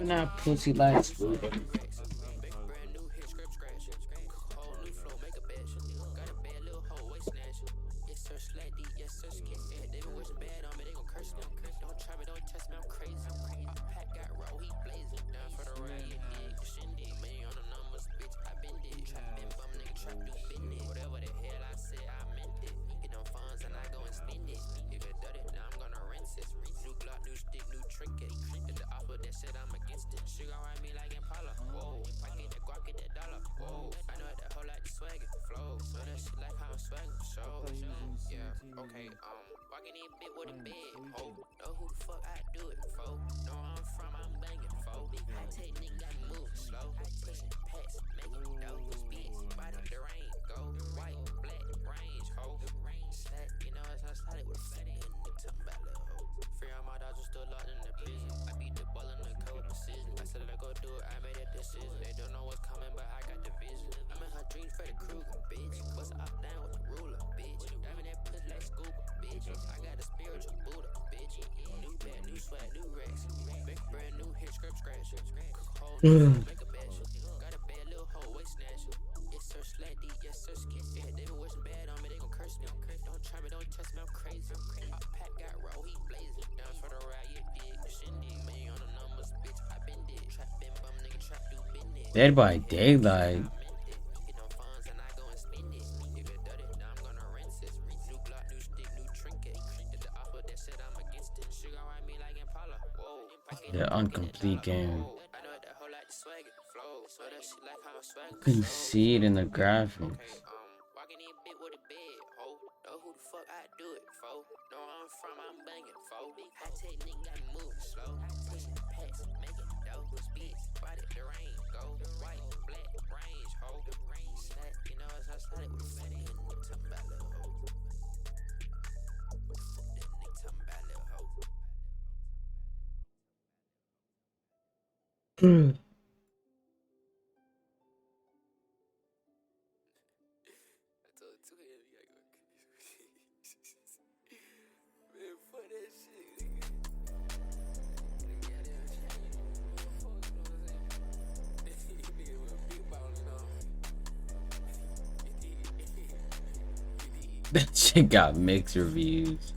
Not pussy like food. Dead by Daylight. The incomplete game. You can see it in the graphics. That shit got mixed reviews.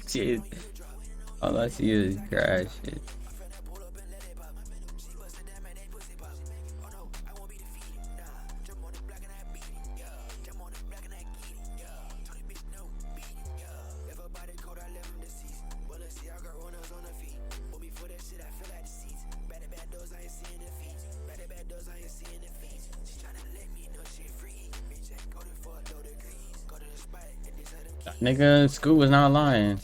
Shit. All I see is crash shit. Nigga, Scoot was not lying.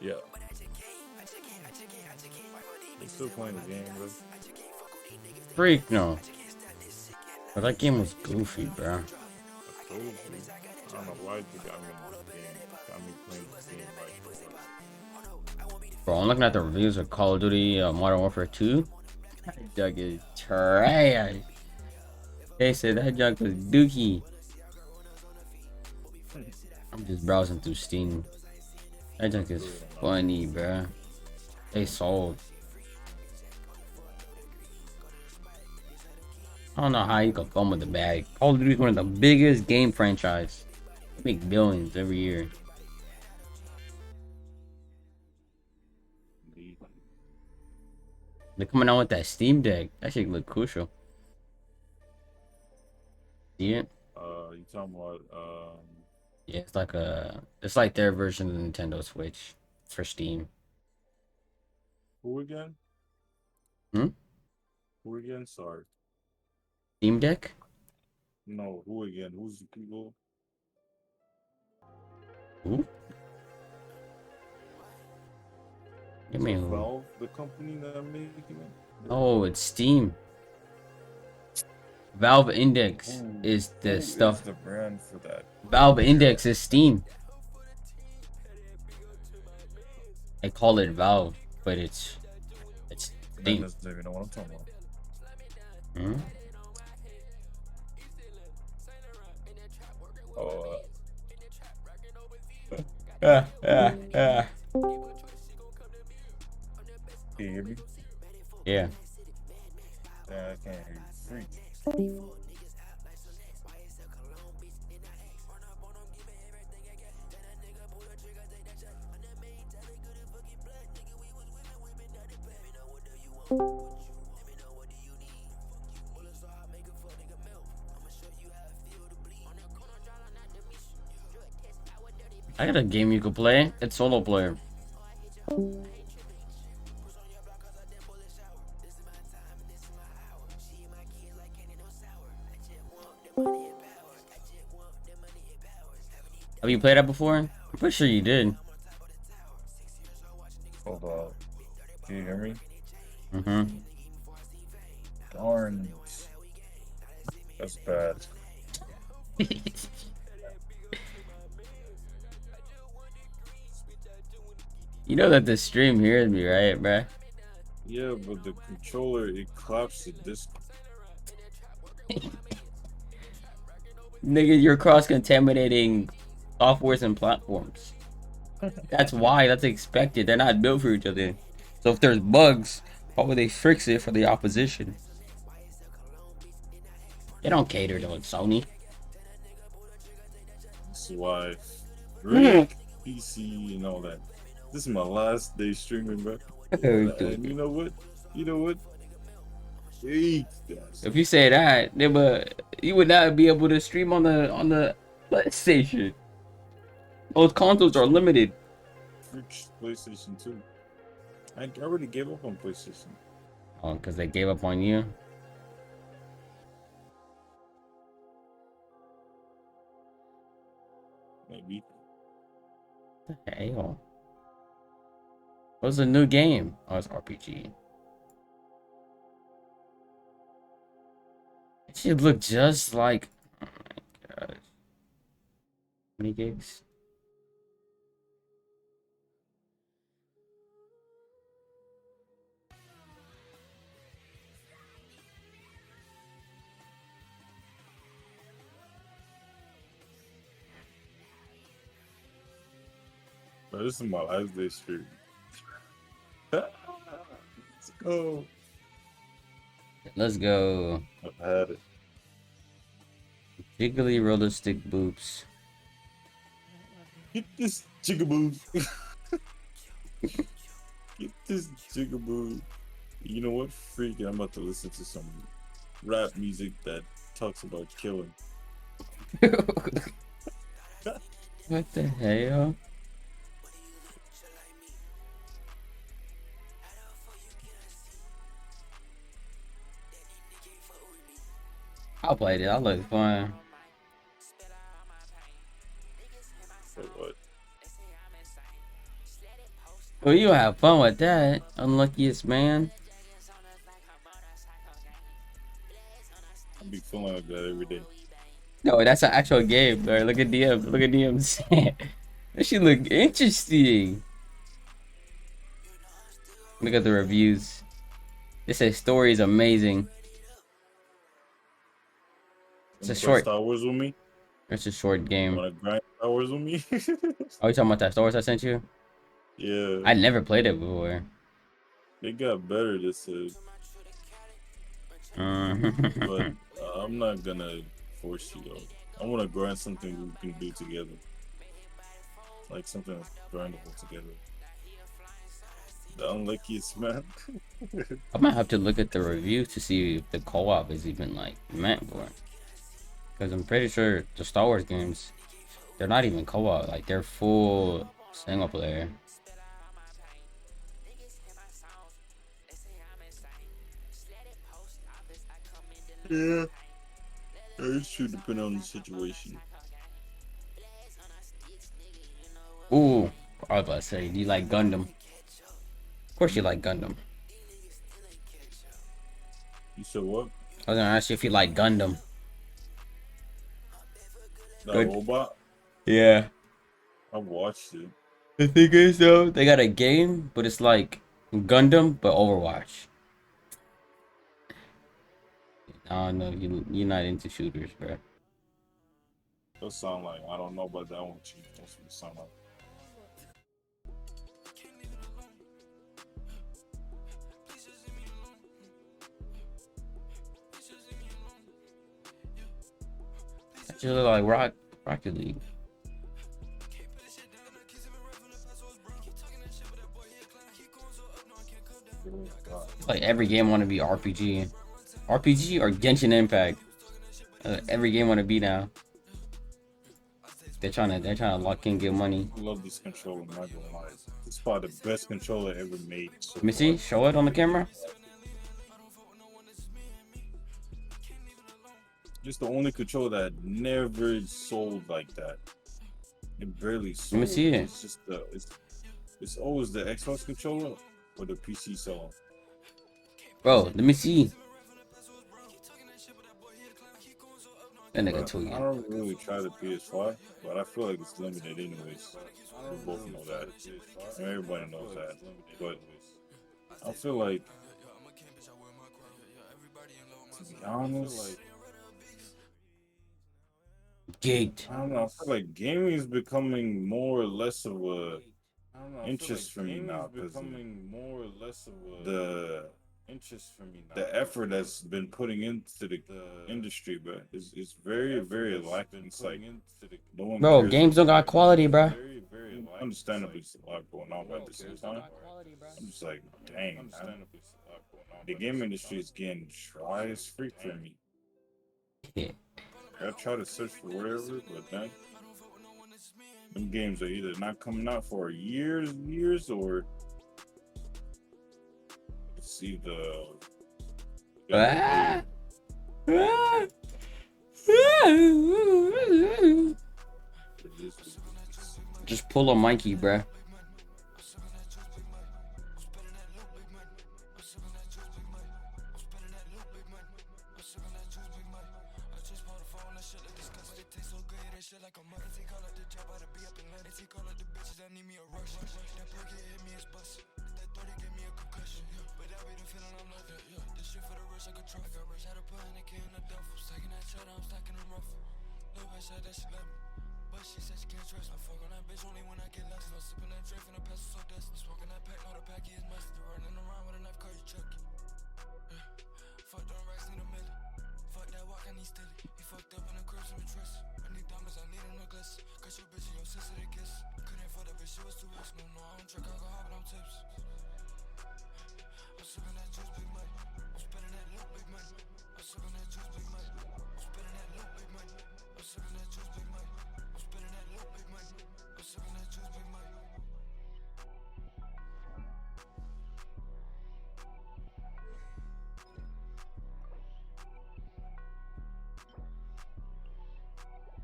Yeah. He's still playing the game, bro. Freak no. But that game was goofy, bro. I told you. I don't know why you got me in this game. Got me playing this game like. Bro, I'm looking at the reviews of Call of Duty Modern Warfare 2. That jug is trash. They said that jug was dookie. I'm just browsing through Steam. That jug is funny, bro. They sold. I don't know how you can come with the bag. Call of Duty is one of the biggest game franchise. They make billions every year. They're coming out with that Steam Deck. That shit look crucial. See it? You talking about Yeah, it's like their version of the Nintendo Switch for Steam. who again? Hmm? Who again? Sorry. Steam Deck? No, who again? Who's the people? Who? You Is it mean who? Valve, the company that making it? Oh, it's Steam. Valve Index is the Who is stuff. the brand for that? Valve Index is Steam. They call it Valve, but it's Man Steam. doesn't even know what I'm talking about. Hmm? Oh, Yeah. can you hear me? Yeah. I can't hear you. Freak. I got a game you could play. It's solo player. Have you played that before? I'm pretty sure you did. Hold on. Can you hear me? Mm-hmm. Darn. That's bad. You know that the stream hears me, right, bruh? Yeah, but the controller, it claps the disc. Nigga, you're cross-contaminating softwares and platforms. That's why. That's expected. They're not built for each other. So if there's bugs, why would they fix it for the opposition? They don't cater to Sony. This is why Rick, PC, and all that. This is my last day streaming, bro. And you know what? You know what? Eat that. If you say that, then but you would not be able to stream on the PlayStation. Those consoles are limited. Freak PlayStation 2. I already gave up on PlayStation. Oh, because they gave up on you. Maybe. What the hell? What's a new game? Oh, it's RPG. It should look just like. Oh my gosh. Mini gigs. But this is my last day stream. Let's go. Let's go. I've had it. Jiggly realistic boobs. Get this jigaboo. Get this jigaboo. You know what? Freak, I'm about to listen to some rap music that talks about killing. What the hell? I'll play it. I'll look fun. So what? Well, you have fun with that, unluckiest man. I be feeling like that every day. No, that's an actual game, bro. Look at DM. Look at DM's. That shit look interesting. Look at the reviews. It says story is amazing. It's a short. Star Wars with me? It's a short game. Wanna grind Star Wars with me? Are you talking about that Star Wars I sent you? Yeah. I never played it before. They got better this Mm. but I'm not gonna force you though. I wanna grind something we can do together. Like something that's grindable together. The unluckiest man. I might have to look at the reviews to see if the co-op is even like meant for it. Because I'm pretty sure the Star Wars games, they're not even co-op. Like they're full single player. Yeah. It's true, depending on the situation. Ooh, I was about to say, do you like Gundam? Of course you like Gundam. You said what? I was gonna ask you if you like Gundam. That Good. robot? Yeah. I watched it. The thing is though, they got a game, but it's like Gundam but Overwatch. I don't know, you're not into shooters, bro. That sound like, I don't know about that one, Chief. That's what it sound like. You look like Rocket League. Like every game want to be RPG, RPG or Genshin Impact. Every game want to be now. They're trying to lock in, get money. I love this controller. I'm not gonna lie. It's probably the best controller ever made. So Let me see. Show it on the camera. It's the only controller that never sold like that. It barely sold. Let me see it. It's just it's always the Xbox controller or the PC selling. Bro, let me see. That nigga tweaking. I don't really try the PS5, but I feel like it's limited anyways. We both know that. And everybody knows that. But I feel like, to be honest, Geeked. I don't know. I feel like gaming is becoming more or less of a interest for me now because the effort that's been putting into the industry, but it's very, very lacking. It's like no one Bro, cares games don't got about quality, bro. Understandably, it's a lot going on, but at the same time, I'm just like, dang, man. The game industry is getting dry as freak for me. Yeah. I try to search for whatever, but then them games are either not coming out for years, or it's either Just pull a Mikey, bruh.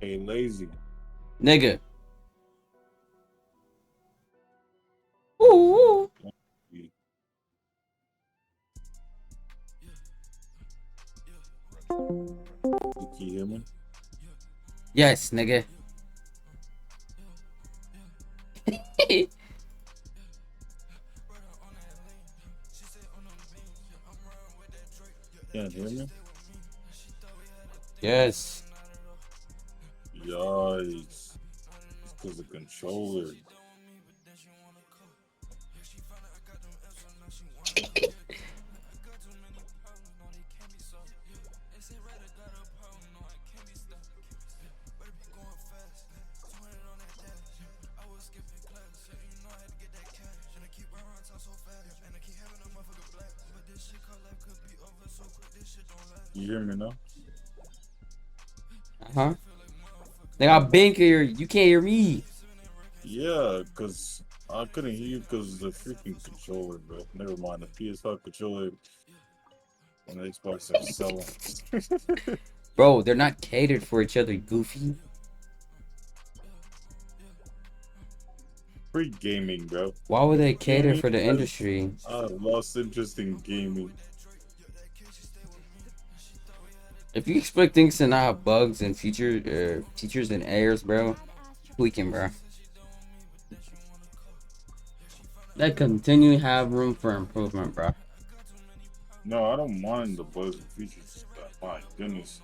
hey, lazy. Nigga. Ooh. Can you hear me? Yes, nigga. Can't hear me? Yes. Yikes. It's because of controller. You hear me now? Uh-huh. They got been here. You can't hear me. Yeah, because I couldn't hear you because of the freaking controller, bro. Never mind. The PS5 controller and the Xbox are selling. Bro, they're not catered for each other, goofy. Free gaming, bro. Why would they cater Gaming for the has industry? lost interest in gaming. If you expect things to not have bugs and features and errors, bro, tweaking, bro. They continue to have room for improvement, bro. No, I don't mind the bugs and features. My goodness,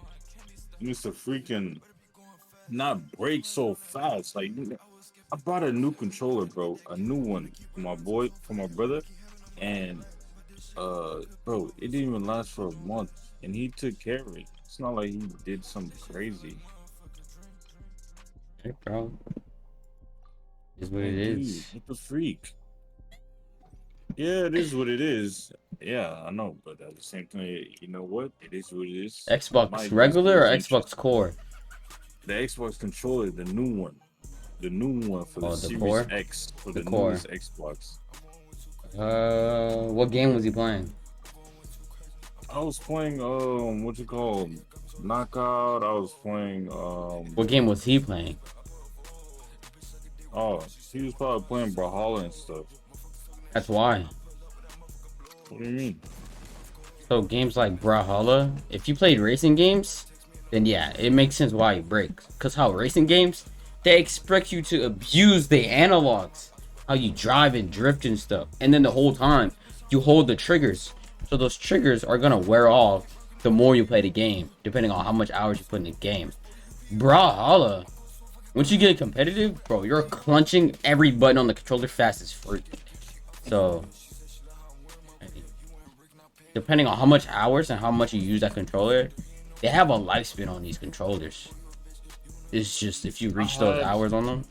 it needs to freaking not break so fast. Like, I bought a new controller, bro, a new one for my boy, for my brother, and bro, it didn't even last for a month, and he took care of it. It's not like he did something crazy. Hey, bro. Is what Like, it dude, is. what the freak? Yeah, it is what it is. Yeah, I know, but at the same time, you know what? It is what it is. Xbox regular or Xbox Core? The Xbox controller, the new one for the Oh, the Series core? X, for The the core. newest Xbox. What game was he playing? I was playing what you call Knockout. I was playing What game was he playing? oh, he was probably playing Brawlhalla and stuff. That's why. What do you mean? So games like Brawlhalla, if you played racing games, then yeah, it makes sense why it breaks. Cause how racing games, they expect you to abuse the analogs, how you drive and drift and stuff, and then the whole time you hold the triggers. So those triggers are gonna wear off the more you play the game, depending on how much hours you put in the game. Brawlhalla, once you get competitive, bro, you're clenching every button on the controller fast as freak. So depending on how much hours and how much you use that controller, they have a lifespan on these controllers. It's just if you reach those hours on them,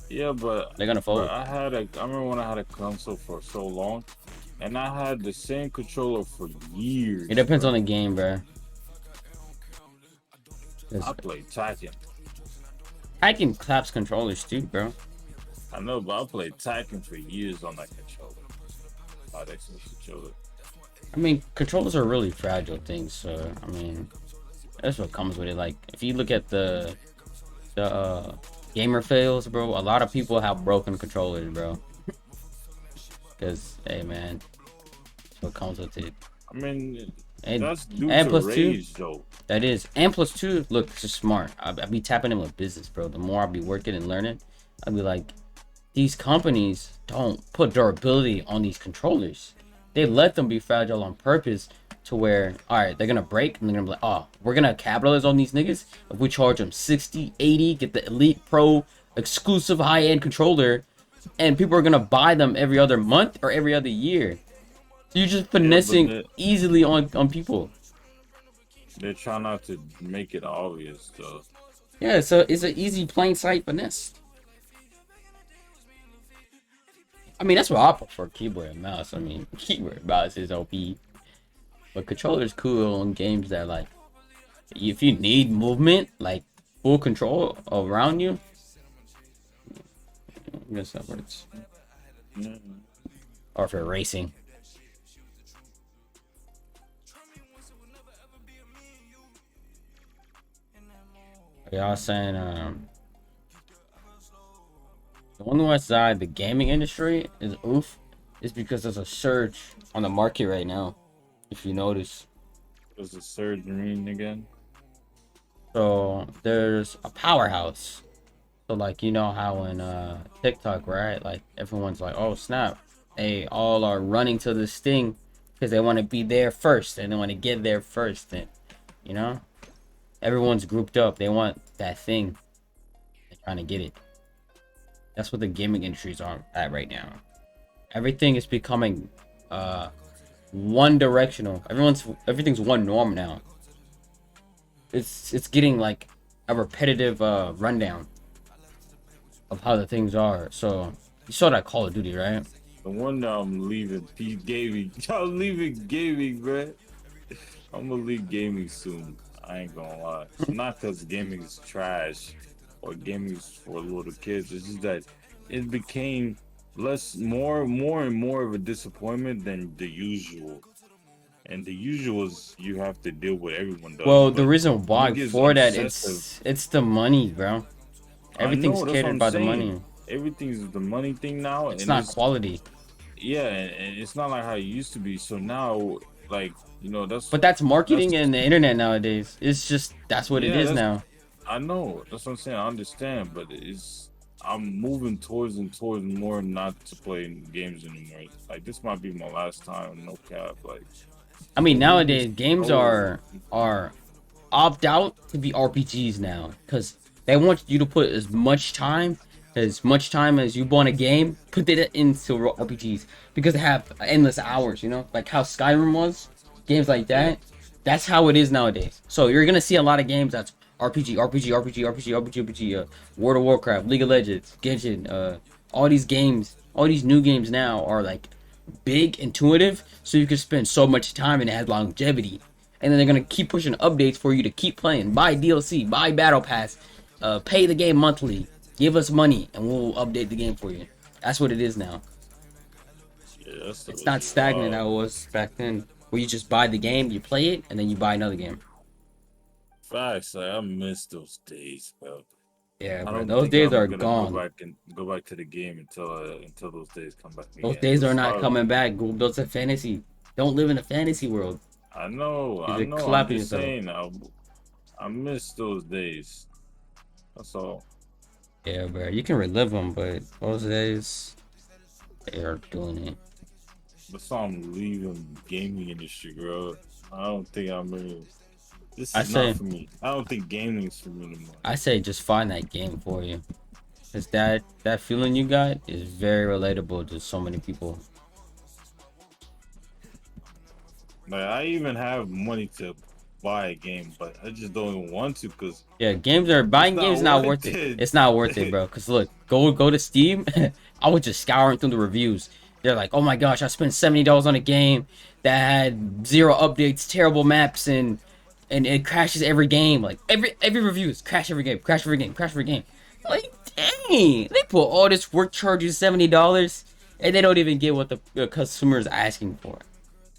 yeah, but they're gonna fold. I remember when I had a console for so long, and I had the same controller for years. It depends on the game, bro. I played Tekken. Tekken claps controllers too, bro. I know, but I played Tekken for years on that controller. Oh, that's controller. I mean, controllers are really fragile things, so I mean, that's what comes with it. Like, if you look at the gamer fails, bro, a lot of people have broken controllers, bro. Because, hey, man, that's what comes with it. I mean, And, that's due and to plus rage, two, though. that is. And plus two, look, it's just smart. I be tapping in with business, bro. The more I be working and learning, I be like, these companies don't put durability on these controllers. They let them be fragile on purpose to where, all right, they're gonna break and they're gonna be like, oh, we're gonna capitalize on these niggas if we charge them 60, 80, get the Elite Pro exclusive high-end controller, and people are gonna buy them every other month or every other year. So you're just finessing easily on people. They try not to make it obvious, though. Yeah, so it's an easy plain sight finesse. I mean, that's why I prefer keyboard and mouse. I mean, keyboard and mouse is OP. But controller's cool on games that, like, if you need movement, like, full control around you, I guess that works. Or if you're racing. Y'all saying, on the west side, the gaming industry is oof. It's because there's a surge on the market right now. If you notice, There's a surge mean again. so there's a powerhouse. So like, you know how in TikTok, right? Like everyone's like, oh snap, they all are running to this thing because they want to be there first and they want to get there first. And you know, everyone's grouped up. They want that thing. They're trying to get it. That's what the gaming industries are at right now. Everything is becoming one directional. Everything's one norm now. It's getting like a repetitive rundown of how the things are. So you saw that Call of Duty, right? The one that I'm leaving gaming. I'm leaving gaming, bro. I'm gonna leave gaming soon. I ain't gonna lie. It's not because gaming is trash or gaming is for little kids. It's just that it became more and more of a disappointment than the usual. And the usuals you have to deal with everyone does. Well, the But reason when it why gets for that, obsessive, it's the money, bro. I Everything's know that's what catered I'm by the money. saying. Everything's the money thing now, It's and not it's quality. yeah, and it's not like how it used to be. So now, like But that's marketing that's and the internet nowadays. It's just that's what it yeah, is that's now. I know that's what I'm saying. I understand, but I'm moving towards and towards more not to play games anymore. Like this might be my last time, no cap. Like I mean, the game is nowadays games so are opt out to be RPGs now because they want you to put as much time as you want a game, put it into RPGs because they have endless hours. You know, like how Skyrim was, games like yeah. that. That's how it is nowadays. So you're gonna see a lot of games that's RPG, RPG, RPG, RPG, RPG, RPG. World of Warcraft, League of Legends, Genshin. All these games, all these new games now are like big, intuitive, so you can spend so much time and it has longevity. And then they're gonna keep pushing updates for you to keep playing. Buy DLC, buy Battle Pass, pay the game monthly, give us money, and we'll update the game for you. That's what it is now. Yeah, that stuff It's is not stagnant wild. how it was back then, where you just buy the game, you play it, and then you buy another game. Facts, like, I miss those days, bro. Yeah, I bro, don't those think days I'm are gonna go gone. back and go back to the game until those days come back Those again. days But are not start, coming back. Go build a fantasy. Don't live in a fantasy world. I You're know. I'm clapping just yourself. saying, I miss those days. That's all. Yeah, bro, you can relive them, but those days, they are doing it. That's why I'm leaving gaming industry, bro. I don't think I'm really. This I is not say, for me. I don't think gaming is for me anymore. I say, just find that game for you, cause that feeling you got is very relatable to so many people. Like I even have money to buy a game, but I just don't even want to because Yeah, games are it's buying not games not worth worth it. it. It's not worth it, bro. Cause look, go to Steam. I was just scouring through the reviews. They're like, oh my gosh, I spent $70 on a game that had zero updates, terrible maps, and it crashes every game. Like every review is crash every game, crash every game, crash every game. Like dang, they put all this work charges $70, and they don't even get what the customer is asking for.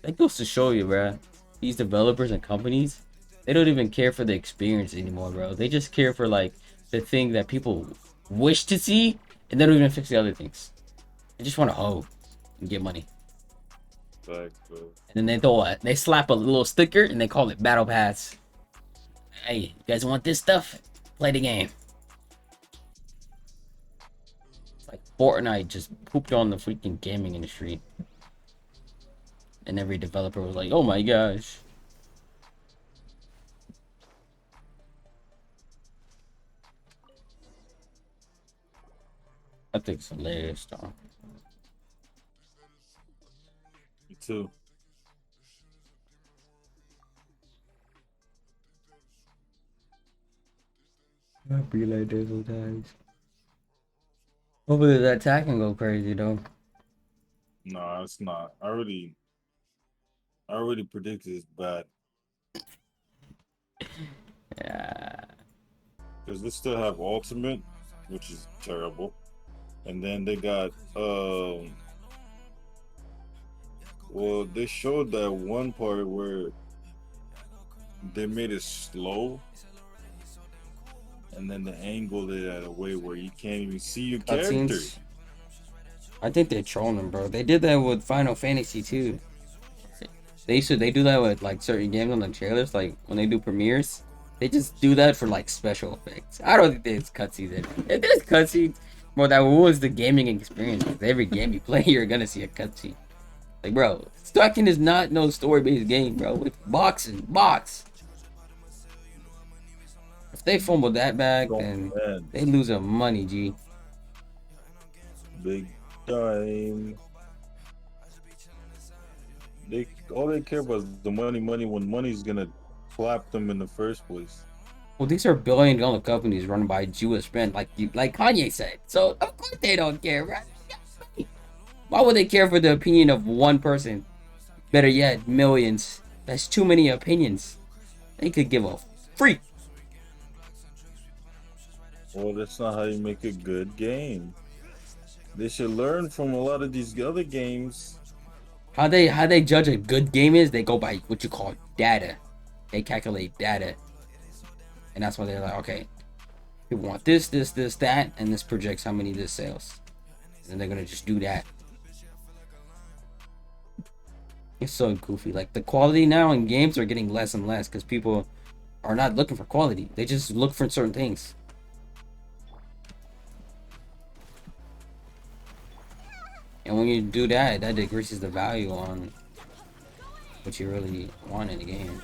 That goes to show you, bro. These developers and companies, they don't even care for the experience anymore, bro. They just care for like the thing that people wish to see, and they don't even fix the other things. They just want to hoe and get money. Facts, bro. And then they slap a little sticker and they call it Battle Pass. Hey, you guys want this stuff? Play the game. Like Fortnite just pooped on the freaking gaming industry, and every developer was like, "Oh my gosh." I think it's hilarious, though. Me too. I be like this sometimes. Hopefully that attack can go crazy though. No, it's not. I already predicted it's bad Yeah. because they still have ultimate, which is terrible, and then they got well, they showed that one part where they made it slow, and then they angled it at a way where you can't even see your character. Cutscenes. I think they're trolling, bro. They did that with Final Fantasy too. They do that with like certain games on the trailers, like when they do premieres. They just do that for like special effects. I don't think there's cutscenes in it. If there's cutscenes, bro, that was the gaming experience. 'Cause every game you play, you're gonna see a cutscene. Like, bro, Stalking is not no story-based game, bro. It's box. If they fumble that back, Oh then man, they lose their money, G. big time. They all they care about is the money. When money's gonna clap them in the first place. Well, these are billion-dollar companies run by Jewish men, like Kanye said. So of course they don't care, right? Why would they care for the opinion of one person? Better yet, millions. That's too many opinions. They could give a freak. Well, that's not how you make a good game. They should learn from a lot of these other games How they judge a good game is they go by what you call data. They calculate data, and that's why they're like, okay, you want this, this, this, that, and this projects how many this sells, and they're gonna just do that. It's so goofy. Like the quality now in games are getting less and less because people are not looking for quality. They just look for certain things. And when you do that, that decreases the value on what you really want in the game.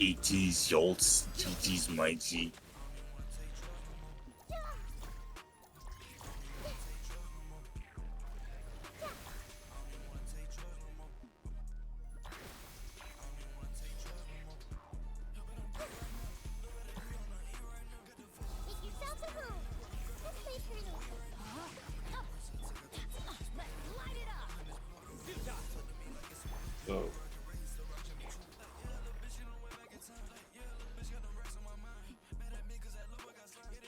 ET's Jolts, GG's my G. So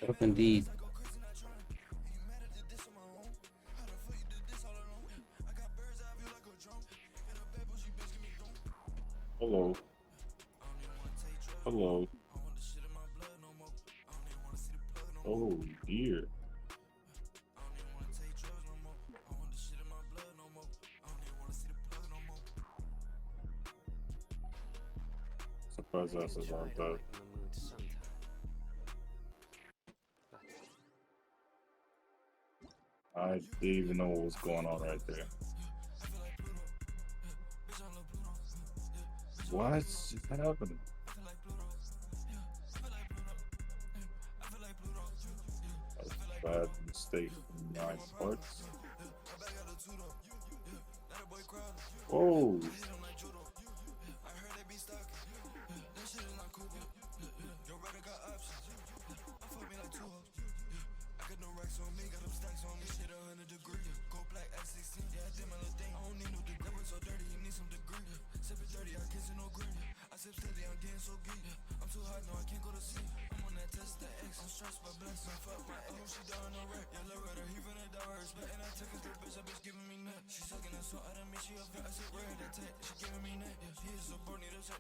Yep, indeed. hello. Hello. Oh dear. Surprise us is on that. I didn't even know what was going on right there. What's happening? That's a bad mistake from my parts. Oh,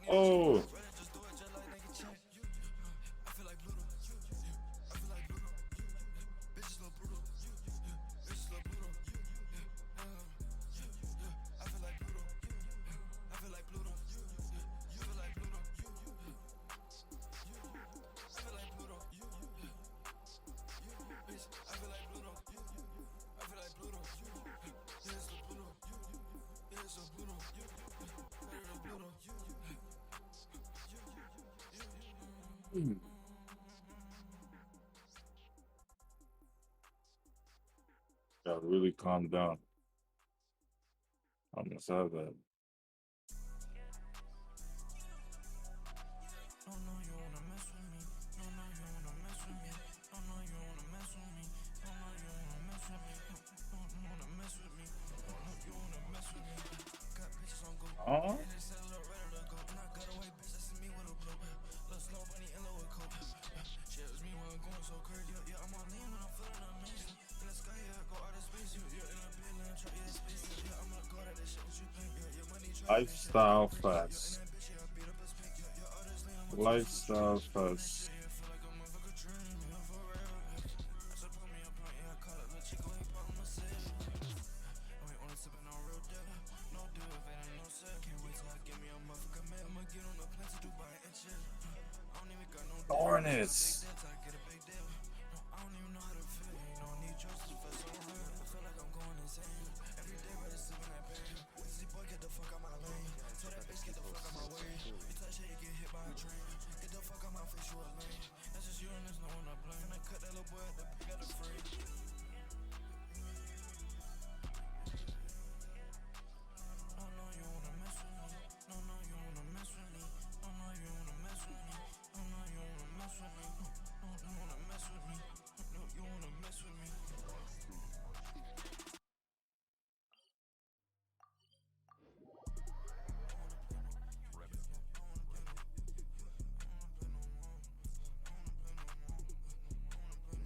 oh. Gotta really calm down. I must have that. Oh, lifestyle fast. Lifestyle first. Darnest.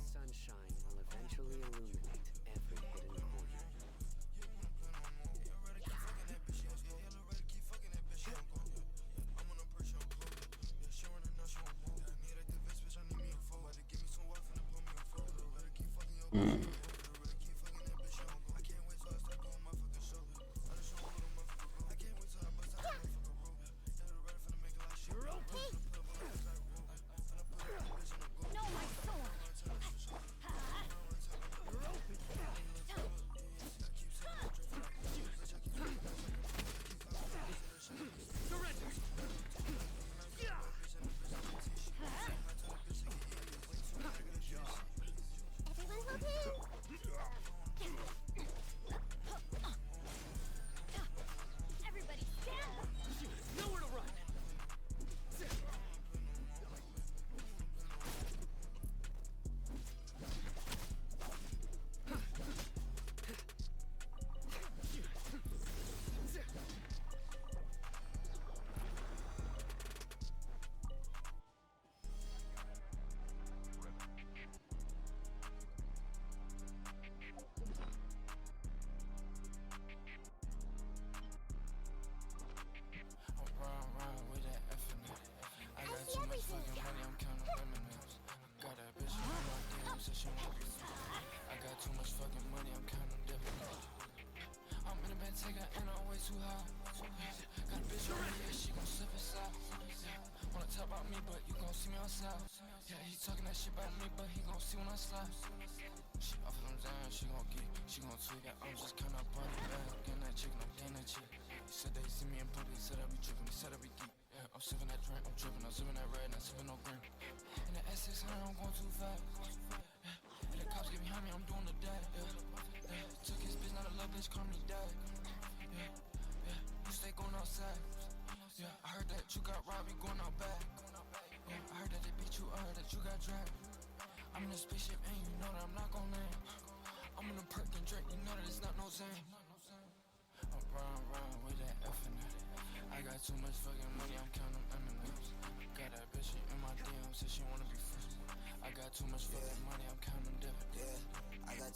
Sunshine will eventually illuminate every hidden corner.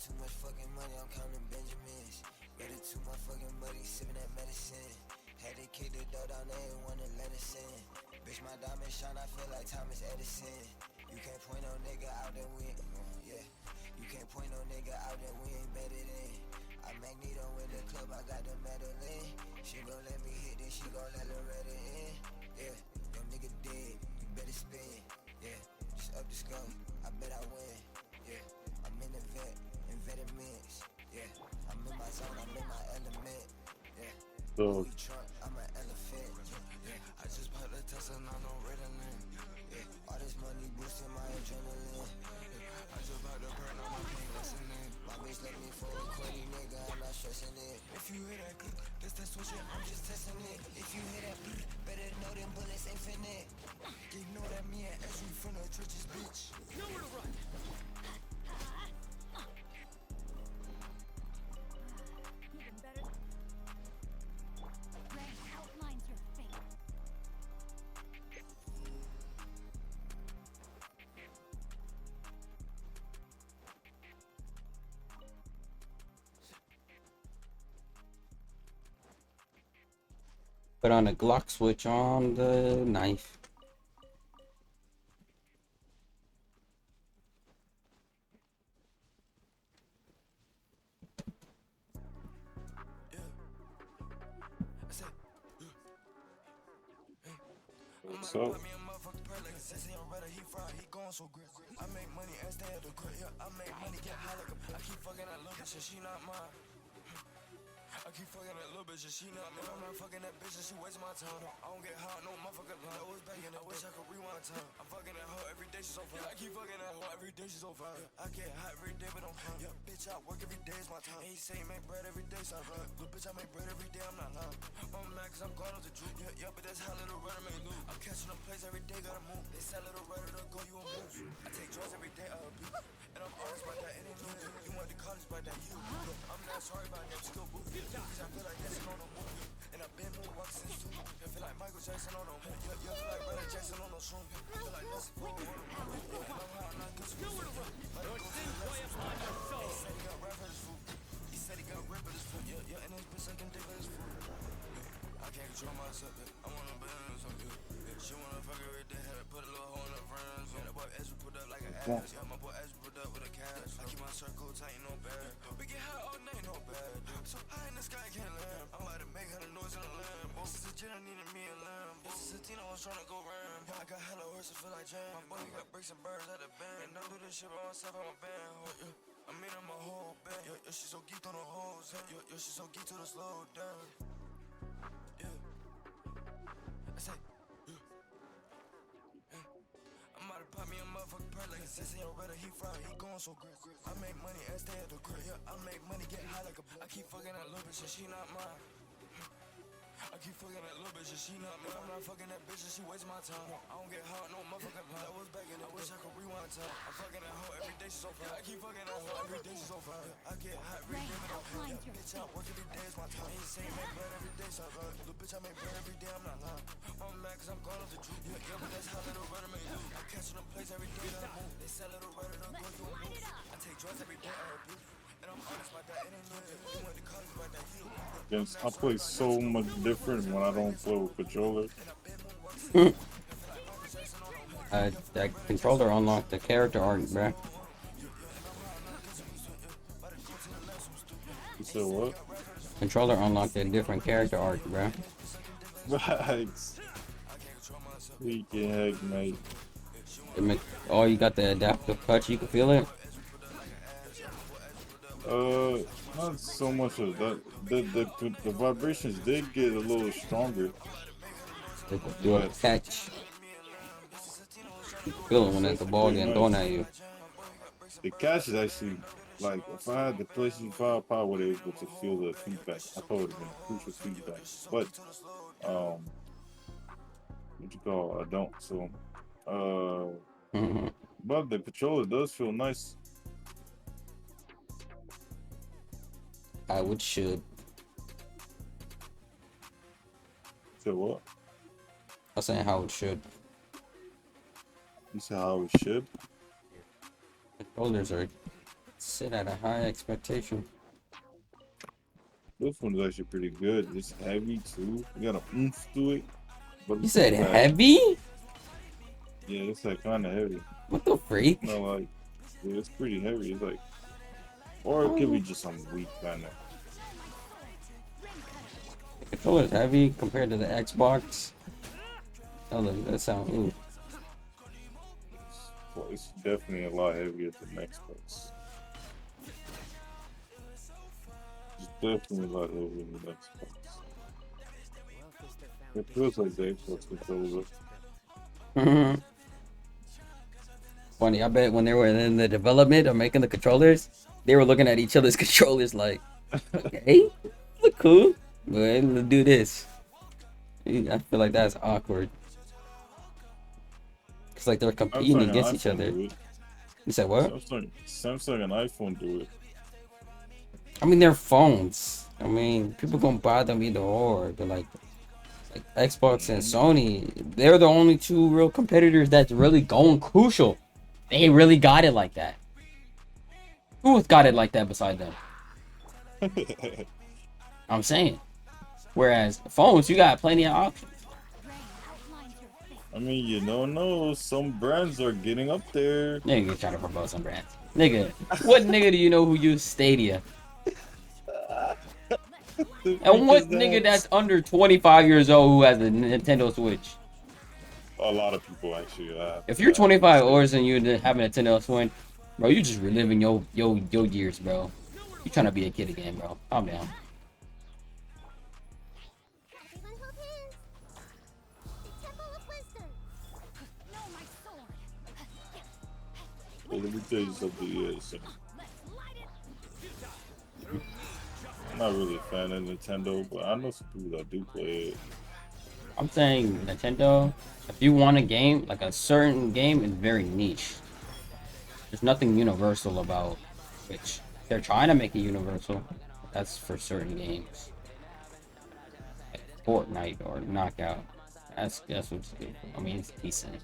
Too much fucking money, I'm counting Benjamins. Better too much fucking money, sipping that medicine. Had to kick the door down, they ain't wanna let us in. Bitch, my diamond shine, I feel like Thomas Edison. You can't point no nigga out that we ain't, yeah. You can't point no nigga out that we ain't better than. I Magneto in the club, I got the medallion. She gon' let me hit, then she gon' let Loretta in. Yeah, your nigga dead, you better spin. Yeah, just up the scope, I bet I win. Yeah, I'm in the vet. Vitamins, yeah. I'm in my zone, I'm in my element, yeah. So Trump, I'm an elephant, yeah. I just bought a Tesla, now no Ritalin, yeah. All this money boosting my adrenaline, yeah. I just bought the burn on my pain listening. My bitch let me for a quitty nigga, I'm not stressing it. If you hear that click, that's switch it, I'm just testing it. If you hear that brr, better know them bullets infinite. You know that me and Ezra from the churches, bitch. Nowhere to run. Put on a Glock switch on the knife. What's up? I make money and stay at the crib. Yeah, I make money, get high like a. I keep fucking that little bitch and she not mine. I keep fucking that little bitch and she not mine. If I'm not fucking that bitch and she wastes my time. I don't get hot, no motherfucker line. I was back in, I wish I could rewind time. I'm fucking that hoe every day, she's so fine. I keep fucking that hoe every day, she's so fine. Yeah, I get hot every day, but I'm fine. Yeah, bitch, I work every day, it's my time. And he say he make bread every day, so I run. Little bitch, I make bread every day, I'm not lying. I'm mad cause I'm gone off the truth. Yeah, yeah, but that's how little runner make loot. I'm catching a place every day, gotta move. They sell little runner to go, you a move. I take drugs every day, I'll be. And I'm honest about that, it ain't new. You went to college about that, you. I'm not sorry about that, still boo. Cause I feel like dancing on the move. And I've been moonwalking since 2. I feel like Michael Jackson on the move. Yeah, yeah, feel like Brother Jackson on the shroom. I feel like Nelson for the move. And I'm high, I'm not good to move. Like go to the left. He said he got rap for this food. He said he got rap for this food. Yeah, yeah, and this bitch sucking dick for this food. I can't control myself, yeah. I wanna balance on you. She wanna fuck every day, had to put a little hole in her friends. Yeah, that boy Ezra put up like an ass. Yeah, my boy Ezra put up with a cash. I keep my circle tight, no bad. We get high all night, no bad. So high in the sky, can't land. I'm about to make hella noise in the land. This is a jet, I needed me a lamb. This is a Tino, I was tryna go ram. I got hella horses, feel like jam. My boy got bricks and birds at the band. And I do this shit by myself, I'm a band. Yeah. I mean, I'm a whole band. Yo, yo, she so geeked on the hoes. Yo, yo, she so geeked to the slow down. Yeah. I say, I'm about to pop me a motherfucking perk like a sissy or better, he fried, he going so great. I make money and stay at the crib. Yeah, I make money, get high like a. I keep fucking that little bitch and she not mine. I keep fucking that little bitch and she not mine. If I'm not fucking that bitch and she wastes my time. I don't get hot, no motherfucker line. I was back in, I wish I could rewind time. I'm fucking that hoe every day, she's so fine. I keep fucking that hoe every day, she's so fine. I get hot every day, but I'm fine. Yeah, bitch, I work every day, it's my time. He say make bread every day, so I run. Little bitch, I make bread every day, I'm not lying. I'm mad cause I'm gone off the truth. Yeah, yeah, but that's how little runner make loot. I'm catching a place every day, I move. They sell little runner, don't go, you a move. I take drugs every day, I abuse. And I'm honest about that, it ain't new. You went to college about that, you. Yes, I play so much different when I don't play with controller. That controller unlocked the character art, bruh. You said what? Controller unlocked a different character art, bruh. Right. Freaking heck, mate. Oh, you got the adaptive touch, you can feel it? Not so much of that. The vibrations did get a little stronger. Do a catch. You feel it when it's the ball getting thrown at you. The catch is actually, like, if I had the PlayStation 5, I probably would have able to feel the feedback. I thought it would have been crucial feedback. But, what you call it? I don't. So, but the controller does feel nice. I would should. So what? I was saying how it should. You said how it should? Controllers are set at a high expectation. This one's actually pretty good. It's heavy too. You got an oomph to it. But You said heavy? Yeah, it's like kind of heavy. What the freak? No, like, yeah, it's pretty heavy. It's like, or it could be just some weak kind of. The controller's heavy compared to the Xbox. Oh, that sound ooh. Well, it's definitely a lot heavier than Xbox. It's definitely a lot heavier than Xbox. It feels like the Xbox controller. Funny, I bet when they were in the development of making the controllers, they were looking at each other's controllers like, okay, look cool, but let's do this. I feel like that's awkward. It's like they're competing against each other. You said what? Samsung and iPhone do it. I mean, they're phones. I mean, people gonna buy them either or. But like Xbox and Sony, they're the only two real competitors that's really going crucial. They really got it like that. Who's got it like that beside them? I'm saying. Whereas phones, you got plenty of options. I mean, you don't know. Some brands are getting up there. Nigga trying to promote some brands. Nigga, what nigga do you know who use Stadia? And what nigga that's under 25 years old who has a Nintendo Switch? A lot of people actually. If you're 25 hours and you have a Nintendo Switch, bro, you just reliving your years, bro. You trying to be a kid again, bro. Calm down. Everyone hold hands. The Temple of Wisdom. No, my sword. Well, let me tell you something. So I'm not really a fan of Nintendo, but I know some people that do play it. I'm saying Nintendo, if you want a game, like a certain game is very niche. There's nothing universal about Switch. They're trying to make it universal. That's for certain games. Like Fortnite or Knockout. That's what's good. I mean, it's decent.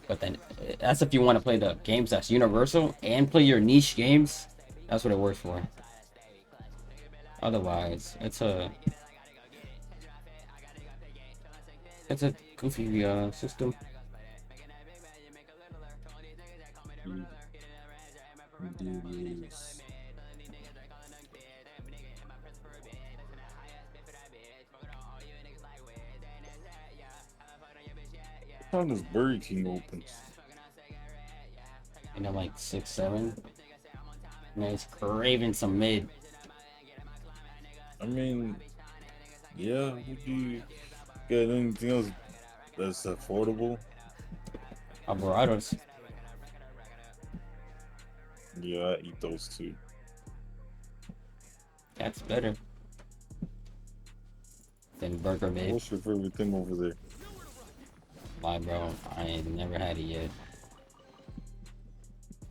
But then that's if you want to play the games that's universal and play your niche games. That's what it works for. Otherwise, it's a goofy system. What time does Burger King open? You know, like 6, 7. And it's craving some mid. I mean, yeah. Would you get anything else that's affordable? Alvarado's. Yeah, I eat those too. That's better than Burger Mid. What's your favorite thing over there? Why, bro? I ain't never had it yet.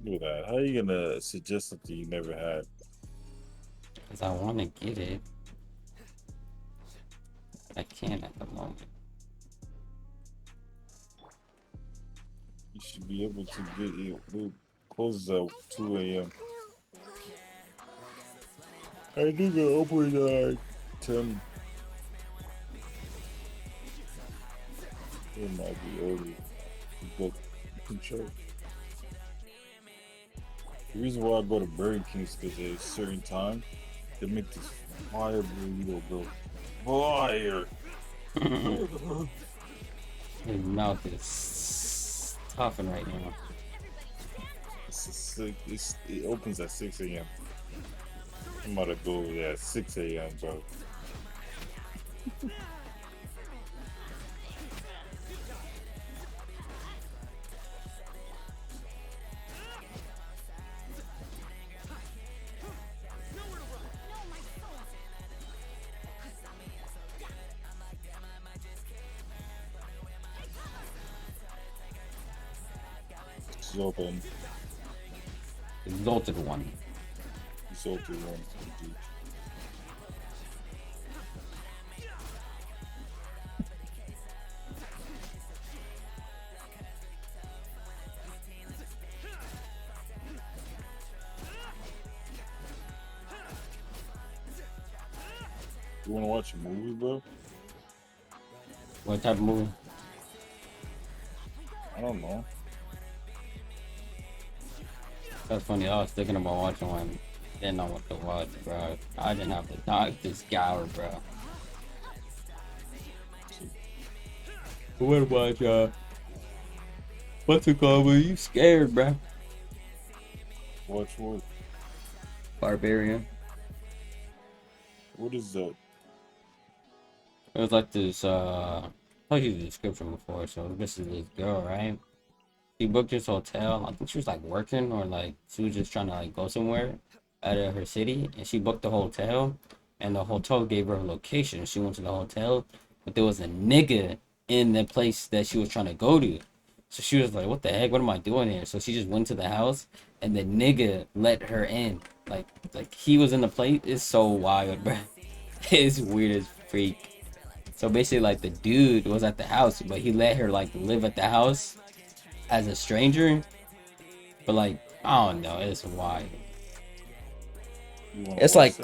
Look at that. How are you gonna suggest something you never had? Because I want to get it. I can't at the moment. You should be able to get it. It closes at 2 a.m. I do get open at 10. It might be early, but you can check. The reason why I go to Burger King is because at a certain time, they make this fire burrito, bro. Fire! His mouth is toughen right now. It opens at 6 a.m. I'm about to go over there at 6 a.m., bro. It's open. Exalted one. It's open one. Indeed. You wanna watch a movie, bro? What type of movie? I don't know. That's funny. I was thinking about watching one. Didn't know what to watch, bro. I didn't have the time to scour, bro. What about what's it called? Were you scared, bro? Watch what? Barbarian. What is that? It was like this. I told you the description before. So this is this girl, right? She booked this hotel. I think she was like working or like she was just trying to like go somewhere out of her city, and she booked the hotel, and the hotel gave her a location. She went to the hotel, but there was a nigga in the place that she was trying to go to. So she was like, "What the heck? What am I doing here?" So she just went to the house, and the nigga let her in. Like he was in the place. It's so wild, bro. It's weird as freak. So basically, like the dude was at the house, but he let her like live at the house as a stranger. But like, I don't know, it's wild. It's like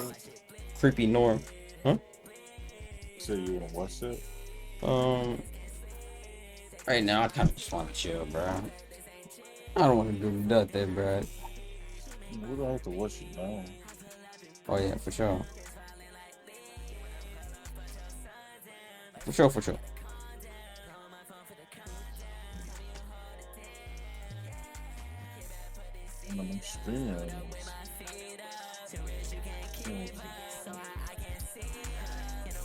creepy Norm. Huh? So you wanna watch that? Right now I kind of just want to chill, bro. I don't want to do nothing, bro. We don't have to watch it now. Oh yeah, for sure. For sure. I'm streaming right now.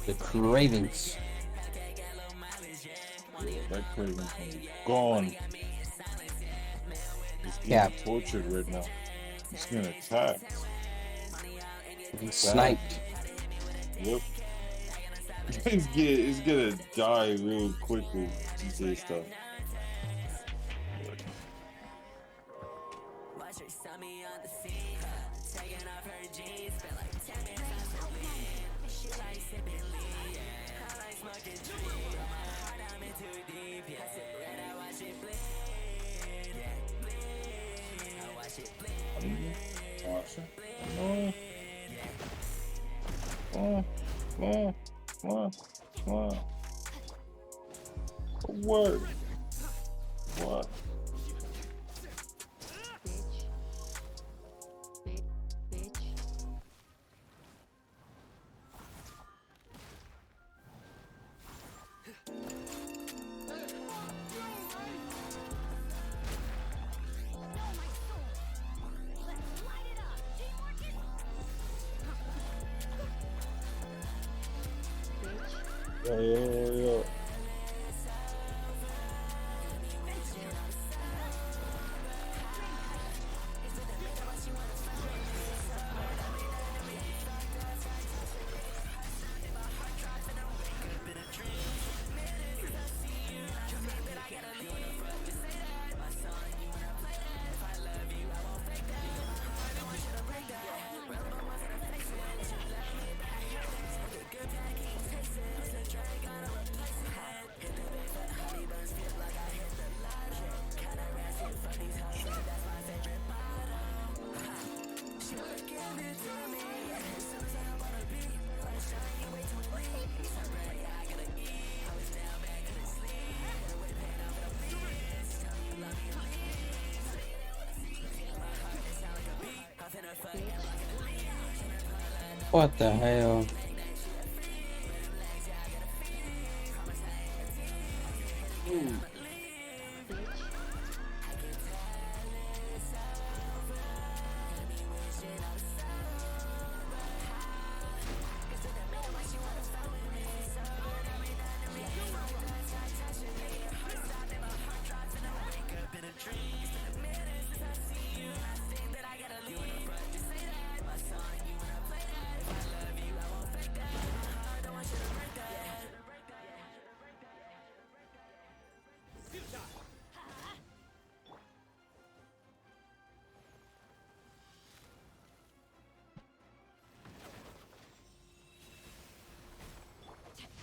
The cravings. That craving gone. He's getting Yeah. tortured right now. He's getting attacked. Getting sniped. Yep. It's gonna die real quickly. GTA stuff. What? What? Yo. What the hell?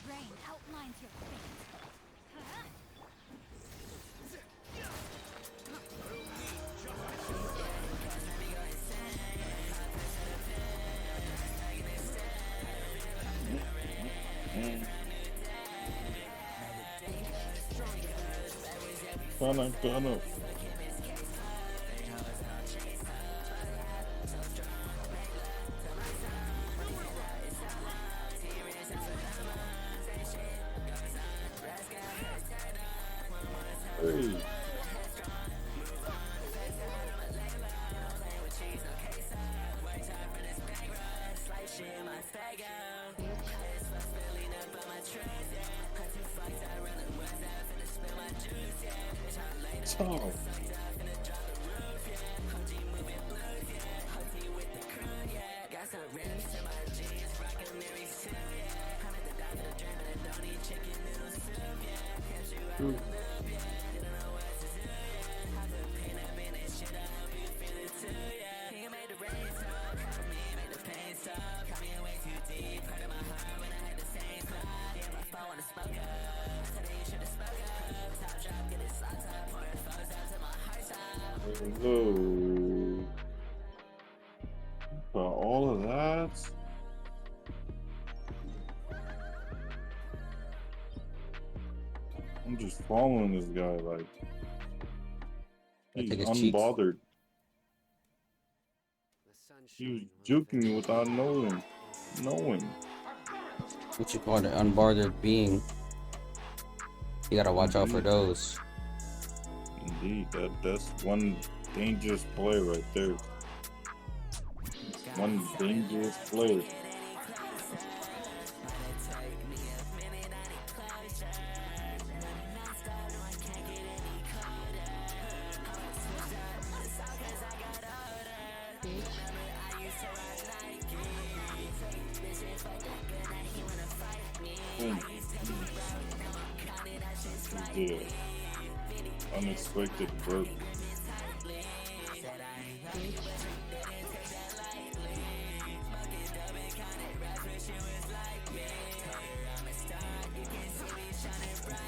Rain outlines your fate. Gonna. Hey. Oh. Hello. For all of that. I'm just following this guy like he's take his cheeks. unbothered. The sunshine He was will juking me without knowing. What you call it? Unbothered being. You gotta watch out for those. Indeed, that's one dangerous player right there. One dangerous player. Yeah. Unexpected burp.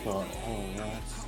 Oh, yes.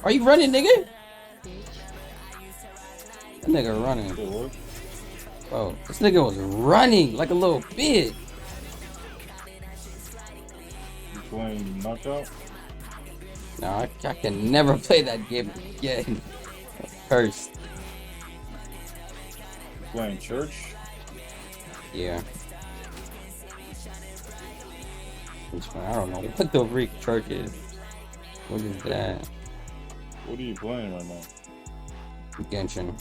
Are you running, nigga? That nigga running. Oh, this nigga was running like a little bitch. You playing knockout? No, I can never play that game again. First. Playing church? Yeah. I don't know what the freak church is. What is that? What are you playing right now? Genshin.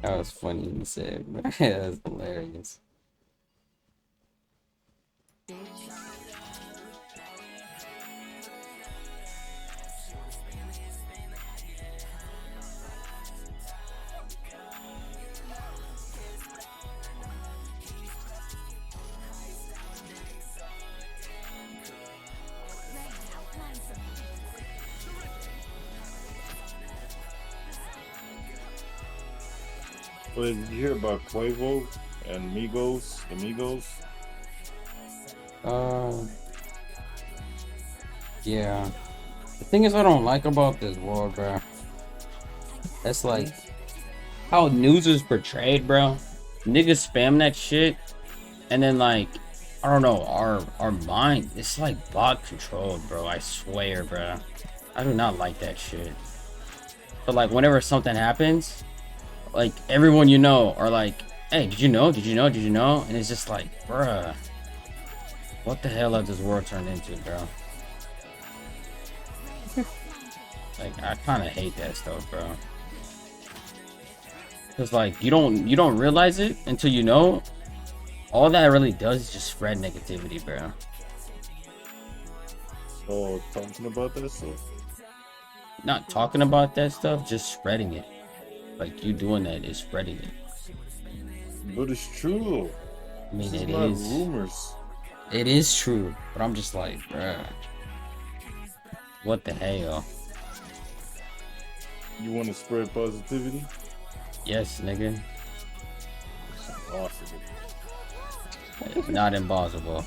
That was funny you said, bro. That was hilarious. But did you hear about Quavo and Migos? The Migos? Yeah. The thing is, I don't like about this world, bro. That's like how news is portrayed, bro. Niggas spam that shit, and then like, I don't know, our mind, it's like bot controlled, bro. I swear, bro. I do not like that shit. But like, whenever something happens, like everyone you know are like, hey, did you know? Did you know? Did you know? And it's just like, bruh, what the hell has this world turned into, bro? Like, I kind of hate that stuff, bro. Cause like you don't realize it until you know. All that really does is just spread negativity, bro. So talking about that stuff? Not talking about that stuff, just spreading it. Like you doing that is spreading it. But it's true though. I mean, This it not is. rumors. It is true, but I'm just like, bruh. What the hell? You want to spread positivity? Yes, nigga. It's impossible. It's not impossible.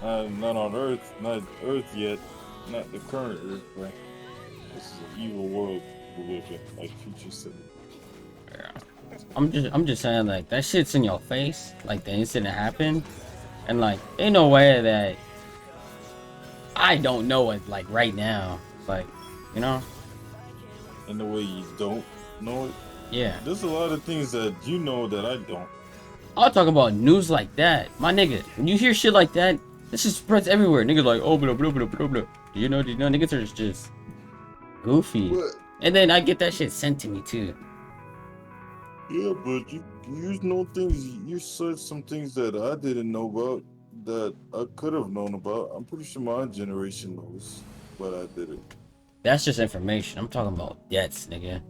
Not on Earth, not Earth yet, not the current Earth, right? This is an evil world we live in, like Future said. Yeah. I'm just saying, like, that shit's in your face, like the incident happened, and like ain't no way that I don't know it like right now. Like, you know? In the way you don't know it. Yeah. There's a lot of things that you know that I don't. I'll talk about news like that. My nigga, when you hear shit like that, this just spreads everywhere. Niggas like, oh, blah, blah, blah, blah, blah. Do you know, niggas are just goofy. But And then I get that shit sent to me too. yeah, but you know things. You said some things that I didn't know about that I could have known about. I'm pretty sure my generation knows, but I didn't. That's just information. I'm talking about deaths, nigga.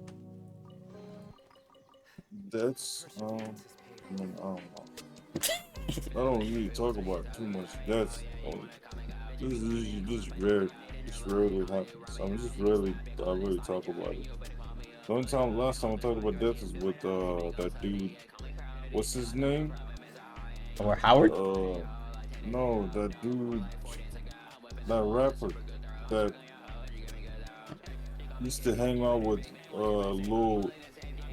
That's I mean, I don't know. I don't really talk about too much. That's this rare. This rarely happens. I mean, I really talk about it. The only time, last time I talked about death is with that dude. What's his name? Or Howard? No, that dude, that rapper that used to hang out with Lil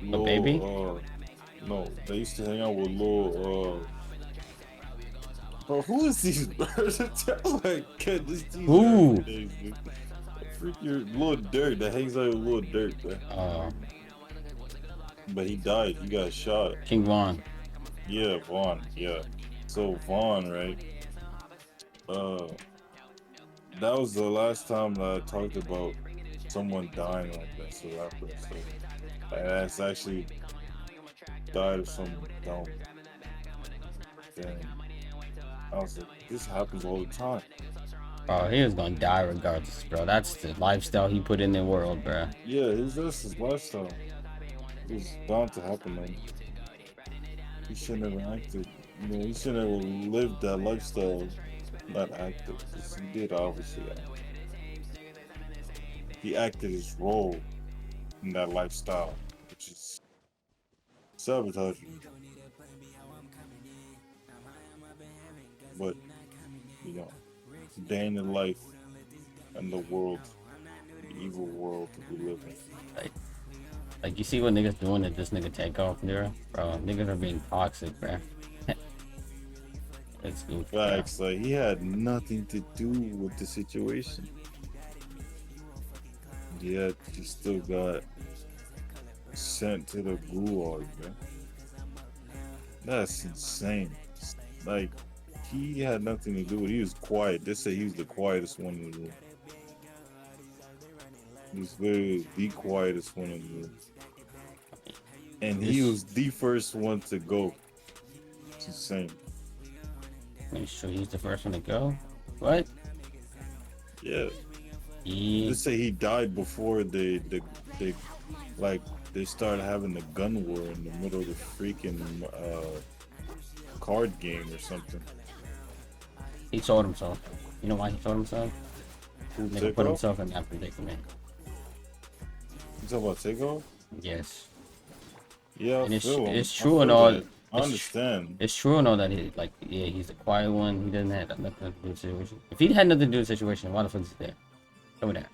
Baby? no, they used to hang out with Lil bro, who is these birds? Like, get this these Who? names, dude. Freak your Lil Durk that hangs out with Lil Durk, man. But he died. He got shot. King Von. Yeah, Vaughn. Yeah. So Vaughn, right? That was the last time that I talked about someone dying like that. So rapper. So that's actually died of some dumb thing. I was like, this happens all the time. Bro, he was gonna die regardless, bro. That's the lifestyle he put in the world, bro. Yeah, that's his lifestyle. It was bound to happen, man. He shouldn't have acted. You know, he shouldn't have lived that lifestyle, not acted. 'Cause he did obviously act. He acted his role in that lifestyle, which is sabotaging. But, you know, day in the life and the world, the evil world that we live in. Like you see what niggas doing that this nigga take off there? Bro, niggas are being toxic, bro. It's goofy. Facts, like he had nothing to do with the situation. Yet he still got sent to the gulag, man. That's insane. Like, he had nothing to do with it. He was quiet. They say he was the quietest one in the room. He was literally the quietest one in the room. And he was the first one to go. It's insane. Make sure he's the first one to go. What? Yeah. Yeah. They say he died before they started having the gun war in the middle of the freaking card game or something. He told himself. You know why he told himself? Nigga put himself in that predicament. You talking about takeoff? Yes. Yeah, And it's I true and feel all. that. I understand. It's true and all that he's the quiet one. He doesn't have nothing to do with the situation. If he had nothing to do with the situation, why the fuck is he there? Over there.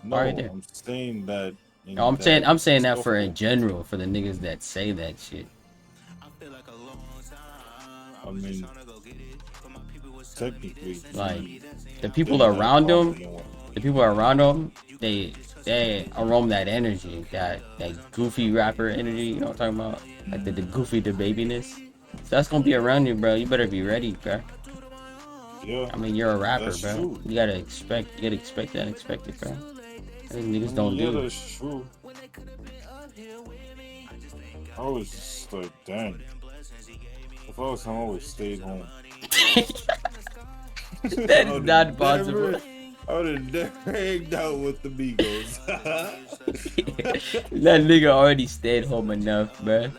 No, Right there. I'm saying that. No, I'm saying that for in general, for the niggas that say that shit. I mean, technically, Like the people around him, they arome that energy, that goofy rapper energy. You know what I'm talking about? Like the goofy, the babiness. So that's gonna be around you, bro. You better be ready, bro. Yeah. I mean, you're a rapper, That's bro. true. You gotta expect that, expect it, bro. These niggas don't Yeah, do. that's true. I was just like, dang. If I was home, I would have stayed home. That is not possible. I would have never hanged out with the Migos. That nigga already stayed home enough, bro.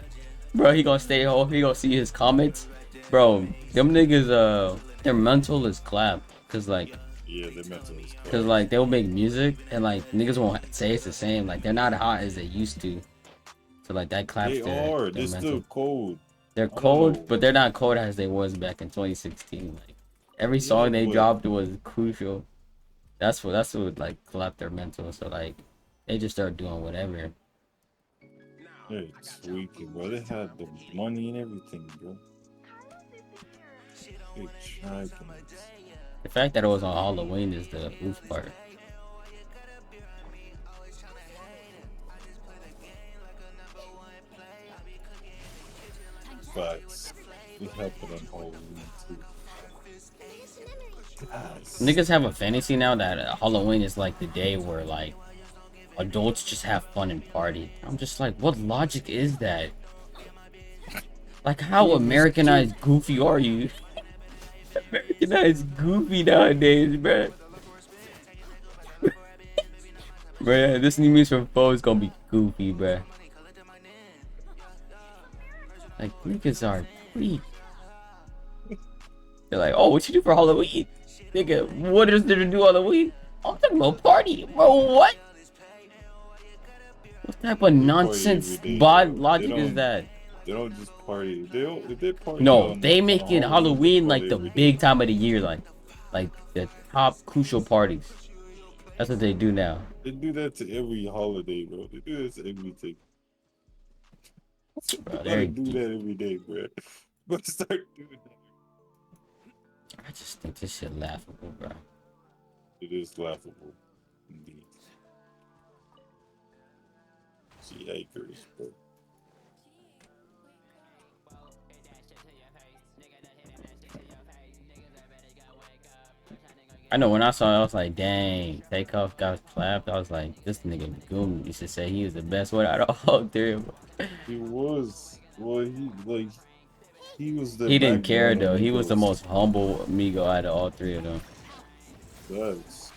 Bro, he gonna stay home. He gonna see his comments, bro. Them niggas, their mental is clap, cause like, yeah, they meant to. cause like they'll make music and like niggas won't say it's the same. Like they're not hot as they used to. So like that claps. They are. They're mental. still cold. They're cold, but they're not cold as they was back in 2016. Like every song they dropped was crucial. That's what like clapped their mental. So like they just start doing whatever. They're tweaking, bro. They had the money and everything, bro. They tried to. The fact that it was on Halloween is the oof part. facts. It happened on Halloween too. Yes. Niggas have a fantasy now that Halloween is like the day where like adults just have fun and party. I'm just like, what logic is that? Like, how Americanized goofy are you? Americanized goofy nowadays, bruh. Bruh, this new music from Vods gonna be goofy, bruh. Like, niggas are weak. They're like, oh, what you do for Halloween? Nigga, what is there to do Halloween? I'm talking about party. Bro, what? What type of nonsense bod logic is that? They don't just party. They party. No, on, they on make it Halloween like the big time of the year, like the top crucial parties. That's what they do now. They do that to every holiday, bro. They do that to everything. Bro, They do that every day, bro. But start doing that. I just think this shit laughable, bro. It is laughable, indeed. Yikers, bro. I know when I saw it, I was like, dang, Takeoff got clapped. I was like, this nigga Goom used to say he was the best one out of all three of them. He was. Well, he was the. He didn't care backbone though. of He was the Migos. most humble amigo out of all three of them. That's.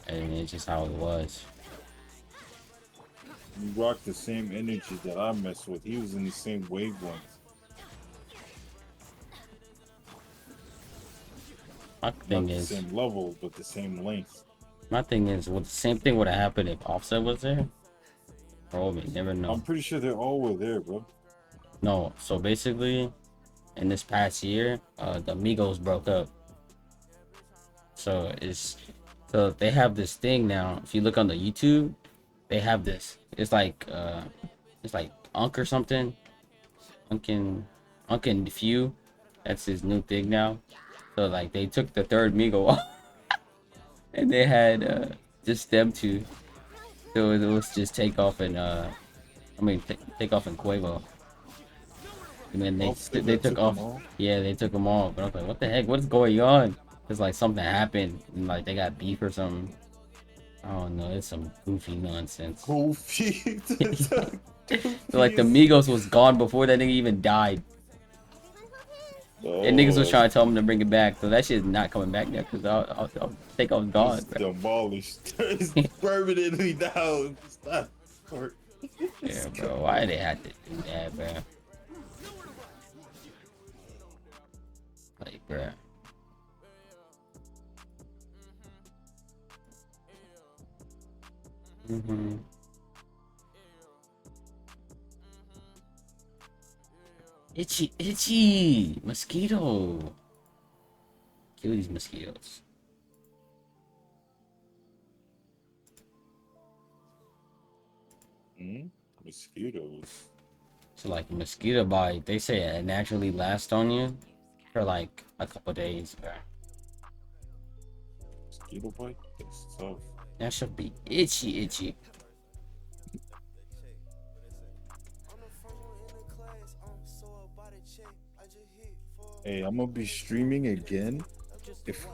And it's just how it was. He rocked the same energy that I mess with. He was in the same wavelength. My Not thing the is, same level, but the same length. well, the same thing would have happened if Offset was there. Bro, we never know. I'm pretty sure they all were there, bro. No, so basically, in this past year, the Migos broke up. So they have this thing now. If you look on the YouTube, they have this. It's like Unk or something. Unkin Few. That's his new thing now. So like they took the third Migo off, and they had just them two. So it was just Takeoff and Takeoff and Quavo. And then they took off. Yeah, they took them all. But I was like, what the heck? What's going on? It's like something happened, and like they got beef or something. I don't know. It's some goofy nonsense. Goofy. So like the Migos was gone before that nigga even died. And niggas was trying to tell him to bring it back, so that shit is not coming back now because I'll think I was gone. It's demolished. It's permanently down. It's not. Yeah, bro. Why did they have to do that, bro? Like, bro. Itchy mosquito. Kill these mosquitoes. Mosquitoes. So like mosquito bite, they say it naturally lasts on you for like a couple days, bro. Mosquito bite? That's tough. That should be itchy. Hey, I'm gonna be streaming again.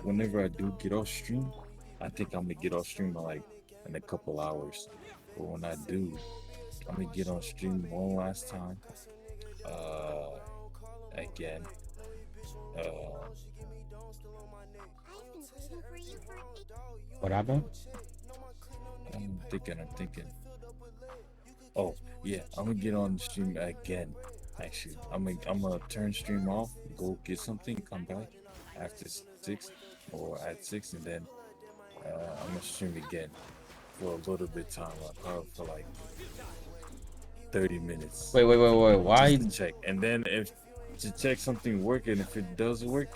Whenever I do get off stream, I think I'm gonna get off stream in a couple hours. But when I do, I'm gonna get on stream one last time. Again. What happened? I'm thinking. Oh yeah, I'm gonna get on the stream again. Actually, I'm gonna turn stream off, go get something, come back after 6 or at 6, and then I'm gonna stream again for a little bit of time, probably for like 30 minutes. Wait. Why? Just to check, and then if to check something working, if it does work,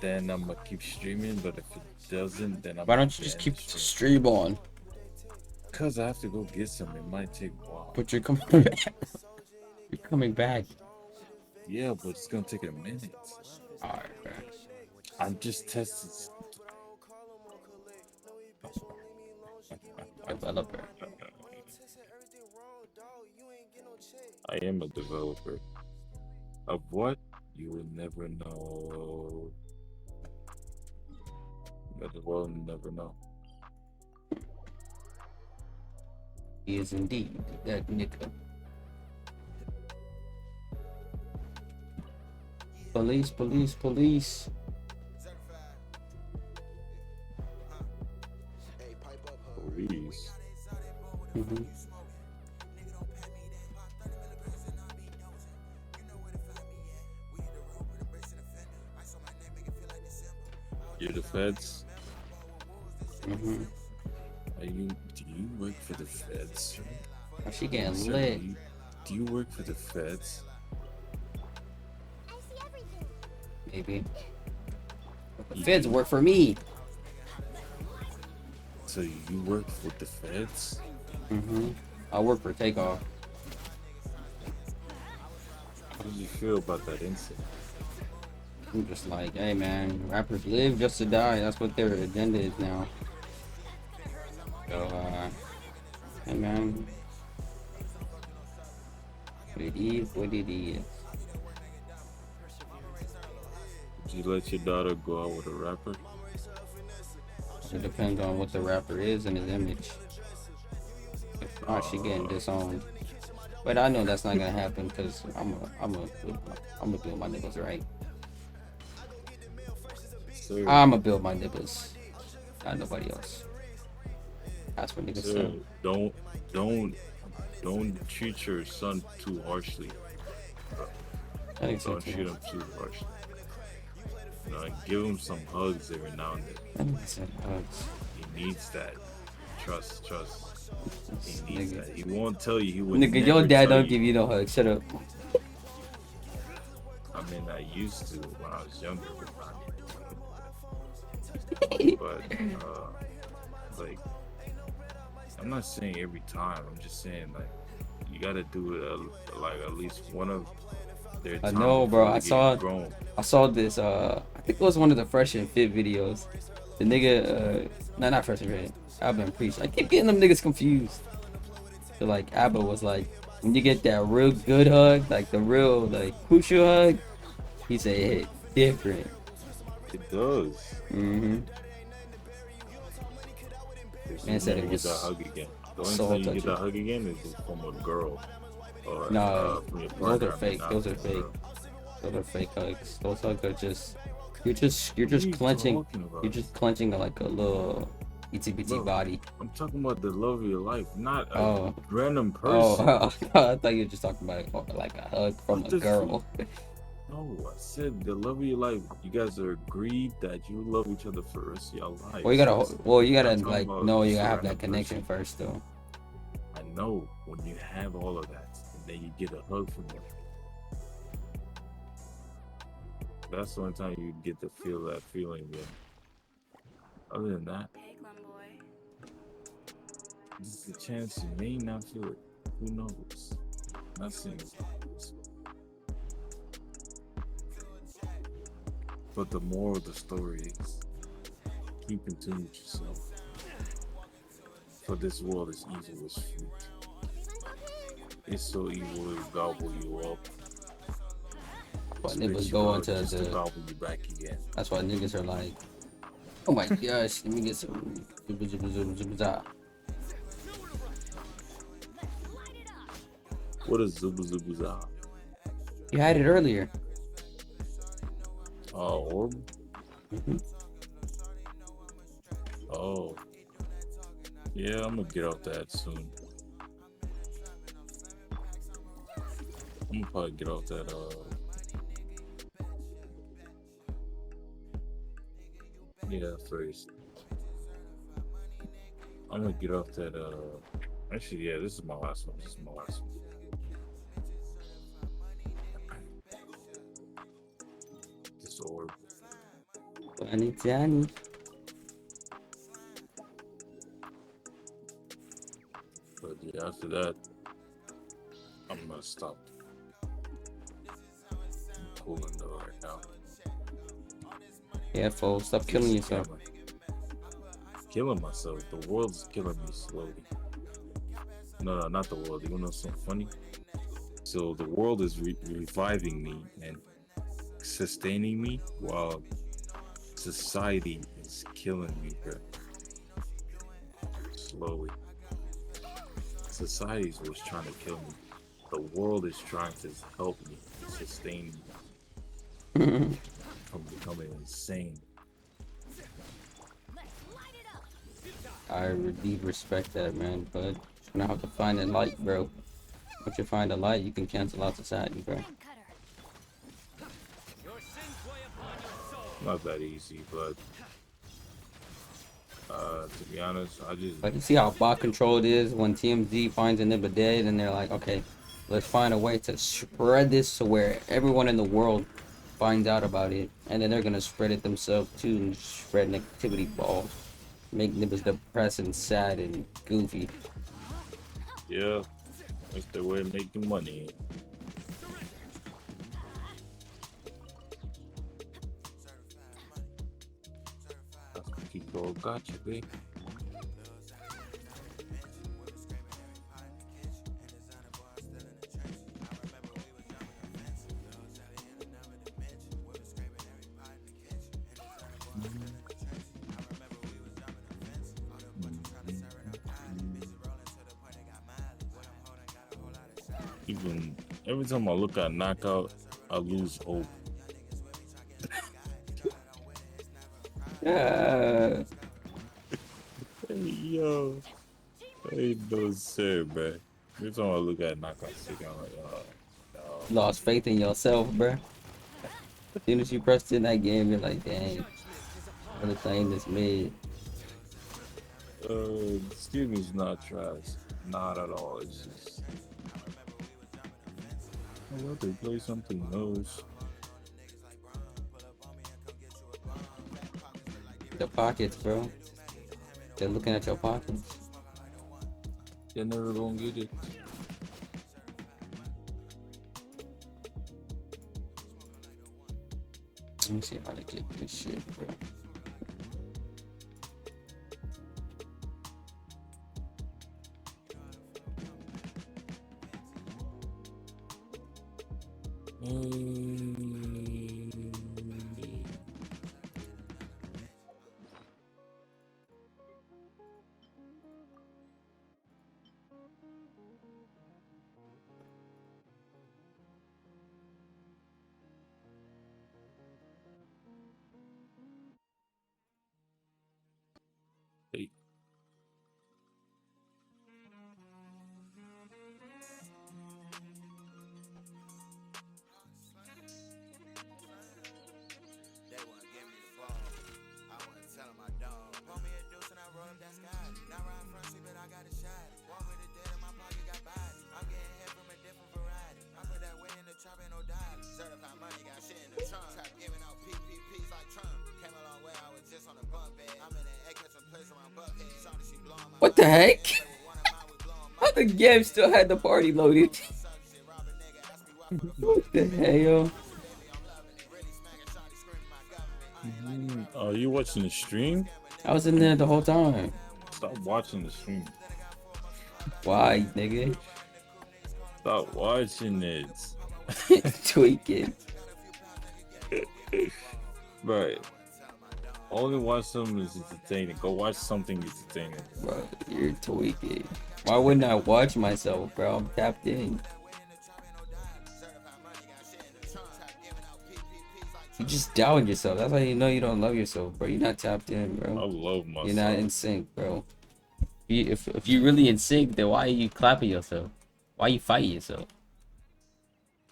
then I'm gonna keep streaming. But if it doesn't, then Why don't you just keep the stream on? Cause I have to go get some. It might take a while. But you're coming back. You're coming back. Yeah, but it's gonna take a minute. Alright, bro. I'm just testing. Developer. I am a developer. Of what? You will never know. But well, never know. He is indeed that nigga. Police, police, police. Police. Mm-hmm. You're the feds? Mm-hmm. Do you work for the feds? Oh, she getting Sir, lit. do you work for the feds? I see everything. Maybe. The feds work for me. So you work for the feds? Mm-hmm. I work for Takeoff. How do you feel about that incident? I'm just like, hey man, rappers live just to die. That's what their agenda is now. So, hey man. It is what it is. Would you let your daughter go out with a rapper? It depends on what the rapper is and his image. If not, she getting disowned. But I know that's not gonna happen because I'm gonna build my niggas right. Sir, I'ma build my niggas, not nobody else. That's what niggas sir, say. don't treat your son too harshly. That ain't so Don't treat too. him too harshly. You know, give him some hugs every now and then. That nigga said hugs. He needs that. Trust. He needs Nigga. that. He won't tell you. He would Nigga, never your dad tell don't give you no hugs. Shut up. I mean, I used to when I was younger, but like, I'm not saying every time. I'm just saying like, you gotta do it like at least one of their I time know, bro. before I they saw get grown. this. I think it was one of the Fresh and Fit videos. The nigga, not Fresh and Fit. Abba and Preach. I keep getting them niggas confused. So like, Abba was like, when you get that real good hug, like the real like crucial hug, he said it hit different. It does. Mm-hmm. Man said it You was get that hug again. The only so time you touching. get that hug again is from a girl. Or, No, from your those partner, are fake. not Those are from a fake. girl. Those are fake hugs. Those hugs are just you're What are just you clenching. talking about? You're just clenching like a little itty bitty Bro, body. I'm talking about the love of your life, not a Oh. random person. Oh, I thought you were just talking about like a hug from What a the girl. No, I said the love of your life. You guys are agreed that you love each other for the rest of your life. Well, you gotta I'm talking like about know you just a gotta have that random connection person. first though. I know when you have all of that, and then you get a hug from them. That's the only time you get to feel that feeling. Then, other than that, this is a chance you may not feel it. Who knows? Not saying it's not possible. But the moral of the story is keep in tune with yourself. For this world is evil as fruit. It's so evil it will gobble you up. But Spit niggas you go out into just to the. gobble you back again. That's why niggas are like, oh my gosh, let me get some. What is zuba zuba za? You had it earlier. Orb? Mhm. Oh. Yeah, I'm gonna get off that soon. I'm gonna probably get off that, yeah, first. I'm gonna get off that, actually, yeah, this is my last one. This orb. Johnny. But yeah, after that, I'm gonna stop. I'm cooling though right now. Yeah, folks, stop killing yourself. Killing myself. The world's killing me slowly. No, not the world. You wanna know something funny? So the world is reviving me and sustaining me while society is killing me, bro. Slowly. Society is what's trying to kill me. The world is trying to help me, sustain me from becoming insane. I really respect that, man, but you're gonna have to find a light, bro. Once you find a light, you can cancel out society, bro. Not that easy, but to be honest, I just Like, you see how bot controlled it is when TMZ finds a nigga dead, and they're like, okay, let's find a way to spread this to where everyone in the world finds out about it, and then they're gonna spread it themselves too, and spread negativity balls, make niggas depressed and sad and goofy. yeah, that's the way of making money. Kirito, gotcha, babe. Even every time I look at knockout, I lose hope. Yeah. Hey yo, hey no sir, man. Every time I look at knockout, I'm like, no. Lost faith in yourself, bro. As soon as you pressed in that game, you're like, dang, another thing that's mid. This game is not trash, not at all. It's just I love to play something else. The pockets, bro. They're looking at your pockets. You're never gonna get it. Let me see how to get this shit, bro. Hey. What the heck? How the game still had the party loaded? What the hell? Are you watching the stream? I was in there the whole time. Stop watching the stream. Why, nigga? Stop watching it. Tweaking. Right. Only watch something that's entertaining. Go watch something entertaining. Bro, you're tweaking. Why wouldn't I watch myself, bro? I'm tapped in. You just doubting yourself. That's how you know you don't love yourself, bro. You're not tapped in, bro. I love myself. You're not in sync, bro. If you're really in sync, then why are you clapping yourself? Why are you fighting yourself?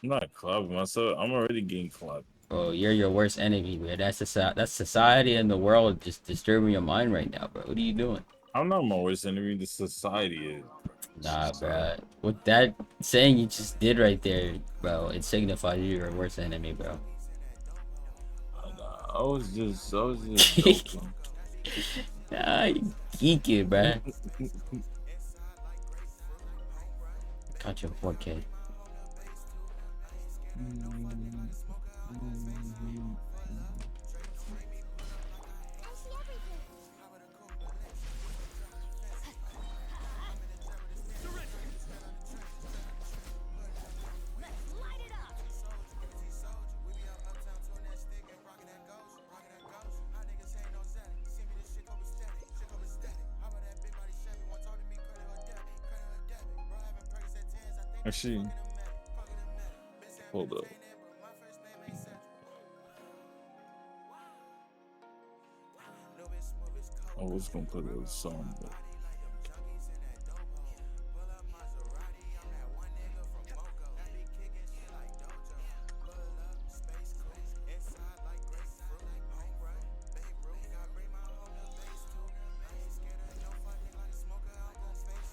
I'm not clapping myself. I'm already getting clapped. Bro, you're your worst enemy, man. That's society and the world just disturbing your mind right now, bro. What are you doing? I'm not my worst enemy. The society is. Nah, bro. With that saying you just did right there, bro, it signifies you're your worst enemy, bro. I was just joking. Nah, you geeking, bro. Got your 4K. Actually, hold up. I was gonna put a song, but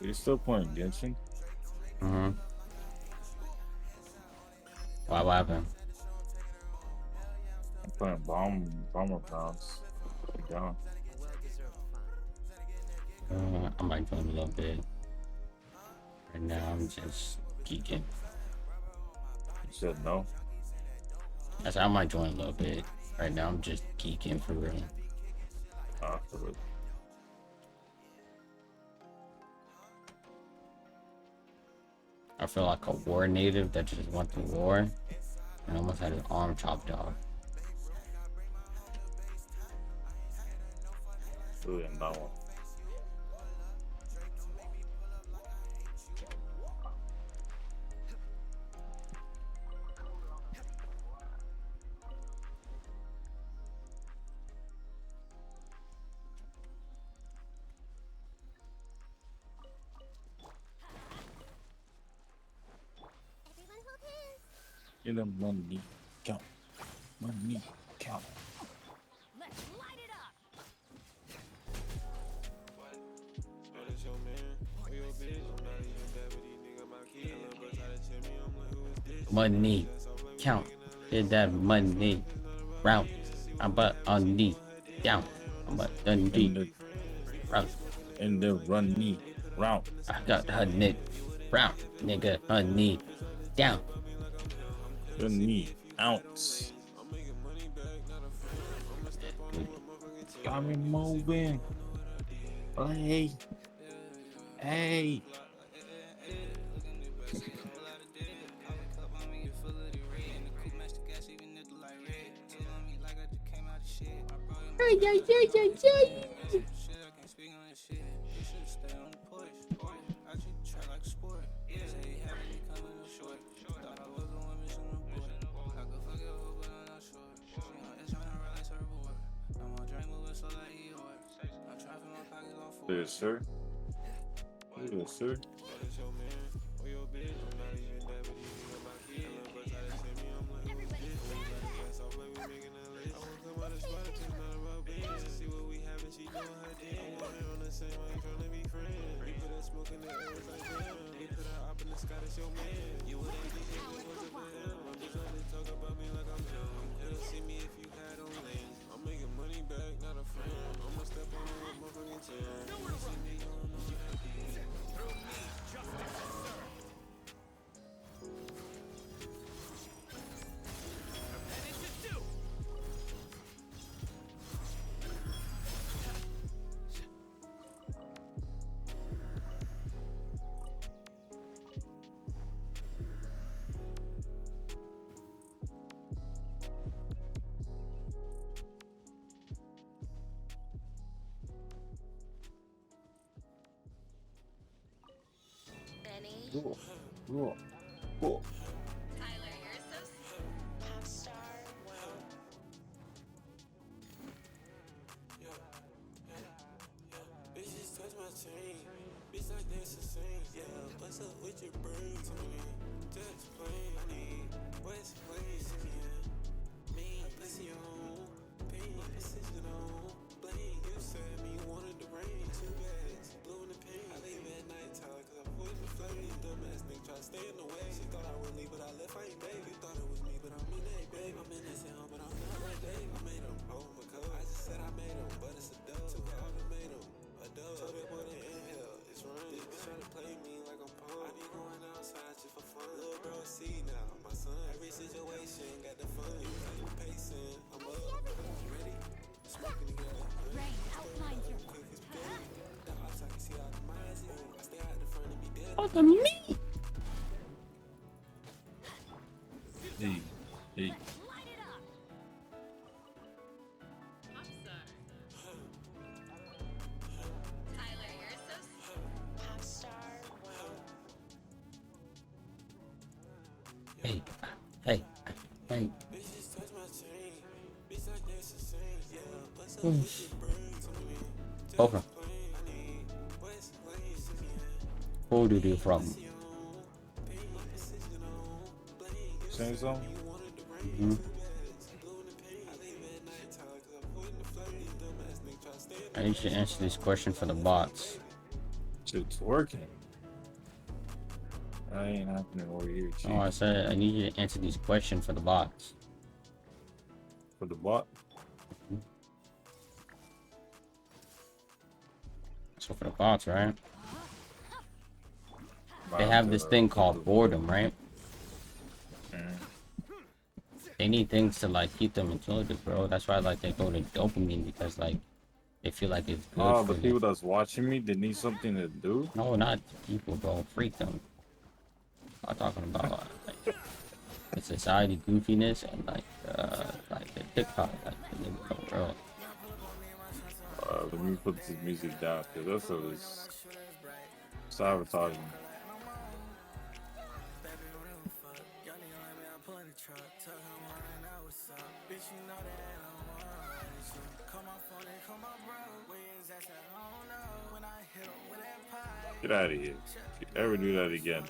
are you still playing Genshin? Mm-hmm. What happened? I'm playing Bomber Pounds. Down. A well-deserved fine. I might join a little bit. Right now, I'm just geeking. You said no. I said I might join a little bit. Right now, I'm just geeking for real. After it. I feel like a war native that just went to war and almost had his arm chopped off. Really in that one. Everyone hold hands. Get them money count. Money count. Let's light it up. Money count. Did that money round. I'm but on knee down. I'm but on In knee the round. run knee round. I got her knee round. Nigga, her knee down. The knee ounce. Got me moving. Hey. Hey. Yes, sir. Yes, sir. Benny. Cool. Cool. Cool. Tyler, you're so pop star. Wow. Bitches touch my chain. Bitch like that's insane. Yeah, what's up with your brain to me? Just plain. I need what's plain skin. Me, pussy on. Pain, precision on. Blame, you said me wanted the rain. 2 bags, blue in the pain. I leave at nighttime cause I'm putting the flame. Dumbass nigga try to stay in the way. She thought I would leave, but I left. I ain't babe. You thought it was me, but I'm in that babe. I'm in that sound, but I'm not like Dave. I made him hold my coat. I just said I made him, but it's a dub. Took an ultimatum. A dub. Told that boy to inhale. It's rain. This bitch try to play me like I'm punk. I be going outside just for fun. Little bro, see now, my son. Every situation got the fun. You keep pacing. I'm up. Ready? Smoking together. Rain outlines your Quick as Billy. The ops I can see out the minds. I stay out the front and be dead. Fuck me. Hey. Hey. light it up. Tyler, you're so pop star. Wow. Like, over. Who do you from? Sing something? Hmm. I need you to answer this question for the bots. Shit's working. That ain't happening over here, chief. Oh, I said I need you to answer these questions for the bots. For the bot? So for the bots, right? They have this thing called boredom, right? They need things to like keep them intelligent, bro. That's why like they go to dopamine, because like they feel like it's good Oh, for the people them. that's watching me, they need something to do? No, not people, bro. Freak them. I'm talking about like the society goofiness and like the TikTok, like they become real. Let me put this music down, because that's is sabotaging. Get out of here. If you ever do that again.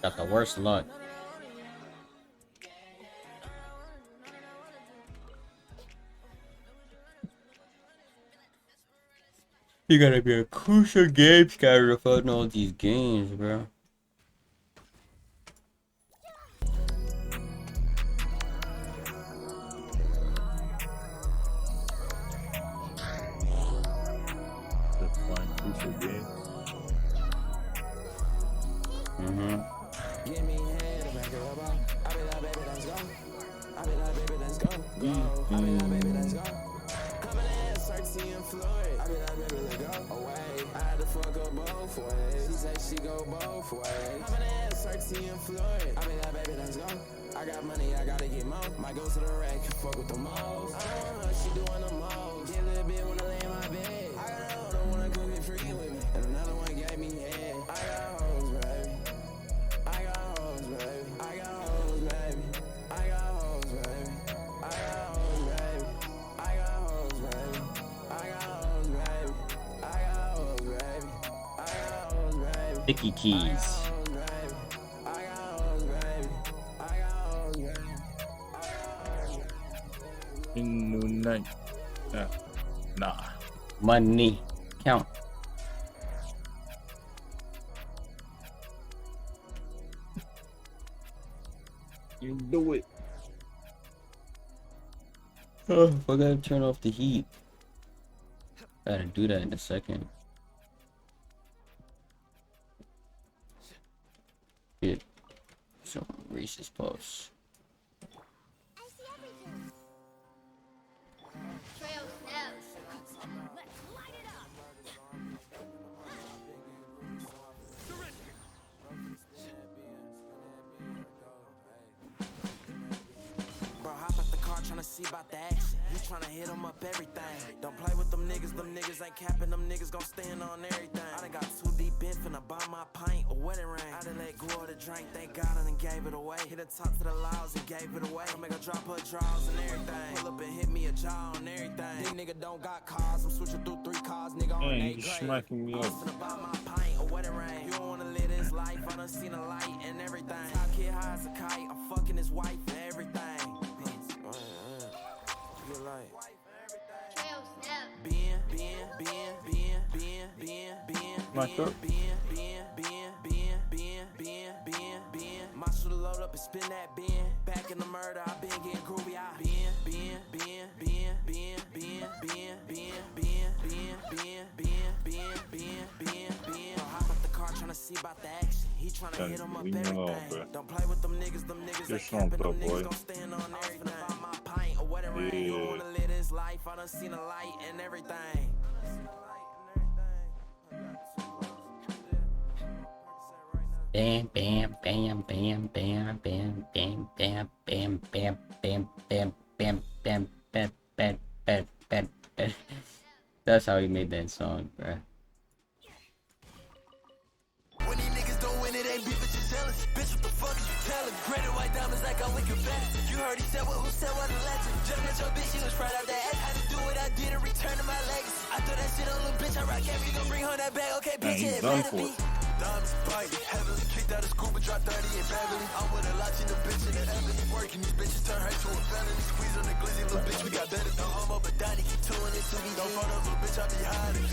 Got the worst luck. You gotta be a crucial game scatter to find all these games, bro. That's fine. Crucial games. Give me head, back it up. I be like, baby, let's go. I be like, baby, let's go. Go. I be like, baby, let's go. Coming in, searching and Floyd. I be like, baby, let's go. Away. I had to fuck her both ways. She said she go both ways. Coming in, searching and Floyd. I be like, baby, let's go. I got money, I gotta get more. Might go to the rack, fuck with the most. I don't want her, she doing the most. Get a little bit when I lay in my bed. I got a hoe, don't wanna come get free with me. And another one gave me head. I got hoes, baby. I got hoes, baby. I got hoes, baby. I got hoes, baby. I got hoes, baby. I got hoes, baby. I got hoes, baby. I got hoes, baby. I got hoes, baby. Sticky keys. In the night. Nah. Money. Count. You do it. Oh, I gotta turn off the heat. Gotta do that in a second. Get some racist posts. I see everything. Trail steps. Let's light it up. Bro, hop out the car tryna see about the action. He tryna hit him up everything. Don't play with them niggas ain't capping, them niggas gon' stand on everything. I done got too deep been finna buy my pint or wedding ring. I done let go of the drink, thank God I done gave it away. Hit the top to the laws and gave it away. I make her drop her drawers and everything. Pull up and hit me a jaw on everything. These nigga don't got cars, I'm switching through 3 cars, nigga on Man, A you grade. smacking me I was up. finna buy my pint or wedding ring. You don't wanna live this life, I done seen a light and everything. Top kid high as a kite, I'm fucking his wife and everything. Feel like Smack up. My shooter load up and spin that bin. Back in the murder, I been getting groovy. I hop up the car tryna see about the action. He tryna hit him up Leave me alone, everything. bro. Don't play with them niggas Get that slumped capping. up, Them boy. niggas gon' stand on everything. Buy my pint or wedding ring. You don't wanna live this life, I done seen a light and everything. Bam, bam, bam, bam, bam, bam, bam, bam, bam, bam, bam, bam, bam, bam, bam, bam, bam, bam, bam. That's how he made that song, bruh. When these niggas don't win, it ain't beef, it's just jealous. Bitch, what the fuck is you telling? Graded white diamonds like I'm 괶ᴇᴜ. You heard he said what, who said what, a legend. Just met your bitch, she was proud of that ass. Had to do what I did and return to my legacy. I throw that shit on little bitch, I rock every. Gon' bring her that bag, okay, bitch, he's yeah, it done better for be. it. Diamonds biting heavily, kicked out of school but dropped 30 in Beverly. I'm with a lot in the bitch in the Ebony. Working these bitches turn her to a felony. Squeeze on the glizzy, little bitch, we got better. Don't home up, but Donnie keep doing it to me. Don't phone up, little bitch, I be hiding.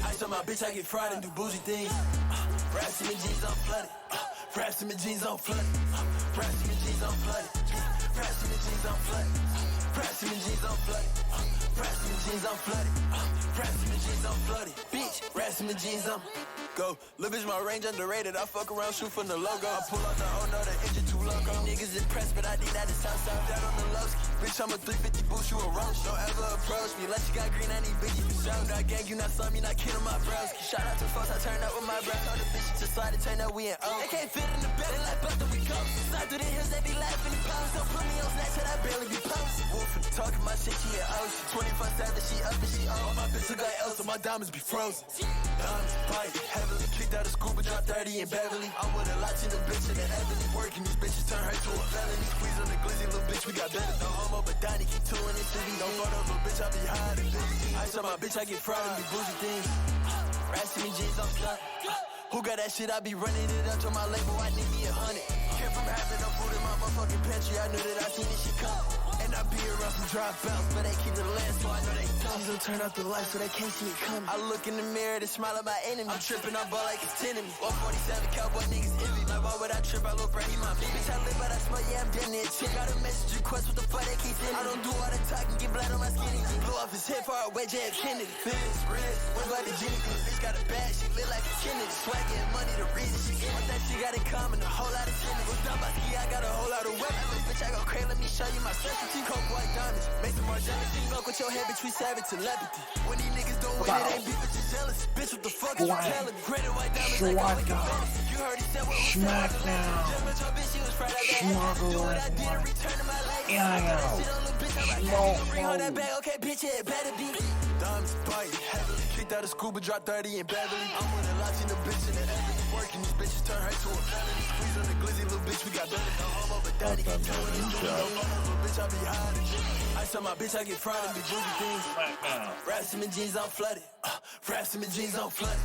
Ice on my bitch, I get fried and do bougie things. Raps in my jeans, I'm flooded. Raps in my jeans, I'm flooded. Raps in my jeans, I'm flooded. Raps in my jeans, I'm flooded. Raps in my jeans, I'm flooded. Raps in my jeans, I'm flooded. Raps in my jeans, I'm flooded. Bitch, raps in my jeans, I'm go. Lil' bitch, my range underrated. I fuck around, shoot from the logo. I pull out the oh no, the engine too low. Niggas impressed, but I think that is Southside. Down on the low ski. Bitch, I'm a 350 boost, you a roach. Don't ever approach me. Unless you got green, I need biggie for show. Not gang, you not some, you not kidding my bros. Shout out to folks, I turn up with my bros. All the bitches just slide and turn up, we in O. They can't fit in the bed, they like Buster, we go. Slide through the hills, they be laughing and pose. Don't put me on Snapchat, I barely be posted. Wolfin' talking my shit, she an ocean. 24/7, she up and she on. My bitch look like Elsa, my diamonds be frozen. Diamonds bite heavily, kicked out of school, but dropped 30 in Beverly. I'm with a Latina bitch in the Ebony. Working these bitches, turn her to a felony. Squeeze on the glizzy, little bitch, we got better. No homo, but Donnie keep doing it to me. Don't phone up, little bitch, I be hiding. Ice on my bitch, I get fried and be bougie things. Raps in me jeans, I'm flooded. Who got that shit? I be running it up to my label, I need me 100. Came from having no food in my motherfucking pantry, I knew that I seen this shit come. And I be around some dropouts, but they keep the land, so I know they dumb. Don't turn out the light so they can't see it coming. I look in the mirror to smile at my enemy. I'm tripping, I ball like it's 10 of me. 147 cowboy niggas envy. Like why would I trip? I look right, he my bitch. I live by that smoke, yeah, I'm damn near chick. Got a message request, what the fuck they keep sending. I don't do all the talking, get blood on my skinny jeans. Blew off his head far away, J.F. Kennedy. Fizz, red, went by the Jenny. Bitch got a bag, she lit like a Kennedy. Swag getting money, the reason she get what that shit got in common, a whole lot of sinners. Was done by ski, I got a whole lot of weapons. Bitch, I go crazy, let me show you my specialty. Coke white diamonds, make some more jealousy. Fuck with your head between savage telepathy. When these niggas don't win, it ain't beef, it's just jealous. Bitch, what the fuck is you telling me? Graded white diamonds like I'm 괶ᴇᴜ. You heard he said what, who said what, a legend. Just met your bitch, she was proud of that ass. Do what I did and return to my legacy. I throw that shit on little bitch, I rock every. Gon' bring her that bag, okay, bitch, yeah, it better be. Diamonds bite heavily, kicked out of school, but dropped 30 in Beverly. I'm with a Latina bitch in the Ebony. Working these bitches, turn her to a felony. Squeeze on the glizzy, little bitch, we got better. No homo, but Donnie keep doing it. Don't phone up, little bitch, I be hiding. Ice on my bitch, I get fried and be bougie things. Raps in my jeans, I'm flooded. Raps in my jeans, I'm flooded.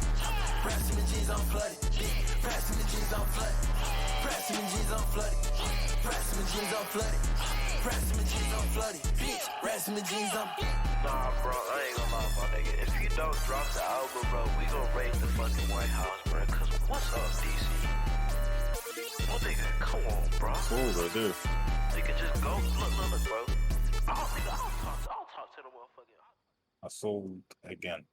Raps in my jeans, I'm flooded. Raps in my jeans, I'm flooded. Raps in my jeans, I'm flooded. Raps in my jeans, I'm flooded. Raps in my jeans, I'm flooded. Bitch, raps in my jeans, I'm. Nah, bro, I ain't gonna lie, my nigga. If you don't drop the album, bro, we gon' raid the fucking White House, bro. Cause what's up, DC? Well, nigga, come on, bro. Cool right there. Nigga, just go. Look, bro. I'll talk to the motherfucker. I sold again.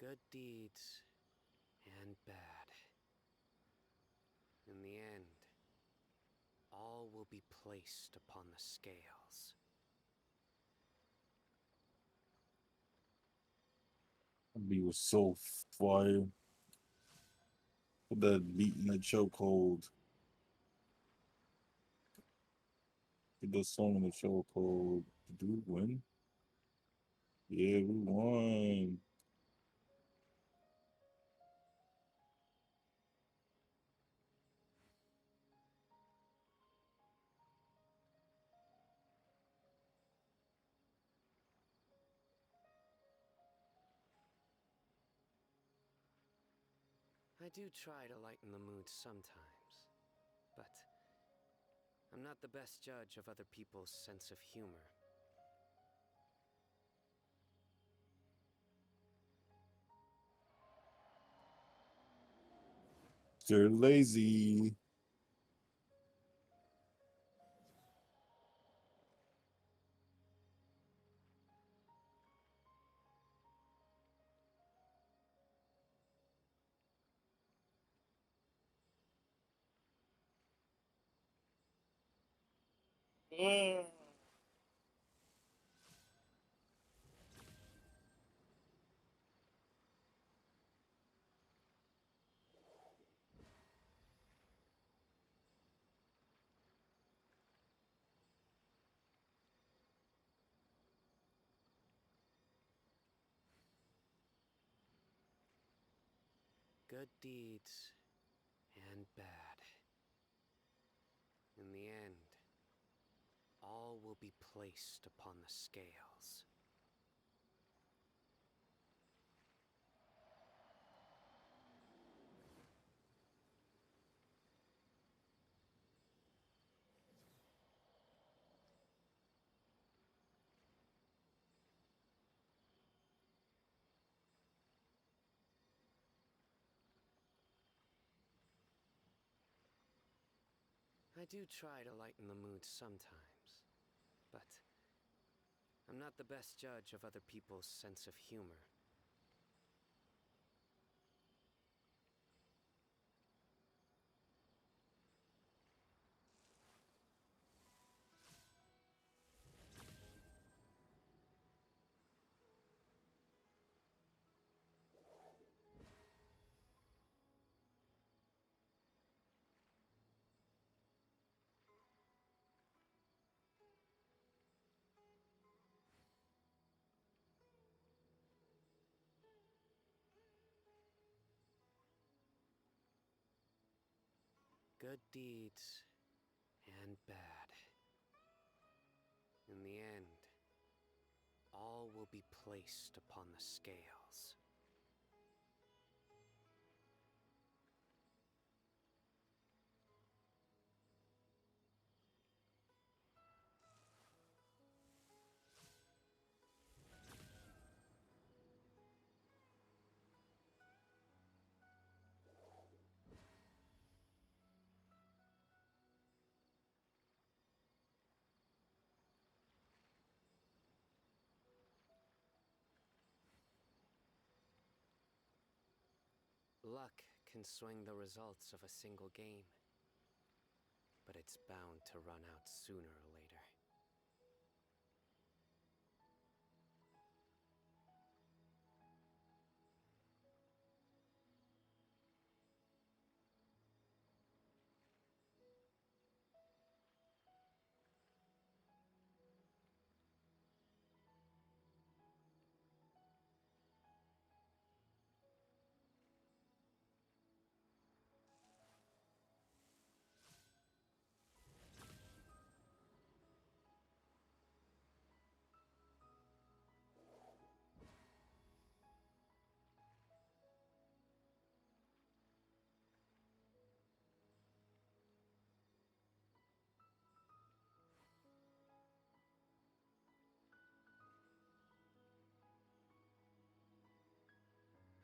Good deeds and bad. In the end, all will be placed upon the scales. That beat was so fire. Put that beat in the chokehold. Put that song in the chokehold. Did we win? Yeah, we won. I do try to lighten the mood sometimes, but I'm not the best judge of other people's sense of humor. They're lazy. Good deeds and bad. In the end, all will be placed upon the scales. I do try to lighten the mood sometimes, but I'm not the best judge of other people's sense of humor. Good deeds and bad. In the end, all will be placed upon the scales. Luck can swing the results of a single game, but it's bound to run out sooner or later.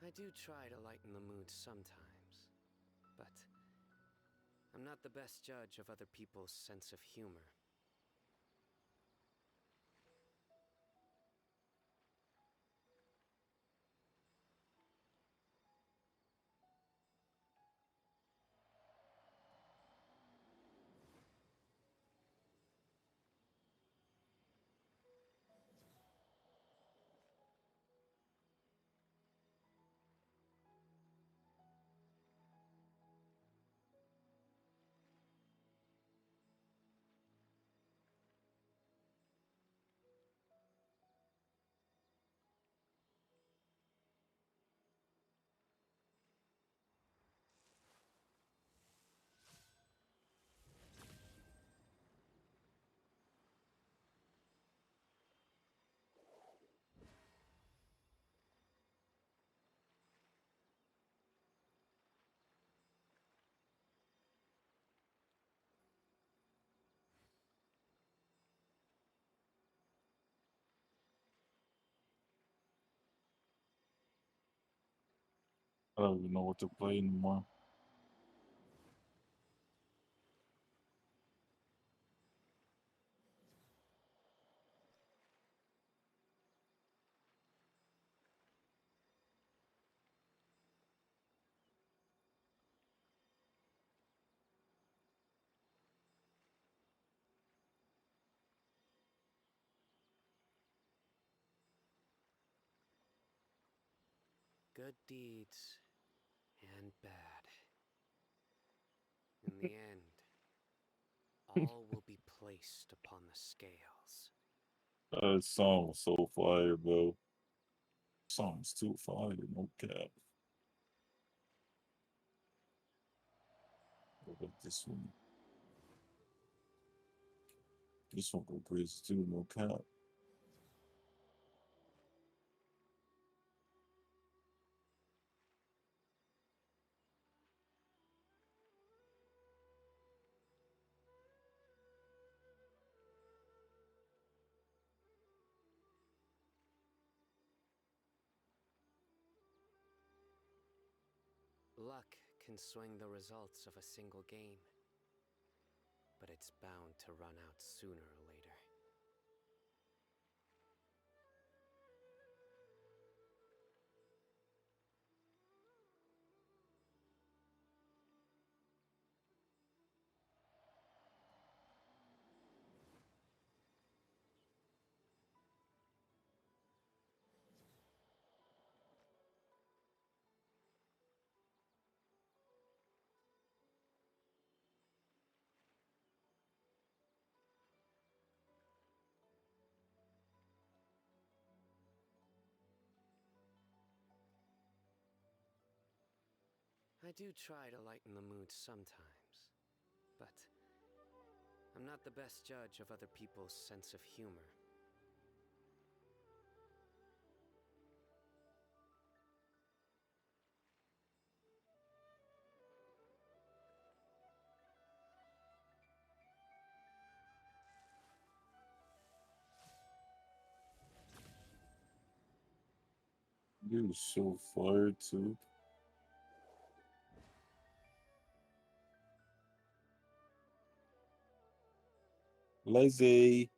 I do try to lighten the mood sometimes, but I'm not the best judge of other people's sense of humor. I don't even know what to play anymore. Good deeds and bad. In the end, all will be placed upon the scales. That song was so fire, bro. Song's too fire, no cap. What about this one? This one go crazy too, no cap. Luck can swing the results of a single game, but it's bound to run out sooner or later. I do try to lighten the mood sometimes, but I'm not the best judge of other people's sense of humor. You was so fire too. Lazy.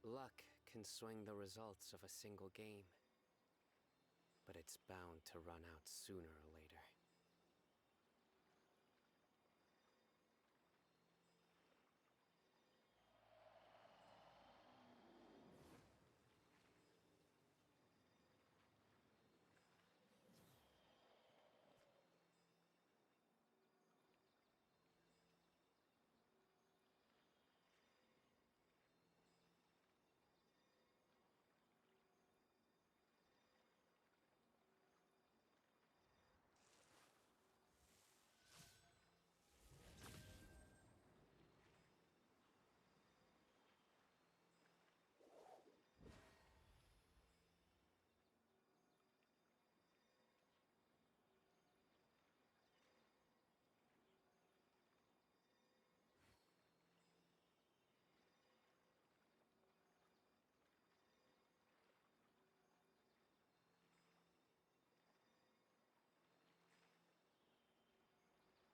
Luck can swing the results of a single game, but it's bound to run out sooner or later.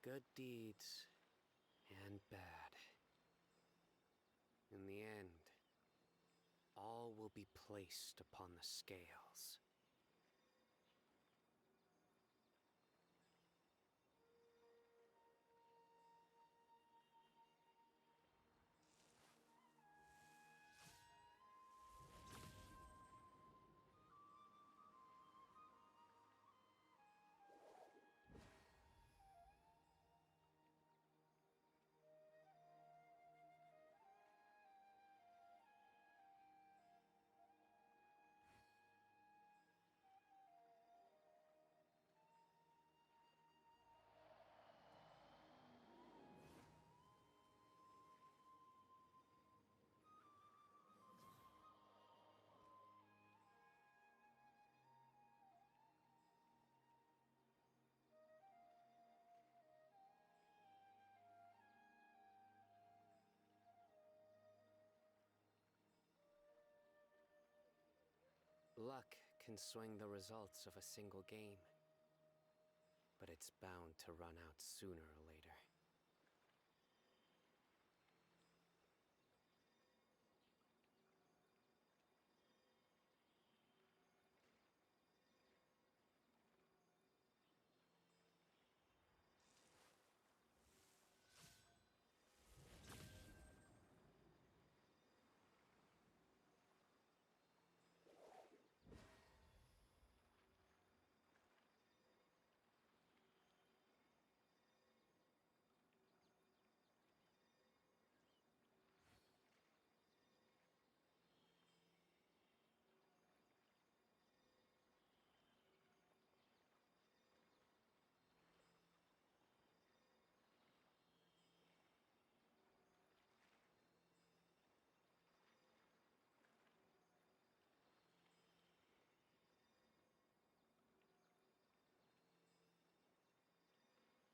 Good deeds and bad. In the end, all will be placed upon the scales. Luck can swing the results of a single game, but it's bound to run out sooner or later.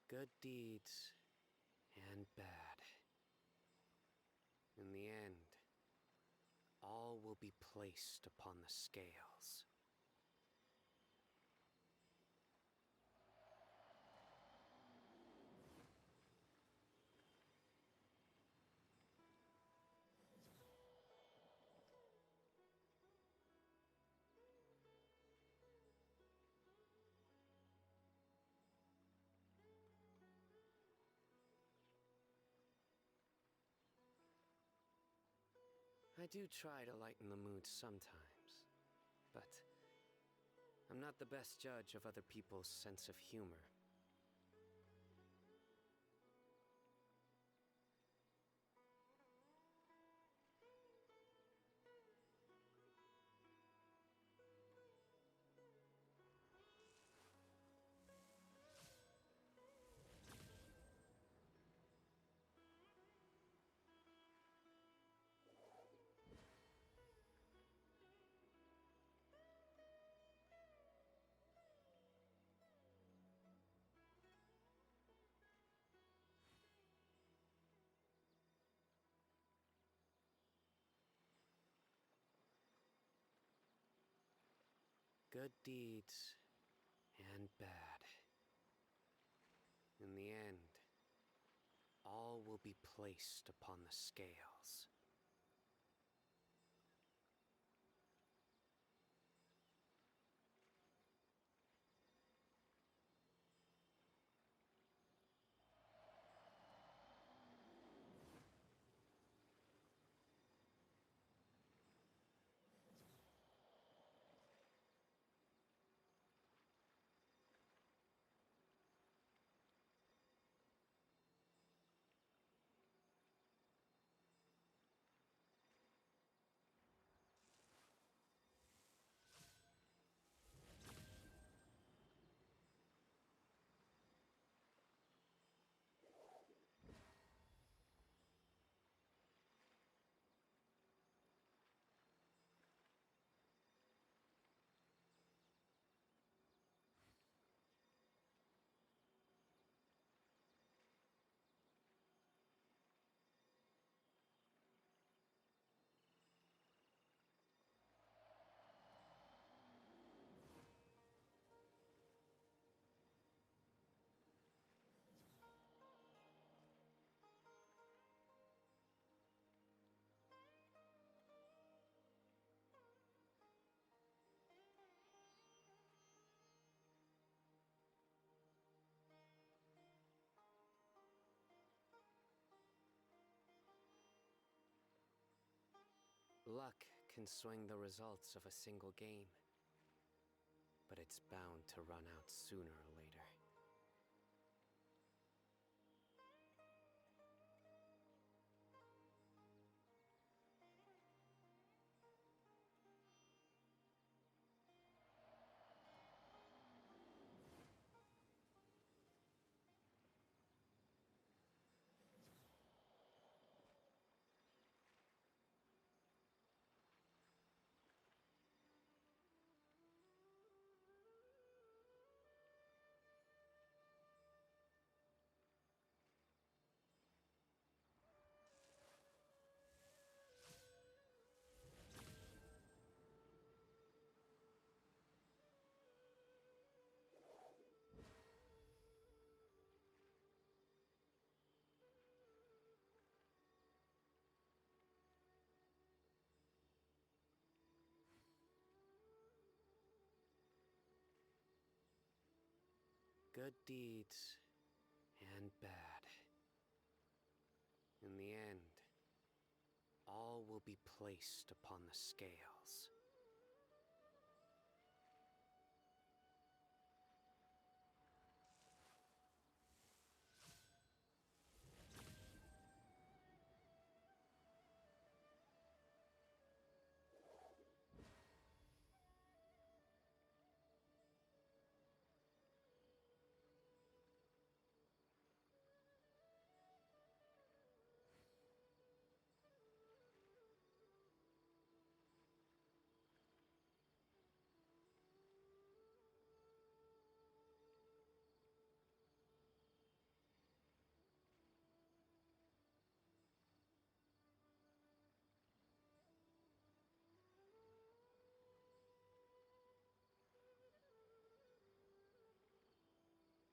Good deeds and bad. In the end, all will be placed upon the scales. I do try to lighten the mood sometimes, but I'm not the best judge of other people's sense of humor. Good deeds and bad. In the end, all will be placed upon the scales. Luck can swing the results of a single game, but it's bound to run out sooner or later. Good deeds and bad. In the end, all will be placed upon the scales.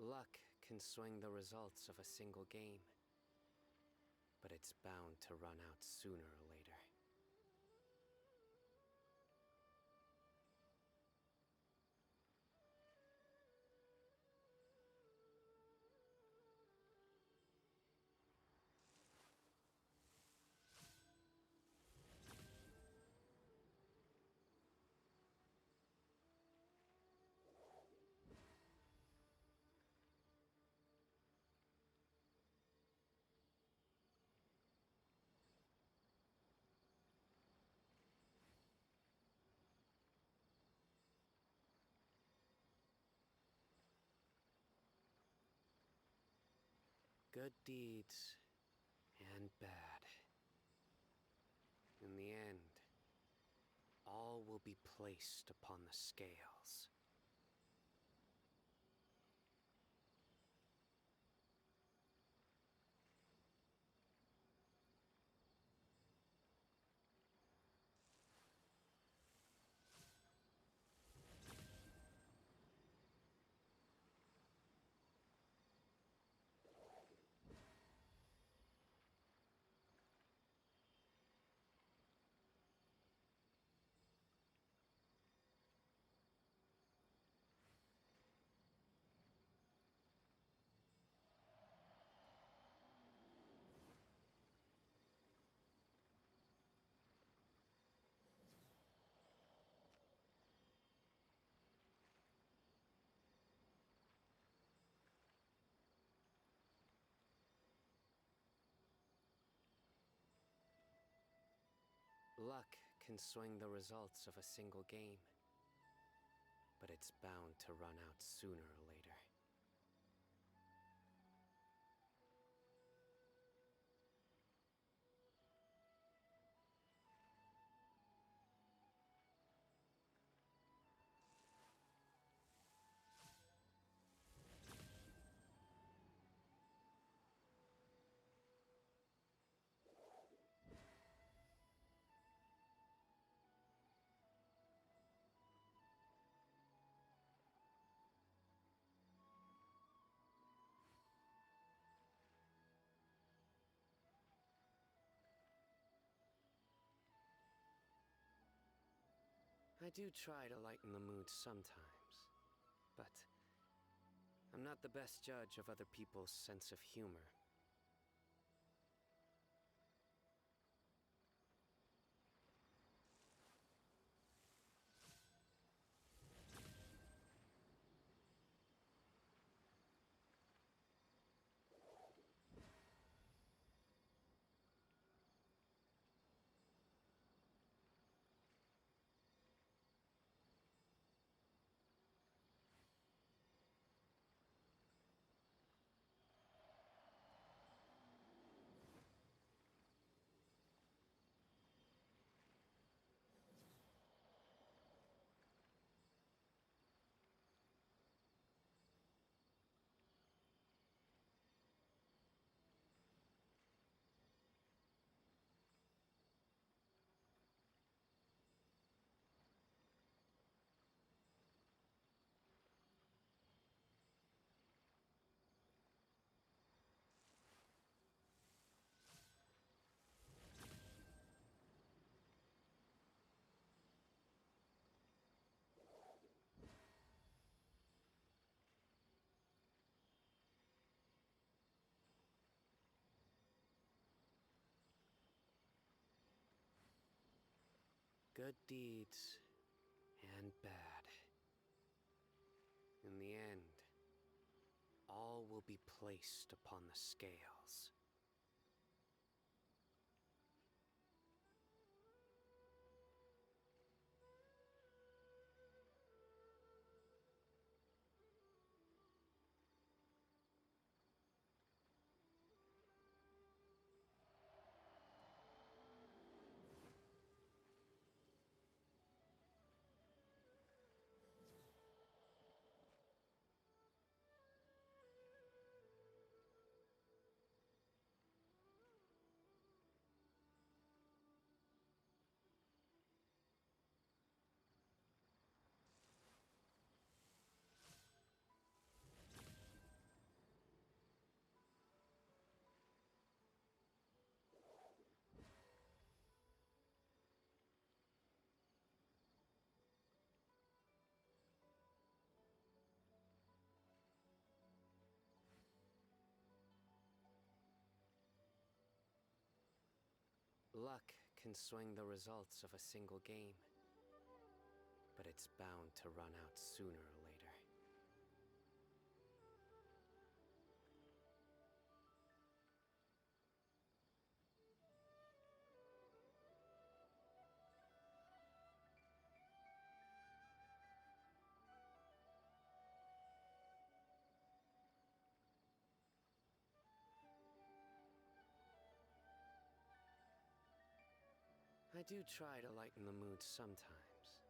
Luck can swing the results of a single game, but it's bound to run out sooner or later. Good deeds and bad. In the end, all will be placed upon the scales. Luck can swing the results of a single game, but it's bound to run out sooner or later. I do try to lighten the mood sometimes, but I'm not the best judge of other people's sense of humor. Good deeds and bad. In the end, all will be placed upon the scales. Luck can swing the results of a single game, but it's bound to run out sooner or later. I do try to lighten the mood sometimes,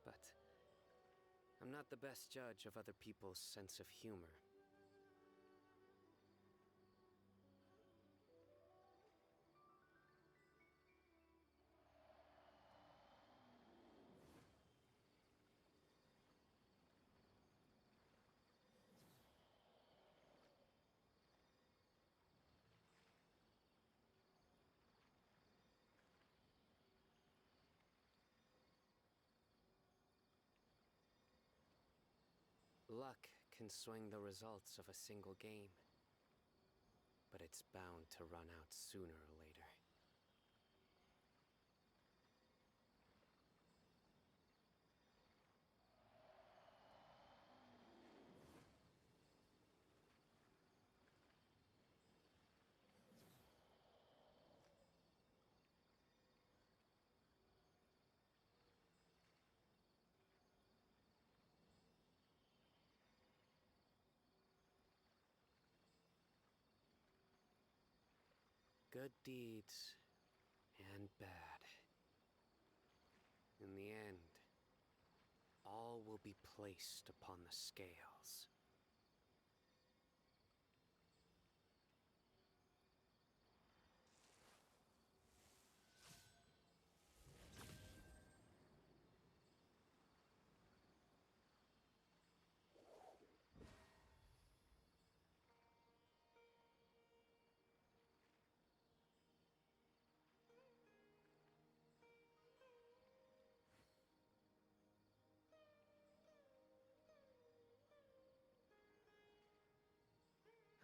but I'm not the best judge of other people's sense of humor. Luck can swing the results of a single game, but it's bound to run out sooner or later. Good deeds and bad. In the end, all will be placed upon the scales.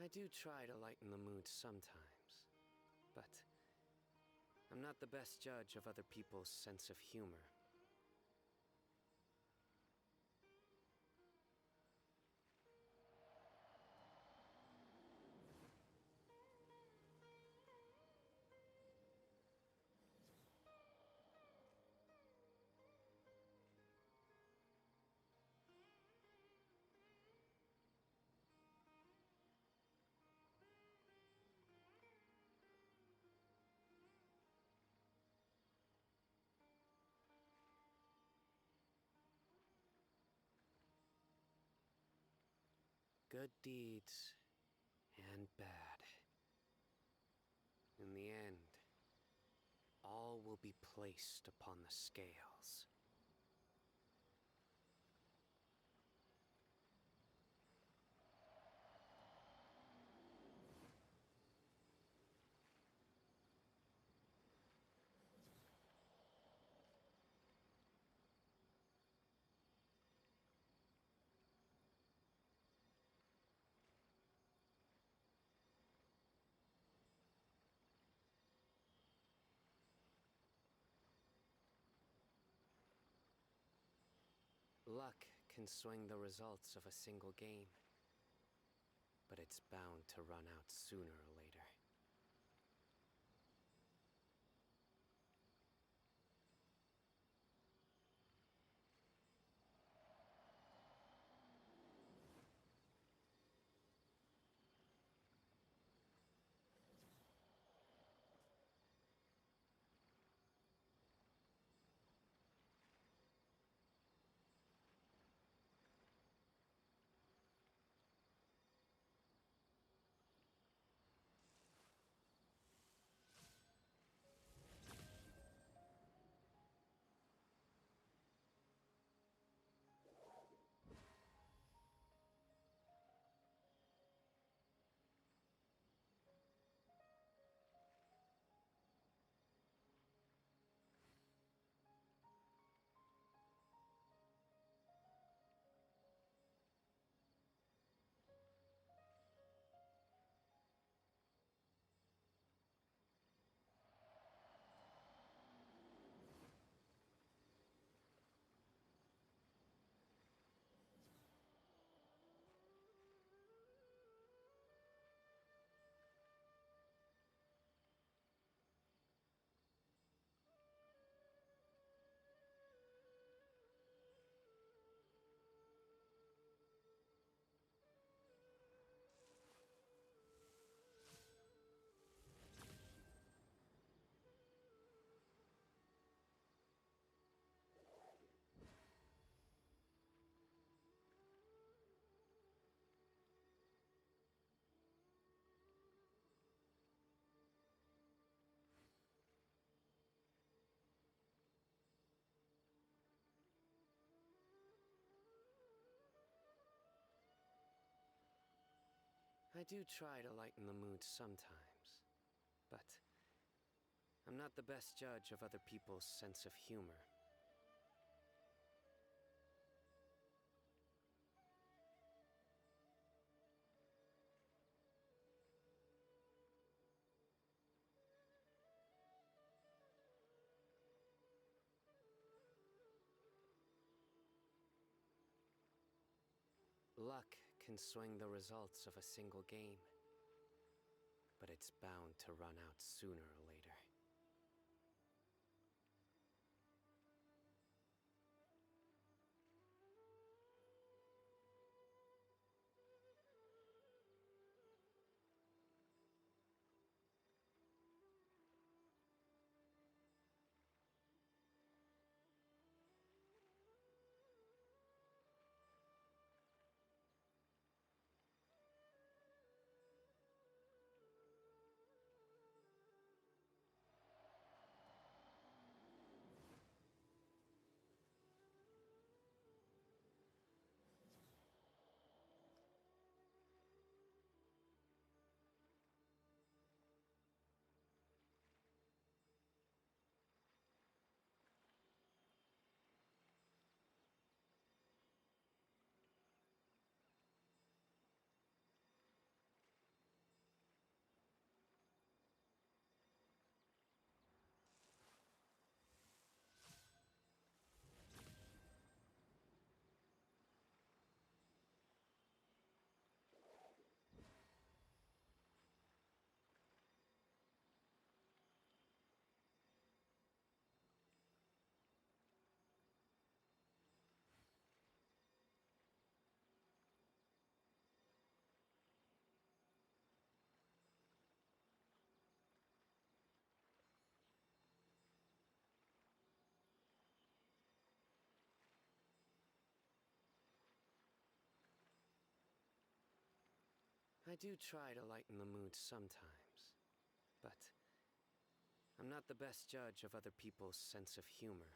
I do try to lighten the mood sometimes, but I'm not the best judge of other people's sense of humor. Good deeds and bad. In the end, all will be placed upon the scales. Luck can swing the results of a single game, but it's bound to run out sooner or later. I do try to lighten the mood sometimes, but I'm not the best judge of other people's sense of humor. Luck can swing the results of a single game, but it's bound to run out sooner or later. I do try to lighten the mood sometimes, but I'm not the best judge of other people's sense of humor.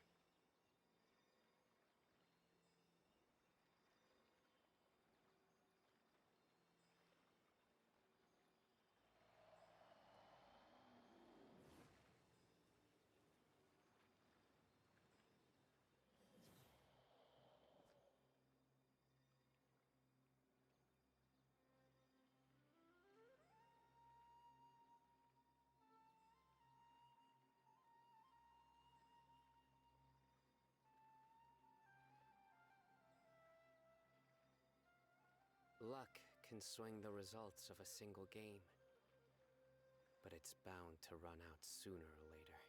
Luck can swing the results of a single game, but it's bound to run out sooner or later.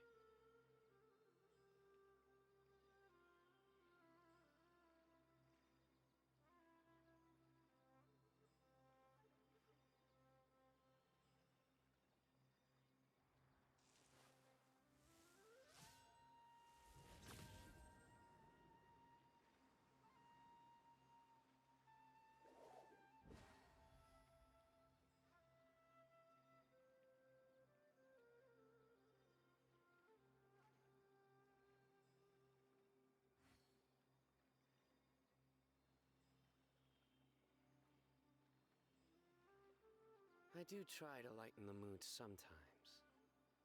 I do try to lighten the mood sometimes,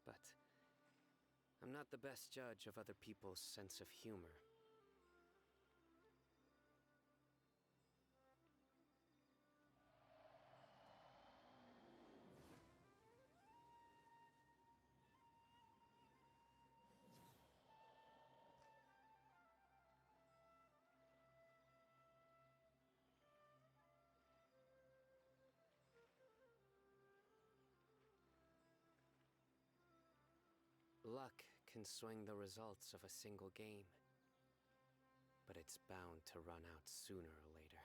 but I'm not the best judge of other people's sense of humor. Luck can swing the results of a single game, but it's bound to run out sooner or later.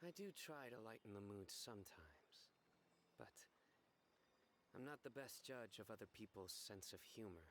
I do try to lighten the mood sometimes, but I'm not the best judge of other people's sense of humor.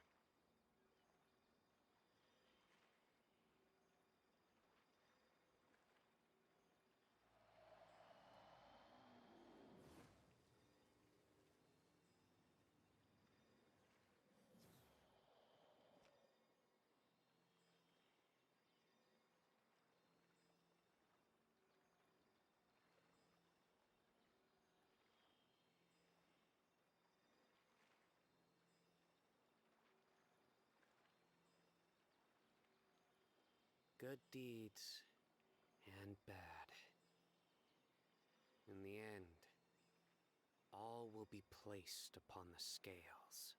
Good deeds and bad. In the end, all will be placed upon the scales.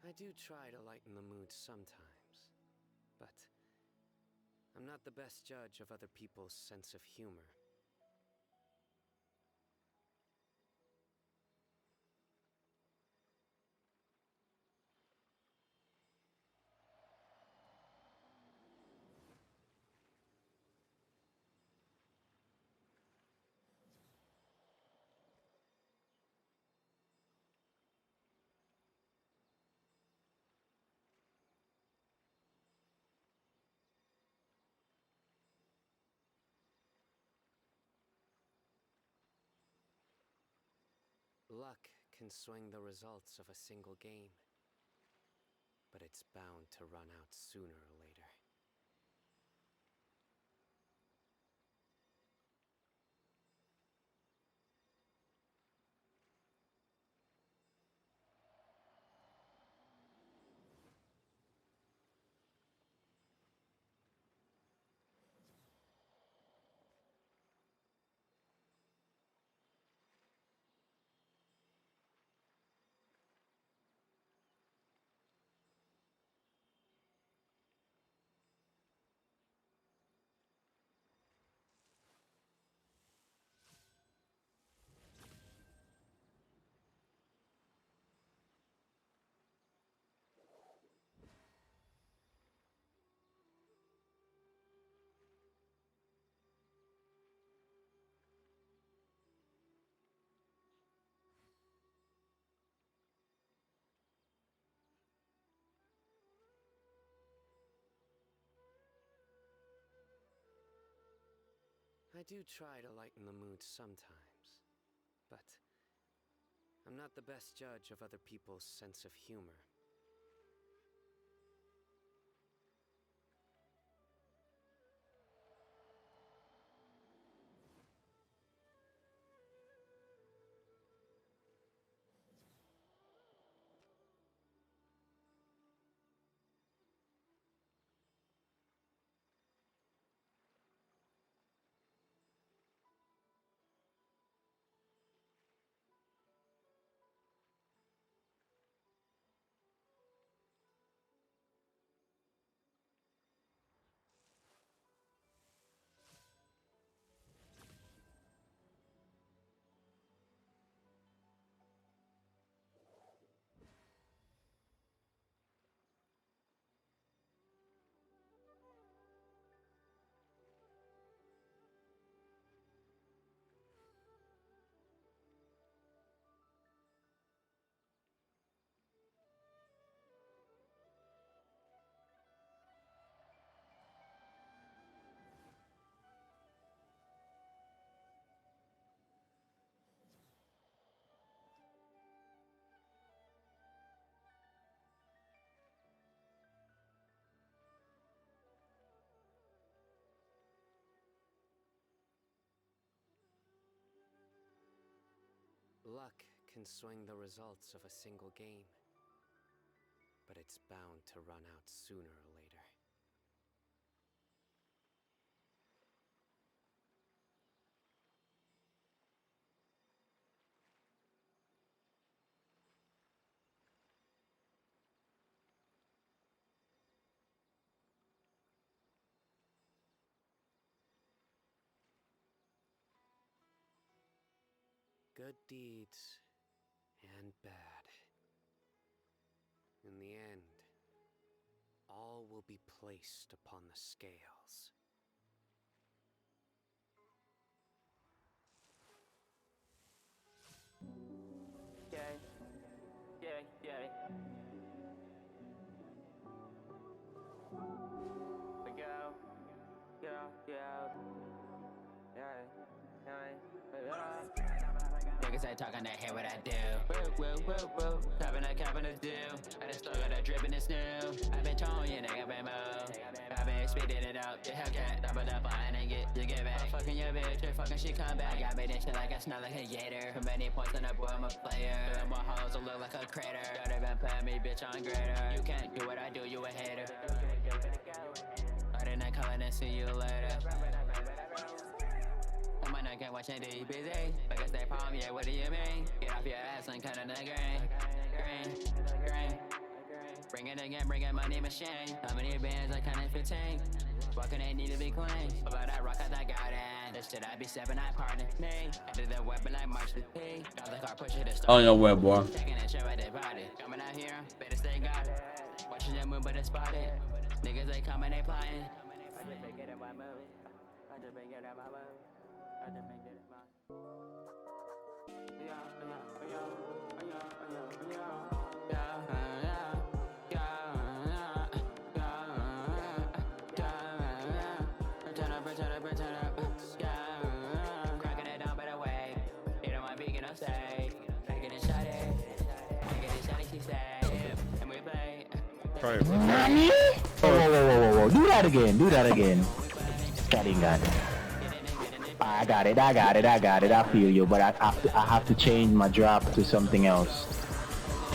I do try to lighten the mood sometimes, but I'm not the best judge of other people's sense of humor. Luck can swing the results of a single game, but it's bound to run out sooner or later. I do try to lighten the mood sometimes, but I'm not the best judge of other people's sense of humor. Luck can swing the results of a single game, but it's bound to run out sooner or later. Good deeds and bad. In the end, all will be placed upon the scales. Yay. Yay, yay. We go. Go, go. Yay. Yay. Niggas ain't talking, they hear what I do. Woo, woo, woo, woo. Copping a do. I just still got a drip in the snow. I've been told you, nigga, been moved. I've been speeding it up. The Hellcat, double up behind and you get back. I'm fucking your bitch, you're fucking she come back. I got me this shit like I smell like a gator. Too many points on the boy, I'm a player. Feeling more hoes, will look like a crater. Don't even put me, bitch, on grader. You can't do what I do, you a hater. Other than calling and see you later. I can't watch it, you busy? Like I stay palm, yeah, what do you mean? Get off your ass and cut in the green. Bring it again, bring it money machine. How many bands? Like 15. Walking they need to be clean. About that rock at that garden. This shit I be 7, I pardon me. I did that weapon like March the P. Got the car, push it to start. On your web, boy. Taking that shit right there, body. Coming out here, better stay guarded. Watching that move, but it's spotted. Niggas, they coming, they plotting. I just been getting my movie. I just been getting my movie. I just been getting my Cracking it down by the way. You don't want vegan, I'm safe. Making it shot it. Try it, bro. Nani? Whoa. Do that again. That ain't got it. I got it. I feel you, but I have to change my drop to something else.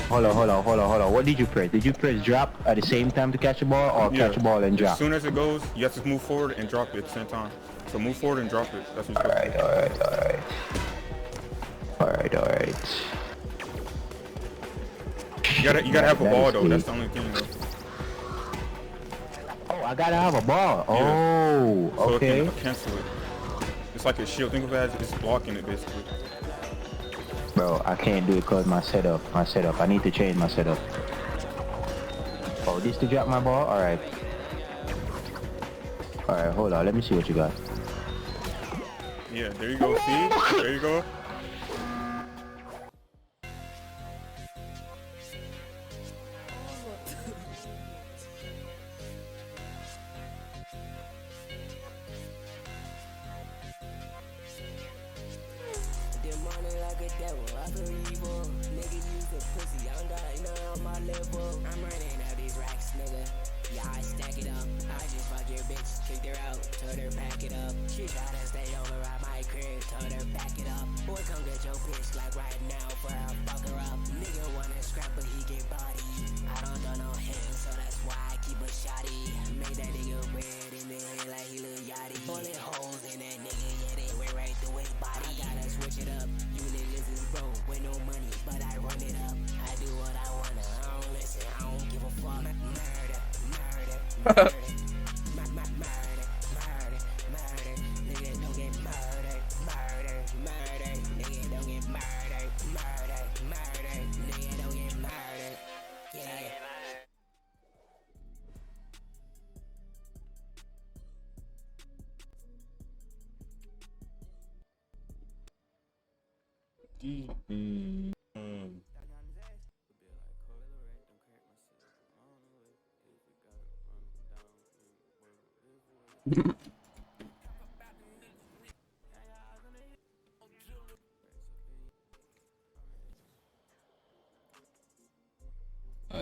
Hold on. What did you press? Did you press drop at the same time to catch the ball, or catch the ball and drop? As soon as it goes, you have to move forward and drop it at the same time. So move forward and drop it. That's what you're supposed to do. All right. You gotta have a ball though. That's the only thing though. Oh, I gotta have a ball. Yeah. Oh, so okay. it can cancel it. It's like a shield. Think of it as it's blocking it basically. Bro, I can't do it because my setup. I need to change my setup. Oh, this to drop my ball? Alright, hold on. Let me see what you got. Yeah, there you go. See? There you go.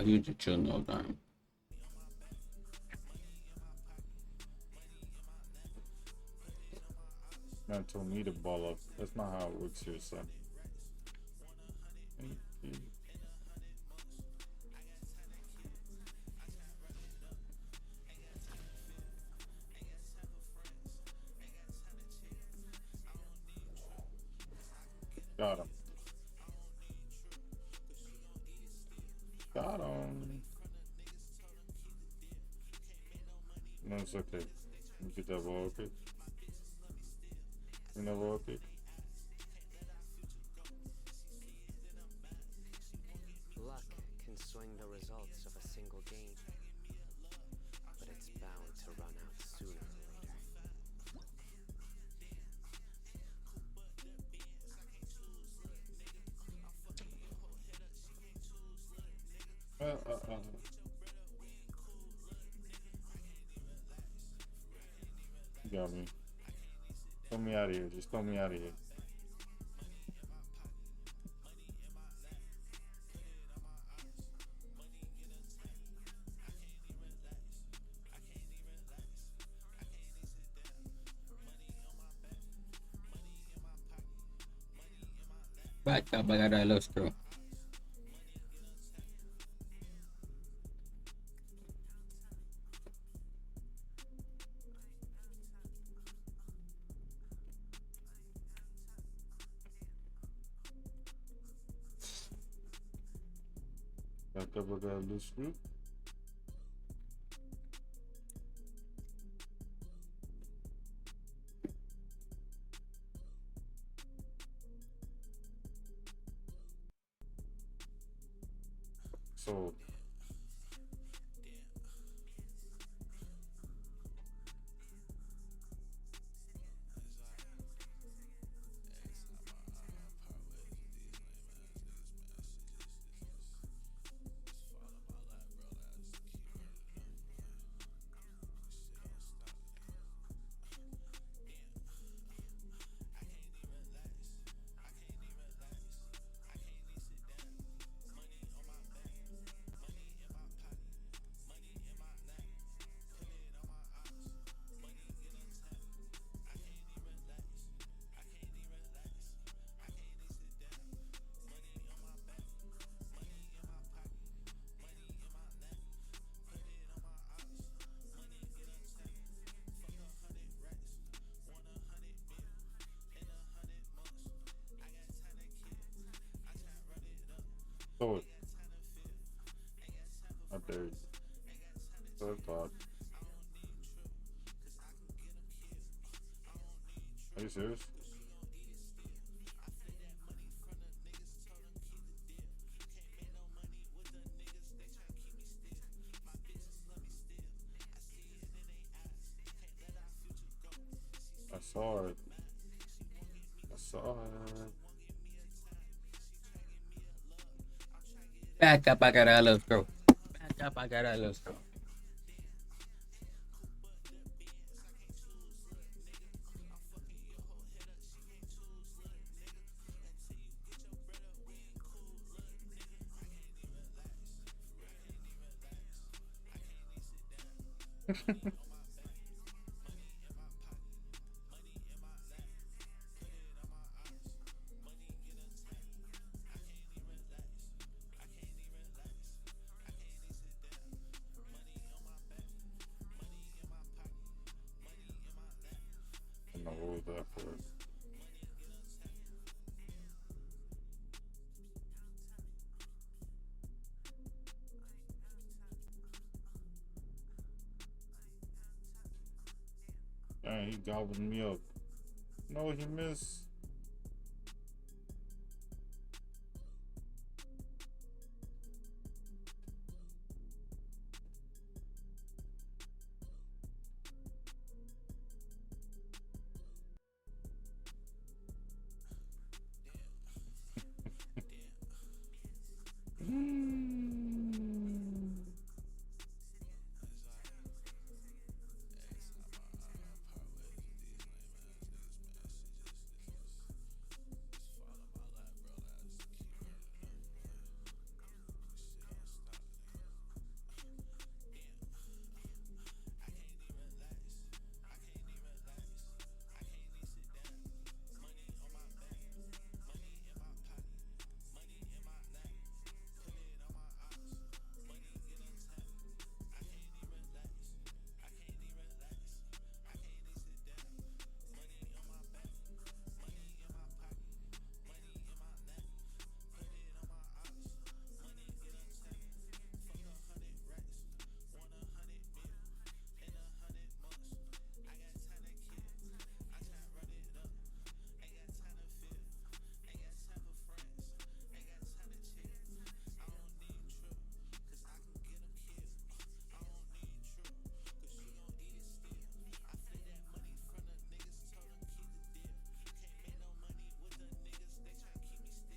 You just chilling all the time. Man told me to ball up. That's not how it works here, son. Got him. No, it's okay. Let me get that ball, okay? Bring that ball, okay? Luck can swing the results of a single game, but it's bound to run out sooner or later. You got me. Throw me out of here. Just throw me out of here. Back up, I got that little screw. Back up with that loose screw. So Throw it. I dare you. So I thought. Are you serious? I saw it. I saw it. Back up, I gotta let's go. Back up, I gotta let's go. I don't know what was that for. Dang, he gobbled me up. No, he missed.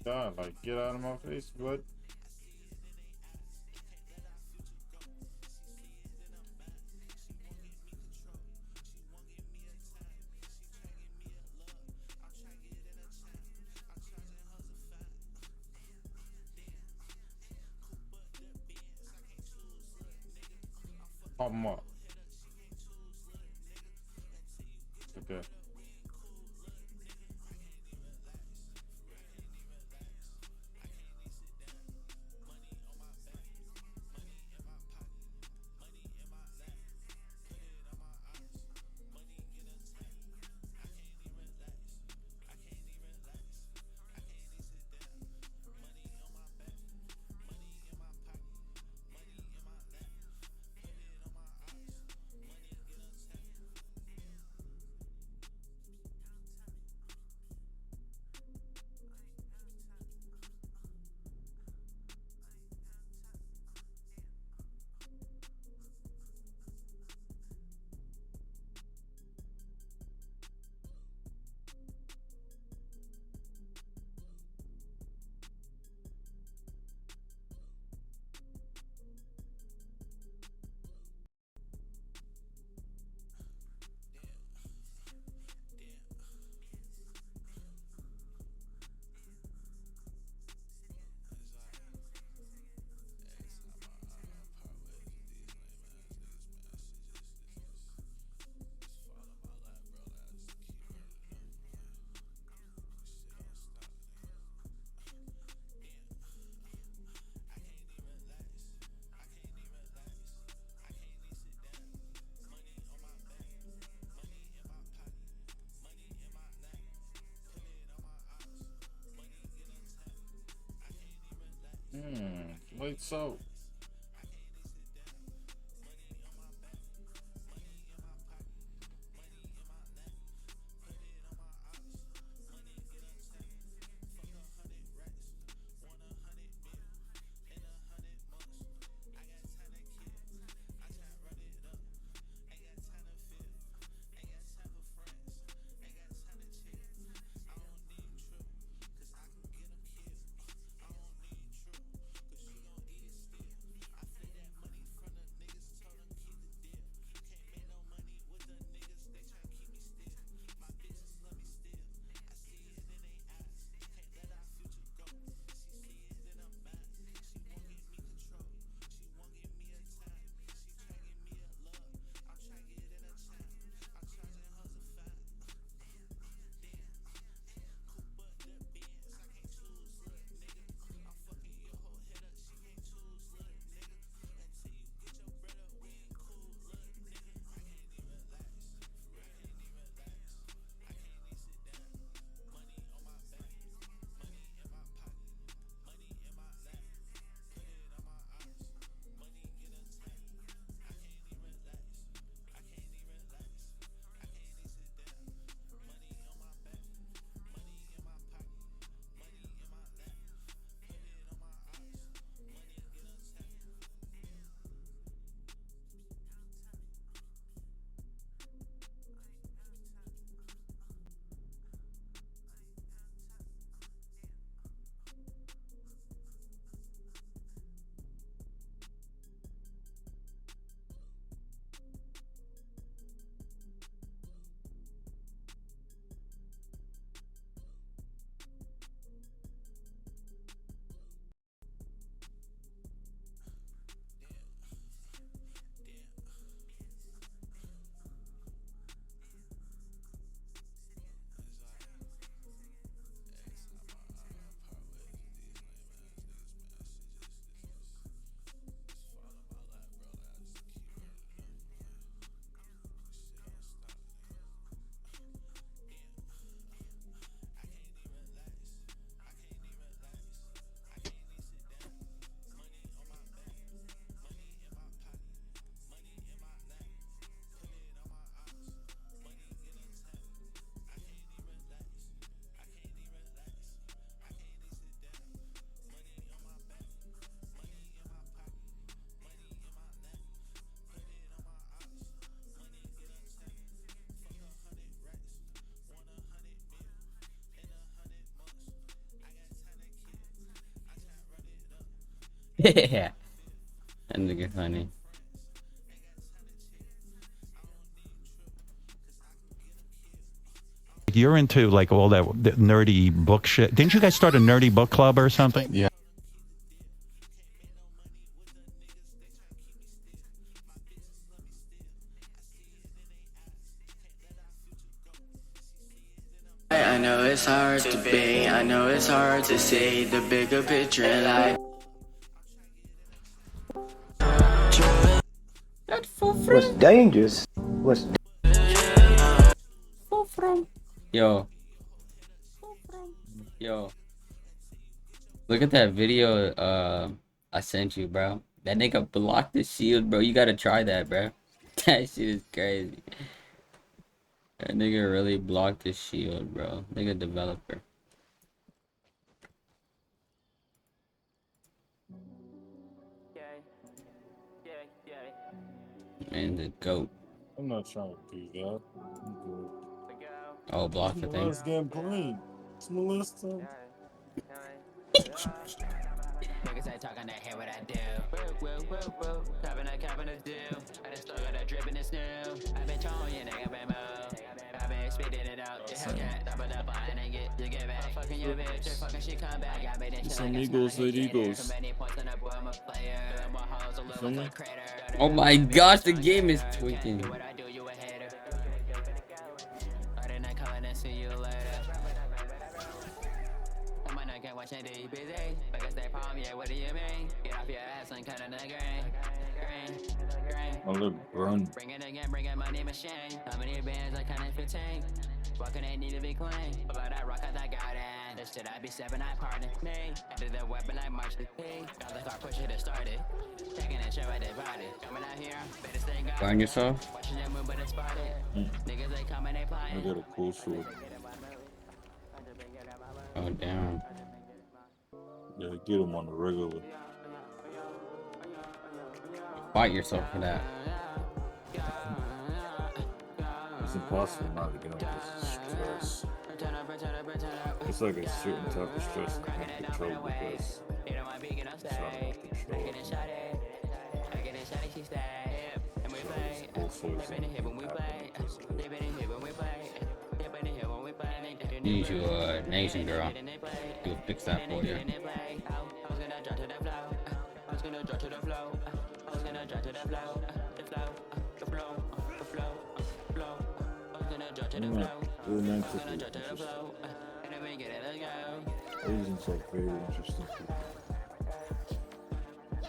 God, like, get out of my face, bud. Pop him up. Okay. Lights out. Yeah. That nigga funny. You're into like all that nerdy book shit. Didn't you guys start a nerdy book club or something? Yeah. I know it's hard to be, I know it's hard to see the bigger picture in life. What's dangerous? What's Yo. Look at that video I sent you, bro. That nigga blocked the shield, bro. You gotta try that, bro. That shit is crazy. That nigga really blocked the shield, bro. Nigga developer. Man, the GOAT. I'm not trying to do that. I'm good. Oh, block the thing. Let's get green. It's Melissa. Niggas ain't talking that hear what I do. Woo. Copping a do. I just started that dripping this new. I've been throwing you, nigga, been moved. I've been spitting it out. The Hellcat, double up, and get you get back. Fucking your bitch, your fucking shit come back. I made this Some Eagles, late Eagles. Oh my gosh, the game is tweaking. I look burn. Bring it again, bring it money machine. How many bands I can't 15? Walking ain't need to be clean. But I rock out that garden. This shit I be stepping, I pardon me. After the weapon, I march the P. Got the car, push it and start it. Taking a show at the party. Coming out here, better stay guarded. Burn yourself? Watching them move, but it's spotted. Niggas, they coming, they I plotting. got a cool sword. Oh, damn. Yeah, get him on the regular. Fight yourself for that. It's impossible not to get on this stress. It's like a certain type of stress I can't control because it's out of my control. You need your nation girl. You'll fix that for you. Asians are very interesting people.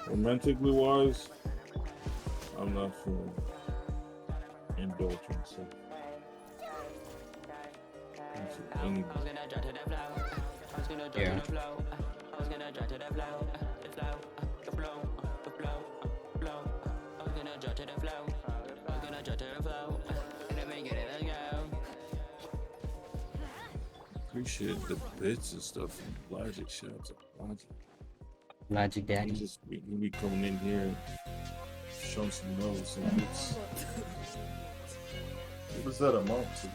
Romantically wise, I'm not for indulgence. So. Yeah. Appreciate the bits and stuff and Logic shots. Logic Daddy. Just we be coming in here and showing some love, some bits. What does that amount to?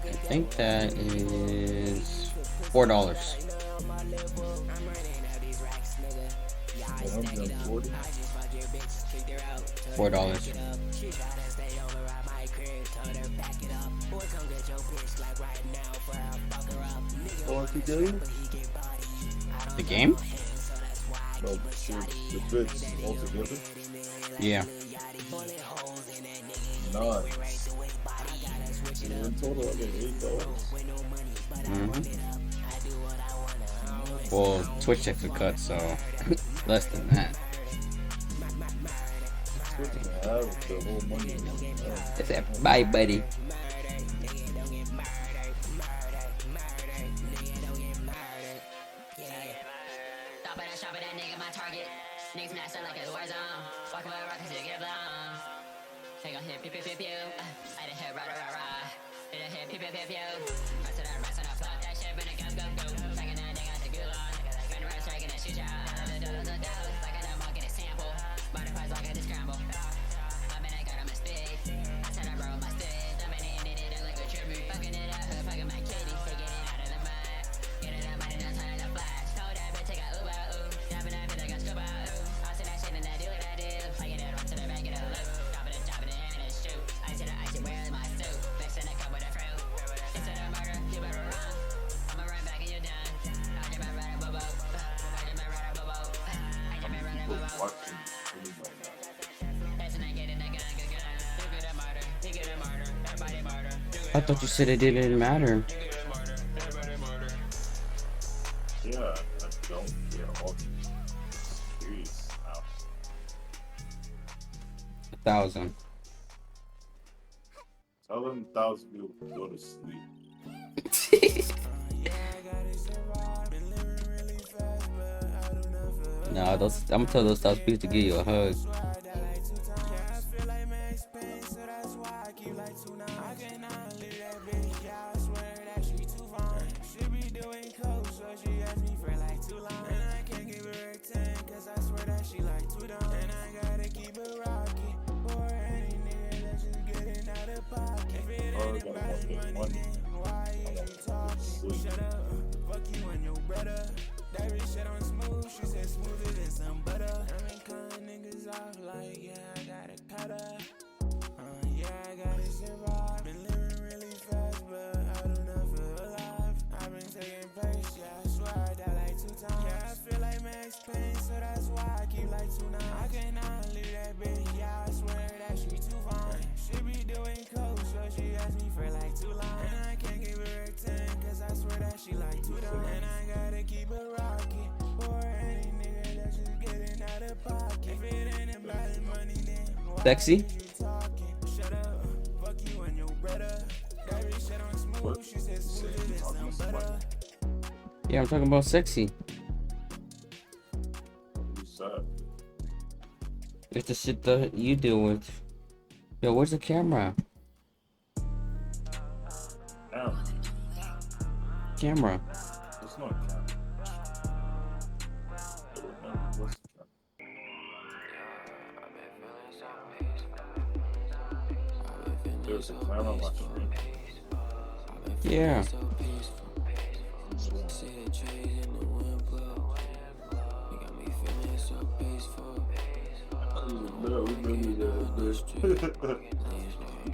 I think that is $4. $4. The game? No, the bits altogether? Yeah. Nice. So in total, I get $8. Well, Twitch takes a cut, so less than that. It's that bye, buddy. Niggas master like a war zone. Walking with rockets to get blown. Take on hit, pew pew pew pew. I done hit rah rah rah. I done hit pew pew pew pew. Rest of that rest on the floor. That shit been a go go go. Taking that nigga to gulag. Gun right striking that shoot y'all. Like a monkey to sample. Body parts like a scramble. I'm in a gun on my speed. I said I roll my stick. I'm in it, it like a tribute. Fucking it up, fucking my kitty. Taking it out of the mud. Get it up, money done turn the flash. Told that bitch take a Uber, ooh. Dropping that bitch like a scuba, ooh. Where's my suit? Fixing a cup with a fruit. Instead of murder, you better run. I'ma run back and you're done. I just been running boo-boo. I just been running boo-boo. I just been running boo-boo. That's an I get in the gun, good gun. You get a murder, he get a murder. Everybody murder. I thought you said it didn't matter. Yeah, I don't care. All serious now. 1,000. Tell them 1,000 people to go to sleep. Nah, I'm gonna tell those 1,000 people to give you a hug. That bitch shit on smooth, she said smoother than some butter. I been cutting niggas off like, yeah, I got a cutter. Yeah, I gotta survive. Been living really fast, but I do not feel alive. I've been taking pace, yeah, I swear I died like 2 times. Yeah, I feel like Max Payne, so that's why I keep like 2 9. I cannot leave that bitch, yeah, I swear that she too fine. She be doing coke, so she asked me for like 2 lines. And I can't give her a 10, cause I swear that she like 2 dumb. And I gotta keep her rocking, or any nigga that's just getting out of pocket. If it ain't about Sexy? Yeah, I'm talking about sexy. It's the shit that you deal with. Yo, where's the camera? Camera. It's not a camera. There's a camera on my screen. Yeah.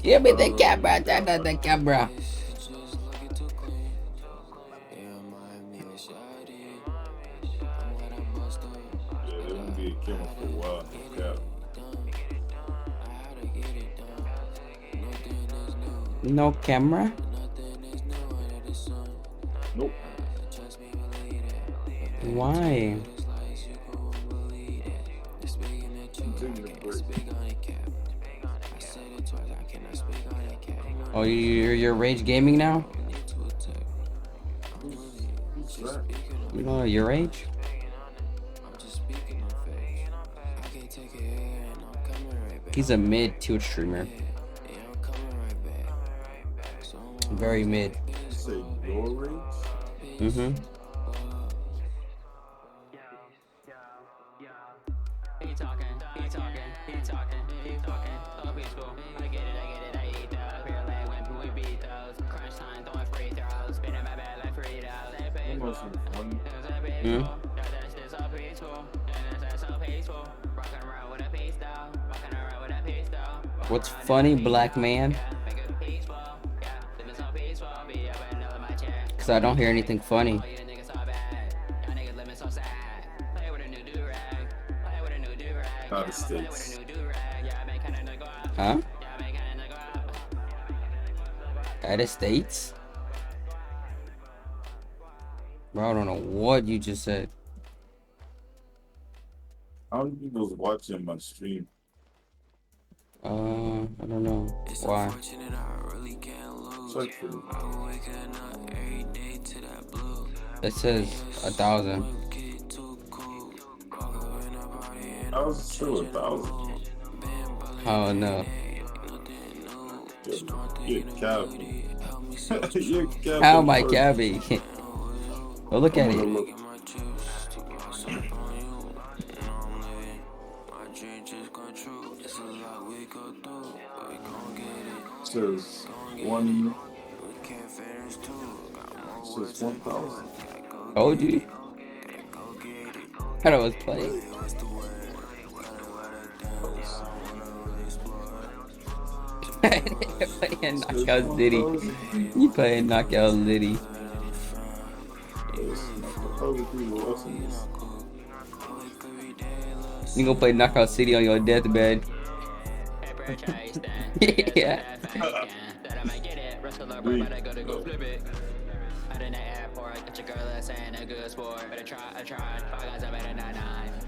Give me the camera, the camera. No camera? Nope. Why? Oh, you're rage gaming now? You know your age? He's a mid Twitch streamer. Very mid. Say your rage? Mm-hmm. He talking, he talking, he talking, he talking. So peaceful. I get it, I eat those. Real leg when we beat those. Crunch time, throwing free throws. Spinning my bed like Fritos. That's so peaceful. That's so peaceful. Rocking around with a piece though. Rocking around with a piece though. What's funny, black man? Cause I don't hear anything funny. Out of States. Huh? Out of States? Bro, I don't know what you just said. How many people was watching my stream? I don't know. Why? It says 1,000. I was still 1,000. Oh no. You're capping. You're capping. How am I capping? Well, look at it. Says 1. Says 1,000. Oh, dude. I was playing. Playing Knockout City. You playing Knockout City. You gonna play Knockout City on your deathbed. Yeah.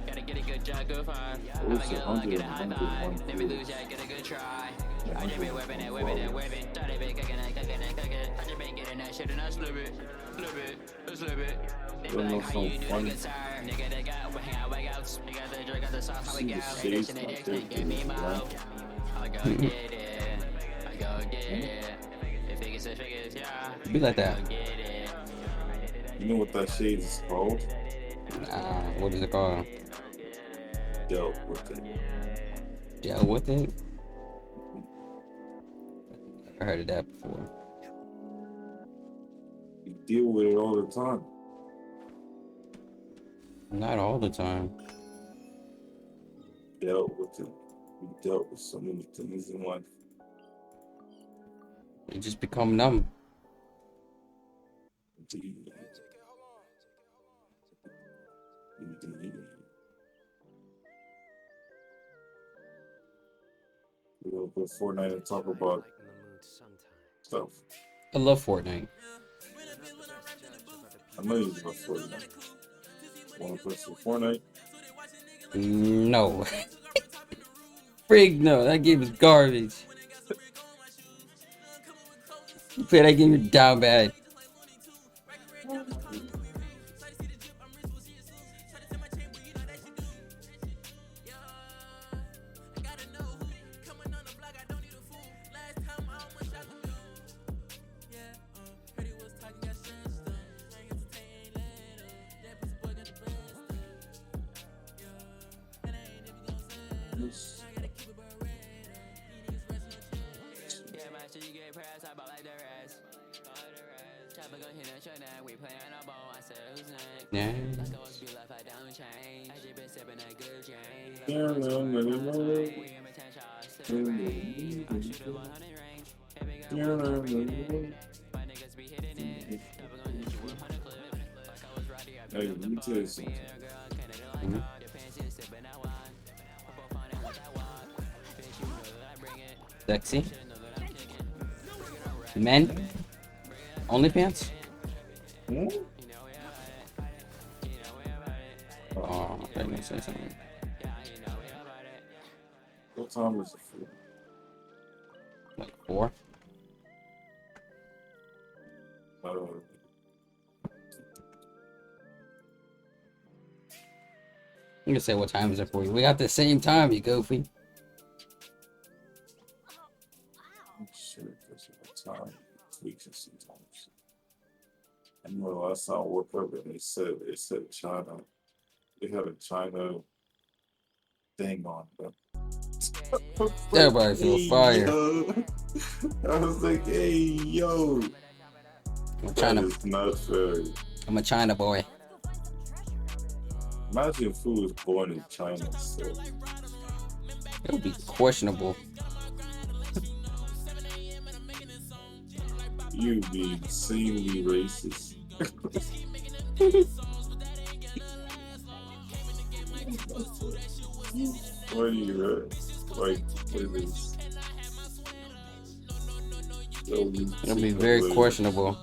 Gotta get a good jug of fun. I'ma get along, get a high five. Never lose yet, get a good try. I just been whipping it, whipping it, whipping. Started been cooking it, cooking it, cooking. I just been getting that shit and I slip it, slip it, slip it. They be like, how you do the good sir? Nigga, they got hang out, wake outs. They got the drink, got the sauce, how we go. Addiction, addiction, give me my hope. I go get it, I go get it. If figures, yeah. Be like that. You know what that shade is called? Nah, what is it called? Dealt with it. Dealt with it? I heard of that before. You deal with it all the time. Not all the time. Dealt with it. You dealt with so many things in life. You just become numb. We'll put Fortnite and talk about stuff. I love Fortnite. I know you love Fortnite. Want to play some Fortnite? No. Frig no, that game is garbage. You play that game, you're down bad. Yeah. Hey, let me tell you something. Sexy. Men? OnlyFans? Oh, I didn't say something. What time is it for? Like 4? I'm gonna say what time is it for you. We got the same time, you goofy. Shit, because of the time tweaks it sometimes. I know last time I woke up and they said China. They had a China thing on them. Everybody feel fire. I was like, hey, yo. China. That is not fair. I'm a China boy. Imagine if who was born in China. So. It would be questionable. You'd be insanely racist. What are you like? It'll be very questionable.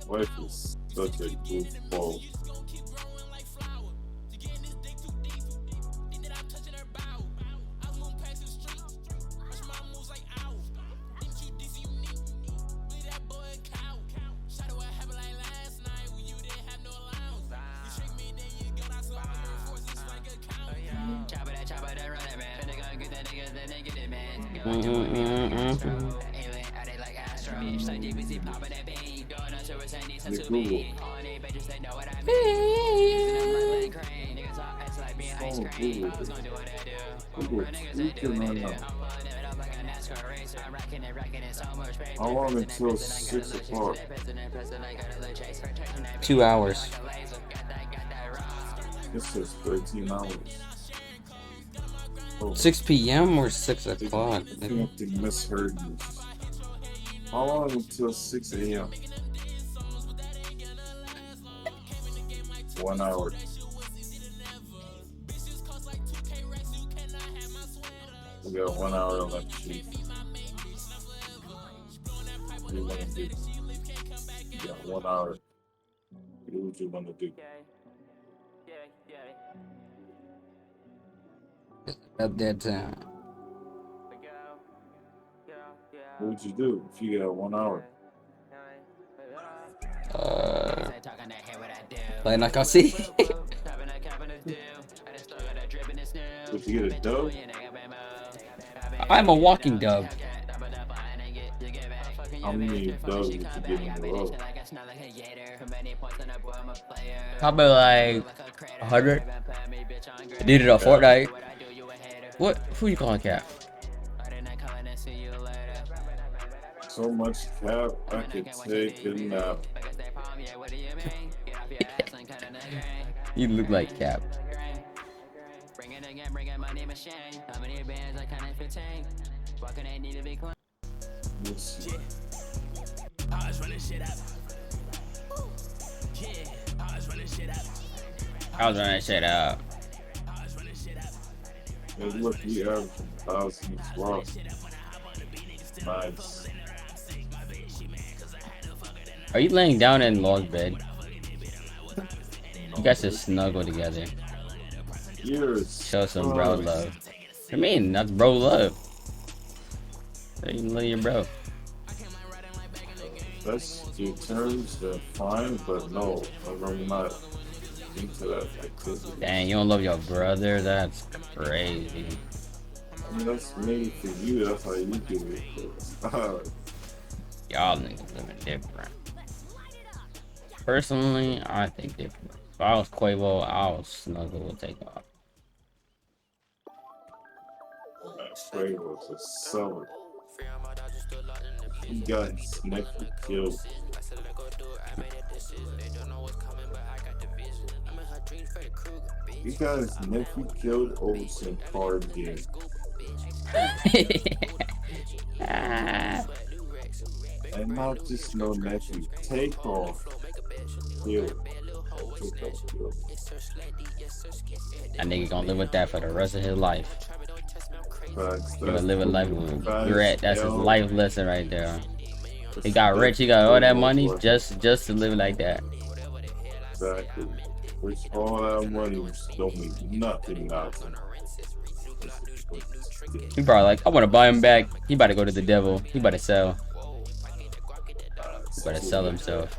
Wife is such a goofball. How long until 6 o'clock? 2 hours. This is 13 hours. Oh. 6 p.m. or 6 o'clock? I think they misheard me. How long until 6 a.m.? 1 hour. We got 1 hour left. What do you want to do? You got 1 hour. What would you want to do? At that time. What would you do if you got 1 hour? Play like I see. Would you get a dub? I'm a walking dub. How many dubs would you get in a row? Probably like 100. I did it on Fortnite. What? Who you calling cap? So much cap, I could take a nap. You look like cap. I was running shit up. Hey, look, we averaged 1,000 as well. Nice. Are you laying down in Law's bed? You guys should snuggle together. Show some bro love. What do you mean? That's bro love. So you can love your bro. That's your terms, they're fine, but no, I'm not into that activity. Dang, you don't love your brother? That's crazy. I mean, that's made for you, that's how you do it. Y'all niggas living different. Personally, I think different. If I was Quavo, I would snuggle with Takeoff. Quavo's a seller. He got his nephew killed. He got his nephew killed over some card game. And not just no nephew, Takeoff killed. That nigga gonna live with that for the rest of his life. He gonna live a life with regret. That's his life lesson right there. He got rich, he got all that money just to live like that. Exactly. Which all that money don't mean nothing now. He probably like, I wanna buy him back. He about to go to the devil. He about to sell. He about to sell himself.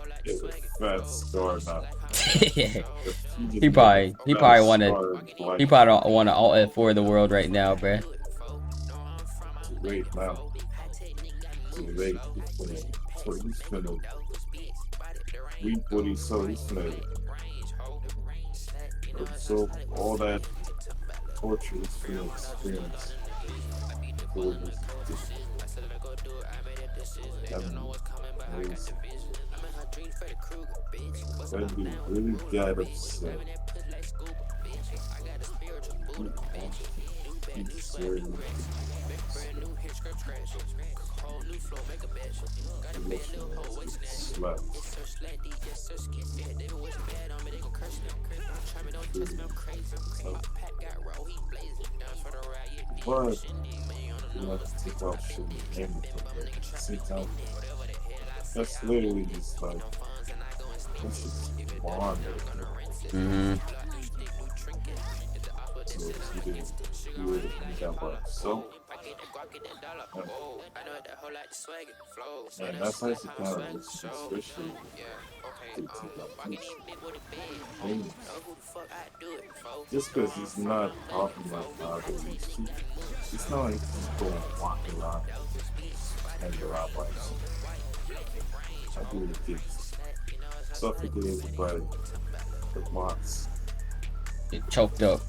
Fat scar now. he probably wanna alt F4 the world right now, bruh. Too late now. Too late. He's finna reap what he sowed. He's finna absorb all that torture he's finna experience. That'd be really bad upset. He's serious. Slap. But you have to take off shit and sit down. That's literally just like that's just bond. So and that's how it's kind of especially just because he's not talking about nowadays. It's not like he's going walking around and around like I do it gets suffocated by the moths. Get choked up.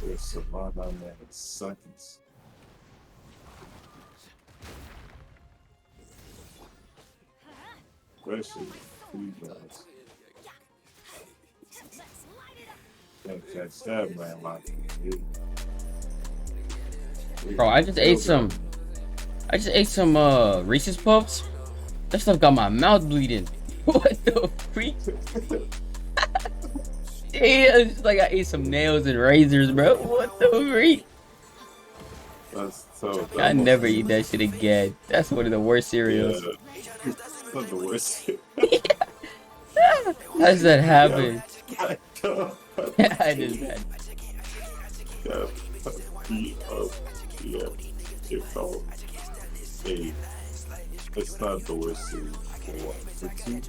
There's some on there in seconds. Especially you guys. Can't catch that man like Bro, I just ate some Reese's Puffs. That stuff got my mouth bleeding. What the freak? Yeah, it's just like I ate some nails and razors, bro. What the freak? That's so I never eat that shit again. That's one of the worst cereals. Yeah. That's not the worst. How does that happen? I just had. Hey, it's not the worst thing for one. For two,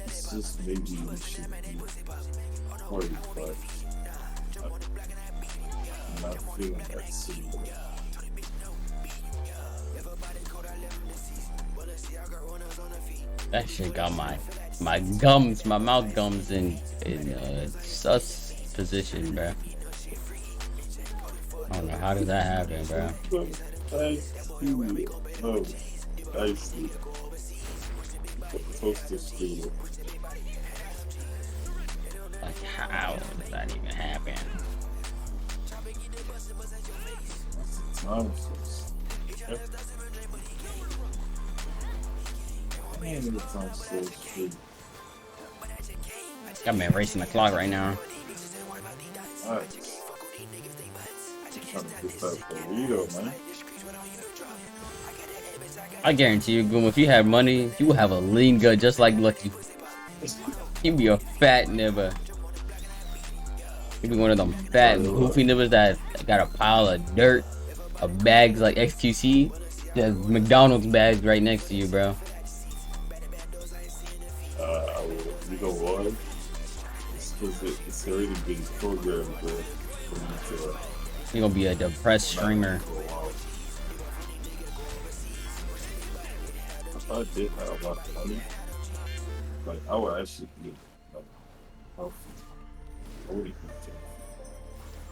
it's just maybe we should be 45. I'm not feeling that scene. That shit got my gums, my mouth gums in sus position, bro. I don't know how does that happen, bro. I see. Toaster steal. Like, how does that even happen? Nonsense. Man, it sounds so sweet. Got me racing the clock right now. Alright. Trying to get that burrito, man. I guarantee you, Goom, if you had money, you would have a lean gut just like Lucky. You'd be a fat nibber. You'd be one of them fat goofy nibbers that got a pile of dirt, of bags like XQC. There's McDonald's bags right next to you, bro. You know what? It's already been programmed, bro. You're gonna be a depressed streamer. If I did have a lot of money, like I would actually be like healthy. I would even take.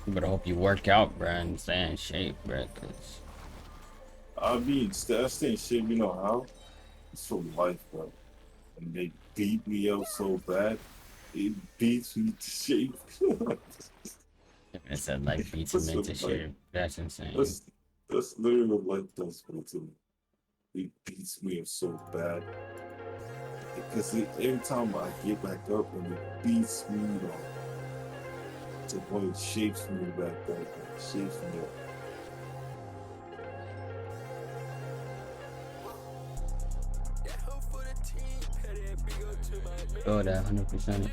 You better hope you work out, bro, and stay in shape, bro. Cause I mean, I stay in shape. You know how? It's for life, bro. And they beat me up so bad, it beats me to shape. it said like beats him into shape. That's insane. That's literally what life does for me too. It beats me up so bad because every time I get back up and it beats me up to the point it shapes me back up, it shapes me up. Oh, that 100%.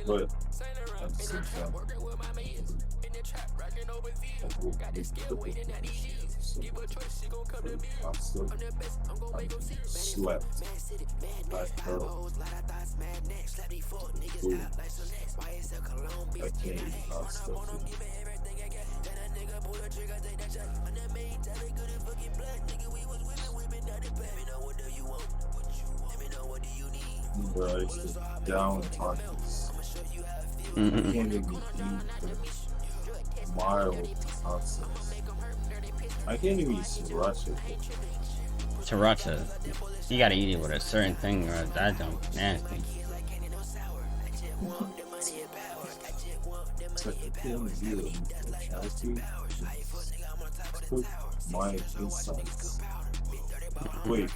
But at the same time, I slept. I heard. I can't eat hot stuff. Bro, it's just down targets. I can't even eat the mild hot sauce. I can't even eat sriracha. Sriracha, you gotta eat it with a certain thing, or that don't nasty. Put my insides. Wait.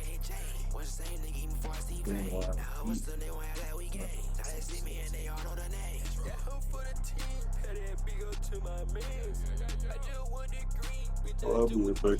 I'll be right back.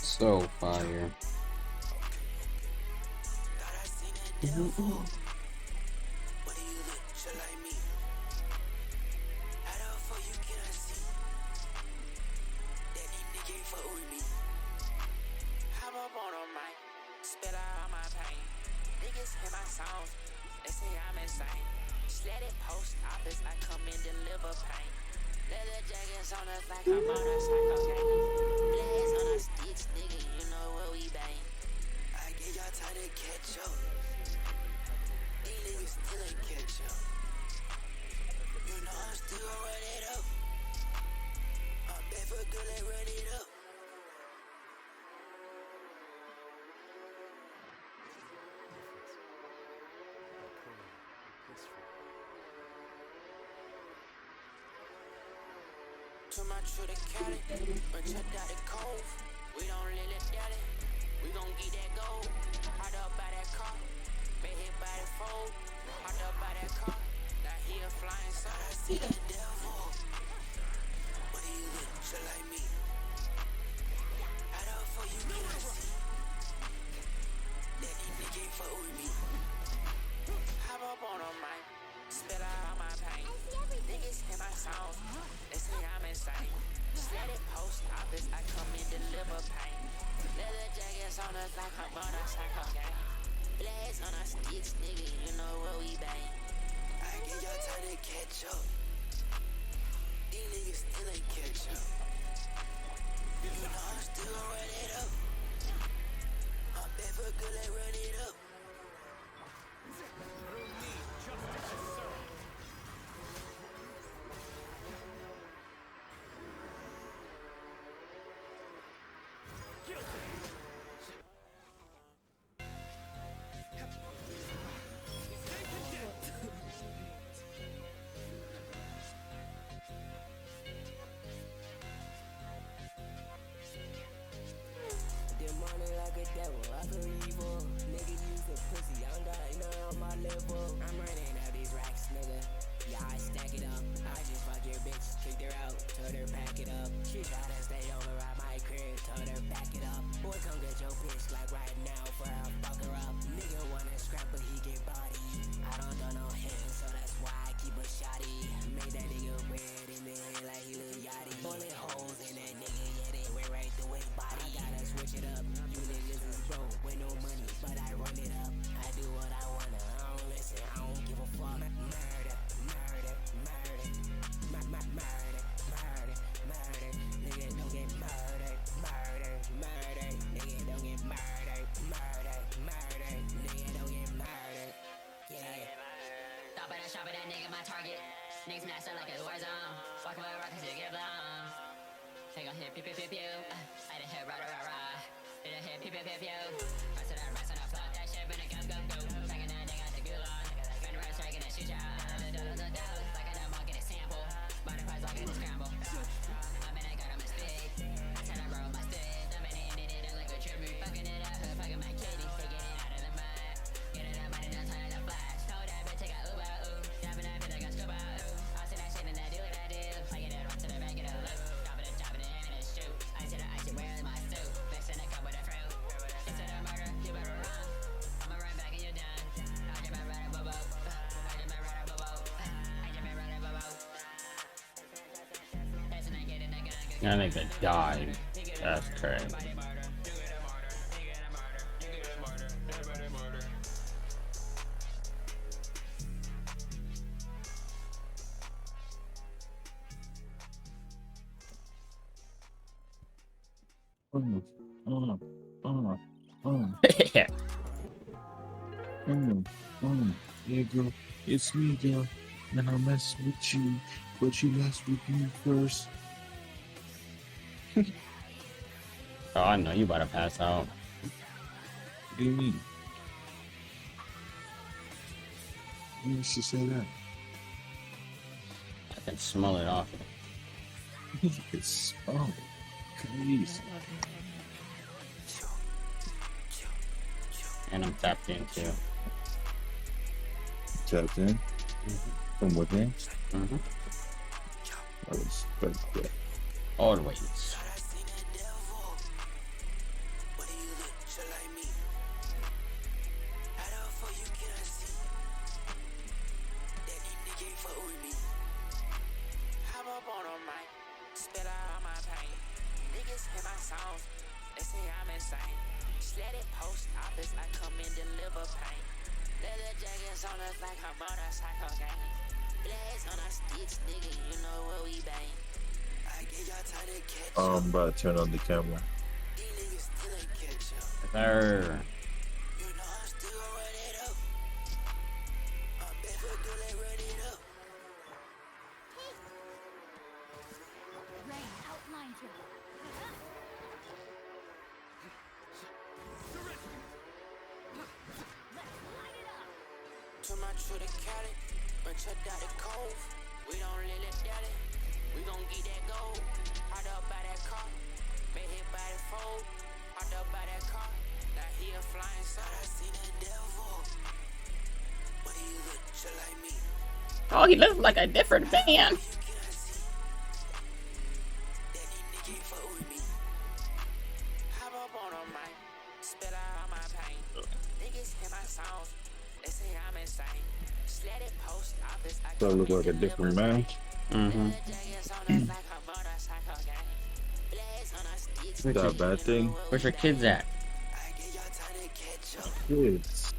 So fire. time to catch up. These niggas still ain't catch up. You know I'm still gon' run it up. I'm back for good, let's run it up. To my true to Cali, but checked out the cove. We don't let it daddy. We gon' get that gold. Hot up by that car, been hit by the fold. Hot up by that car, now he a flying side. I see the devil, but he look just like me. Hot up for you, can I see? That these niggas ain't fuck with me. Hop up on a mic, spill out all my pain. Niggas hear my songs, they say I'm insane. Just let it post office, I come in deliver pain. Leather jackets on us like a motorcycle gang. Blast on our sticks, nigga, you know what we bang. I get y'all time to catch up. These niggas still ain't catch up. You know I'm still gon' run it up. I'm back for good, let's run it up. Demonic like a devil, I feel evil. Nigga use the pussy, I don't got none on my level. I'm running out these racks, nigga. Yeah, I stack it up. I just fuck your bitch, kicked her out, told her pack it up. She gotta stay over at my crib, told her back it up. Boy, come get your bitch like right now, for I'll fuck her up. Nigga wanna scrap, but he get body. I don't do no hands, so that's why I keep a shotty. Made that nigga red in the head like he Lil Yachty. Bullet holes in that nigga, yeah, they went right through his body. I gotta switch it up. You niggas is broke with no money, but I run it up. I do what I wanna, I don't listen, I don't give a fuck. Murder, murder, murder, murder, murder, murder. Nigga don't get murdered, murder, murder. Nigga don't get murdered, murder, murder. Nigga don't get murdered. Yeah. Stop at a shop at that nigga, my target. Niggas master like a war zone. Walking with rockets to get blown. Take a hit, pew, pew, pew, pew. I done hit, rah, rah, rah. Did a hit, pew, pew, pew, pew. Rest of that, rest of that, flop that shit, been a go, go, go. Taking that nigga to gulag. Been a rest, taking that shit out. Like a monkey, a sample. Body price like a scramble. I'm in a gut, I'm a stick. I said I roll my stick. I'm in it, like a tribute. Fucking it up, fucking my kitty. Taking it out of the mud. Getting that money, don't turn the flash. Told that bitch, take a Uber, ooh. Dropping that bitch, like a scuba, ooh. I see that shit and I do what I do. Taking it right to the back of the loop. Dropping it, and it's shoot. I see the ice, where's my suit? Mixing a cup with a fruit. It's a murder, you better run. I'ma run back and you're done. I just been running, boo-boo. I just been running, boo-boo. I just been running, boo-boo. That's when I get in the gun. I think they died. That's crazy. Yeah. Yeah, girl, it's me, girl, and I mess with you, but you mess with me first. Oh, I know you about to pass out. What do you mean? You used to say that. I can smell it off. It's please. And I'm tapped in too. Tapped in? From within? Mm-hmm. I respect that. Always. Let it post office, I come in deliver pain. Leather jackets on us like a motorcycle gang. Blast on our sticks, nigga, you know what we bang. I get y'all time to catch up. I'm about to turn on the camera. These niggas still ain't catch up. There. You know to my true to Cali. But check out the cove. We don't let it daddy. We gon' get that gold. Hard up by that car. Made hit by the fold. Hard up by that car. Like he a flying side. I seen the devil. But he look just like me. Oh, he looks like a different man. That look like a different man. Mm-hmm. Is that a bad thing? Where's your kids at? Kids.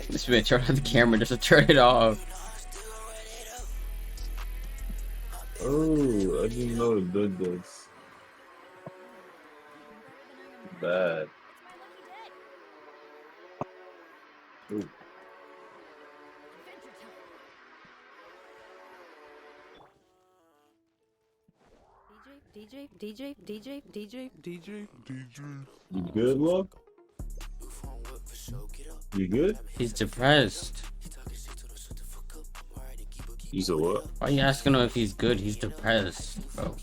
This man turned on the camera just to turn it off. Oh, I didn't know it did this. Bad. Ooh. DJ. You good, love? You good? He's depressed. You said what? Why are you asking him if he's good? He's depressed, bro.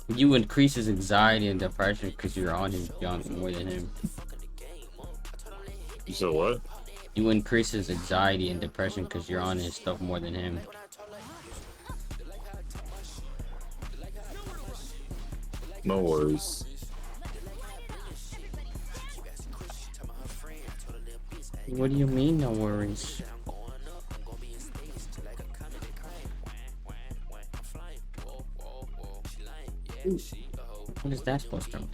You increase his anxiety and depression because you're on his junk more than him. You said what? You increase his anxiety and depression because you're on his stuff more than him. No worries. What do you mean, no worries? What is that supposed to mean?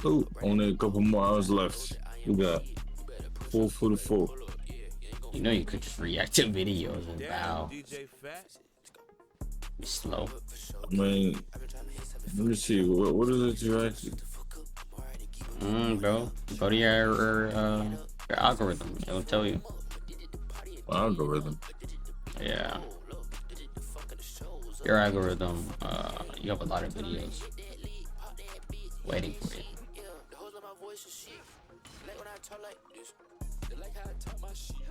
Oh, only a couple more hours left. We got 4:44. You know you could just react to videos and bow. Be slow. I mean, let me see. What is it you actually? Bro, go to your algorithm. It'll tell you. Algorithm. Yeah. Your algorithm. You have a lot of videos waiting for you.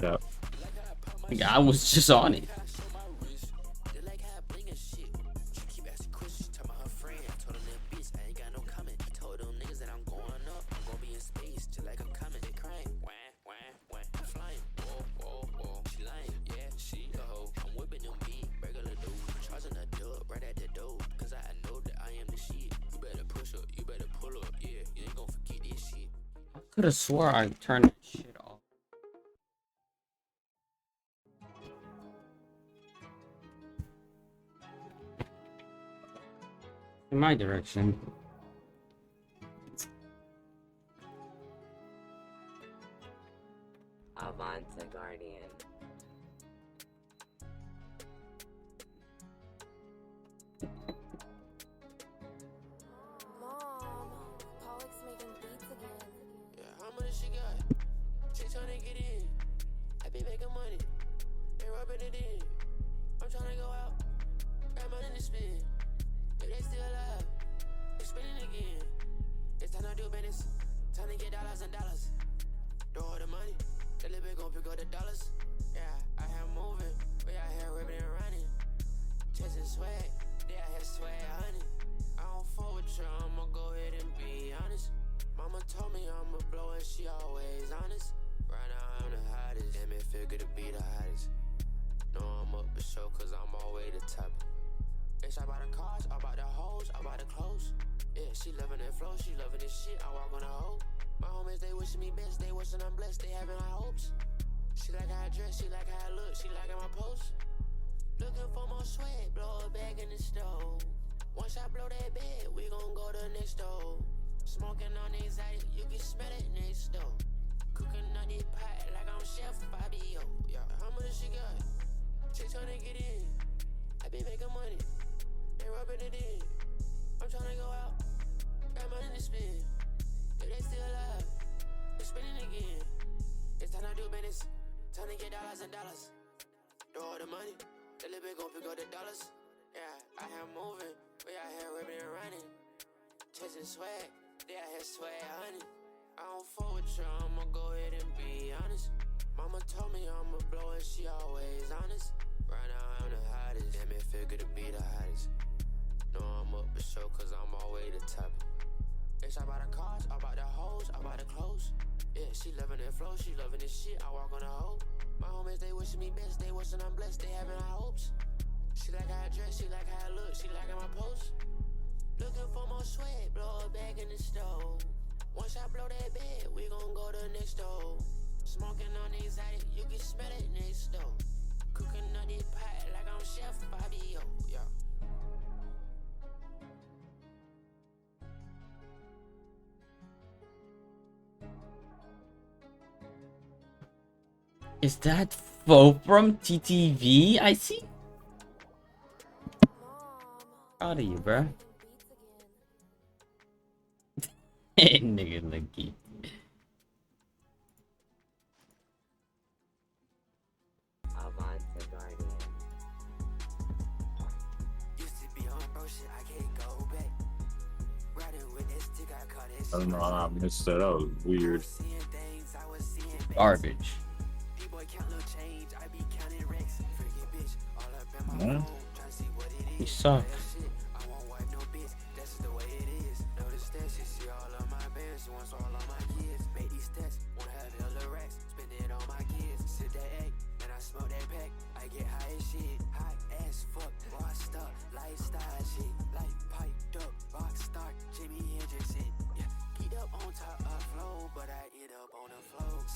Yeah. I was just on it. I could have swore I turned that shit off. In my direction. Avante Guardian. She loving that flow, she loving this shit. I walk on a hoe. My homies, they wishing me best, they wishing I'm blessed, they having high hopes. She like how I dress, she like how I look, she like how my post. Looking for more sweat, blow a bag in the stove. Once I blow that bed, we gon' go to the next door. Smoking on anxiety, you can smell it next door. Cooking on this pot like I'm Chef Fabio. Yeah, how much she got? She tryna get in. I be making money, they rubbing it in. I'm tryna go out. Got money to spend. If they still alive, we spending again. It's time to do business. Time to get dollars and dollars. Do all the money. The little bit gon' pick up the dollars. Yeah, I am moving. We out here ripping and running. Chasing swag. They out here swag, honey. I don't fuck with you. I'm go ahead and be honest. Mama told me I'ma blow and she always honest. Right now I'm the hottest. Damn it, feel good to be the hottest. No, I'm up for show cause I'm always the top. It's about the cars, about the hoes, about the clothes. Yeah, she loving that flow, she loving this shit. I walk on a hoe. My homies, they wishing me best, they wishing I'm blessed, they having high hopes. She like how I dress, she like how I look, she like how I post. Looking for more sweat, blow a bag in the stove. Once I blow that bed, we gon' go to the next door. Smoking on anxiety, you can smell it next door. Cooking on this pot like I'm Chef Fabio, yeah. Is that Fo from TTV? I see. Proud of you, bro. Nigga lucky. I don't know how I missed that. That was weird. Garbage. Huh? You suck.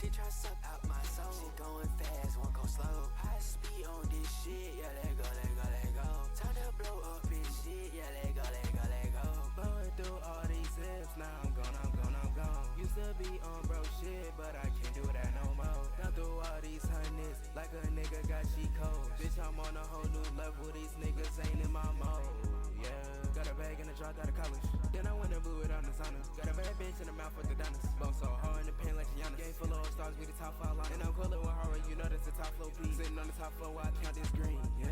She try suck out my soul. She going fast, won't go slow. High speed on this shit, yeah, let go, let go, let go. Time to blow up and shit, yeah, let go, let go, let go. Blowing through all these zips, now I'm gone, I'm gone, I'm gone. Used to be on bro shit, but I can't do that no more. Now through all these hundreds, like a nigga got cheat codes. Bitch, I'm on a whole new level, these niggas ain't in my mode. Yeah, got a bag and a drop out of college. Then I went and blew it on the sauna. Got a bad bitch in the mouth with the diamonds. Both so hard in the pen like Giannis. Game full of stars, we the top 5 line. And I'm coolin' with horror, you know that's the top flow piece. Sitting on the top floor while I count this green, yeah.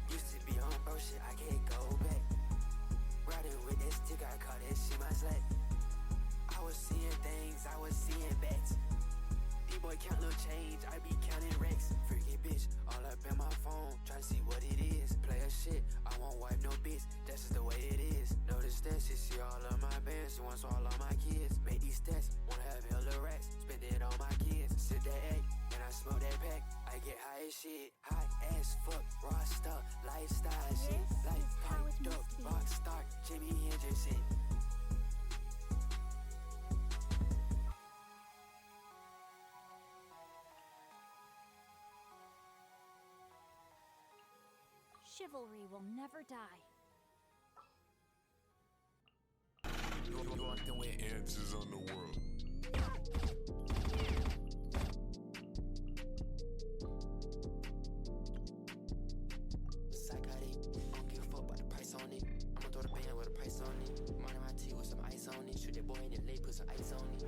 Used to be on bro shit, I can't go back. Riding with this stick, I call that shit my slack. I was seeing things, I was seeing bets. D-boy count little change, I be counting racks. Freaky bitch, all up in my phone, try to see what it is. Player shit, I won't wipe no bitch, that's just the way it is. Notice that she see all of my bands, she wants all of my kids. Make these stats, wanna have hella racks, spend it on my kids. Sit that egg, and I smoke that pack, I get high as shit. High as fuck, raw stuff, lifestyle shit. Life piped up, rock star, Jimi Hendrix shit. Chivalry will never die. Walking with answers on the world. Psychotic, don't give a fuck about the price on it. I'ma throw the band with a price on it. Money my tea with some ice on it. Shoot that boy in the lake, put some ice on it.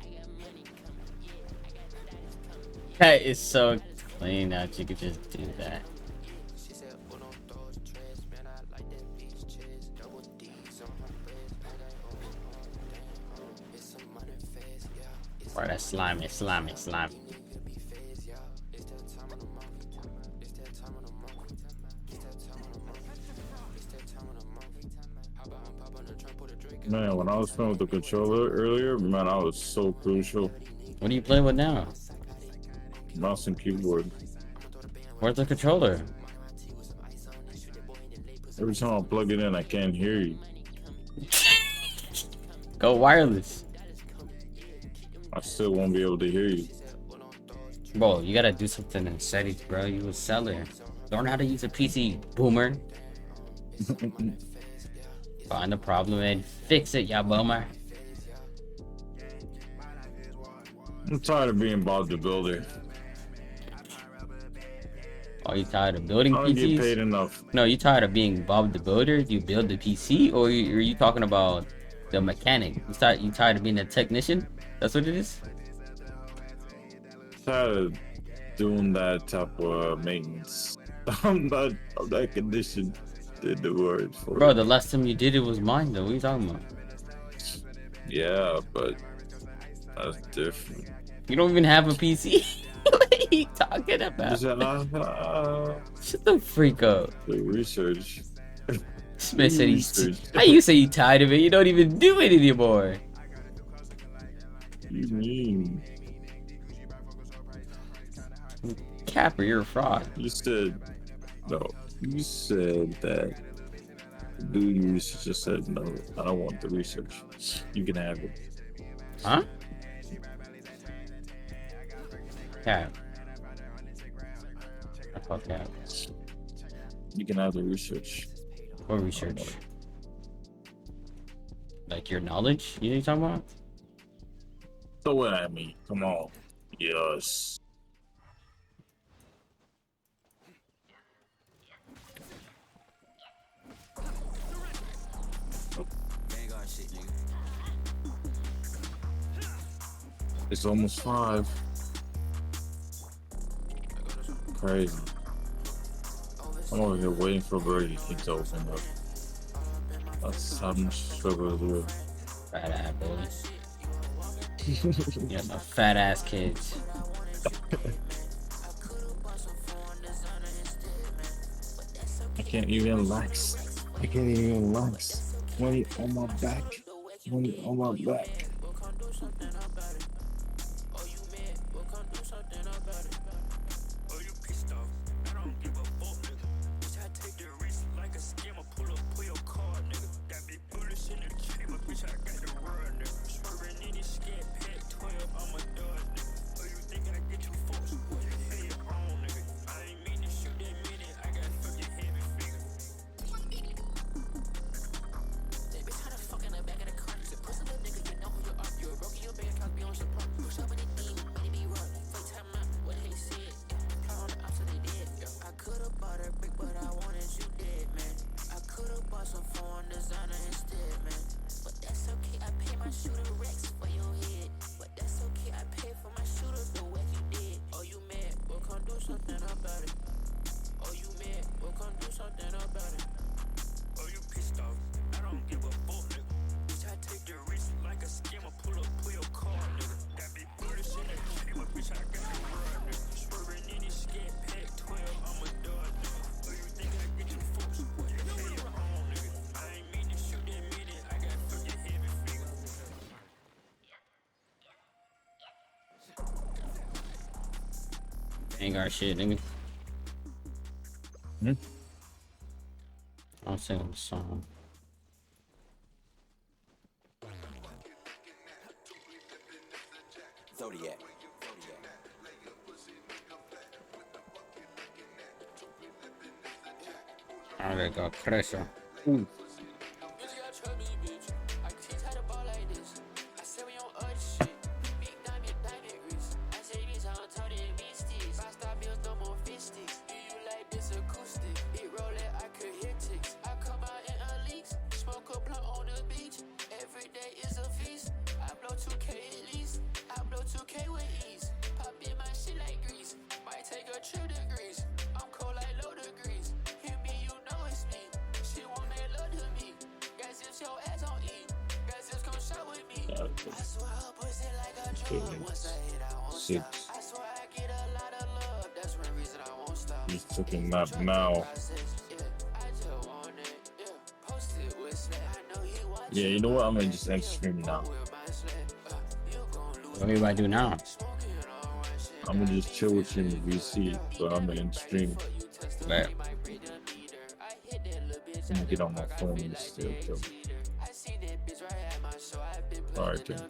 Yeah, I got money coming. Yeah, I got status coming. That is so clean that you could just do that. Or that slimy. Man, when I was playing with the controller earlier, man, I was so crucial. What are you playing with now? Mouse and keyboard. Where's the controller? Every time I plug it in, I can't hear you. Go wireless. I still won't be able to hear you. Bro, you gotta do something in settings, bro. You a seller. Learn how to use a PC, boomer. Find the problem and fix it, ya boomer. I'm tired of being Bob the Builder. Are you tired of building I don't PCs? get paid enough. No, you tired of being Bob the Builder? You build the PC, or are you talking about the mechanic? You tired of being a technician? That's what it is? Tired of doing that type of maintenance. I'm not conditioned to do words for Bro, it. the last time you did it was mine, though. What are you talking about? Yeah, but That's different. You don't even have a PC. What are you talking about? Shut the freak up. The research. Smith said he's. How you say you tired of it? You don't even do it anymore. What do you mean? Capper, you're a fraud. You said no. You said that. Do your research? Just said no. I don't want the research. You can have it. Huh? Cap. I call Cap. You can have the research. What research? Like your knowledge? You know what you're talking about? Throw it at me. Come on. Yes. It's almost 5. Crazy. I'm over here waiting for Birdie to open up. That's how much struggle to do it. Fat ass boys. Yeah, no fat ass kids. I can't even relax. I can't even relax. Money on my back. Money on my back. Ain't got shit, nigga. Hmm? I'll sing a song. Zodiac. I gotta go crazy. Six. Just took a nap now. Yeah, you know what? I'm gonna just end stream now. What do you about to do now? I'm gonna just chill with you in VC, but I'm gonna end stream. Right. I'm gonna get on my phone and still kill. Alright, then.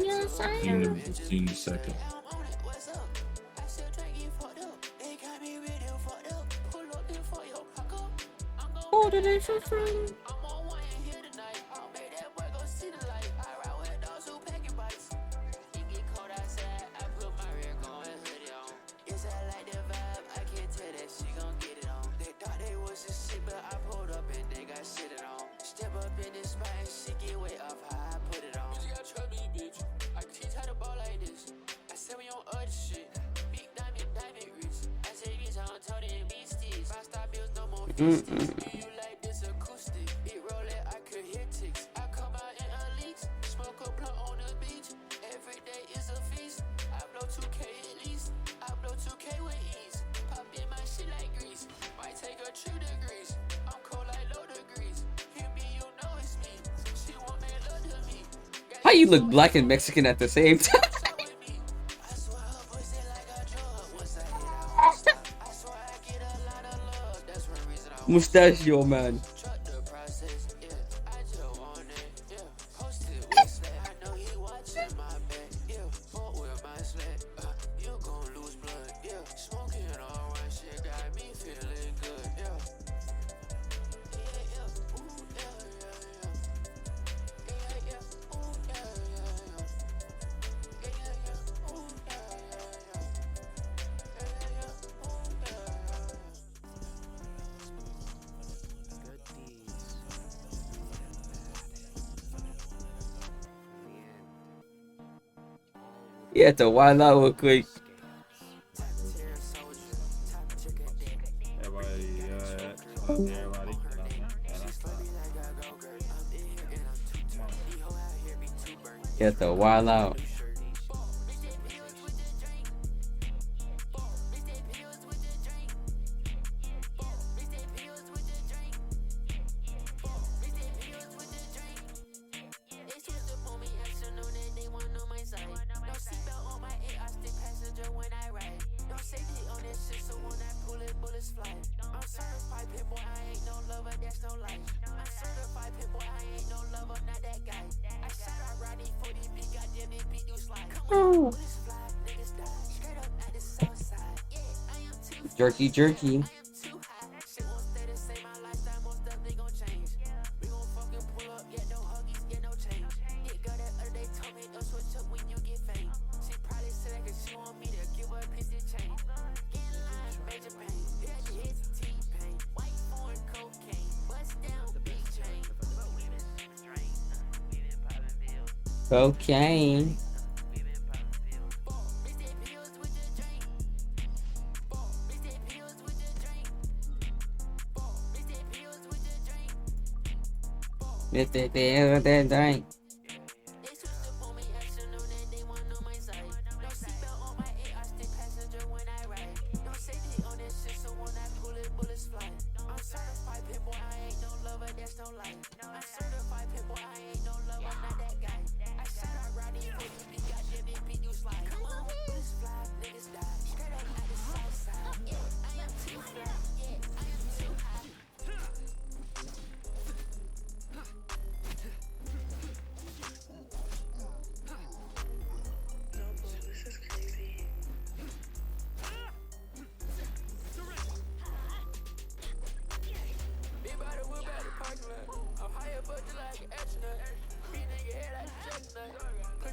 Yes, I See you in a second. Oh, did I for free? Why you look black and Mexican at the same time? Mustachio man. You had to wild out real quick. You had to wild out. Jerky, jerky. Cocaine. Mr. Drink.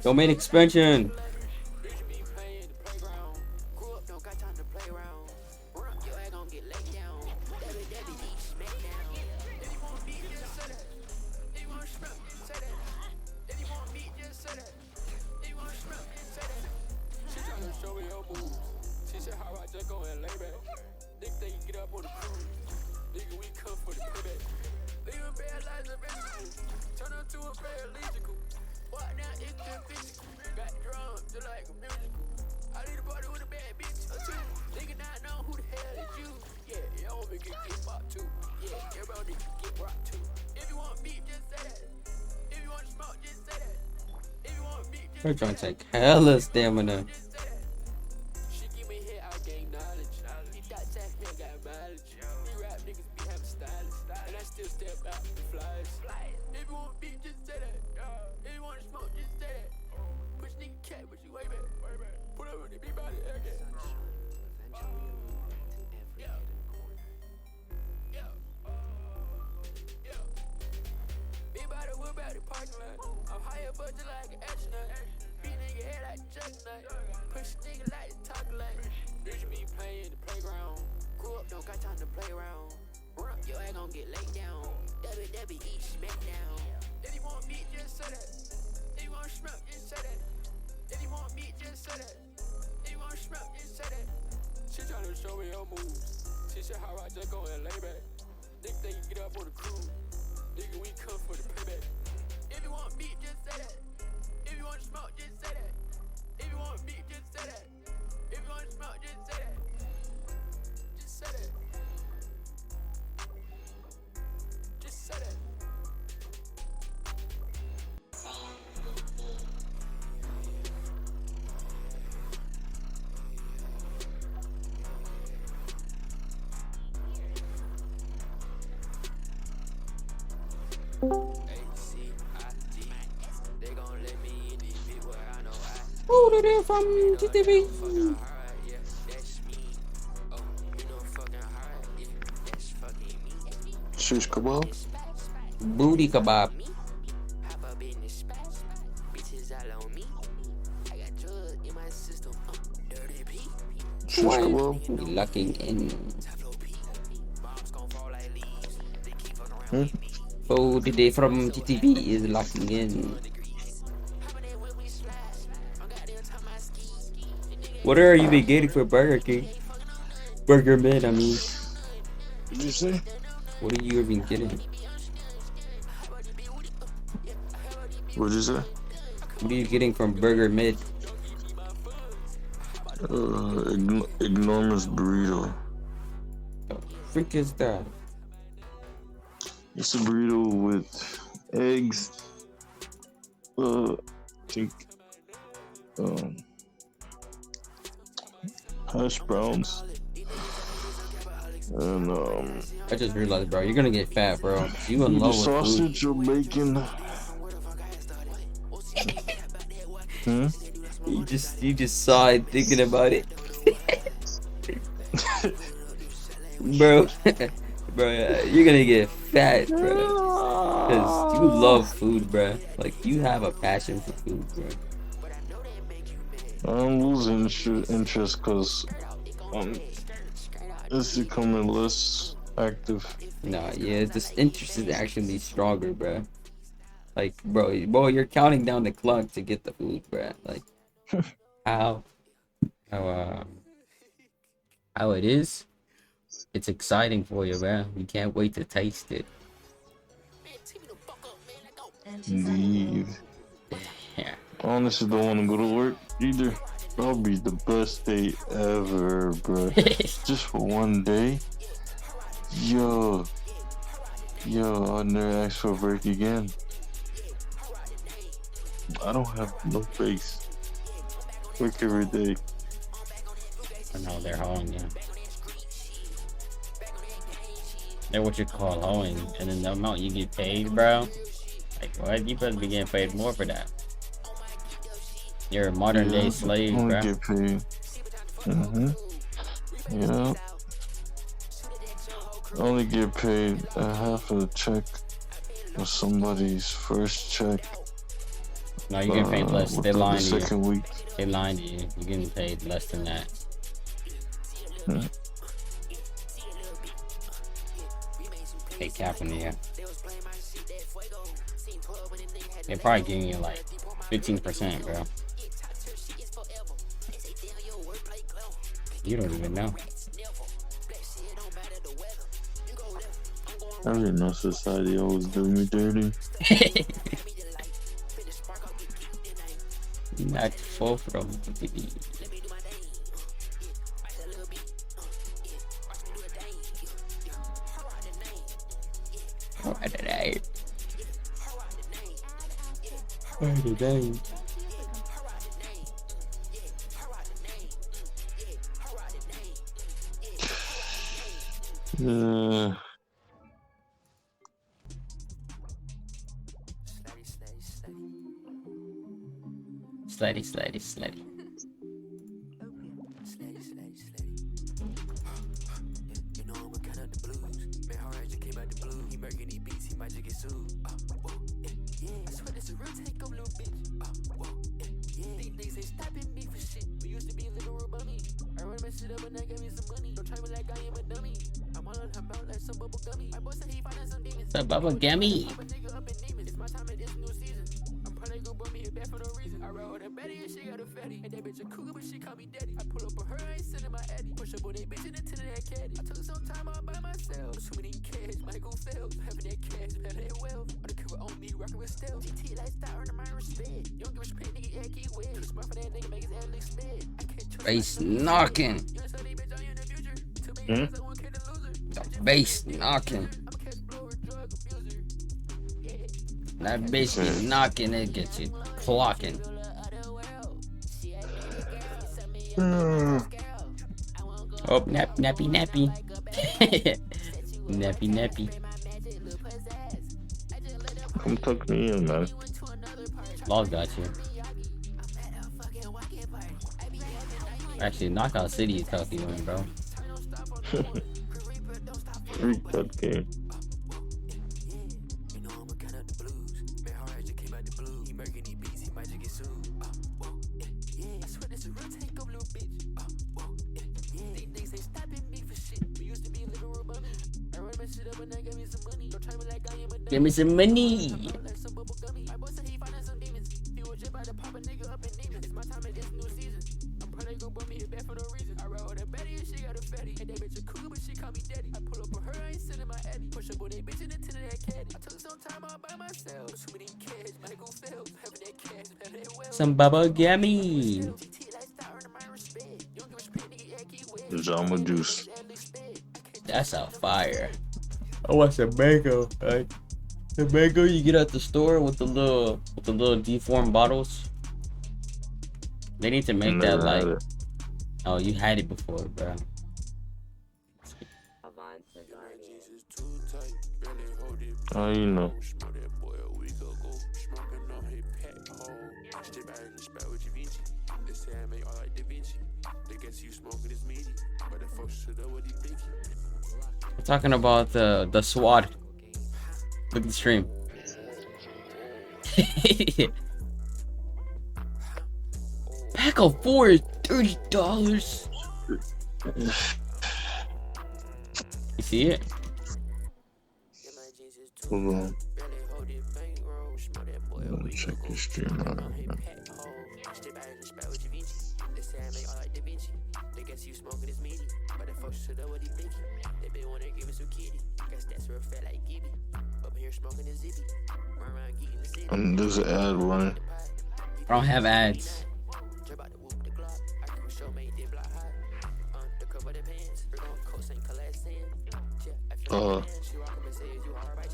Domain expansion. We're trying to take hella stamina. Food today from TTV. Shish kebab. Booty kebab. Shish kebab. Locking in. Food today from TTV is locking in. What are you been getting for Burger King? Burger Mid, I mean. What did you say? What are you even getting? What did you say? What are you getting from Burger Mid? Enormous burrito. The freak is that? It's a burrito with eggs. I think hash browns. And I just realized, bro, you're gonna get fat, bro. You in love with sausage food. or bacon. You just saw it thinking about it. Bro, you're gonna get fat, bro. Cause you love food, bro. Like you have a passion for food, bro. I'm losing interest because it's becoming less active. Nah, yeah, this interest is actually stronger, bro. Like, bro, you're counting down the clock to get the food, bro. Like, how it is? It's exciting for you, bro. You can't wait to taste it. Indeed. Yeah. I honestly don't want to go to work either. That'll be the best day ever, bro. Just for one day. Yo, I'll never ask for a break again. I don't have no breaks. Work every day. I know they're hoeing you. They're what you call hoeing, and then the amount you get paid, bro. Like, what? You better be getting paid more for that. You're a modern day slave, I only bro. get paid. Yeah. I only get paid a half of a check of somebody's first check. No, you get paid less. They within the lying to you. second week. They lying to you. You're getting paid less than that. They capping you. They're probably giving you like 15%, bro. You don't even know. I didn't know society always do me dirty. Not full from the Slutty. The bubble gummy. Bass knocking. The bass knocking. That bass be knocking, it gets you clocking. Oh, nappy. nappy. Come tuck me in, man. Law got you. Actually, Knockout City is healthy one, bro. Freak that game. Give me some money. Some bubble gummy. Jama juice. That's a fire. I want some mango. Right? The mango you get at the store with the little deformed bottles. They need to make that like. Oh, you had it before, bro. How you know? We're talking about the SWAT. Look at the stream. Pack of 4 is $30. You see it? Hold on. Let me check your stream out. There's an ad running. I don't have ads.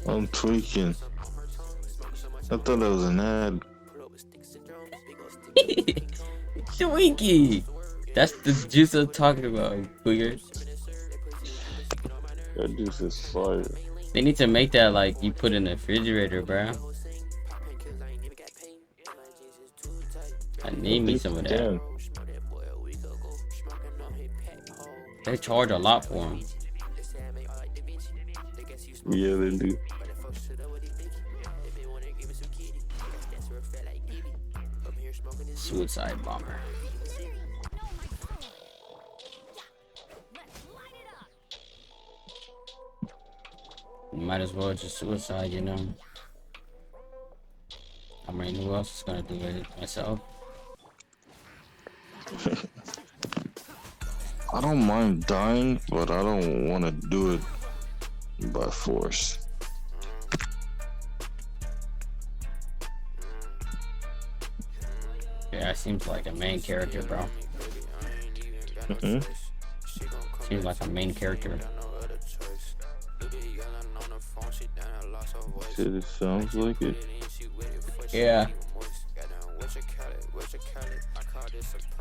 I'm tweaking. I thought that was an ad. Twinkie. That's the juice I'm talking about, quiggers. That juice is fire. They need to make that like you put in the refrigerator, bro. I need me some of that. They charge a lot for them. Yeah, they do. Suicide bomber. Might as well just suicide, you know. I mean, who else is gonna do it? Myself. I don't mind dying, but I don't want to do it by force. Yeah, seems like a main character, bro. Seems like a main character. Shit, it sounds like it. Yeah.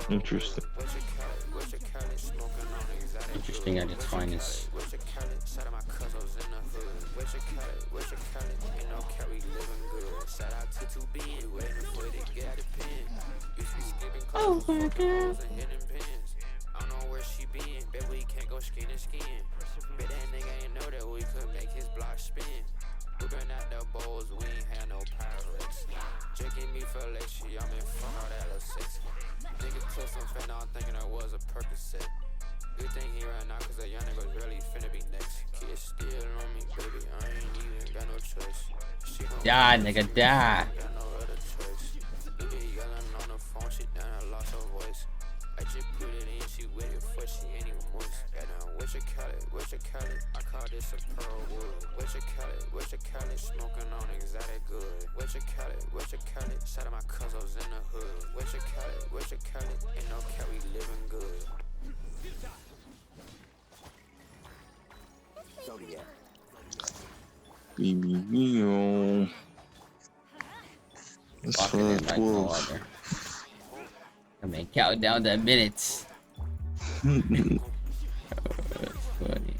Interesting. Interesting at its finest. Oh my god. I don't know where she been, bet we can't go skin to skin. Bet that nigga ain't know that we could make his block spin. We been out the bowls, we ain't had no pirates. Drinking me for lecture, I'm in fuck all that little sex. Niggas took some fentanyl thinking I was a Percocet. Good thing he ran out cause a young nigga's really finna be next. Kids still on me, baby, I ain't even got no choice. Die, nigga, die. Got no other choice. Baby yelling on the phone, she done lost her voice. I just put it in, she with it for she ain't even moist. Got down 괊ᴇᴄ, I call this a pearl wood. 괊ᴇᴄ, smoking on exotic good. 괊ᴇᴄ, shout out my cousins in the hood. 괊ᴇᴄ, ain't no cat, we living good. BBB. It's 5:12. I mean, count down the minutes. That's funny.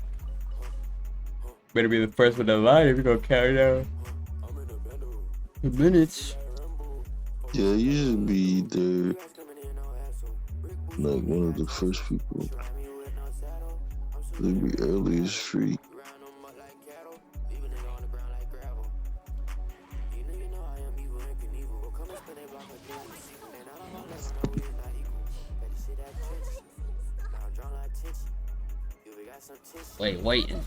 Better be the first one to line if you're gonna count down the minutes. Yeah, you should be there. Like one of the first people. They be early as street. Wait, waiting.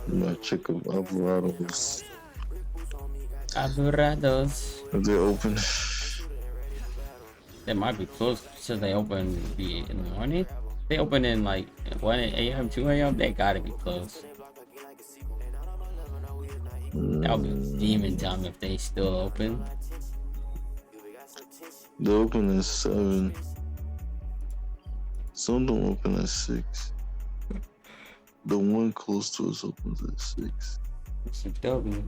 My check of Alvarado's. Alvarado's. If they're open. They might be closed since they open in the morning. They open in like 1 a.m., 2 a.m. They gotta be closed. That'll be demon time if they still open. They open at 7. Some don't open at 6. The one close to us opens at 6. It's a W.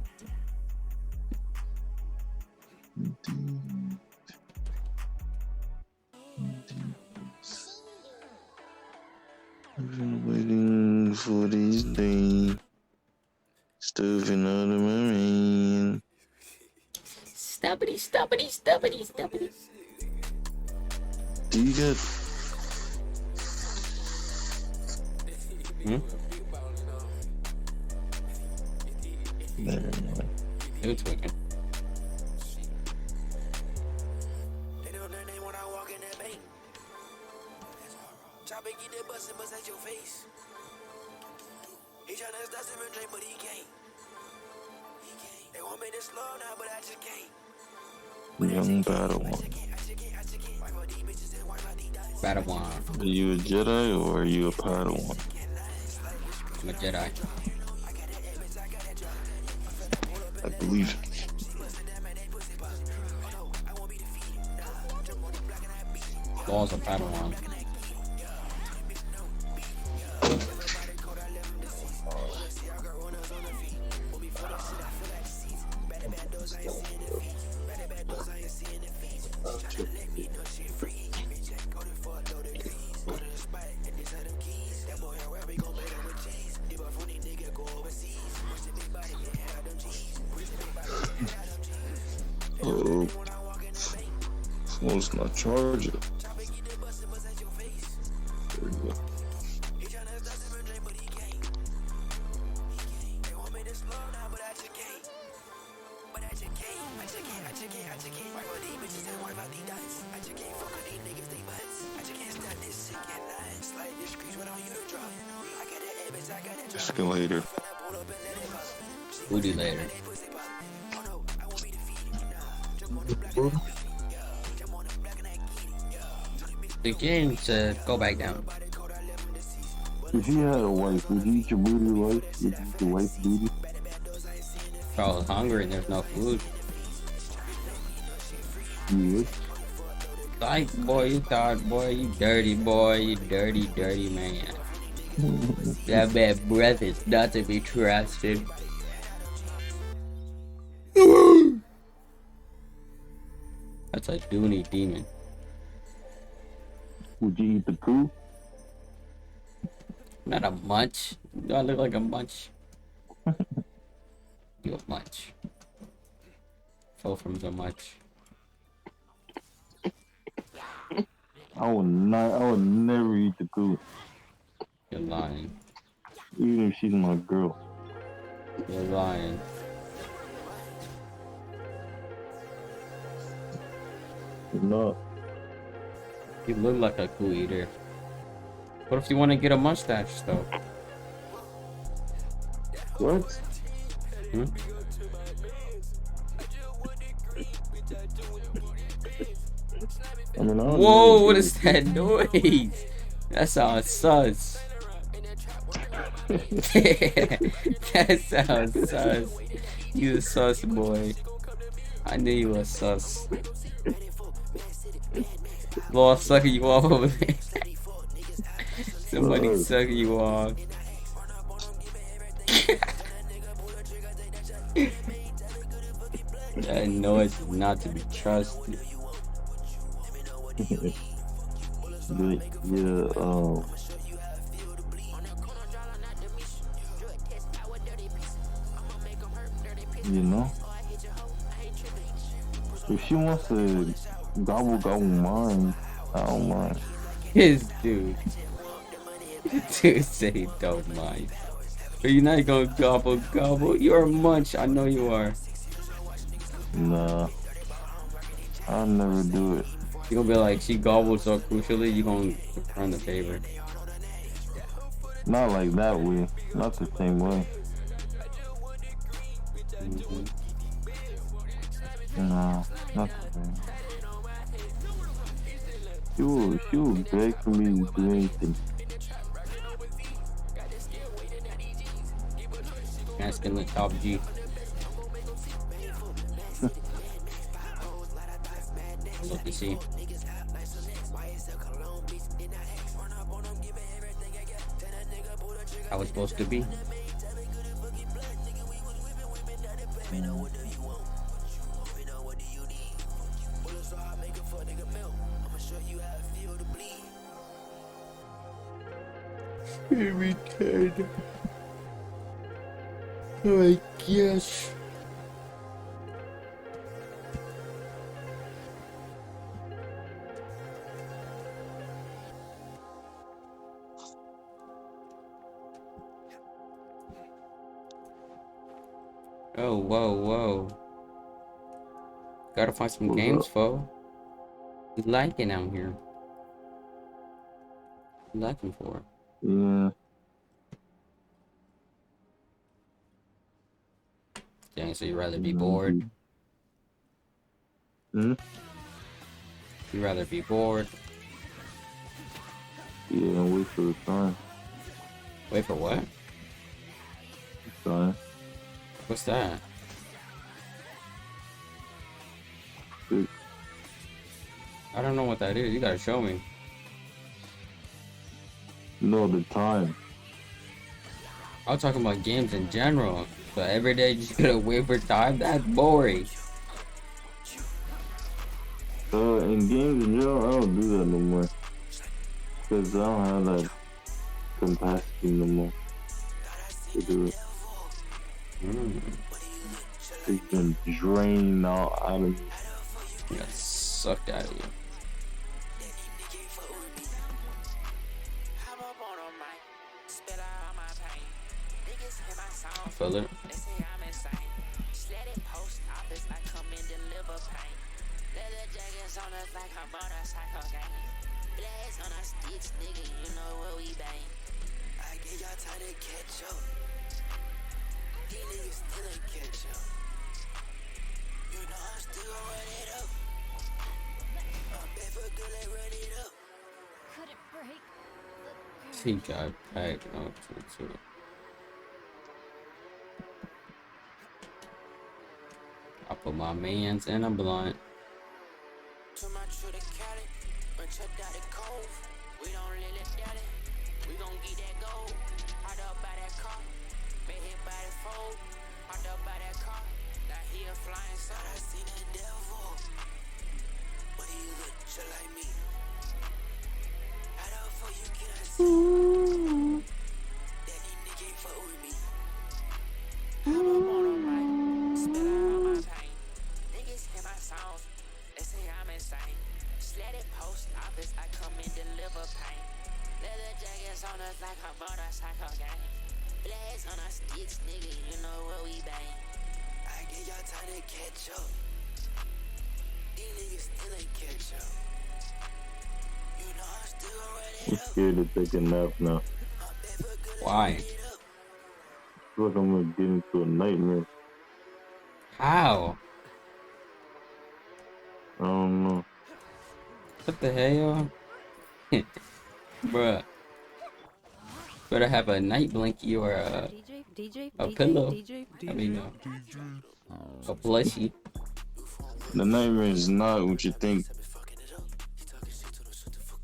I've been waiting for these days. Stuffing out of my rain. Stubbity, stubbity, stubbity, stubbity. Do you get? Never mind. It's wicked. Young Padawan. Padawan. Are you a Jedi or are you a Padawan? I'm a Jedi. I believe it. Laws of Padawan. Oh, phone's not charging. There we go. Escalator. Booty later. The game said go back down. If you had a wife, would you eat your booty wife? Would you eat your wife's booty? If I was hungry and there's no food. You would? Like, boy, you thought, boy, you dirty, boy, you dirty, dirty man. That bad breath is not to be trusted. That's a Dooney demon. Would you eat the poo? Not a munch. Do I look like a munch? You a munch. Fell from the munch. I would never eat the poo. You're lying. Even if she's my girl. You're lying. No. You look like a poo eater. What if you want to get a mustache, though? What? Hmm? I mean, whoa, what is that noise? That sounds sus. That sounds sus. You a sus boy. I knew you were sus. Lord sucking you off over there. Somebody sucking you off. That noise is not to be trusted. You know? If she wants to gobble mine, I don't mind. His dude. Dude say don't mind. Are you not gonna gobble? You're a munch. I know you are. Nah. I'll never do it. You gonna be like, she gobbled so crucially, you gonna return the favor. Not like that way. Not the same way. No, not the same. She will beg for me to do anything. Asking the top G. Look to see. How it's supposed to be. Retard. Oh my gosh. Oh, whoa. Gotta find some games, fo. You liking out here? You liking for? Yeah. Dang, so you'd rather be bored? Hmm? You'd rather be bored? Yeah, wait for the time. Wait for what? Time. What's that? I don't know what that is. You gotta show me. No, the time. I was talking about games in general. But every day you just gonna wait for time? That's boring. In games in general, I don't do that no more. Because I don't have that capacity no more to do it. It's been drained out of me. You got sucked out of you. I feel it. He got packed up to it. I put my mans in a blunt. I'm scared to take a nap now. Why? I feel like I'm gonna get into a nightmare. How? I don't know. What the hell? Bruh. Better have a night blankie or a pillow. I mean, a plushie. The nightmare is not what you think.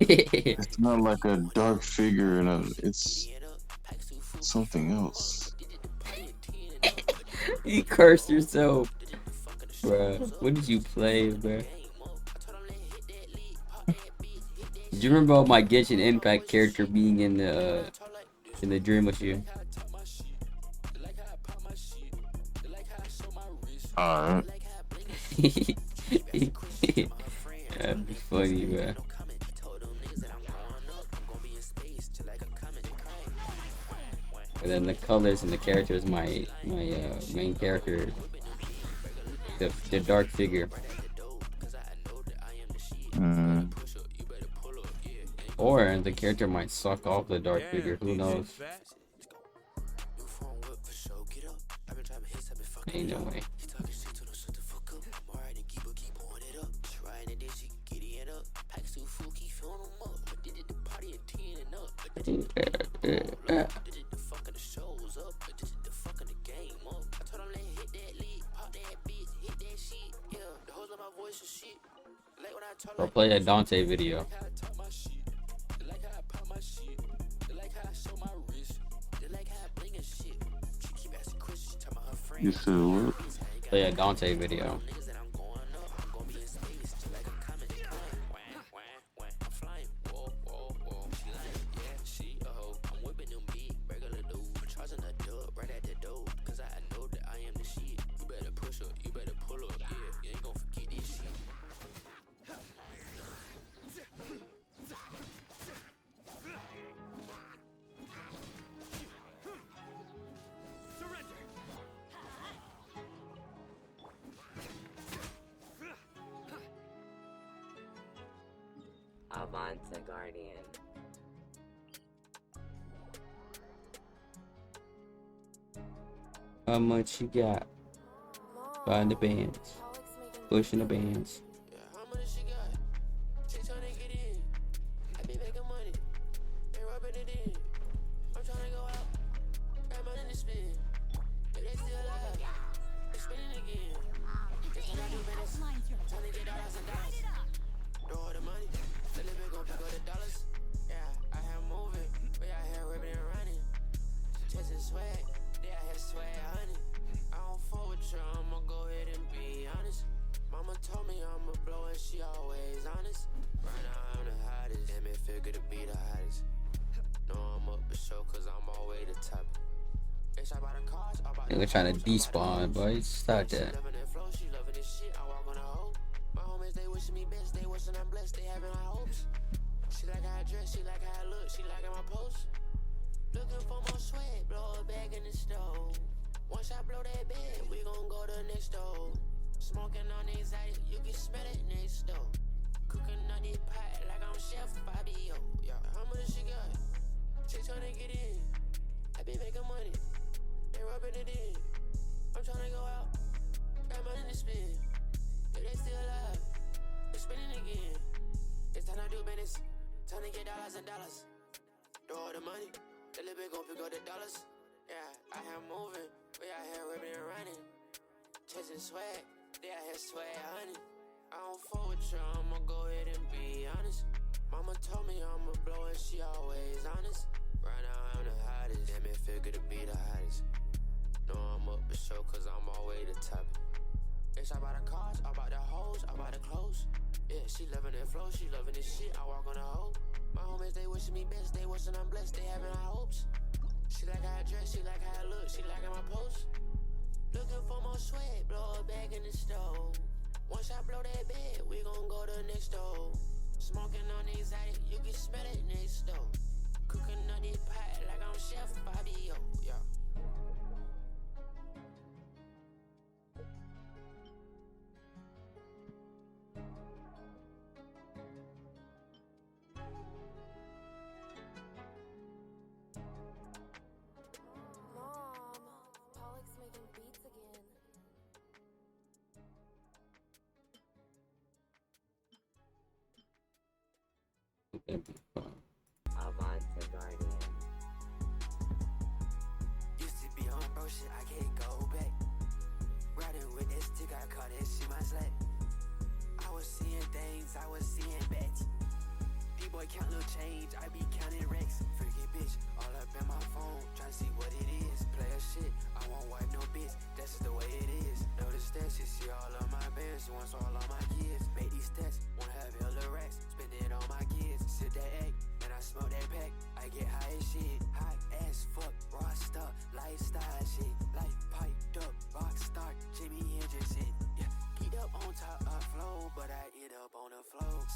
It's not like a dark figure and it's something else. You cursed yourself, bruh. What did you play, bruh? Do you remember about my Genshin Impact character being in the dream with you? Alright. That'd be funny, man. And then the colors and the characters, my main character, the dark figure. Or the character might suck off the dark figure, who knows? Ain't no way. Or play a Dante video. You said what? Play a Dante video. Guardian. How much you got? Buying the bands. Pushing the bands. They're trying to despawn, boy. Stop that. Looking for more sweat, blow a bag in the stove. Once I blow that bag, we gon' go to the next door. Smoking on anxiety, you can smell it next door. Cooking on this pot like I'm Chef Fabio. Yeah, how much she got? She tryna get in. I be making money. They rubbing it in. I'm tryna go out. Got money to spend. If they still alive, we spending again. It's time to do business. Time to get dollars and dollars. Do all the money. The little bit gon' pick up the dollars. Yeah, I have moving. We out here ripping and running. Chasing swag. They out here swag, honey. I don't fuck with you, I'ma go ahead and be honest. Mama told me I'ma blow and she always honest. Right now I'm the hottest. Damn it, feel good to be the hottest. Know I'm up for show cause I'm always the top. It's about the cars, about the hoes, about the clothes. Yeah, she loving that flow, she loving this shit, I walk on a hoe. My homies, they wishing me best, they wishing I'm blessed, they having high hopes. She like how I dress, she like how I look, she like how I post. Looking for more sweat, blow a bag in the stove. Once I blow that bed, we gon' go to the next door. Smoking on anxiety, you can smell it next door. Cooking on this pot like I'm Chef Fabio, yeah. Guardian. Used to be on bro shit, I can't go back. Riding with that stick, I caught that shit my slack. I was seeing things, I was seeing bets. D-boy count little change, I be counting racks. Freaky bitch, all up in my phone, tryna see what it is. Player shit, I won't wipe no bitch, that's just the way it is. Notice that she see all of my bands, she wants all of my kids. Make these stats, wanna have hella racks, spend it on my kids. Sit that egg, and I smoke that pack, I get high as shit. High as fuck, raw stuff, lifestyle shit. Life piped up, rock star, Jimmy Hendrix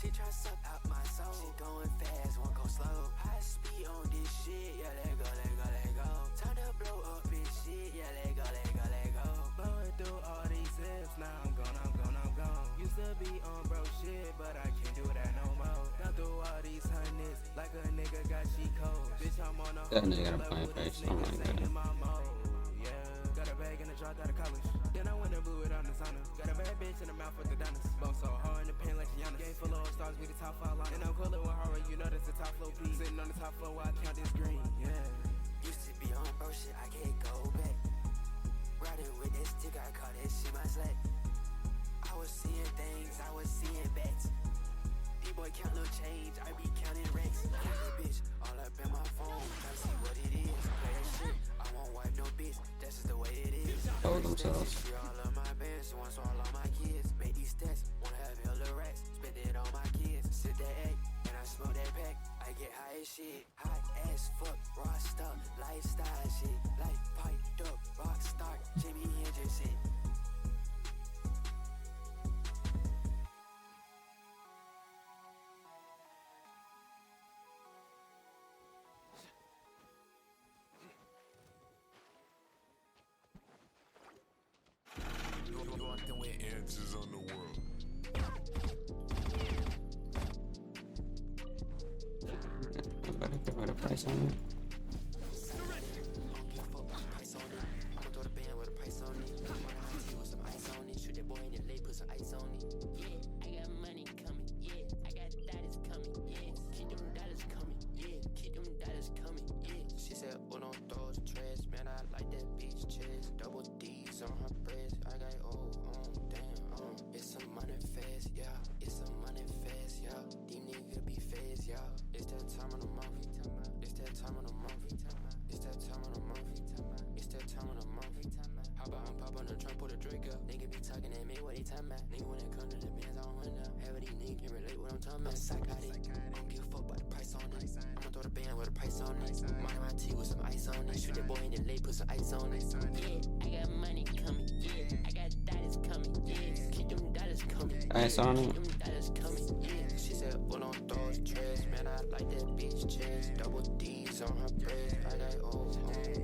She try suck out my soul. She going fast, won't go slow. High speed on this shit, yeah, let go, let go, let go. Time to blow up this shit, yeah, let go, let go, let go. Blowing through all these zips, now I'm gone, I'm gone, I'm gone. Used to be on bro shit, but I can't do that no more. Down through all these hundreds, like a nigga got cheat code. Bitch, I'm on a That nigga got a plain face. Oh my god. Yeah, got a bag and a drop out of college. Then I went and blew it on the sauna. Got a bad bitch in the mouth with the diamonds. Bone so hard in the pen like Giannis. Game full of stars, we the top 5 line. And I'm coolin' with horror, you know that's the top flow piece. Sitting on the top floor while I count this green, yeah. Used to be on bro shit, I can't go back. Riding with this stick, I call that shit my slack. I was seeing things, I was seeing bats. D-boy count little change, I be counting racks. That bitch, all up in my phone, I see what it is. Play that shit, I won't wipe no bitch, that's just the way it is. Hold themselves. All of my bands, so all of my kids. Make these stats, wanna have hella racks. Spend it on my kids, sit that egg, and I smoke that pack. I get high as shit, high as fuck, raw stuff, lifestyle shit. Like piped up, rock star, Jimmy Hendrix shit. Answers on the world. What a price on it. Ice on it. She said, "Well, on those dreads, man, I like that bitch chest. Double D's on her breast. I got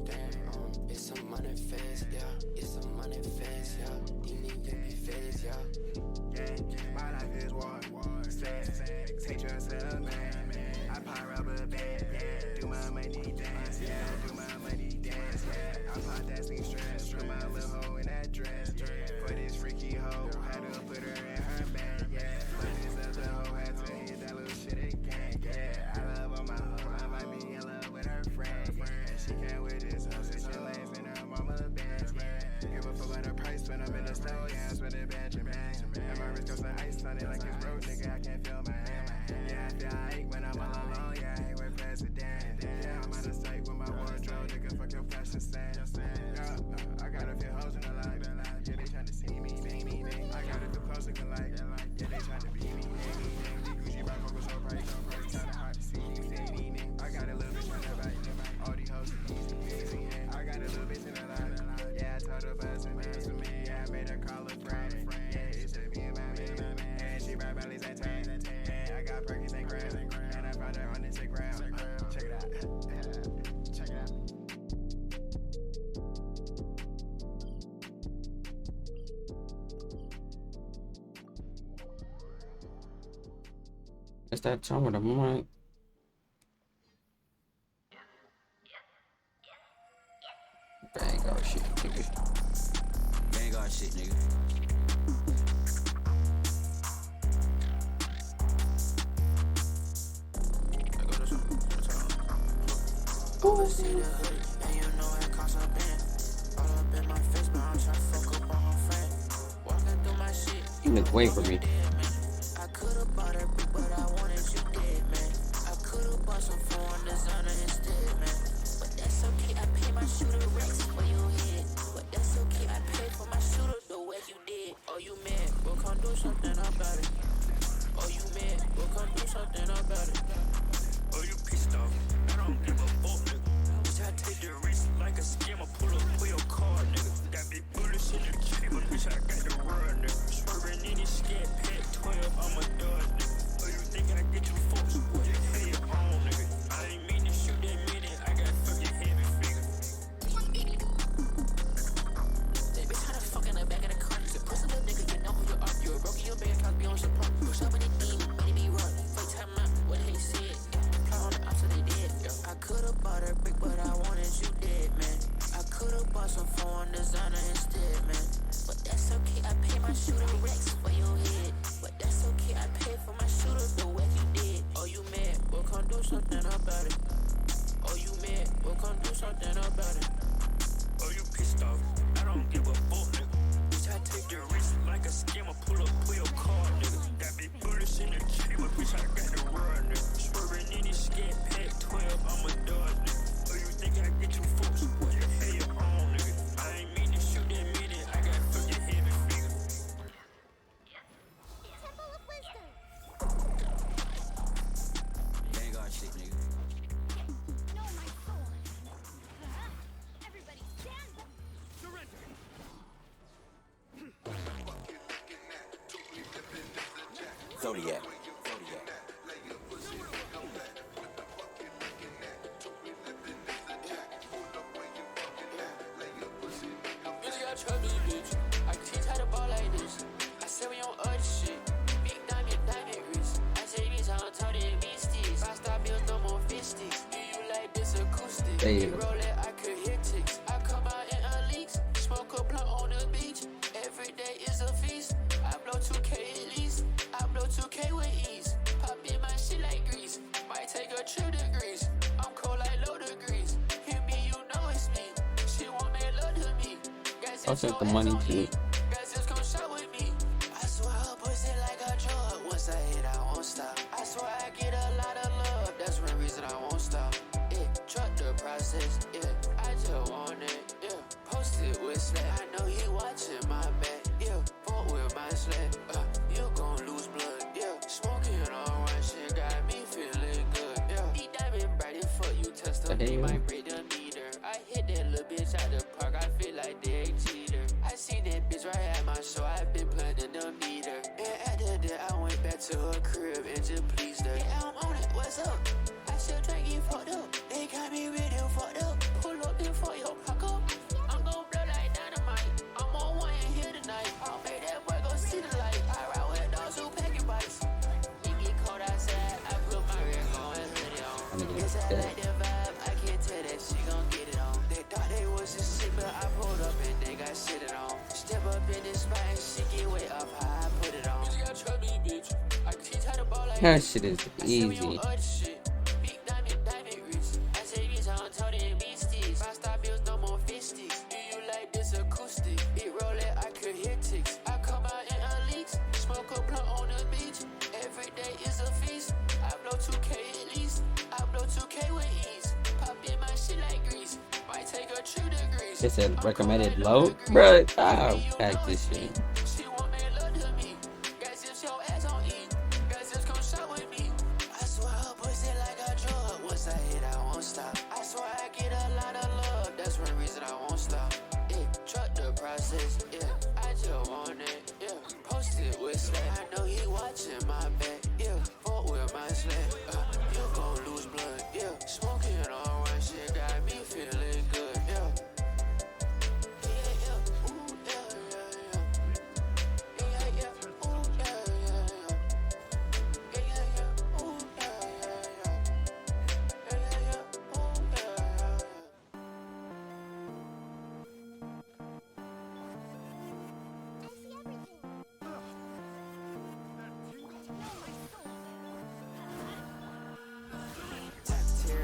damn, it's some money fast, yeah. It's some money fast, yeah. These niggas be fast, yeah. Yeah, my life is war. Sad, take yourself, man. I pop rubber band, yeah. Do my money dance, yeah. Do my money dance, yeah. I pop that thing stress. Put my little hoe in that dress, yeah. For this freaky hoe, had to put her in her bag, yeah. But this other hoe had to hit that little shit again, yeah. I love all my hoes, I might be in love with her friend, yeah. She can't with this hoe, since she lays in her mama bands, yeah. Give a fuck about the price when I'm in the store, yeah. I spend it Benjamin. And my wrist goes some ice on it like it's broke, nigga, I can't feel my hand. Yeah, I feel I when I'm all alone, yeah, I ain't with president. Yeah, I'm out of sight with my wardrobe, nigga, fuck your fashion sense. Yeah, I got a few hoes in the life, yeah, they tryna see me, bang me, bang. I got a few close looking like, yeah, they tryna be me, bang me, bang. The Gucci rock over so bright, kinda hard to see me, say me, I got a little bitch on the right, all these hoes easy, I got a little bitch in the life, yeah, I told her buzz and me, yeah, I made her call her friend, yeah, it's just me and my man, and she ride bellies at 10, yeah, I got Perkins and Graham, and I found her on Instagram, check it out, check it out. It's that time of the month. Vanguard shit, nigga. Vanguard shit, nigga. Oversee the hood, and you know it costs a band. All up in my face, but I'm trying to fuck up on my friend. Walking through my shit. You look way for me. I could've bought her, but I wanted you dead, man. I could've bought some foreign designer instead, man. But that's okay, I pay my shooter racks for your head. But that's okay, I pay for my shooter the way you did. Oh, you mad? Well, come do something about it. Oh, you mad? Well, come do something about it. Oh, you pissed off? I don't give a fuck, nigga. Bitch, I take the risk like a scammer. Pull up for your car, nigga. Got big bullets in the chamber, bitch. I got the run, nigga. Swerving in this scat pack. on designer instead, man. But that's okay, I pay my shooter Rex for your head. But that's okay, I pay for my shooter the way you did. Oh, you mad? Well, come do something about it. Oh, you mad? Well, come do something about it. Oh, you pissed off? I don't give a fuck, nigga. Bitch, I take the risk like a scammer. Pull up, pull your car, nigga. Got big bullets in the chamber, bitch. I got the run, nigga. Swerving in this scat pack 12, I'm a dog, nigga. Oh, you think I get you folks? What the hell you on, nigga? I ain't mean to shoot that minute. I got fucking heavy fingers. Temple of Wisdom. You ain't got shit, nigga. Know my sword. Everybody stand up. Zodiac. Bitch, you gotta trust me, bitch. I can teach how to ball like this. I said we on other shit. Big diamond wrist. I say this, I don't talk to beasties. I stop bills, no more fisties. Do you like this acoustic? Hey. Roll it, I could hear ticks. I come out in a leaks. Smoke a blunt on the beach. Every day is a feast. I blow 2K at least. I blow 2K with ease. Pop in my shit like grease. Might take a trip to Greece. I'm cold like low degrees. Hear me, you know it's me. She want me, love to me. I'll take the money too. Guys, just come shop with me. I swear I'll push it like a drug. Once I hit, I won't stop. I swear I get a lot of love. That's one reason I won't stop. Yeah, trust the process. Yeah, I just want it. Yeah, post it with slack. I know he watching my back. Yeah, fuck with my slack. You gon' lose blood. Yeah, smoking all right shit got me feeling good. Yeah, he diamond bright and fuck you. Test up, he might break the meter. I hit that little bitch out the park. I feel like they ain't cheater. I seen that bitch right at my show. I been planning the meter. And after that, I went back to her crib and just pleased her. Yeah, I'm on it. What's up? I still try get fucked up. They got me really fucked up. Pull up and fuck your cock up. I'm gon' blow like dynamite. I'm on one in here tonight. I'll make that boy go see the light. I ride with dogs who packing bikes. It get cold outside. I put my red on and hoodie on. Yes, I like the vibe. I can't tell that she gon' get it on. They thought they was a shit, but I pulled up and they got shitted on. Step up in this spot and she get way up high. I put it on. You gotta trust me, bitch. I can teach how to ball like That shit is easy. Big diamond wrist. I say this, I don't talk to beasties. I stop bills, no more fisties. Do you like this acoustic? It roll it, I could hear ticks. I come out in a leaks. Smoke a blunt on the beach. Every day is a feast. I blow 2K at least. I blow 2K with ease. Pop in my shit like grease. Might take a trip to Greece. It said recommended low, bro. I'll pack this shit. She want me, love to me. Guys, if your ass on E. Guys, just come shop with me. I swear I'll push it like a drug. Once I hit, I won't stop. I swear I get a lot of love. That's one reason I won't stop. Yeah, trust the process. Yeah, I just want it. Yeah, post it with slack. I know he watching my back. Yeah, fuck with my slack. You gon' lose blood. Yeah, smoking all right shit got me feeling good. Yeah.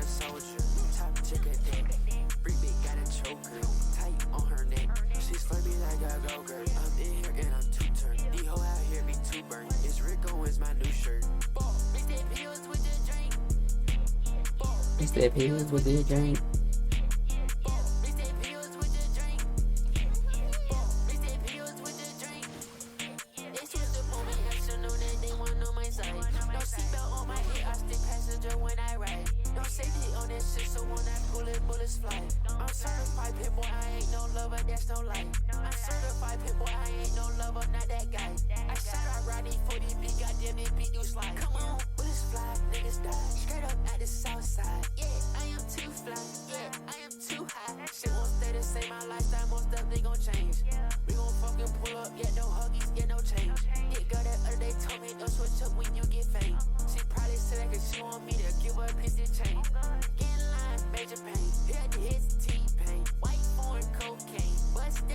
Soldier, top chicken dick. Freak big got a choker, tight on her neck. She slurpy like a go-gurt. I'm in here and I'm two-turned. The hoe out here be too burnt. It's Rico is my new shirt. Mix that pills with the drink. Mix that pills with the drink. Mix that pills with the drink. Mix that pills with the drink. It's just the moment afternoon and they want on my side. No seatbelt on my head, I stick passenger when I ride. No safety on that shit, so when I pull it, bullets fly. I'm certified pit boy, I ain't no lover, that's no lie. I'm certified pit boy, I ain't no lover, not that guy. I shot out Rodney 40 big, goddamn it, beat you slide. Come on, bullets fly, niggas die. Straight up at the south side. Yeah, I am too fly. Yeah, I am too high. Shit won't stay the same, my lifestyle most definitely gon' change. We gon' fucking pull up, yeah, no huggies, yeah, no change. Yeah, girl, that other day told me don't switch up when you get fame. She probably said that cause she want me to give her a piece of change. Get in line, major pain. Head to his T-pain. White foreign cocaine. Bust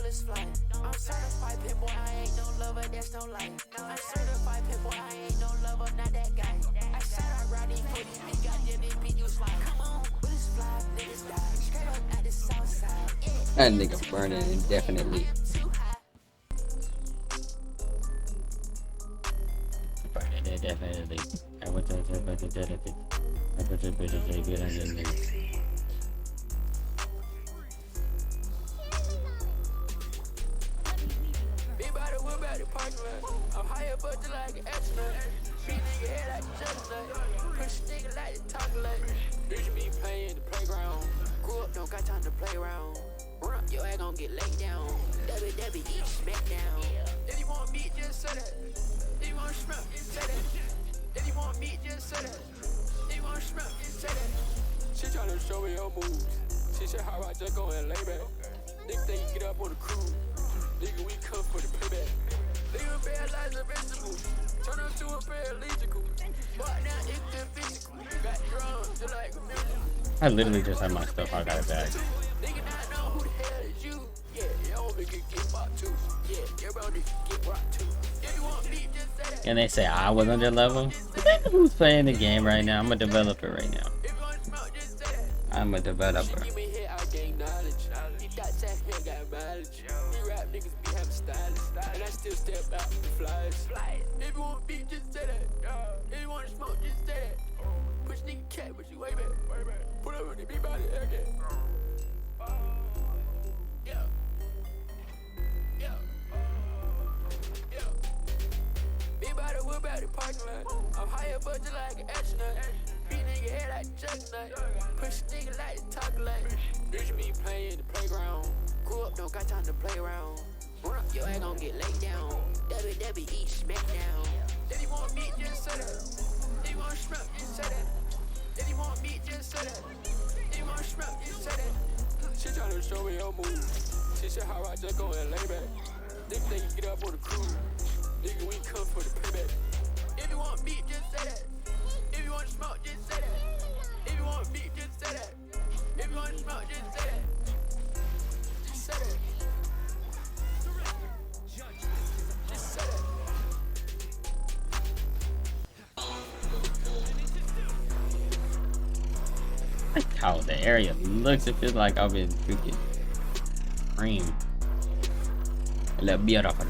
bullets fly. I'm certified pit boy, I ain't no lover, that's no lie. I'm certified pit boy, I ain't no lover, not that guy. I said I ride these 40, big goddamn they beat you slide. Come on, bullets fly, niggas die. Straight up at the south side. That nigga burning indefinitely. Burning indefinitely. I went to I'm high up budget like an astronaut. Beat nigga head like a chestnut. Push nigga like the talk like. Bitch be playing the playground. Grew up, don't got time to play around. Run up, your ass gon' get laid down. Debbie, eat smack down. If you want meat, just say that. If you want shrimp, just say that. If you want meat, just say that. If you want shrimp, just say that. She tryna show me her moves. She said how I just go and lay back. Nigga, they get up on the cruise. Nigga, we come for the payback. Nigga, paralyze a vegetable. Turn up to a paralegical. But now it's the physical. Got drums, just like a musical. I literally just had my stuff out of that bag. Nigga, not know who the hell is you. Yeah, your old nigga get bought too. Yeah, your bro nigga get rocked too. If you want me, just say that. And they say I was under level. Who's playing the game right now? I'm a developer right now. I'm a developer. Give me here, I gain knowledge. You got tech, here got mileage. We rap niggas be having stylists. And I still step out with the flies. If you want beat, just say that. If you want to smoke, just say that. Push nigga cat, but you way back. Put up with the beat body again. Yeah. Yeah. Yeah. Be by the whip out the parking lot. I'm higher budget like an astronaut. Beat nigga head like a chestnut. Push nigga like the talk like. Bitch be playing the playground. Grew up, don't got time to play around. Run up, your ass gon' get laid down. Debbie, eat smack down. If you want meat, just say that. If you want shrimp, just say that. If you want meat, just say that. If you want shrimp, just say that. She tryna show me her moves. She said how I just go and lay back. Nigga, they get up on the cruise. Nigga, we come for the payback. If you want meat, just say that. If you want smoke, just say that. If you want meat, just say that. If you want smoke, just say that. Just say that. Just say that. Like how the area looks, it feels like I've been freaking cream. A little beautiful.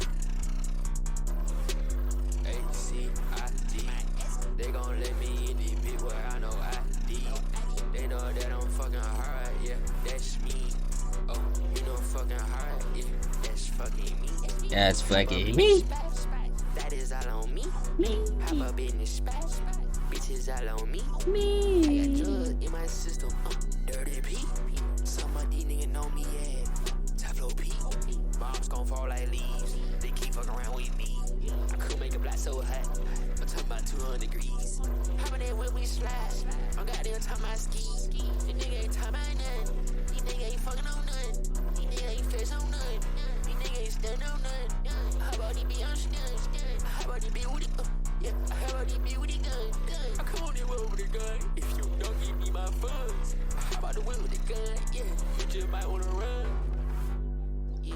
They gon' let me in the bit where I know ID. They know that I'm fucking hard, yeah, that's me. Oh, you know fucking hard, yeah, that's fucking me. That's fucking me. That is all on me. Hop up in the spot. Bitches all on me. I got drugs in my system. Dirty P. Some of these niggas know me, yeah. Top flow P. Bombs gon' fall like leaves. They keep fucking around with me. I could make a block so hot. I'm talking about 200 degrees. How about that when we slide? I'm goddamn talking about ski. These niggas ain't talking about nothing. These niggas ain't fucking on nothing. These niggas ain't flex on nothing. These niggas ain't stun on nothing. How about he be on stun? How about he be with it? Yeah, how about he be with the gun? I come on in with the gun. If you don't give me my funds, how about the whip with the gun? Yeah, you just might wanna run. Yeah.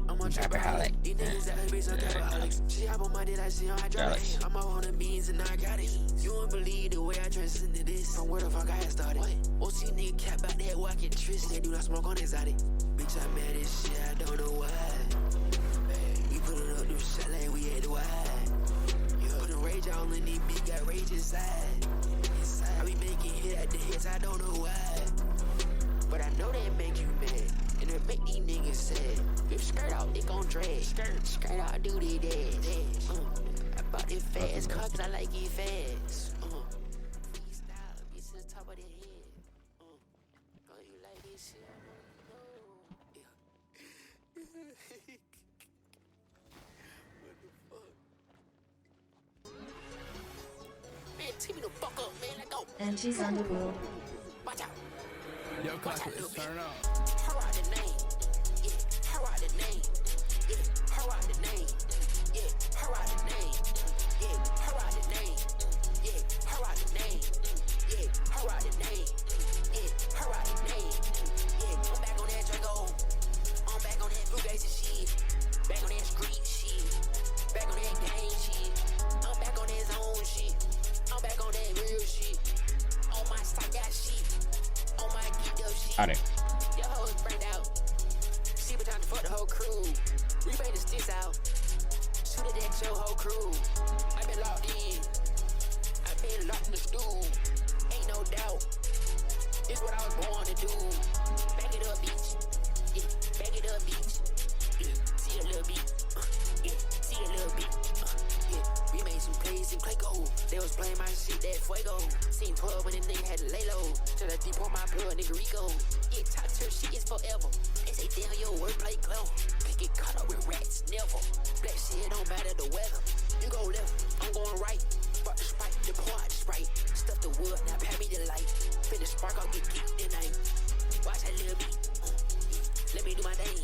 I'm a trapaholic. These niggas that be some trapaholics. She hop on my dick like she on hydraulics. I'm all on the beans and narcotics. You won't believe the way I dress into this. From where the fuck I started. What? OC nigga cap out that walking tris. They do not smoke on exotic. Bitch, I'm mad as shit, I don't know why. We put it up, do shit like we had to wide. You put the rage all in these big, got rage inside. I be making hit at the hits, I don't know why. But I know that make you mad. And it make these niggas sad. If skirt out, they gon' drag. Skirt out, do they dash. I bought it fast, car cause I like it fast. Freestyle, bitch to the top of the head. Oh, you like this shit? Yeah. What the fuck? Man, take me the fuck up, man. Let go. And she's on the road. Watch out. Yo, Watch out, let's turn up. Her out the name. Yeah, her out the name. Yeah, her out the name. Yeah, her out the Got it. Your hoes burned out. See what time to fuck the whole crew. We made the sticks out. Shoot it at your whole crew. I been locked in. I been locked in the stool. Ain't no doubt. It's what I was born to do. Back it up, bitch. Yeah, back it up, bitch. Yeah, see a little bit. Yeah, see a little bit. Yeah, we made some plays in Clayco. They was playing my shit, that fuego. Seen 12 when the nigga had to lay low. Till I deep on my blood, nigga Rico. Yeah, talk to her, shit is forever. They say, damn, your wordplay glow. Can't get caught up with rats, never. Black shit don't matter the weather. You go left, I'm going right. Spark the sprite, the pour out the sprite. Stuff the wood, now pass me the light. Spin the spark, I'll get geeked tonight. Watch that little beat. Let me do my thing.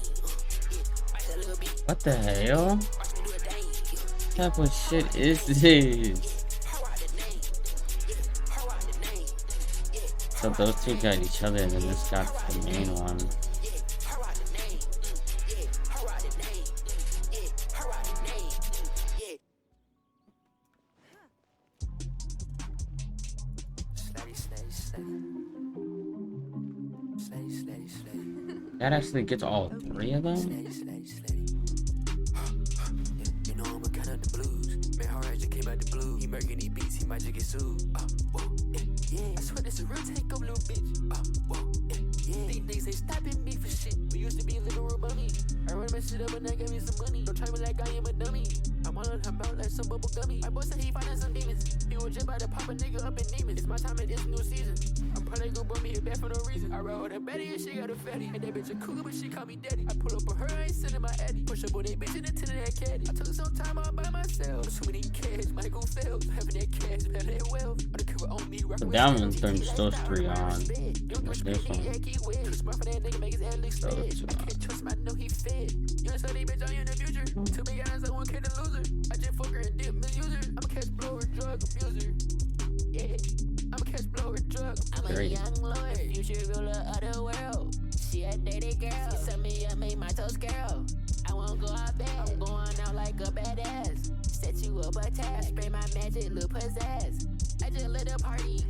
Yeah, watch that little beat. What the hell? Watch me do a thing. What type of shit is this? So those two got each other, and then this got the main one. That actually gets all three of them? You know I'm a kind of the blues. Man, hard as you came out the blue. He murking these beats, he might just get sued. Yeah, I swear this is real take up, little bitch. Yeah, these niggas ain't stopping me for shit. We used to be living real money. I run my shit up and I got me some money. Don't try me like I am a dummy. I'm on her mouth like some bubble gummy. My boy said he finding some demons. He was just about to pop a nigga up in demons. It's my time in this new season. I'm probably gonna bring me here back for no reason. I rode her Betty and she got a fatty. And that bitch a cougar, but she call me daddy. I pull up on her, I ain't sending my addy. Push up on that bitch in the tin of that caddy. I took some time all by myself. Too many cash, Michael Phelps. Having that cash, better that wealth. Undercover on me, rockin' with That one turns those three on. What's this one? Smart for that nigga, make his ad look sped. I can't trust him, I know he fed. You ain't study, bitch, on you in the future. Too many guys, I won't care the loser. I just fuck her and dip misuser. I'm a cash blower, drug abuser. Yeah, I'm a cash blower, drug. I'm a young lord, future ruler of the world. She a dated girl, she set me up, made my toes girl. I won't go out bad, I'm going out like a badass. Set you up a task, spray my magic, little pizzazz. I just lit a party,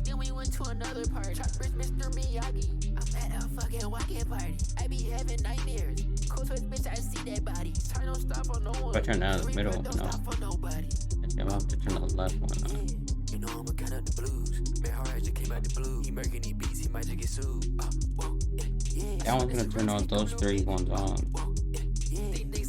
then we went to another party. Chop rich Mr. Miyagi, I'm at a fucking walking party. I be having nightmares, cool twist bitch, I see that body. Turn don't stop on no one. If I turn down the middle one, Don't no. stop for nobody. I'm gonna have to turn the left one on. You know I'm a kind of the blues. Man, hard as you came out the blue. He murking these beats, he might just get sued. That one's gonna turn all those three ones on.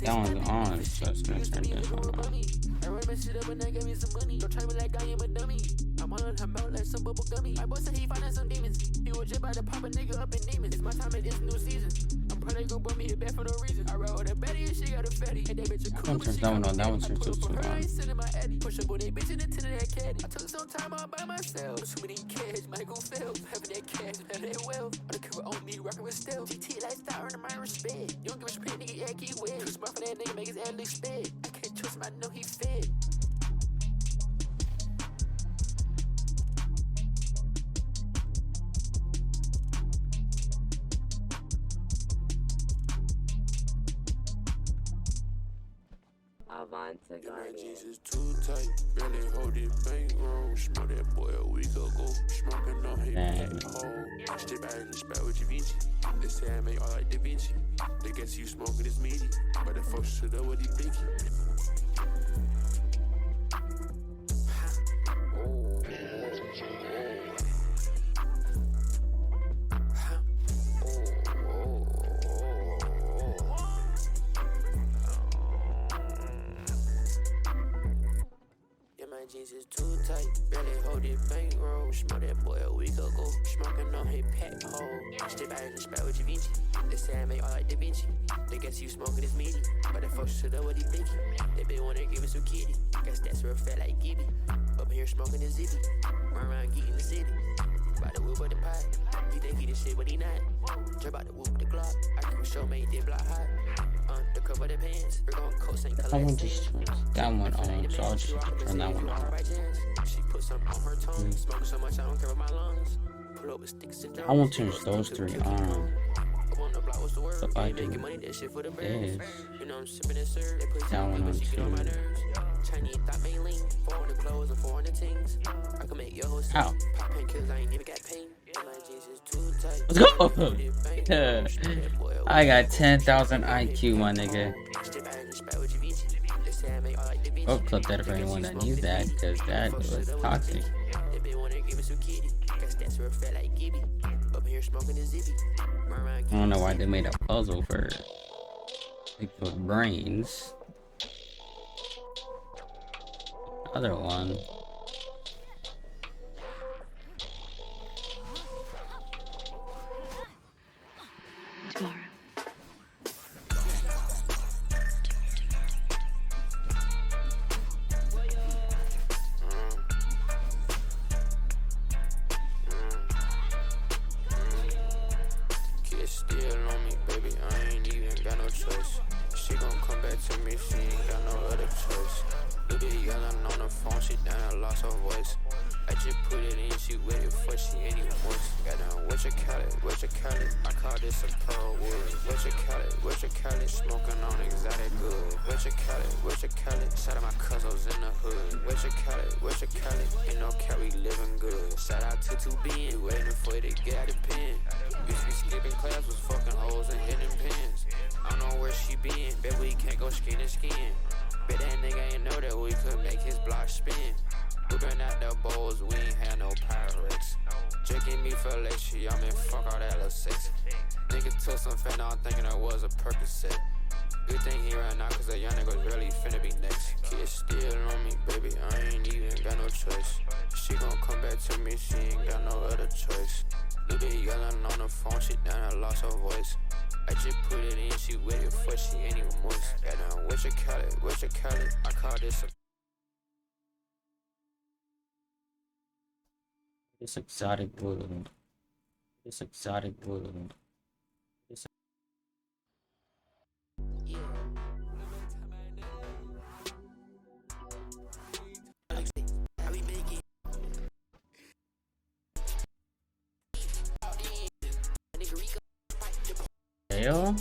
That one's on, so it's gonna turn this one on. I run my shit up and I got me some money. Don't try me like I am a dummy. I'm on her mouth like some bubble gummy. My boy said he finding some demons. He was just about to pop a nigga up in demons. It's my time in this new season. I'm probably gonna bring me here back for no reason. I rode her Betty and she got a fatty. And that bitch a That cool, one but turns she that one got on, that one turns those two her, I on. ain't sending my addy. Push up on that bitch in the tin of that caddy. I took some time all by myself. Too many cash, Michael Phelps. Having that cash, better that wealth. Undercover on me, rockin' with stealth. GT lifestyle, earning my respect. You don't give a shit, nigga, yeah, keep wet. Too smart for that nigga, make his ad look sped. I can't trust him, I know he fed. 괱ᴜ jeans is too tight, barely hold it bankroll. Smell that boy a week ago, smoking on his back hole. Step out and spell with 광ᴜ. They say I make all like Da Vinci. They guess you smoking this meaty, but the folks should know what he thinking. My jeans is too tight, barely hold it bankroll. Smell that boy a week ago, smoking on his pack hole. Step out and spell with 광ᴜ. They say I make all like Da Vinci. They guess you smoking this meaty, but the folks should know what he thinking. They been wanna give me some kitty, guess that's real fat like Gibby. Up here smoking the zippy, run around getting the city. By the whoop of the pot, he think he the shit, but he not. Drip out the whoop the Glock, I can show made that block hot. The cover the pants, we're going coast and That one just turns that one on, so I'll just turn that one on. She put something on her tongue, smoking so much I don't care about my lungs. Pull up with sticks and drums. I won't turn those three on. So if I do this, You know I'm sipping and serve. They put that one on too. Chinese thought mainly, foreign the clothes and foreign the things. I can make your whole How? Pop painkillers, I ain't even got pain. Let's go. I got 10,000 IQ, my nigga. Oh, clip that for anyone that needs that, because that was toxic. I don't know why they made a puzzle for Bigfoot brains. Other one. Still on me, baby, I ain't even got no choice. She gon' come back to me, she ain't got no other choice. Look at yelling on the phone, she done lost her voice. I just put it in, she waited for she ain't even moist. Goddamn, 괶ᴇᴄ, I call this a pearl wood. 괶ᴇᴄ, smoking on exotic good. 괶ᴇᴄ, shout out my cousins in the hood. 괶ᴇᴄ, ain't no cap, we living good. Shout out to 2B, waiting for it to get out of pen. Used to be skipping class, was fucking hoes and hitting pins. I don't know where she been, bet we can't go skin to skin. Bet that nigga ain't know that we could make his block spin. Whipping out the bowls, we ain't had no Pyrex. Drinking me for lecture, y'all man, fuck all that little sex. Nigga took some fentanyl, thinking it was a Percocet. Good thing he ran out, cause a young nigga really finna be next. Kid still on me, baby, I ain't even got no choice. She gon' come back to me, she ain't got no other choice. Look at yelling on the phone, she done lost her voice. I just put it in, she waited for she ain't even moist. Goddamn, 괶ᴇᴄ, I call this a This exotic wood. This exotic wood. This hell?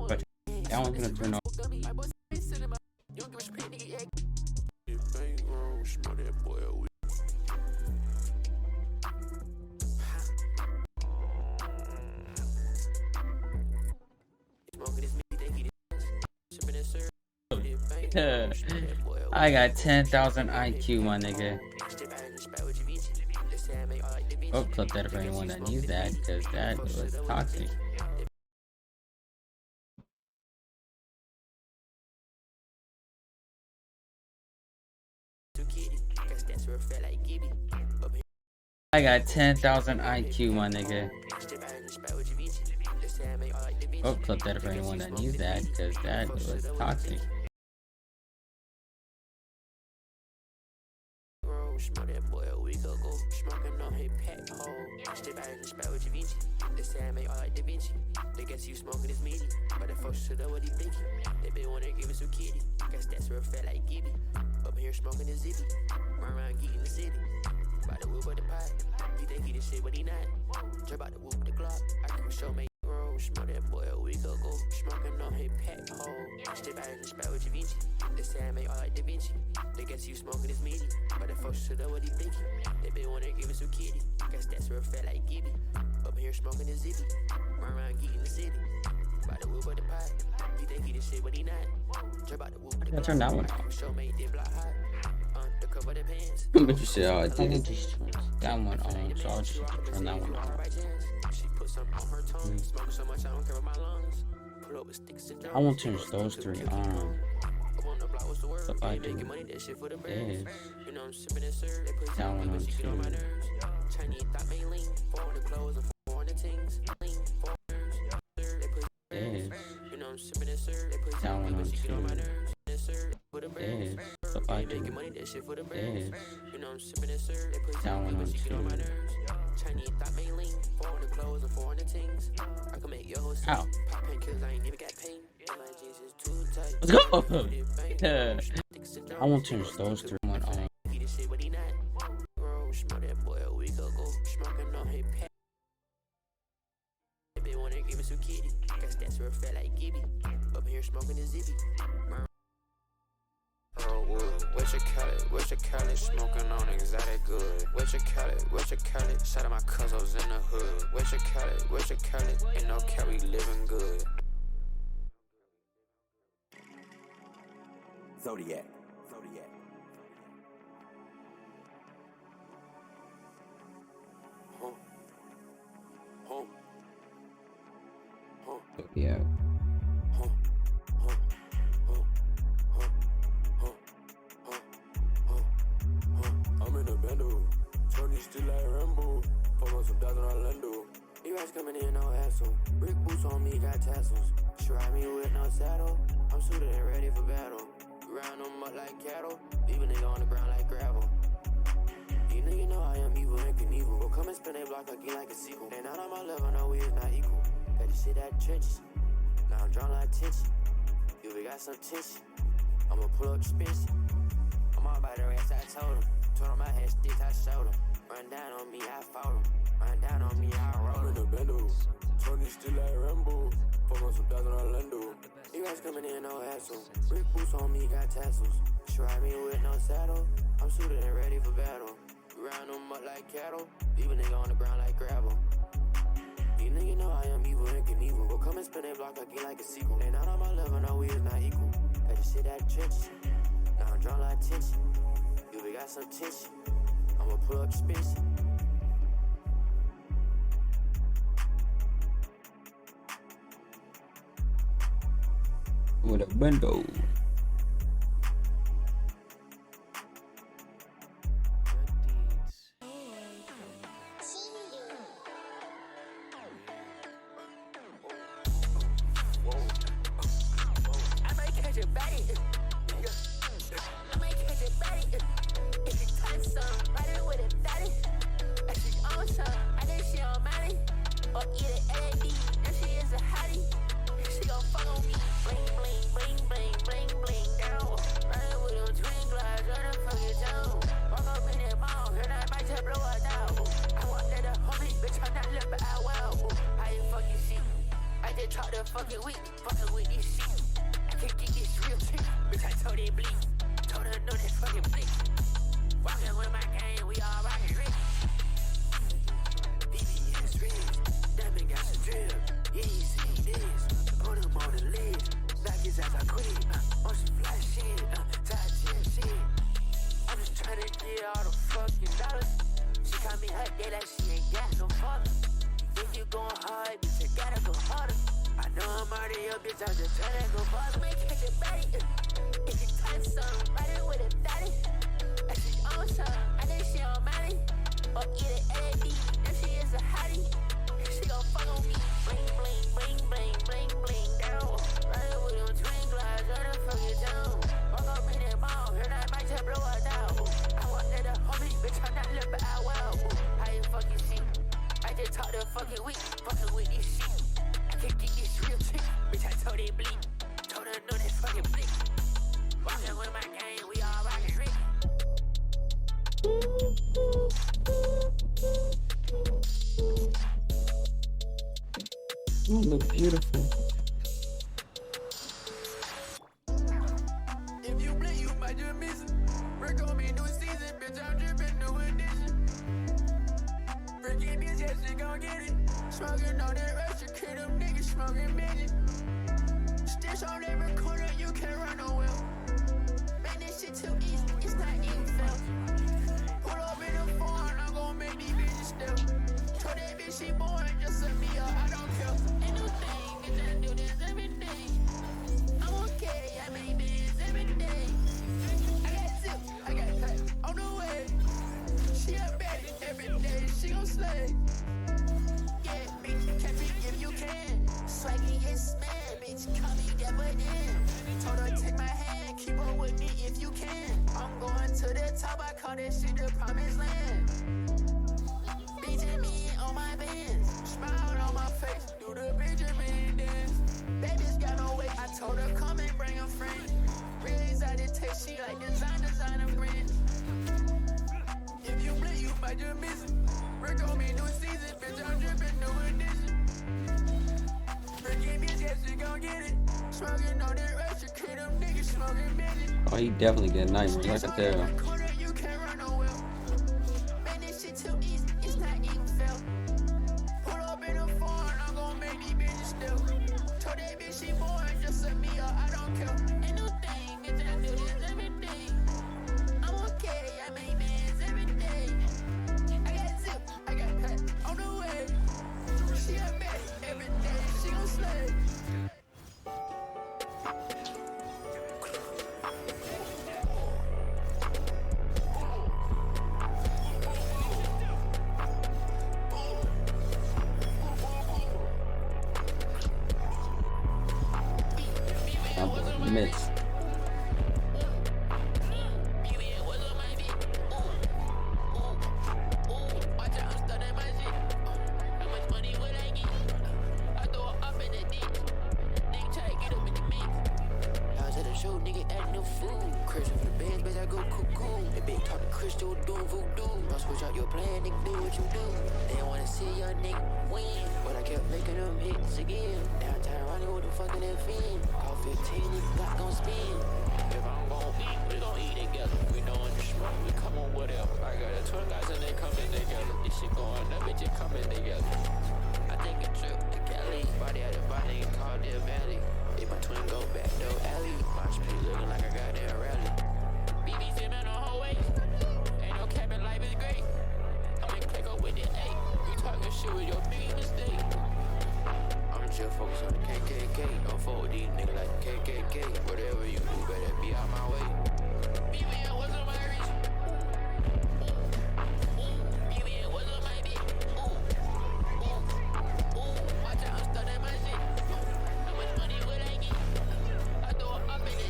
But that one's gonna turn off. I got 10,000 IQ, my nigga. Oh, clip that for anyone that needs that, because that was toxic. I got 10,000 IQ, my nigga. Oh, clip that for anyone that needs that, because that was toxic. Smoke that boy a week ago, smoking on his pack hole. Step out in the spot with 괶ᴇᴄ. They say I make all like Da Vinci. They guess you smoking this meaty, but the folks should know what he thinking. They been wanna give me some kitty. Guess that's real fat like Gibby. Up here smoking this zippy. Run around geeking the city. By the whoop of the pot. You think he this shit, but he not. Jump out the whoop of the Glock. I can show me. Smoke that boy a week ago, smoking on his pack hole. Step out in the spot with 괶ᴇᴄ. They say I make all like Da Vinci. They guess you smoking this meaty, but the folks should know what he thinking. They been wanna give me some kitty. Guess that's real fat like Gibby. Up here smoking this zippy. Run around geeking the city. By the whoop of the pot. You think he this shit, but he not. Jump out the whoop of the Glock. Turn that one off. Show me did block hot. The cover the pants. But you see how I did it. That one on, so I'll just turn that one off. I won't change those three on. So I do this. That one on too. This. That one on too. This. So I do this. That one on too. Ow. Let's go! I won't change those three one on. wood. 괊ᴇᴄᴄ, smoking on exotic good. 괊ᴇᴄᴄ, shout out my cousins in the hood. 괊ᴇᴄᴄ, ain't no cap, we living good. Zodiac. Yeah. I'm in a bando, Tony still like Rambo. Fuck on some dollars in Orlando. You guys coming in, no asshole. Brick boots on me, got tassels. She ride me with no saddle. I'm suited and ready for battle. Round them up like cattle, leave a nigga on the ground like gravel. You nigga know I am evil and Knievel. Well, come and spin a block again like a sequel. And out on my level, no, we is not equal. Got this shit out trenches. Now I'm drawing like tension. You we got some tension. I'ma pull up expensive. I'm all by the rest, I told him. Told him I had sticks, I showed him. Run down on me, I fought him. Run down on me, I rolled him. I'm in a bando, Tony still like Rambo. Fuck on some dollars in Orlando. You guys coming in, no asshole. Brick boots on me, got tassels. She ride me with no saddle. I'm suited and ready for battle. Round them up like cattle, leave a nigga on the ground like gravel. You nigga know I am evil and Knievel. Well, come and spin a block again like a sequel. And out on my level, no, we is not equal. Got this shit out trenches. Now I'm drawing like tension. You we got some tension. I'ma pull up expensive. With a bando. You look beautiful. If you blink, you might just miss it. Brick on me, new season, bitch, I'm dripping, new edition. Freaking bitch, yeah, she gon' get it. Smoking on that ratchet, kid, them niggas smoking midget. Stitch on every corner, you can't run nowhere. Man, this shit too easy, it's not even fair. Pull up in the foreign, I'm gon' make these bitches still. Told that bitch she born, just set me up, I don't care. Ain't no thing, bitch, I do this every day. I'm okay, I make this every day. I got tips, I got pack, on the way. She a bad every day, she gon' slay. Yeah, bitch, catch me if you can. Swaggy, yes, man, bitch, call me Devil in. Told her take my hand, keep up with me if you can. I'm going to the top, I call that shit the promised land. Bitch, me on my bands, smile on my face, do the Benjamin dance. That bitch got no weight, I told her come and bring a friend. Really excited, taste, she like designer brand. If you blink, you might just miss it. Brick on me, new season, bitch, I'm dripping, new edition. Freaking bitch, yeah, she gon' get it. Smoking on that ratchet, kid, them niggas smoking midget. Oh, he definitely getting nightmares. I can tell. Miss.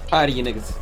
Tired of you niggas.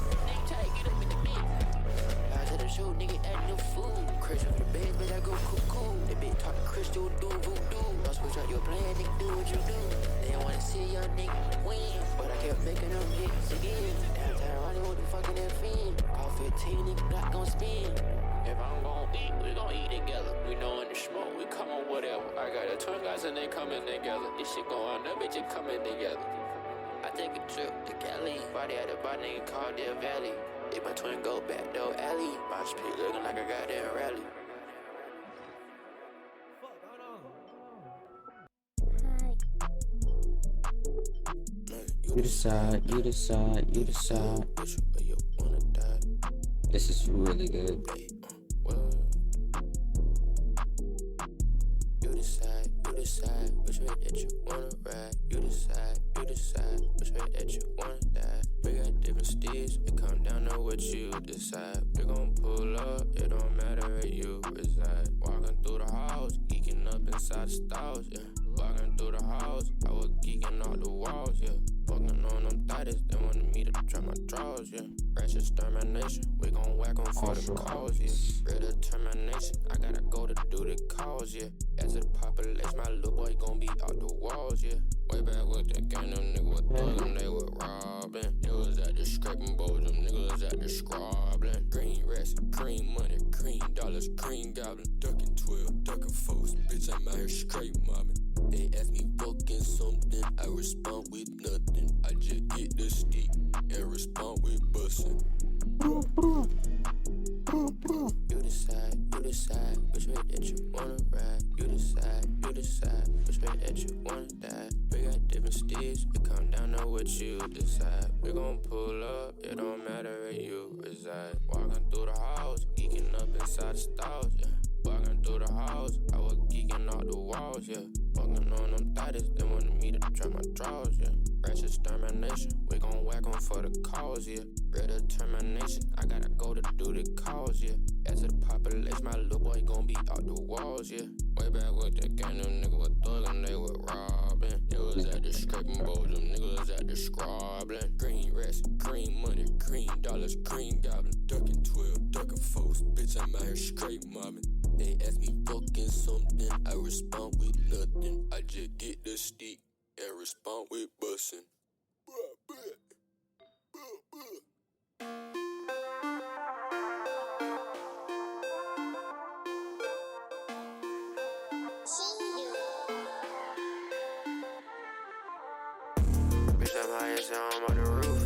You decide, you decide, you decide. This is really good. You decide which way that you wanna ride. You decide which way that you wanna die. We got different steeds, it come down to what you decide. We gon' pull up, it don't matter where you reside. Walking through the halls, geeking up inside the stalls, yeah. Walking through the halls, I was geeking all the walls, yeah. Walking on them thighs, they wanted me to try my draws, yeah. Fresh extermination, we gon' whack on for the cause, yeah. Real determination, I gotta go to do the cause, yeah. As to the population, my little boy gon' be out the walls, yeah. Way back with that gang, them niggas was thuggin', they was robbing. They was at the scraping bowl, them niggas was at the scrobbling. Green rest, green money, green dollars, green goblin. Ducking 12, ducking folks, bitch, I'm out here straight mobbing. They ask me fucking something, I respond with nothing. I just get the stick and respond with bussin'. You decide which way that you wanna ride. You decide which way that you wanna die. We got different steeds, it come down to what you decide. We gon' pull up, it don't matter where you reside. Walking through the halls, geeking up inside the stalls, yeah. Walking through the halls, I was geeking all the walls, yeah. Walking on them thighs, they wanted me to try my draws, yeah. Fresh extermination, we gon' whack on for the cause, yeah. Real determination, I gotta go to do the cause, yeah. As to the population, my little boy gon' be out the walls, yeah. Way back with that gang, them niggas was thuggin', they was robbing. They was at the scraping bowl, them niggas was at the scrobbling. Green rest, green money, green dollars, green goblin. Ducking 12, ducking folks, bitch, I'm out here straight mobbing. They ask me fucking something, I respond with nothing. I just get the stick and respond with bussin'. Bitch, I'm high as hell, I'm on the roof.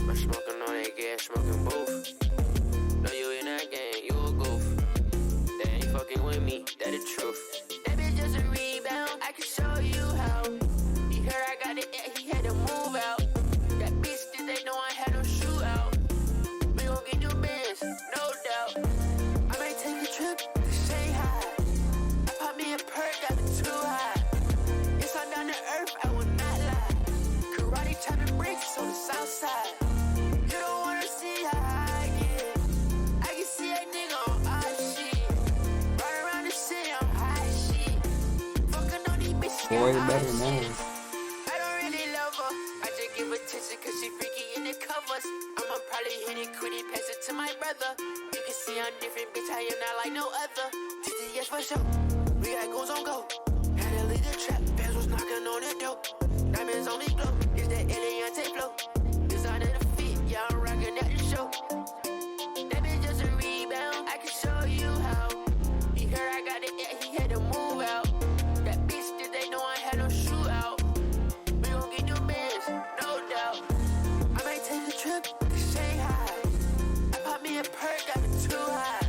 I'm smoking on that freaky ass smoking booth. Know you in that game, you a goof. They ain't fucking with me, that the truth. That bitch just a rebound, I can show you how. He heard I got it, yeah, he had to move out. That bitch did they know I had no shootout. We gon' get new bands, no doubt. I may take a trip to Shanghai. I pop me a perk, got me too high. It's all down to earth, I will not lie. Karate chopping bricks on the south side. You don't wanna see how I get. I can see a nigga on our shit. Right around the city on high shit. Fucking on these bitches, Boy, got better hot know. shit. I don't really love her. I just give attention cause she freaky in the covers. I'ma probably hit it, quit it, pass it to my brother. You can see I'm different, bitch, I am not like no other. TTS for sure. We got goons on go. Had to leave the trap, fans was knocking on the door. Diamonds on me glow, it's that 괱ᴜᴘ flow. Design of the feet, yeah, I'm rocking at the show. That bitch just a rebound, I can show you how. He heard I got it, yeah, he had to move out. That bitch did they know I had no shootout. We gon' get new bands, no doubt. I might take a trip to Shanghai. I pop me a perk, got me too high.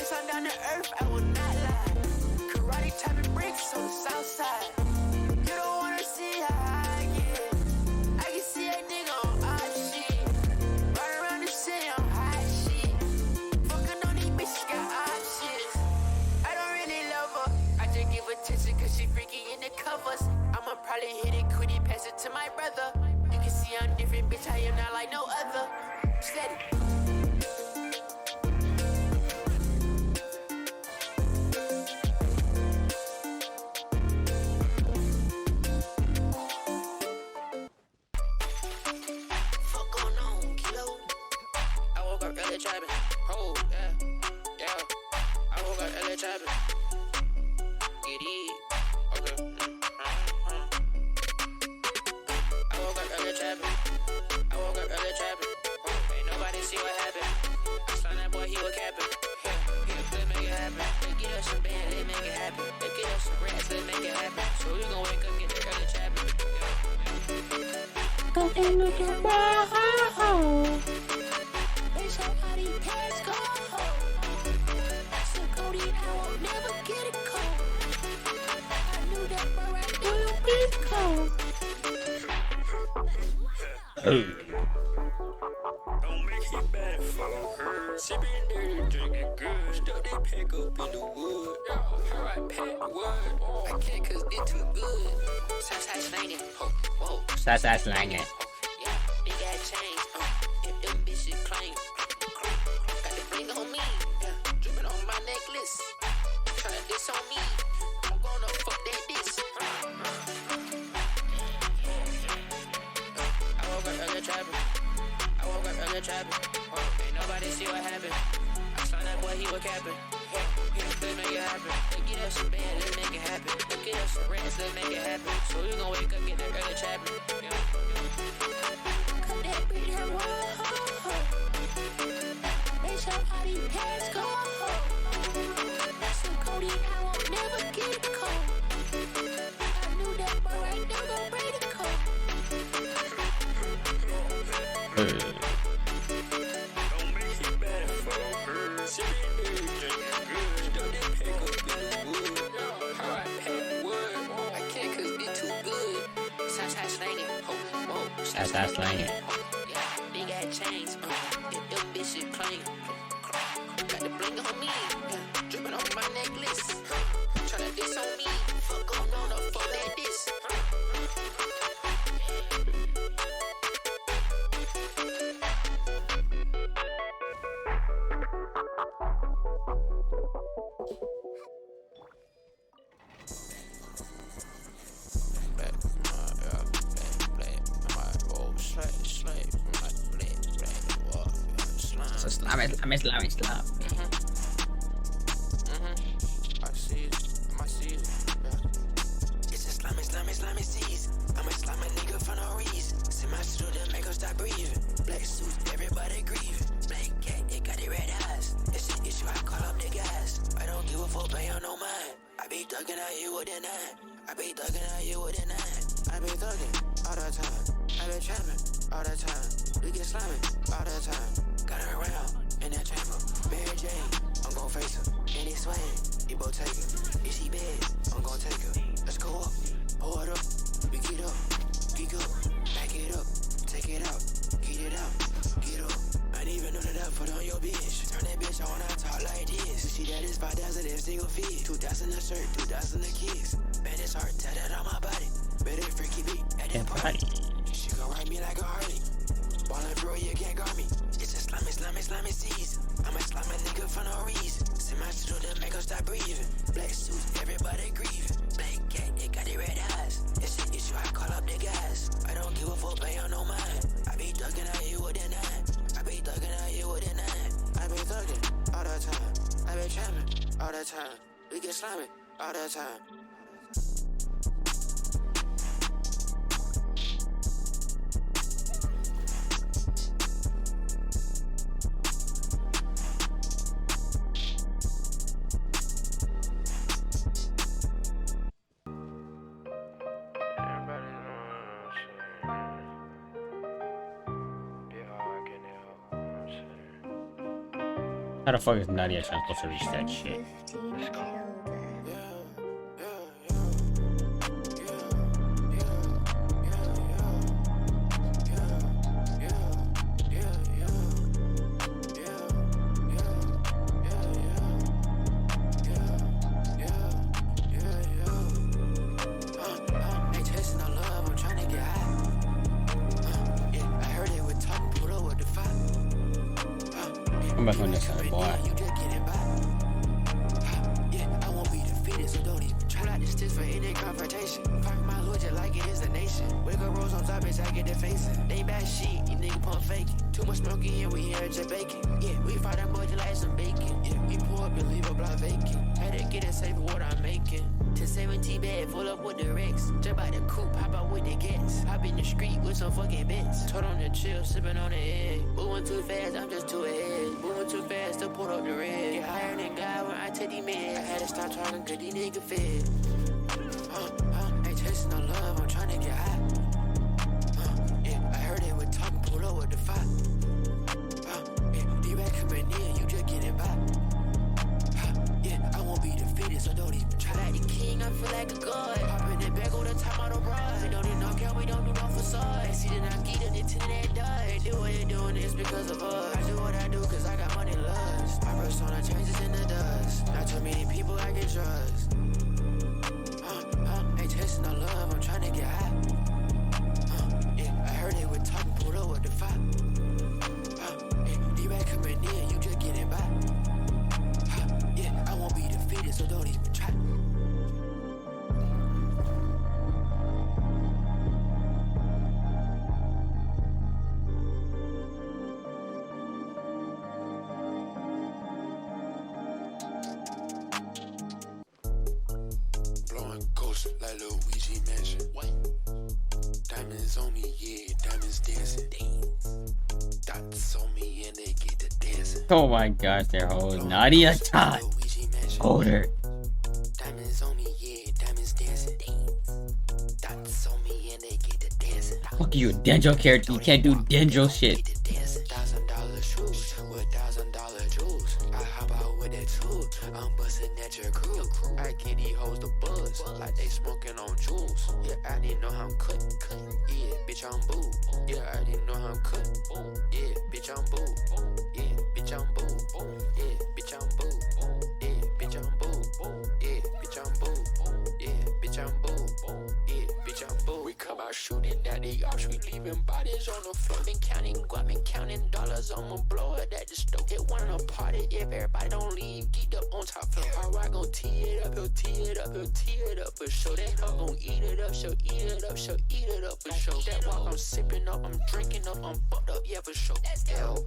It's all down to earth, I will not lie. Karate chopping bricks on the south side. You don't wanna see how I get. I can see a nigga on our shit. Right around the city on high shit. Fucking on these bitches, got options. I don't really love her. I just give attention cause she freaky in the covers. I'ma probably hit it, quit it, pass it to my brother. You can see I'm different, bitch, I am not like no other. Steady. Fuck going on, kilo? I woke up early trapping. Oh, yeah. I woke up early trapping. Get it. Okay. I woke up early trapping. Oh, ain't nobody see what happened. I saw that boy, he was capping. Let's make it happen. Let's get us some band, let's make it happen. Let's get us some rats, let's make it happen. So we gon' wake up, get the early trapping. Go and look at my home. It's how these pants go. That's a Cody, I won't never get it cold. I knew that, but right now you'll be cold. Don't make it bad for her. Sipping dirty, drinking good. Stuff they pack up in the wood. Alright, pack the wood. I can't cause it too good. Southside slanging. Whoa. Southside slanging. Yeah, big ass chains. If them bitches clang. Got the bling on me. Yeah, dripping on my necklace. Tryna diss on me. I'm gonna fuck that diss. I woke up early trapping. Oh, ain't nobody see what happened. I saw that boy, he was capping. Let's make it happen. Let's get us some band, let's make it happen. Let's get us some rats, let's make it happen. So we gon' wake up, get that early trapping. Cut that beat and roll. It's how these pants go. That's a Cody, I won't never get it cold. I knew that, but right now gon' break the code. Don't make it bad for her. Sipping dirty, drinking good. Stuff they pack up in the wood. Alright, pack the wood. I can't cause it too good. Southside slanging. Whoa. Southside slanging. Yeah, big ass chains. If them bitches clang. Got the bling on me. Yeah, dripping on my necklace. Tryna diss on me. Fuck going on, fuck that diss. Islam. I see it. It's Islam seas. I'm a Islam nigga for no reason. Send my student, make her stop breathing. Black suits, everybody grieving. Black cat, it got the red eyes. It's an issue, I call up the guys. I don't give a fuck, pay on no mind. I be thugging out here with a 9. I been thugging all the time. I been trapping all the time. We get slimy all the time. Got her around in that chamber. Mary Jane, I'm gon' face her. And it's swaying, it both take her. If she bad, I'm gon' take her. Let's go up, pull it up, we get up, geek up, back it up, take it out, get it out, get up. I ain't even know that I put on your bitch. Turn that bitch on, I talk like this. You see that it's 5,000 every single feed. 2,000 a shirt, 2,000 a kicks. Man, it's hard, tell that on my body. Better freaky beat at that party. She gon' ride me like a Harley. Ballin' through, you can't guard me. It's a slimy season. I'm a slimy nigga for no reason. Send my shit to make her stop breathing. Black suits, everybody grieving. Black cat, they got their red eyes. It's an issue, I call up the guys. I don't give a fuck, pay on no mind. I be thuggin' out here with that 9. I be thuggin' out here with that 9. I been thuggin' all the time. I been trapping all the time. We get slimy all the time. How the fuck is Nadia supposed to reach that shit? I'm back on this side, boy. I won't be defeated, so don't even try not to stick for any confrontation. Fuck my hood just like it is the nation. Wake up rolls on top, bitch, I get the facing. They bad shit, you nigga pump faking. Too much smoking here, we here just baking. Yeah, we fight that budget like some bacon. Yeah, we pull up and leave a block vacant. Had to get it safe for what I'm making. To 70 bag, full up with the Rex. Jump out the coupe, hop out with the gas. Hop in the street with some fucking bets. Told on the chill, sipping on the egg. Moving too fast, I'm just too ahead. Moving too fast to pull up the red. Get higher than God when I take these meds. I had to stop talking cause these niggas fed. Ain't chasing no love, I'm trying to get high. Yeah, I heard they were talking, pull up with the fire. Yeah, D-Rap coming in, you just getting by. Yeah, I won't be defeated, so don't even try. Like the king, I feel like a god. Popping it back all the time on the ride. We don't do no care, we don't do no facade. See the Nike, the Nintendo that die. Do what you're doing, it's because of us. I do what I do, cause I got money lust. My persona changes in the dust. Not too many people I can trust. Ain't chasing no love, I'm trying to get high. Yeah, I heard they were talking, pulled up with the fire. Yeah, D-Rap coming in, you just getting by. Yeah, I won't be defeated, so don't even try. Blowing ghosts like Luigi Mansion. Diamonds on me, yeah, diamonds dancing. Dots on me and they get to dancing. Oh my gosh, they're hoes. Nadia Todd. Hold her. Diamonds on me, yeah, diamonds dancing. Dots on me and they get to dancing. Fuck you, a Denjo character. You can't do Denjo shit. $1,000 shoes with $1,000 jewels. I hop out with that tool. I'm busting at your crew. I get these hoes the buzz like they smoking on jewels. Yeah, I didn't know how I'm cut. Yeah, bitch, I'm boo. Yeah, I didn't know how I'm cut. Yeah, bitch, I'm boo. Yeah, bitch, I'm boo. Yeah, bitch, I'm boo. Yeah, bitch, I'm boo. Yeah, bitch, I'm boo. Yeah, bitch, I'm boo. Yeah, bitch, I'm boo. We come out shooting at the ops. We leaving bodies on the floor. Been counting guap, been counting dollars. I'ma blow it at the stove. Hit one of the party if everybody don't leave. Geeked up on top floor. Alright, gon' tee it up, he'll tee it up, he'll tee it up for sure. That hoe gon' eat it up, she'll eat it up, she'll eat it up for sure. That walk, I'm sipping up, I'm drinking up, I'm fucked up, yeah for sure. LOSERUR,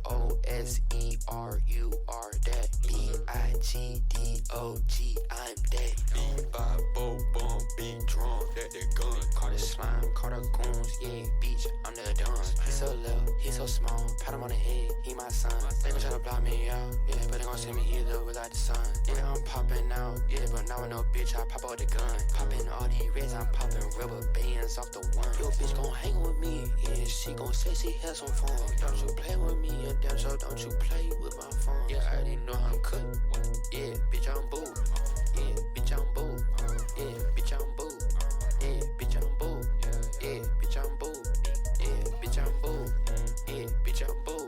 that BIGDOG, I'm that. Big bop, bo bum, big drum. at that gun. Caught the slime, caught the goons, yeah, bitch, I'm the Don. He so little, he so small, pat him on the head, he my son. They gon' try to block me out, yeah, but they gon' send me either without the sun. Yeah, I'm popping out, yeah, but now I know bitch, I pop out the gun. Popping all these reds, I'm popping rubber bands off the one. Yo, bitch gon' hang with me, yeah, she gon' say she has some fun. Don't you play with me, and damn so don't you play with my phone. Yeah, I didn't know I'm cut, yeah, bitch, I'm boo. Yeah, bitch, I'm boo. Yeah, bitch, I'm boo. Yeah, bitch, I'm boo. Yeah, bitch, I'm boo. Yeah, bitch, I'm boo. Yeah, bitch, I'm boo.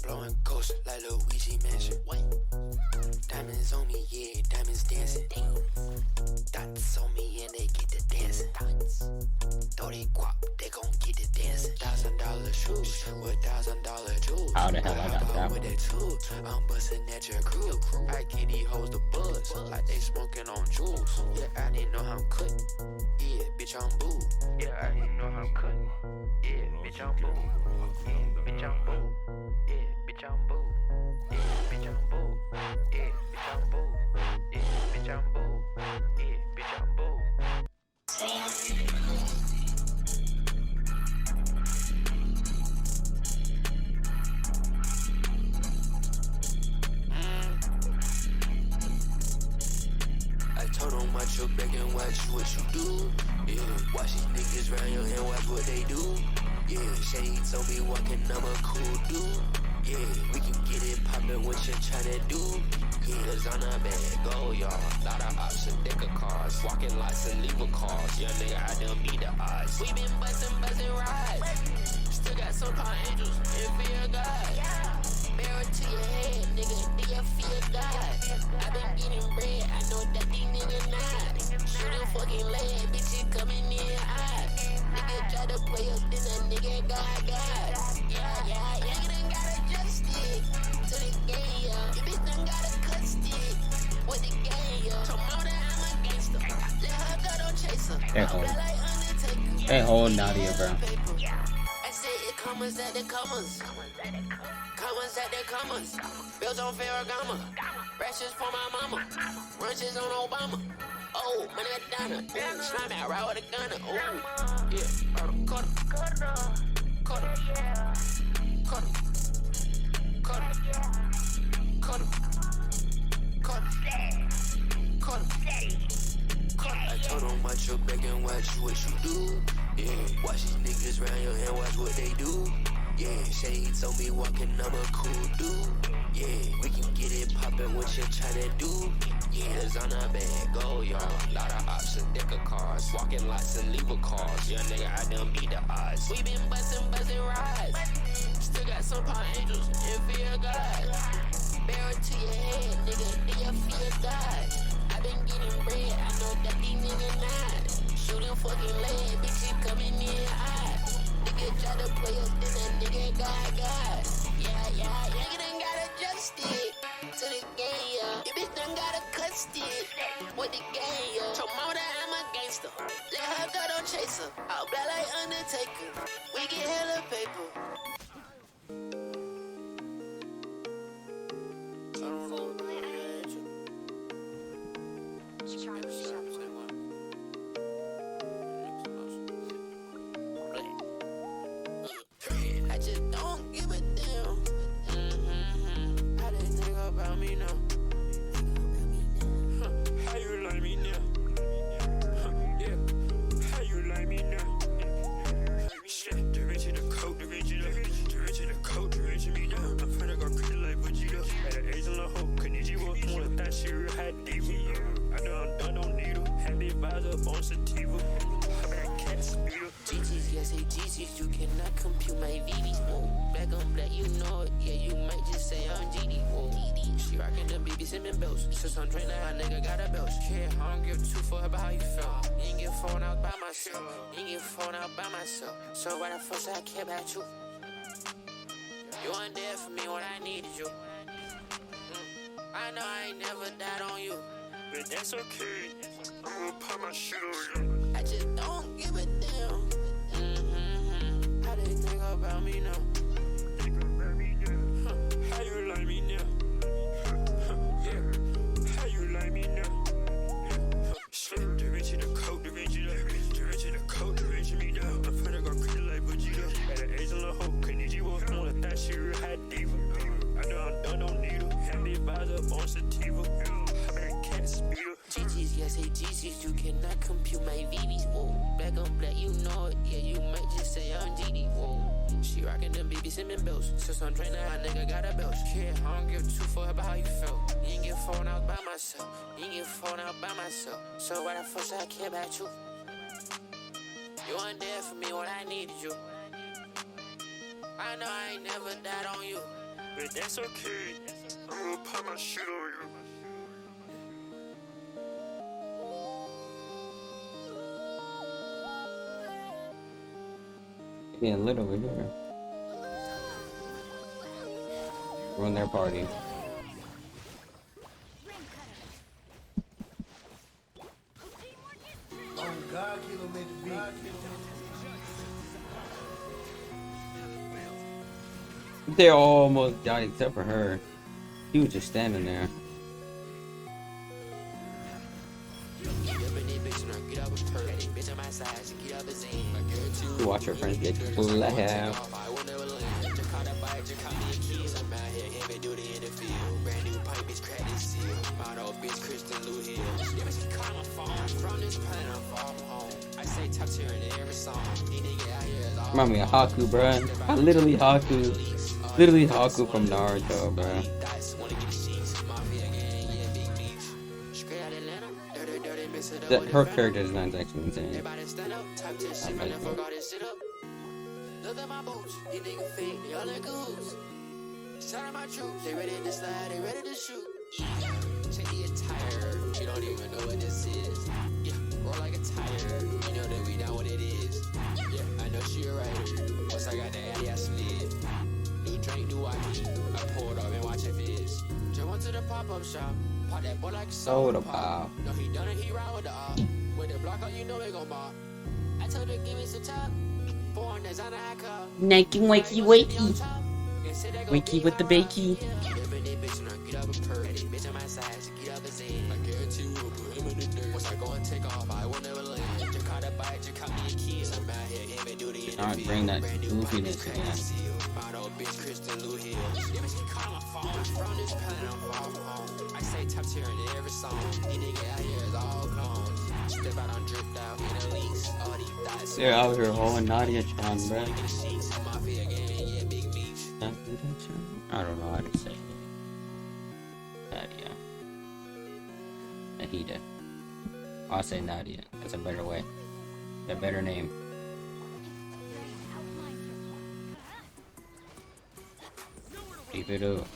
Blowing ghosts like Luigi Mansion. Diamonds on me, yeah, diamonds dancing. Dots on me and they get the dancing. Throw they guap, they gon' get the dancing. $1,000 shoes with $1,000 jewels. How the hell I got that with one? that tool. I'm busting at your crew. I get these hoes the buzz like they smoking on jewels. Yeah, I didn't know how I'm cut. Yeah, bitch, I'm boo. Yeah, I didn't know how I'm cut. Yeah, bitch, I'm boo. Yeah, bitch, I'm boo. Yeah, bitch, I'm boo. Yeah, bitch, I'm boo. Yeah, bitch, I'm boo. Yeah, bitch, I'm boo. Yeah, bitch, I'm boo. I told them watch your back and watch what you do. Yeah, watch these niggas round your hand, watch what they do. Yeah, Shady told me walking, I'm a cool dude. Yeah, we can get it poppin' what you tryna do. Yeah, cause I'm a bad go, y'all. Lot of options, deck of cars. Walking lots and legal cars. Young nigga, I done beat the odds. We been bustin' rides. Still got some power angels and fear of God. Mirror to your head, nigga, do you fear God? I been getting bread, I know that these niggas not. Shooting fucking lead, bitch, it coming in hot. Nigga try to play us, then that nigga got. Yeah. Nigga done got adjusted to the game, yeah. Your bitch done got a cut stick with the game, yeah. Tomorrow I'm a gangster. Let her go, don't chase her. They hold Nadia, bro. I said it commas at the commas. Commas at the commas. Bills on Ferragamo. Rashes for my mama. Runches on Obama. Oh, money at Donna. Slime out right with a gunner. Oh, yeah. Cutter. I told them watch your back and watch what you do. Yeah, watch these niggas round your hand, watch what they do. Yeah, Shady told me walking, I'm a cool dude. Yeah, we can get it poppin' what you tryna do. Yeah, cause I'm a bad go, y'all. Lot of options, deck of cars. Walking lots and legal cars. Young nigga, I done beat the odds. We been bustin' rides. Still got some power angels and fear of God. Barrel to your head, nigga, do you fear God? I been getting bread, I know that these niggas not. Shooting fucking lead, bitch, it coming in hot. Nigga try to play us, then that nigga got. Yeah. Nigga done got adjusted to the game, yeah. Your bitch done got a cut stick with the game, yeah. Tomorrow I'm a gangster. Let her go, don't chase her. I'll black like Undertaker. We get hella paper. I don't know. I just don't give a damn. How they think about me now? How you like me now? Yeah. How you like me now? Shit, the rich in the coat, the rich in the coat, the rich in me now. I'm finna go crazy like Vegeta. At the age of the hope, Konnichiwa. Wanna that shit real hot diva. I know I'm done, don't need her. Happy vibes up on sativa. I'm at cat speeder. GG's, yes, hey, GG's. You cannot compute my VVs. Whoa, black on black, you know it. Yeah, you might just say I'm GD. Whoa, she rockin' them BB Simmons belts. Since I'm drink like a nigga got a belt. Yeah, I don't give two fuck about how you feel. You ain't get phone out by myself. You ain't get phone out by myself. So why the fuck I care about you? You weren't there for me when I needed you. I know I ain't never died on you, but that's okay. I'm gonna put my shit on you. I just don't give a damn. How they think about me now? How you like me now? Yeah. How you like me now? Shit, the rich in compute my VVs, whoa. Black on black, you know it, yeah, you might just say I'm GD, whoa. She rockin' them BB Simmons belts. Since I'm training, my nigga got a belt. Yeah, I don't give two fuck about how you felt. You ain't get phone out by myself. You ain't get phone out by myself. So why the fuck should I care about you? You weren't there for me when I needed you. I know I ain't never died on you, but that's okay. I'm gonna put my shit on you. Being lit over here. Ruin their party. They almost died except for her. He was just standing there. You watch your friends get clapped. Remind me of Haku, bruh. I literally Haku. Literally Haku from Naruto, bruh. Her character design is actually insane. I like her. Look at my boots, you nigga fake, y'all like goose. Shout out my troops, they ready to slide, they ready to shoot. Check the attire, you don't even know what this is. Yeah, roll like a tire, you know that we know what it is. Yeah, I know she a writer, once I got the addy, I slid. New drink, new ID, I pulled up and watch if it is. Jump onto the pop-up shop, pop that boy like a soda pop. No, he done it, he ride with the op. With the block up, you know they gon' bop. I told her, give me some top. Nike, wakey, wakey. Wakey with the bakey. Alright, bring that goofiness again. I say top tier in every song. Any nigga out here is all clones. Step out on dripped out in the leaks. All these thoughts. They're out here holding Nadia Chan, bro. I don't know how to say it. Nadia. Nahida. I'll say Nadia. That's a better way. A better name. Beef it up.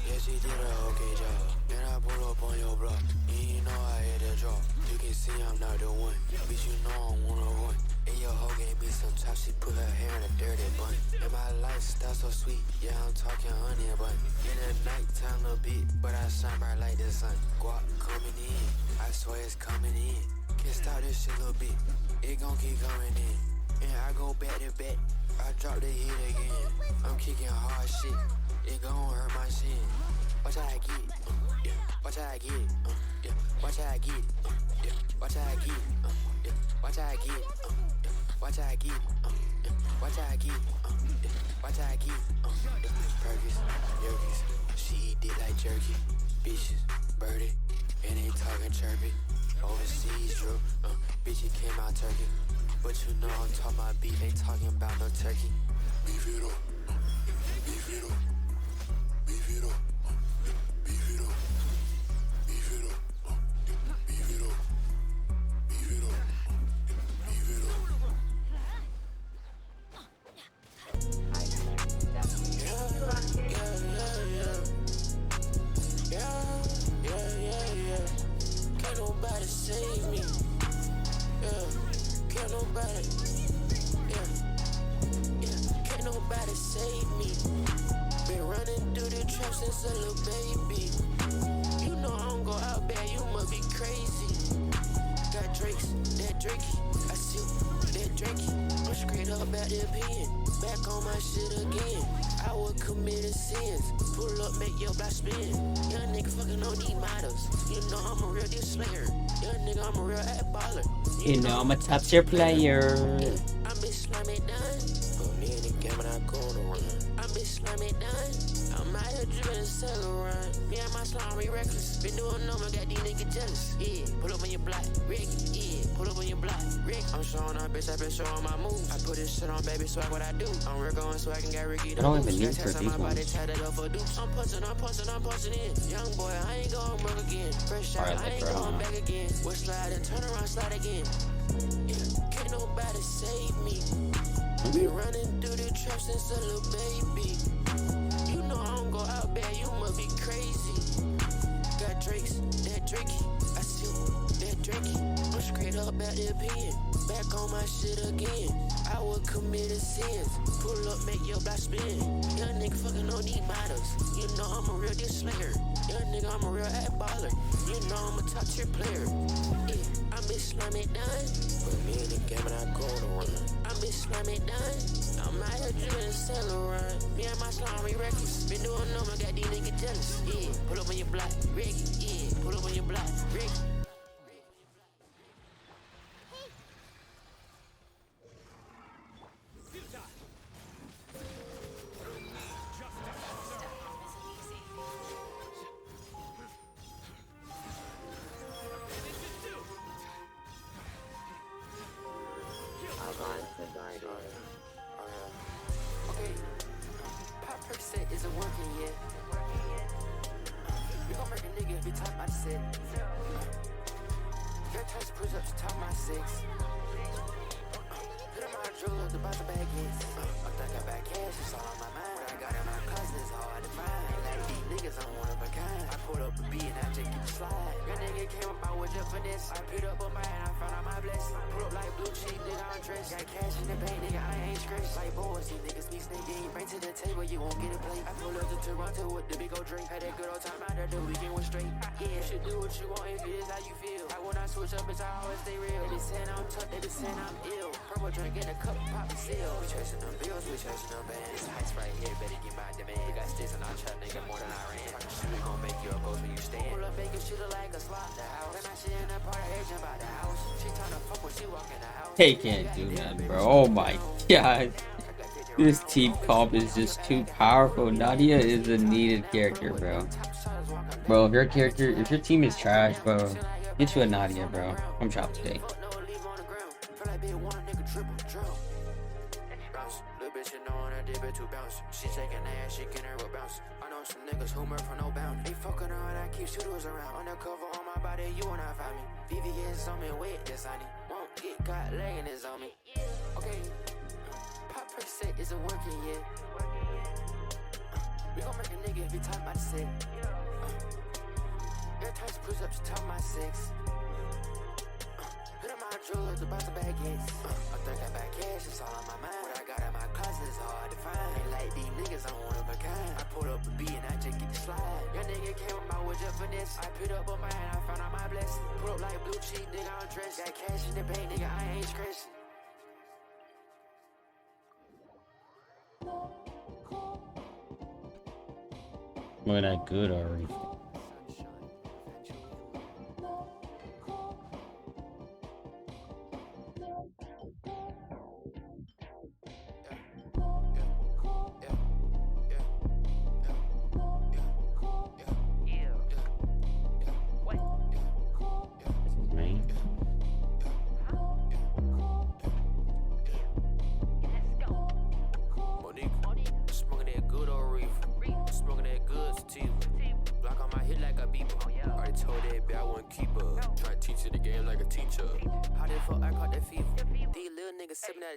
Yeah, she did a okay job. Then I pull up on your block. And you know I hit the drop. You can see I'm not the one. Bitch, you know I'm 101. And your hoe gave me some top. She put her hair in a dirty bun. And my lifestyle so sweet. Yeah, I'm talking honey bun. In the nighttime a bit, but I shine bright like the sun. Guap coming in. I swear it's coming in. Can't stop this shit a little bit. It gon' keep coming in. And I go back to back. I drop the hit again. I'm kicking hard shit. It gon' hurt my shin. Watch how I get it. Yeah. Watch how I get it. Yeah. Watch how I get it. Yeah. Watch how I get it. Yeah. Watch how I get it. Yeah. Watch how I get it. Yeah. Watch how I get it. Yeah. Watch how I get it. Perkins, Yerkins. She eat it like jerky. Bitches, birdie, and they talking chirpy. Overseas drip. Bitch, it came out turkey. But you know I'm talking about beef. Ain't talking about no turkey. Beef it up. Beef it up. Beef it up. Beef it up. Beef it up. Beef it up. Beef it up. Beef it up. Yeah. Can't nobody save me. Yeah. Can't nobody. Yeah. Can't nobody save me. Been running through the trap since a little baby. You know I don't go out bad, you must be crazy. Got drinks, that drinky. I see that drinky. I'm straight up at the pen. Back on my shit again. I would commit sins. Pull up up, make your block spin. Young nigga fucking on these models. You know I'm a real deal slayer. Young nigga, I'm a real ass baller. You know I'm a top tier player. I'm been slamming done. Put me in the game and I go on the run. I'm been slamming done. I'm out here dripping and selling run. Me and my slime, we reckless. Been doing no, I got these niggas jealous. Yeah, pull up on your block, Rick. Yeah, pull up on your block, Rick. I'm showing up, bitch, I been showing my moves. I put this shit on, baby, swag what I do. I'm real going swag and got Ricky. I don't even need for these ones. I'm punching in. Young boy, I ain't going broke again. Fresh out, I ain't going back again. We'll slide and turn around, slide again. Yeah, can't nobody save me. Been running through the traps since a little baby. You know I don't go out bad, you must be crazy. Got Drakes, that Drakey. I see that Drakey. I'm straight up at the pen. Back on my shit again. I would commit sins. Pull up, make your block spin. Young nigga fucking on these models. You know I'm a real deal slayer. Young nigga, I'm a real ass baller. You know I'm a top tier player. Yeah, I'm been slamming done. Put me in the game and I go on the run. I'm been slamming done. I'm out here dripping and selling run. Me and my slime, we reckless. Been doing no, I got these niggas jealous. Yeah, pull up on your block, Rick. Yeah, pull up on your block, Rick. Okay, pop perk set isn't working yet. We gon' break a nigga every time I sit. Your touch push up to top my six. Put on my drill up the bottom bag hits. I think I back cash, it's all on my mind. What I got in my closet is hard to find. Like these niggas, I'm one of a kind. I pulled up a B and I just keep slide. Your nigga came up out with your finesse. I picked up on my hand, I found out my blessing. Pull up like blue cheek, nigga, I'm dressed. Got cash in the bank, nigga, I ain't stressed. Like boys, these niggas be snake game. Bring to the table, you won't get a plate. I pull up to Toronto with the big old drink. Had that good old time out there, the weekend was straight. Yeah, you should do what you want if it is how you feel. I will not switch up, bitch, I always stay real. They be saying I'm tough, they be saying I'm ill. Purple drink in a cup, pop and seal. We chasing them bills, we chasing them bands. This heist right here, better get my demand. We got sticks in our trap, nigga, more than I ran. Talking shit, we gon' make you a ghost when you stand. Pull up, make it shoot like a slot the house. Then I shit in that part of age about the house. She tryna fuck when she walk in the house. They can't do nothing, bro. Oh my god. This team comp is just too powerful. Nadia is a needed character, bro. Bro, if your team is trash, bro, get you a Nadia, bro. Come shop today. She taking ass, she getting her bounce. I know some niggas who murder for no bound. They fucking around, I keep shooters around. Undercover on my body, you will not find me. VVS on me, wet, this honey. Won't get caught laying this on me. Okay, pop per set isn't working yet. We gon' make a nigga every time I sit. Your times push up to top my six. Put on my drill at the bottom bag hits. I think I back cash, it's all on my mind. What I got in my closet is hard to find. Ain't like these niggas, I'm one of a kind. I pulled up a B and I just get the slide. Your nigga came up out with your finesse. I picked up on my hand, I found out my blessing. Pull up like blue cheek, nigga, I'm dressed. Got cash in the bank, nigga, I ain't stressing. Look at that good already.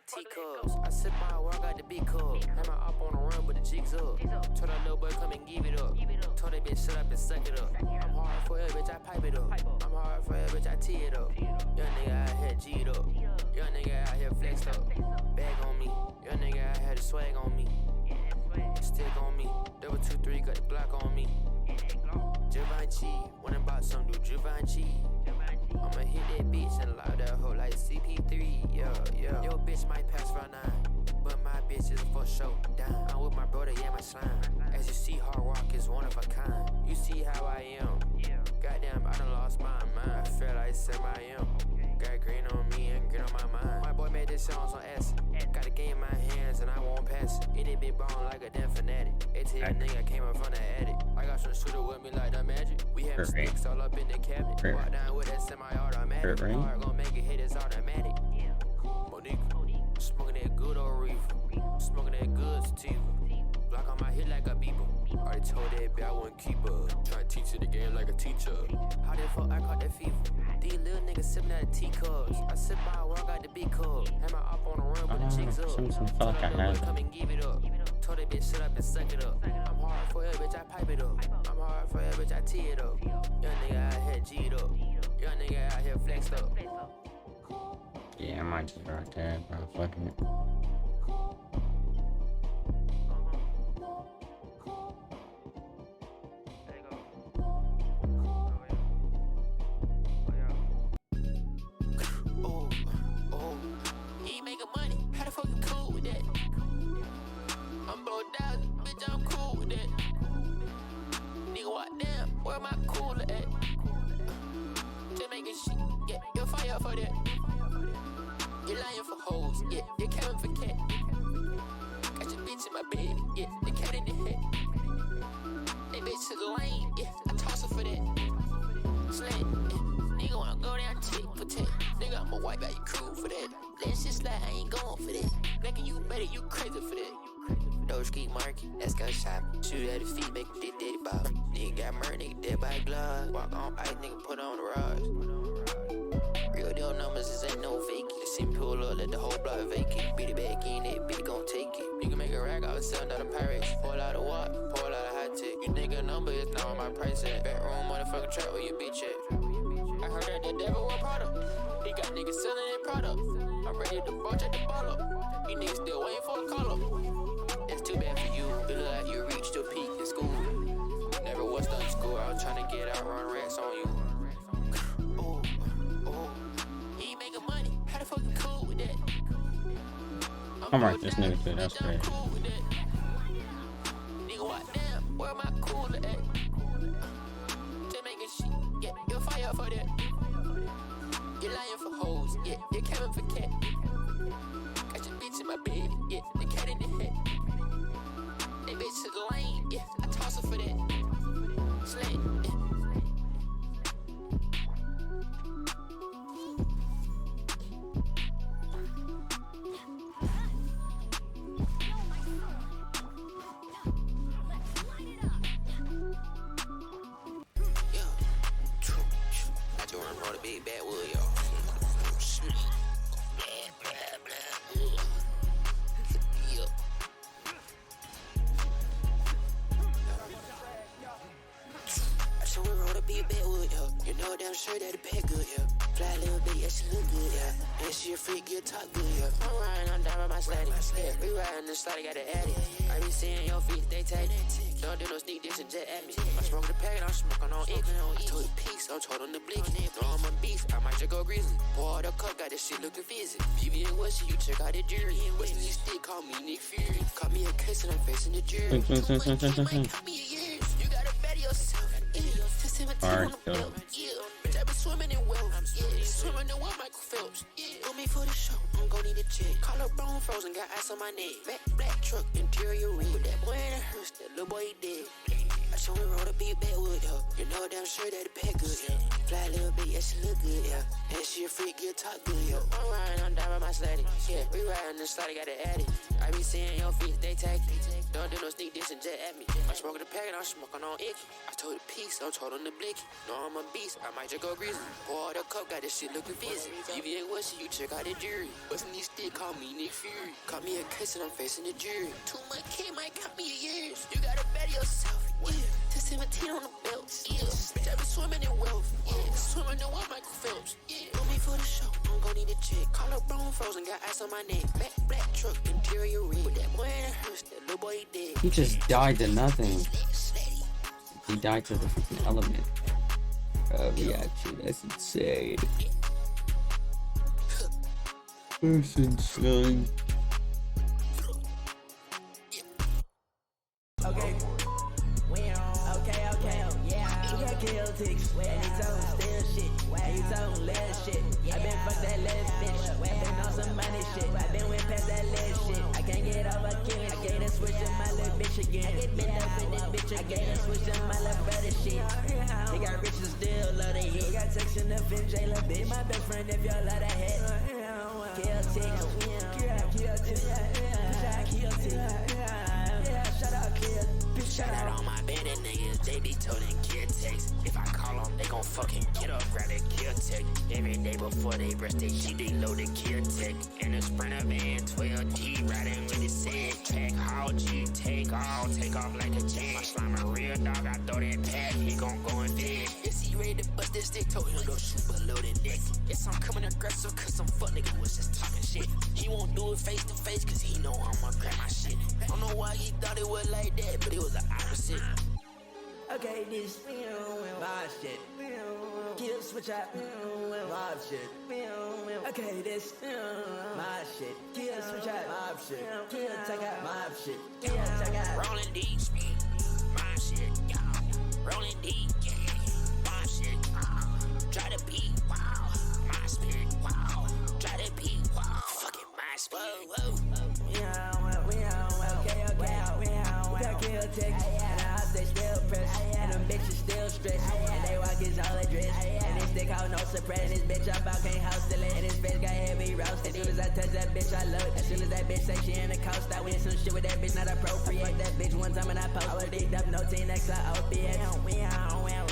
Teacups. I sip my work out the big cup. Had my op on the run, but the jigs up. Told that little boy come and give it up. Told that bitch shut up and suck it up. I'm hard for her, bitch, I pipe it up. I'm hard for her, bitch, I tee it up. Young nigga out here G'd up. Young nigga out here flexed up. Bag on me. Young nigga out here the swag on me. Stick on me. Double 2-3 got the Glock on me. Givenchy, when I bought some new Givenchy. I'ma hit that bitch and lock that hoe like CP3, yeah. Yo bitch might pass for 9, but my bitch is for sure down. I'm with my brother, yeah, my slime. As you see, hard rock is one of Hit it big bone like a damn fanatic. ATL nigga came up from the attic. I got some shooter with me like the magic. We have sticks all up in the cabinet. Walk down with that semi-automatic. Hard gon' make it hit, it's automatic. Monique, smoking that good old reefer. Smoking that good sativa. Block on my hit like a beeper. Already told that bitch I wouldn't keep her. Try to teach it the game like a teacher. How the fuck I caught that fever? These little niggas sippin' out of teacups. I sip by where I got the big cup. Had my op on the run, but the chicks up. Felt like I had Come and give it up. Told that bitch shut up and suck it up. I'm hard for it, bitch, I pipe it up. I'm hard for it, bitch, I tee it up. Young nigga out here G'd up. Young nigga out here flexed up. Yeah, I might just right there, bro. Fucking it. Where my cooler at? Just making shit, yeah, you're fire for that. You're lying for hoes, yeah, you're capping for cat. Got your bitch in my bed, yeah, the cat in the head. That bitch is lame, yeah, I toss her for that. Slant, yeah, nigga wanna go down tick for tat. Nigga, I'ma wipe out your crew for that. Let shit slide, I ain't going for that. Making you better, you crazy for that. Doge market, let's go shopping. Shoot at the feet, make him did daddy bop. Nigga got murder, nigga dead by glove. Walk on ice, nigga put on the rods. Real deal numbers, this ain't no fake. The sim pull up, let the whole block vacate. Beat it back in, that bitch gon' take it. Nigga make a rack out of $7 pirates. Pull out a what? Pull out a high tech. You nigga number is not on my price at. Bedroom, motherfucking trap where your bitch at. I heard that the devil was product. He got niggas selling their product. I'm ready to bunch at the ball up. You niggas still waiting for a call up. It's too bad for you. It look like you reached your peak in school. Never was done school. I was trying to get out, run racks on you. Oh, oh. He ain't making money. How the fuck you cool with that? I'm right, this nigga too. That's great. Nigga, what damn? Where my cooler at? Just making shit. Yeah, you're fire for that. You're lying for hoes. Yeah, you're capping for cat. Got your bitch in my bed. Yeah, the cat in the head. That bitch is lame, yeah, I toss her for that. Slant, yeah. I just wanna roll the big backwood, y'all. You know damn sure that the pack good, yeah. Fly a little bit, yeah, she look good, yeah. And she a freak, yeah, talk good, yeah. I'm riding, I'm down by my sliding. Yeah, we riding the slide, got the addy. I be seeing your feet, they tight. Don't do no sneak this and jet at me. I'm smoking the pack, I'm smoking on it. I told the peace, I'm told on the blick. No, I'm a beast, I might just go grizzly. Pour the cup, got this shit looking fizzy. PV and West, you check out the jury. West East stick, call me Nick Fury. Caught me a case and I'm facing the jury. You gotta bet yourself. Alright, go. Bitch, I been swimming in wells. Yeah, swimming in what Michael Phelps. Yeah, on me for the show. I'm gon' need a check. Collar bone frozen, got ice on my neck. Black truck, interior ring. With that boy in a hearse, that little boy he dead. I show him roll a big backwood, yo. You know damn sure that the pack good, yeah. Fly a little bit, yeah, she look good, yeah. And she a freak, yeah, talk good, yo. I'm riding, I'm down by my sliding. Yeah, we riding the slide, got the addy. I be seeing your feet, they tag. Don't do no sneak this and jet at me. I'm smoking the pack and I'm smoking on icky. I told the peace, I'm told on the blicky. No, I'm a beast, I might just go grizzly. Pour the cup, got this shit looking fizzy. PV and West, you check out the jury. What's in these stick, call me Nick Fury. Caught me a case and I'm facing the jury. Too much kid might count me a years. You gotta bet yourself, yeah. To 17 on the belt, yeah. Bitch, I been swimming in wealth, yeah. Swimming in what Michael Phelps, yeah. On me for the show, I'm gon' need a check. Collar bone frozen, got ice on my neck. Black truck, interior ring. With that boy in a hearse, that little boy he dead. He just died to nothing. He died to the freaking element. Reaction, that's insane. That's insane. Okay. Okay, yeah. We got kill ticks. And he told still shit. And he told last shit. I been fuck that last bitch. I been on some money shit. I been went past that last shit. I can't get over killing. I gave this switch to my little bitch again. I get bent up in this bitch again. I switch to my little brother shit. They got rich and still love the hit. Got text in the fin, J little bitch. My best friend if y'all love the head. Kill tick. Kill tick. Shout out Kill. Shout out on my bandit niggas, they be toting kill text. If I call them, they gon' fucking get up, grab that kill tech. Every day before they brush they shit, they load the kill tech. In a sprinter van, 12G, riding with the sand track. How G, take off like a jet. My slime a real dog, I throw that pack, he gon' go and dead. Is he ready to bust this stick? Told him go shoot below the neck. Yes, I'm coming aggressive, cause some fuck nigga was just talking shit. He won't do it face to face, cause he know I'ma grab my shit. I don't know why he thought it was like that, but it was the opposite. Okay, this mob shit. Kill switch out. Mob shit. Okay, this mob shit. Kill switch out. Mob shit. Kill take out. Mob shit. Kill take out. Rolling deep, mob shit. Rolling deep, mob shit. Try to beat, wow. My spirit, wow. Try to beat, wow. Fucking my spirit. Whoa. Kill text, and I stay still pressed, and them bitches still stressed, and they walk his all address, and this dick out no suppress, and this bitch up out can't house still it, and this bitch got heavy roast, as soon as I touch that bitch I love it, as soon as that bitch say she in the coast, I win some shit with that bitch not appropriate, fuck that bitch one time and I post, I was dicked up, no 10X I OPS, we on well.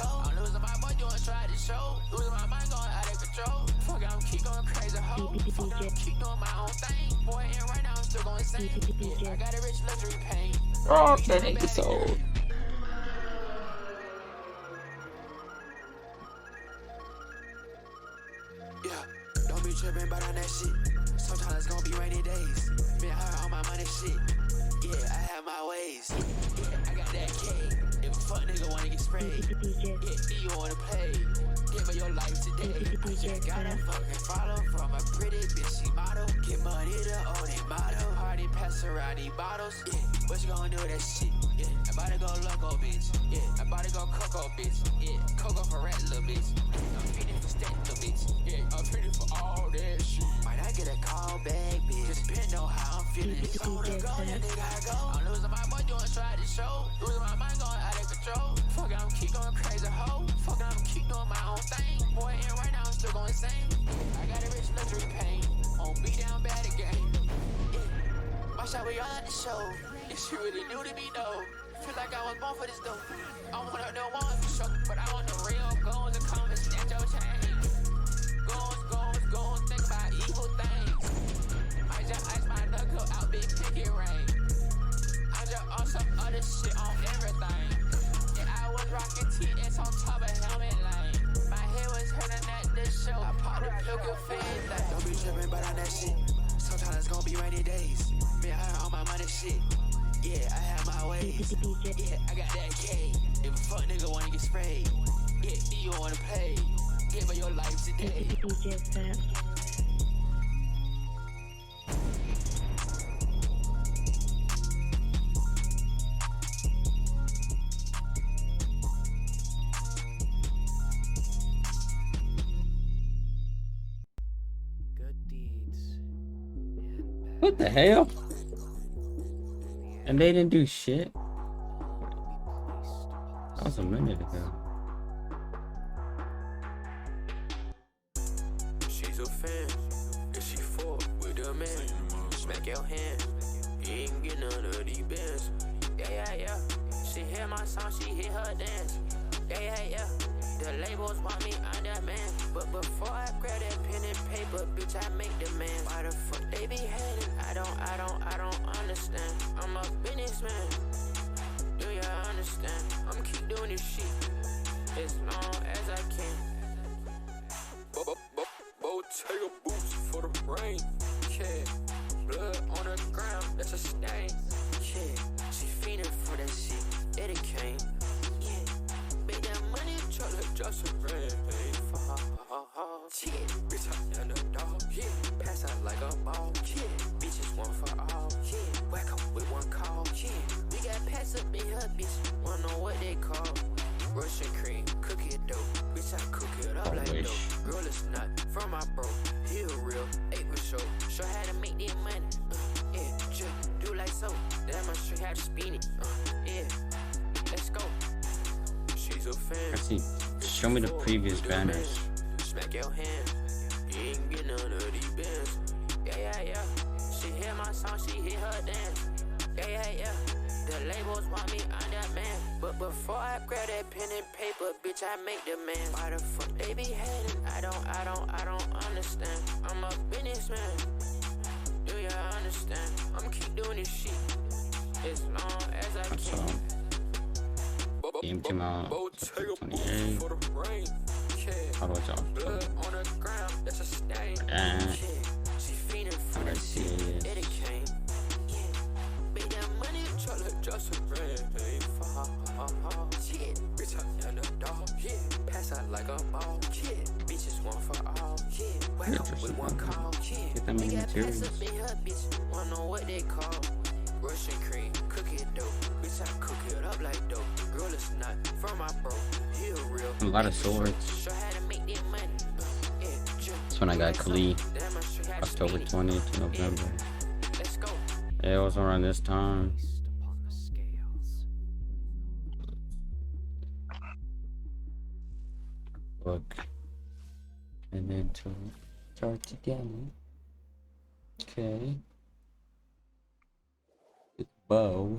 I'm losing my boy doing try to show. Losing my mind going out of control. Fuck, I'm keep going crazy, ho. Fuck, I'm keep doing my own thing. Boy, and right now I'm still going insane. Yeah, I got a rich luxury pain. Oh, that ain't so. Yeah, don't be tripping about on that shit. Sometimes it's gonna be rainy days. Been hurt on my money shit. Yeah, I have my ways. Yeah, I got that K. If a fuck nigga wanna get sprayed, yeah, you wanna play. Give her your life today. I just gotta fucking follow from a pretty bitch, she model. Get money to own it model. Party pass around these bottles. Yeah, what you gonna do with that shit? Yeah, I'm about to go loco, bitch. Yeah, I'm about to go coco, bitch. Yeah, coco for rat, little bitch. I'm feeding for stat, little bitch. Yeah, I'm feeding for all that shit. Might I get a call back, bitch? Just depend on how I'm feeling. So I wanna go, yeah, nigga, I go. I'm losing my mind doing try to show. Losing my mind going out of control. Fuck, I'm keep going crazy, ho. Fuck, I'm keep doing my own thing. Boy, and right now I'm still going insane. I got a rich luxury pain. On beat down bad again. Yeah. My shot we all at the show. This shit really new to me though. Feel like I was born for this though. I wanna know one for sure, but I want the real goals and come and snatch your chain. Goals, think about evil things. I just ice my knuckle out, big picket rain. I just on some other shit on everything. And I was rocking TS on top of helmet lane. My head was hurting at this show. I popped a pilgrim fan. Don't be tripping about on that shit. Sometimes it's gonna be rainy days. Been hurt on my money shit. Yeah, I have my ways. Yeah, I got that K. If a fuck nigga wanna get sprayed, yeah, you wanna play. Give her your life today. What the hell? And they didn't do shit. That was a minute ago. She's a fan. If she fought with a man, smack your hand. You ain't get none of these bands. Yeah. She hear my song, she hear her dance. Yeah. The labels want me under man. But before I grab that pen and paper, bitch, I make the man. Why the fuck they be hating? I don't understand. I'm a businessman. Do you understand? I'm keep doing this shit as long as I can. Bottega boots for the rain. Yeah, blood on the ground, that's a stain. Yeah, she fiending for that shit. Eddie came. Make that money, try to just a grand. Yeah, bitch, I'm in the dog. Yeah, pass out like a ball. Yeah, bitches want in her bitch. Wanna know what they call Russian cream, cookie dough. Bitch, I cook it up like dough. Girl, it's not from my bro. He a real 8 show how to make that money. Yeah, just do like so. Then I'ma show you how to spin it. Yeah, let's go. She's a fan. I see. Show me the previous banners. Smack your hand. You ain't get none of these bands. Yeah. She hear my song, she hear her dance. Yeah. The labels want me, I'm that man. But before I grab that pen and paper, bitch, I make the man. Why the fuck they be hating? I don't understand. I'm a businessman. Do you understand? I'm keep doing this shit as long as I can. Game came out 28. How do I jump? Blood on the ground, that's a stain. She feeding for I see it. it came. Make that money, try to just a brand. Shit, bitch, I'm the dog. Yeah, pass out like a ball. Yeah, bitches one for all. Yeah, wake up with one call. Yeah, Get them in materials. pass up in her bitch. Wanna know what they call Russian cream, cookie dough. Bitch, I cook it up like dough. Girl, it's not from my bro. He a real. A lot of swords. Show how to make that money. That's when I got Kali. October 20th to November. Let's go. Yeah, it was around this time. Look. And then to start again. Okay. The bow.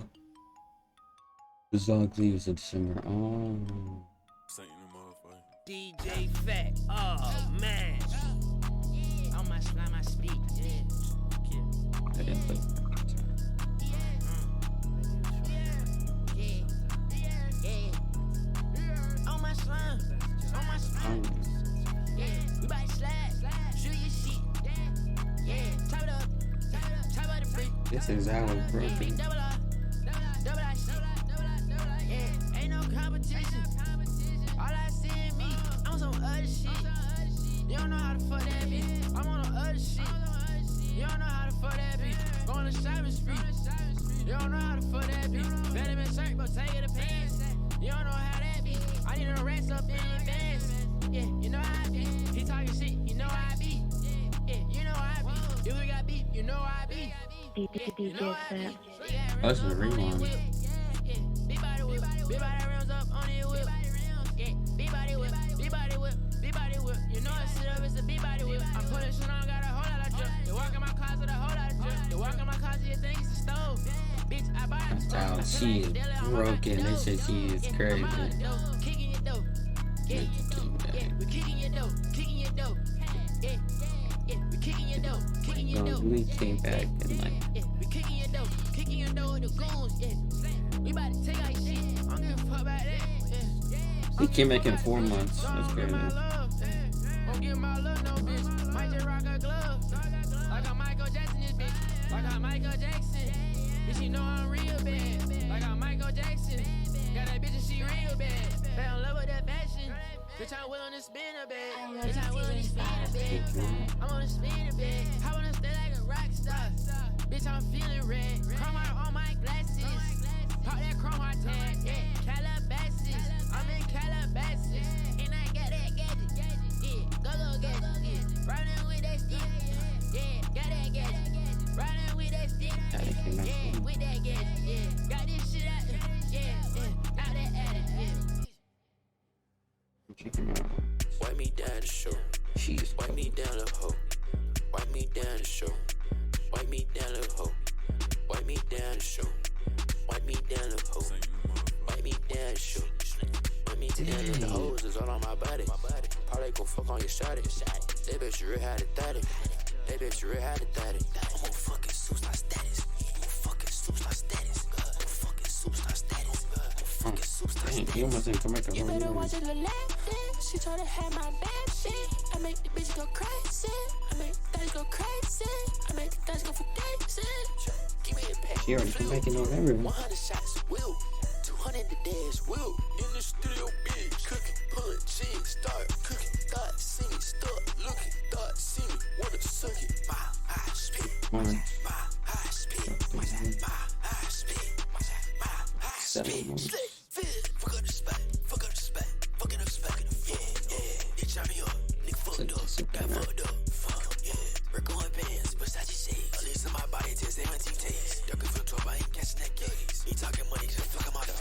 The Zog leaves in December. Oh. DJ Fat, oh man. On my slime, I speak. I didn't play. On my slime, yeah. We bout to slide, shoot your shit. Yeah, chop it up the brick. This is how it's broken. Double up shit. Yeah, ain't no competition. All I see in me, I'm on some other shit. You don't know how to fuck that bitch. I'm on the other shit. You don't know how to fuck that bitch. Going to shopping spree. You don't know how to fuck that bitch. Better been shirt, but take it a pants. You don't know how that be. I need a rest up in advance. Yeah, you know how I be. He talking shit, you know how I be. Yeah, you know how I be. If we got beef, you know how I be. Oh, this is a rewind. Big body whip, rims up on it whip. Yeah, big body whip. You know I sit up, it's a big body whip. I'm putting shit on, got a whole lot of drip. You walk in my closet, a whole lot of drip. You walk in my closet, you think it's a stove. Bitch, I buy it. That's how she is broken. They said she is crazy. Kicking your dough. Yeah, we're kicking your dough. Yeah, we're kicking your dough. We came back and like. Yeah, we're kicking your dough with the goons. Yeah, we about to take our shit. I don't give a fuck about that. He came back in 4 months. That's crazy. Don't give my love, no bitch. Might just rock a glove. Like I'm Michael Jackson, this bitch. Like I'm Michael Jackson. Bitch, you know I'm real bad. Like I'm Michael Jackson. Got that bitch and she real bad. Fell in love with that fashion. Bitch, I'm willing to spin a bag. Bitch, I'm willing to spin a bag. I'm on a spin a bag. I wanna stay like a rock star. Bitch, I'm feeling red. Chrome heart on my glasses. Pop that chrome heart tag. Yeah, Calabasas. I'm in Calabasas. And I got that gadget. Yeah, go gadget. Yeah, riding with that stick. Yeah, got that gadget. Riding with that stick. Yeah, with that gadget. Yeah, got this shit out there. Yeah, out that attic. Yeah. Check him out. Wipe me down the show. She's wipe me down the hoe. Wipe me down the show. Wipe me down the hoe. Wipe me down the show. Wipe me down the hoe. Wipe me down the show. Wipe me down the hoes is all on my body. Probably gon' fuck on your shawty. That bitch real had it, that it. That bitch real had it, that it. I'm on fucking superstar status. I'm on fucking superstar status. I'm on fucking superstar status. I'm on fucking superstar status. You almost didn't come back. You better watch it, little left. She told her have my bad shit. I make the bitch go crazy. I make things go crazy. I make things go for days. Give me a pack. She already came back in November. 100 shots, will. 200 the dash, will. In the studio, bitch. Cooking, pulling cheese, start cooking. Thought, see me, start looking. Thought, see me, wanna suck it. My eyes spit. My eyes spit. My eyes spit. My eyes 7 months.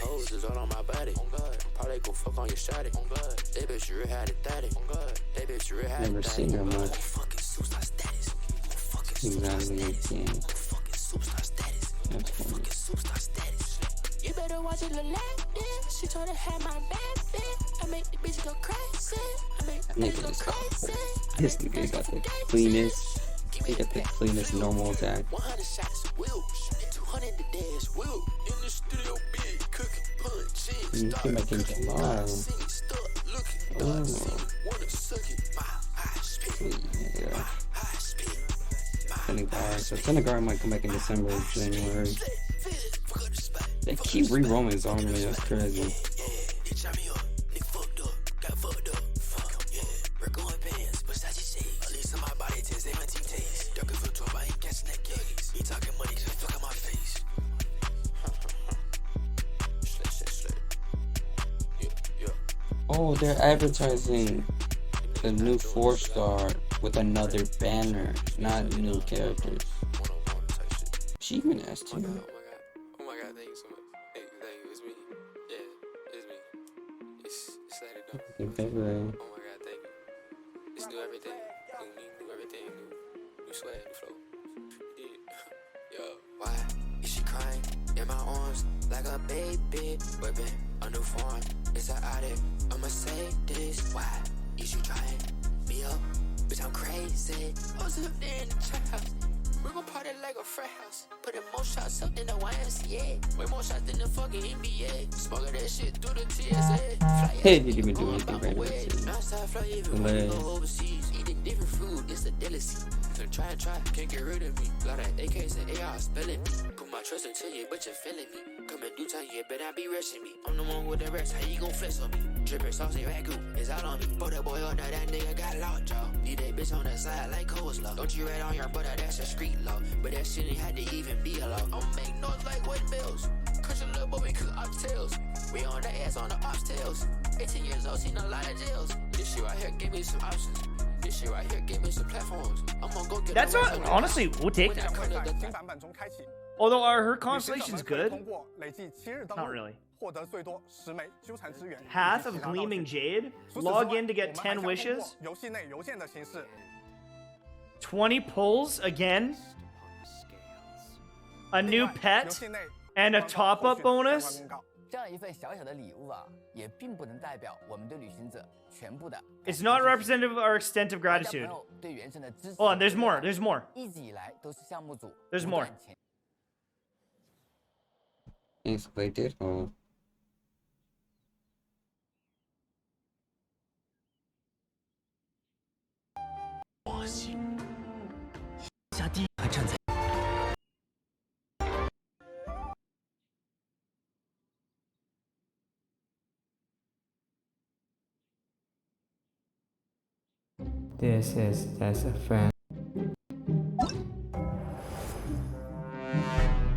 Hoes is all on my body. Probably go fuck on your shawty. They bitch you real had it daddy. They bitch you real had it. Never seen her much. Exactly 18. That's funny. You better watch it look like this. She told her have my back bitch. I make the bitch go crazy. I make the bitch go crazy. This nigga got the cleanest. He got the cleanest normal attack. 100 shots will. 200 the dash will. In the studio big cooking punch. You can make him tomorrow. Oh. Sweet nigga. ⴱᴜ. So ⴱᴜ might come back in December or January. They keep re-rolling his army, that's crazy. Oh, they're advertising the new 4-star with another banner, not new characters. She even asked him. Oh my god, thank you so much. Thank you, it's me. Yeah, it's me. It's let it go. In February. Oh my god, thank you. It's new everything. New me, new everything. New swag, new flow. Yeah. Yo, why is she crying in my arms like a baby? Whipping a new form. It's an addict. I'ma say this. Why is she trying me up? Bitch, I'm crazy. I was up there in the trap house. We gon' party like a frat house. Put in more shots up than the YMCA. Way more shots than the fucking NBA. Smoking that shit through the TSA. Hey, didn't even do anything right now. Non-stop fly even when you go overseas. Eating different food, it's a delicacy. So try and try, can't get rid of me. Lot of AKs and AR spelling me. Put my trust into you, but you're feeling me. Come in due time, you better not be rushing me. I'm the one with the rest, how you gon' flex on me? Drippin' sauce and ragu, it's all on me. Put that boy on that nigga got locked, y'all. Leave that bitch on the side like coleslaw. Don't you rat on your butter, that's a street law. But that shit ain't had to even be a law. I'ma make noise like wedding bells. Crush a little boy, we cook oxtails. We on the ass on the oxtails. 18 years old, seen a lot of jails. This shit right here gave me some options. This shit right here gave me some platforms. I'm gonna go get. That's not honestly. We'll take that. Although her constellation's good. Not really. Path of Gleaming Jade. Log in to get 10 wishes. 20 pulls again. A new pet. And a top-up bonus. 这样一份小小的礼物啊，也并不能代表我们对旅行者全部的。It's not representative of our extent of gratitude. 对原神的支持。 Hold on, there's more. There's more. 一直以来都是项目组。There's more. Expected or This is just a friend.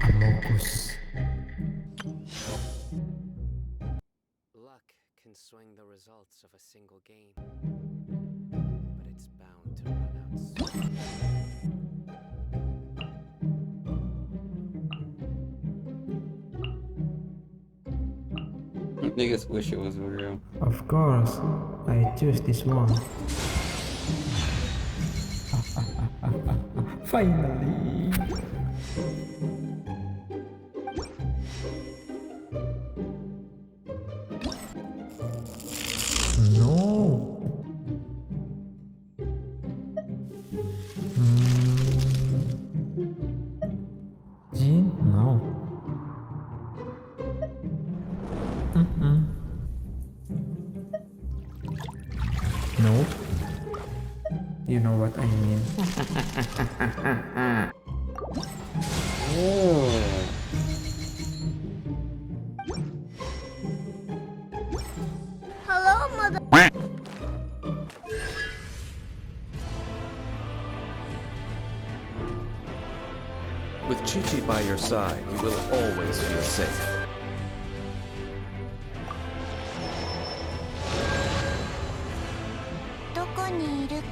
Amogus. Luck can swing the results of a single game, but it's bound to run out soon. Niggas wish it was real. Of course, I choose this one. Finally. No. Jin? No. Nope. You know what I mean. Hello, mother. With Chi-Chi by your side, you will always feel safe.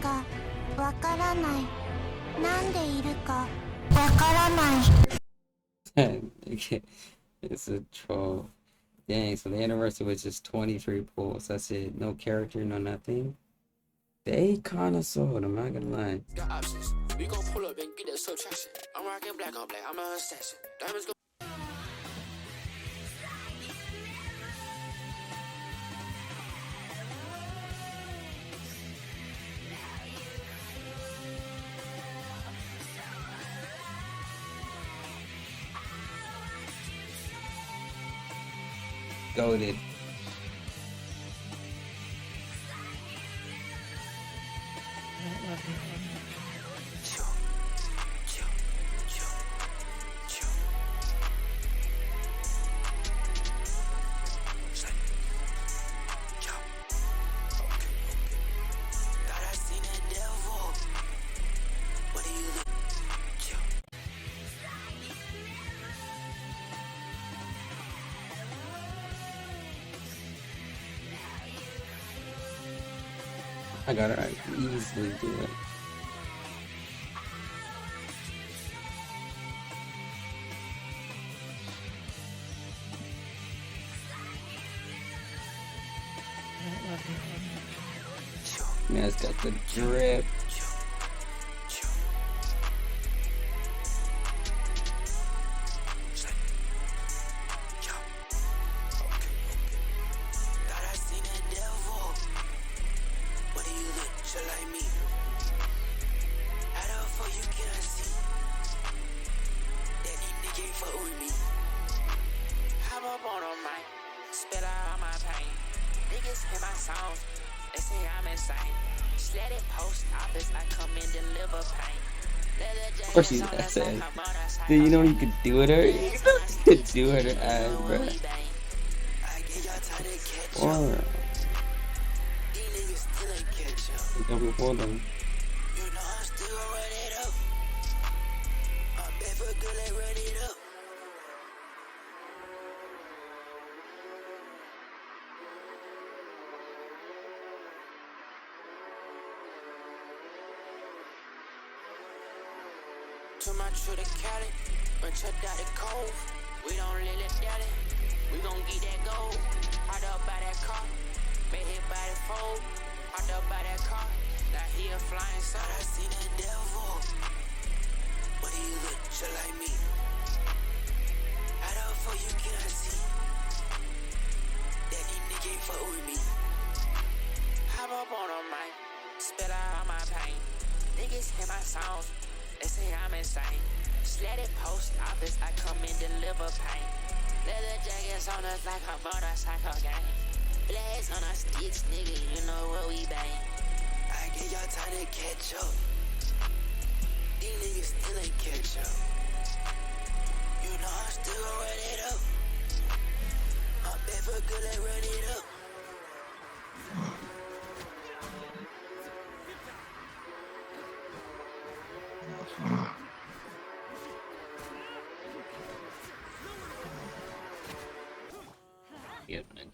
かわからない。なんでいるかわからない。Okay, it's a troll. Dang, so the anniversary was just 23 pulls. That's it. No character, no nothing. They kind of sold, I'm not gonna lie. Got options. We gon' pull up and get that subtraction. I'm rocking black on black. I'm an assassin. Diamonds go. Goated. I got it. I can easily do it. Man, it's got the drip. Of course he's essay. Dude, you know you could do it or you could do it or ass, bro. Or ⴱᴜᴜᴜᴜᴜ. To my true to Cali, but check out the cove. We don't let it down it. We gon' get that gold. Hot up by that car, made hit by the fold. Hot up by that car, now he a flying side. I seen the devil. What do you look just like me? Hot up for you can't see. That nigga ain't fuck with me. Hop up on a mic, spit out all my pain. Niggas hear my songs. They say I'm insane. Sled it post office, I come and deliver pain. Leather jackets on us like a motorcycle gang. Blades on our sticks, nigga, you know what we bang. I give y'all time to catch up. These niggas still ain't catch up. You know I'm still gon' run it up. I'm back for good at run it up.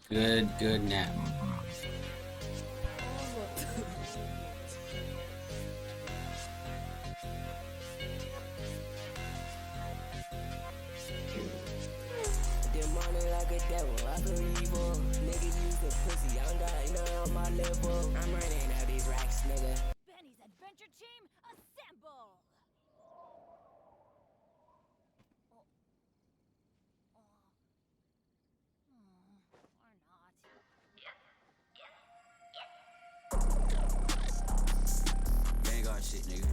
Getting a good nap. Demonic like a devil, I feel evil. Nigga use the pussy, I don't got none on my level. I'm running out these racks, nigga. Benny's adventure team, assemble! Vanguard shit, nigga.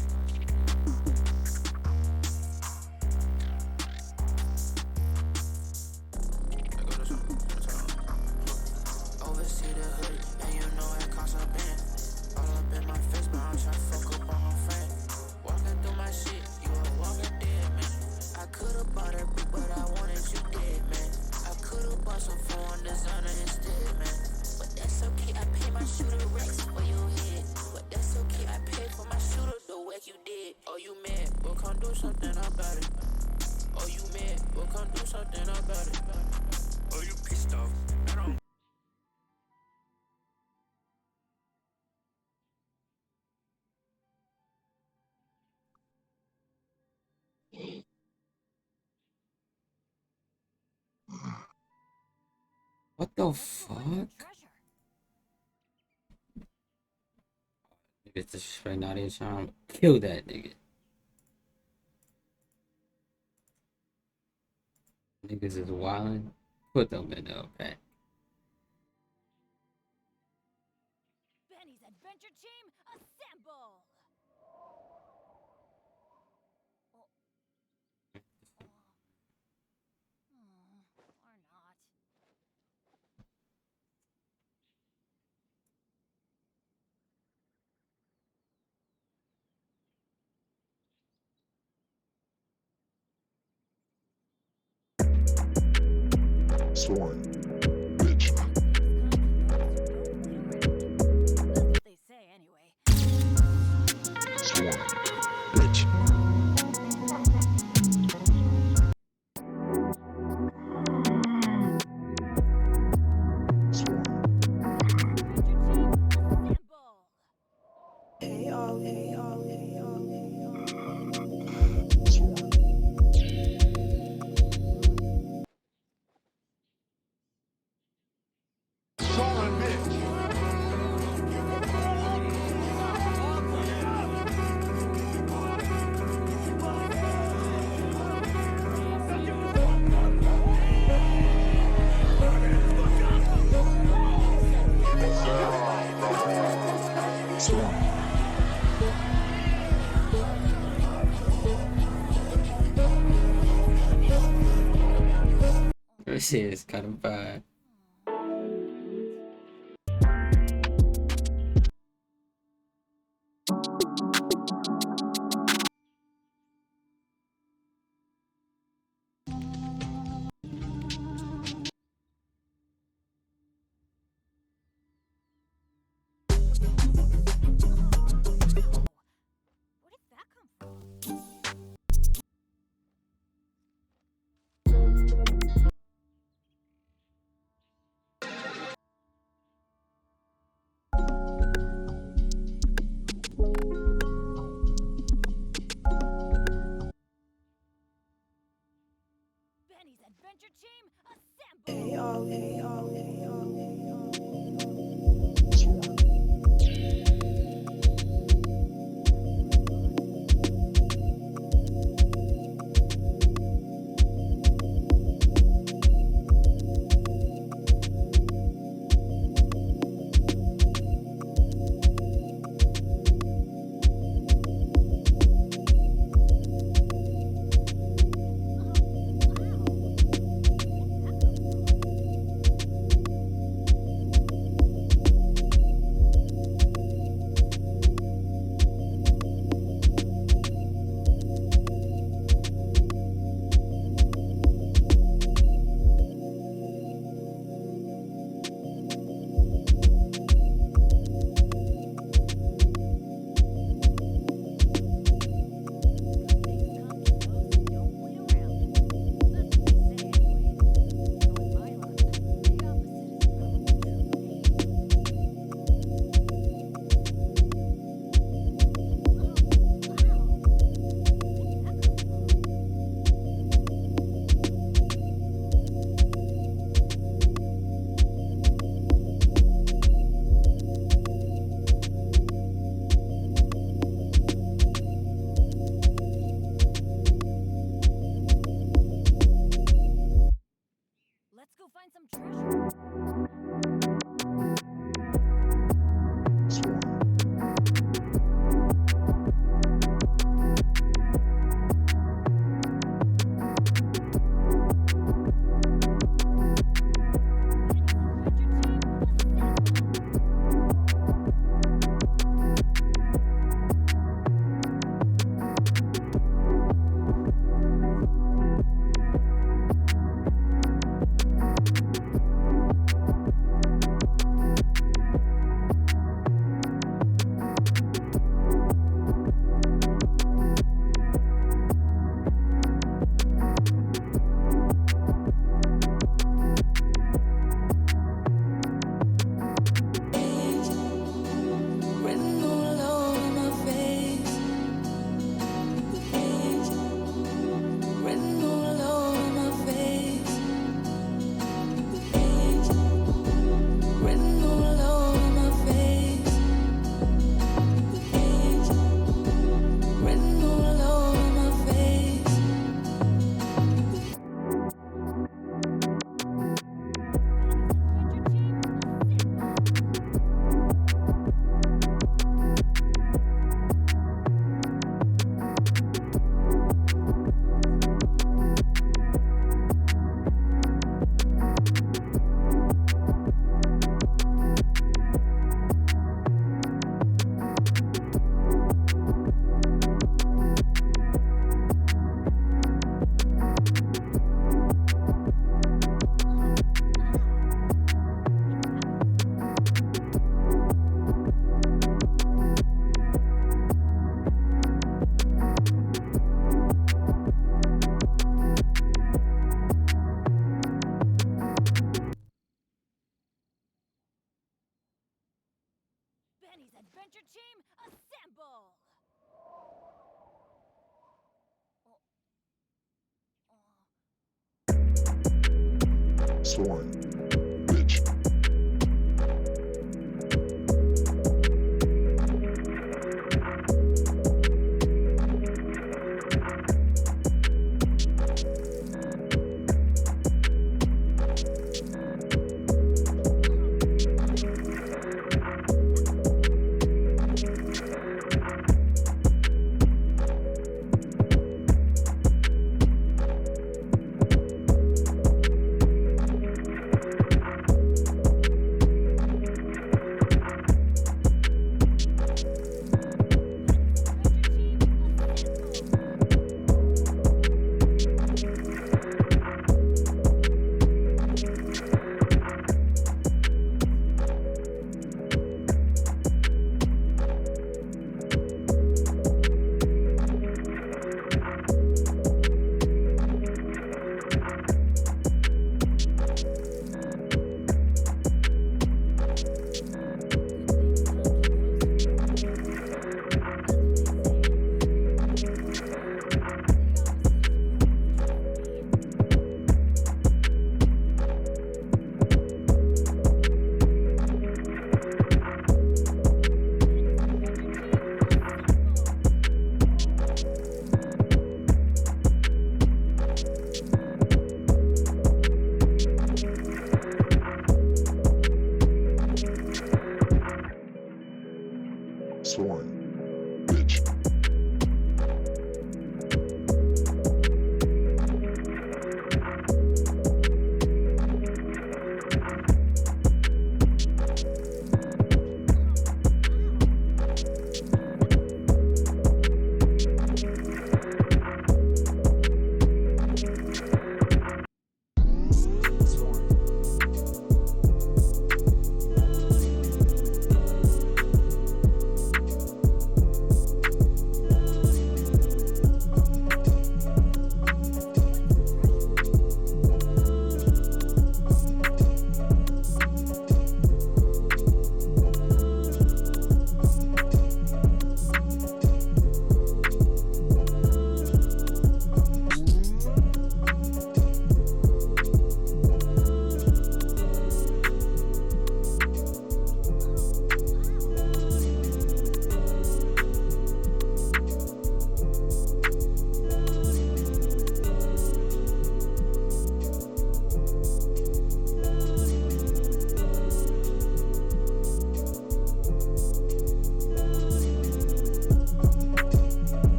Oversee the hoodie, and you know it costs a band. All up in my face, but I'm tryna fuck up on my friend. Walking through my shit, you a walking dead man. I could've bought a brick, but I wanted you dead, man. I could've bought some foreign designer instead, man. But that's okay, I pay my shooter Rex for your head. But that's okay, I paid for my shooter the work you did. Oh, you mad? Well, come do something about it. Oh, you mad? Well, come do something about it. Oh, you pissed off? I don't. The fuck? Niggas disrespect not even trying to kill that nigga. Niggas is wildin'. Put them in the okay. Benny's adventure team, assemble! Or not. Sworn. Bitch. They say anyway. Sworn. Bitch. Hey all, hey all, hey all, hey all. Sworn. Bitch. Sworn. This shit is kind of bad. Where did that come from? Benny's adventure team, assemble! Hey all, hey all, hey all, hey all. Adventure team, assemble! Sworn. Bitch.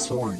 Swarm.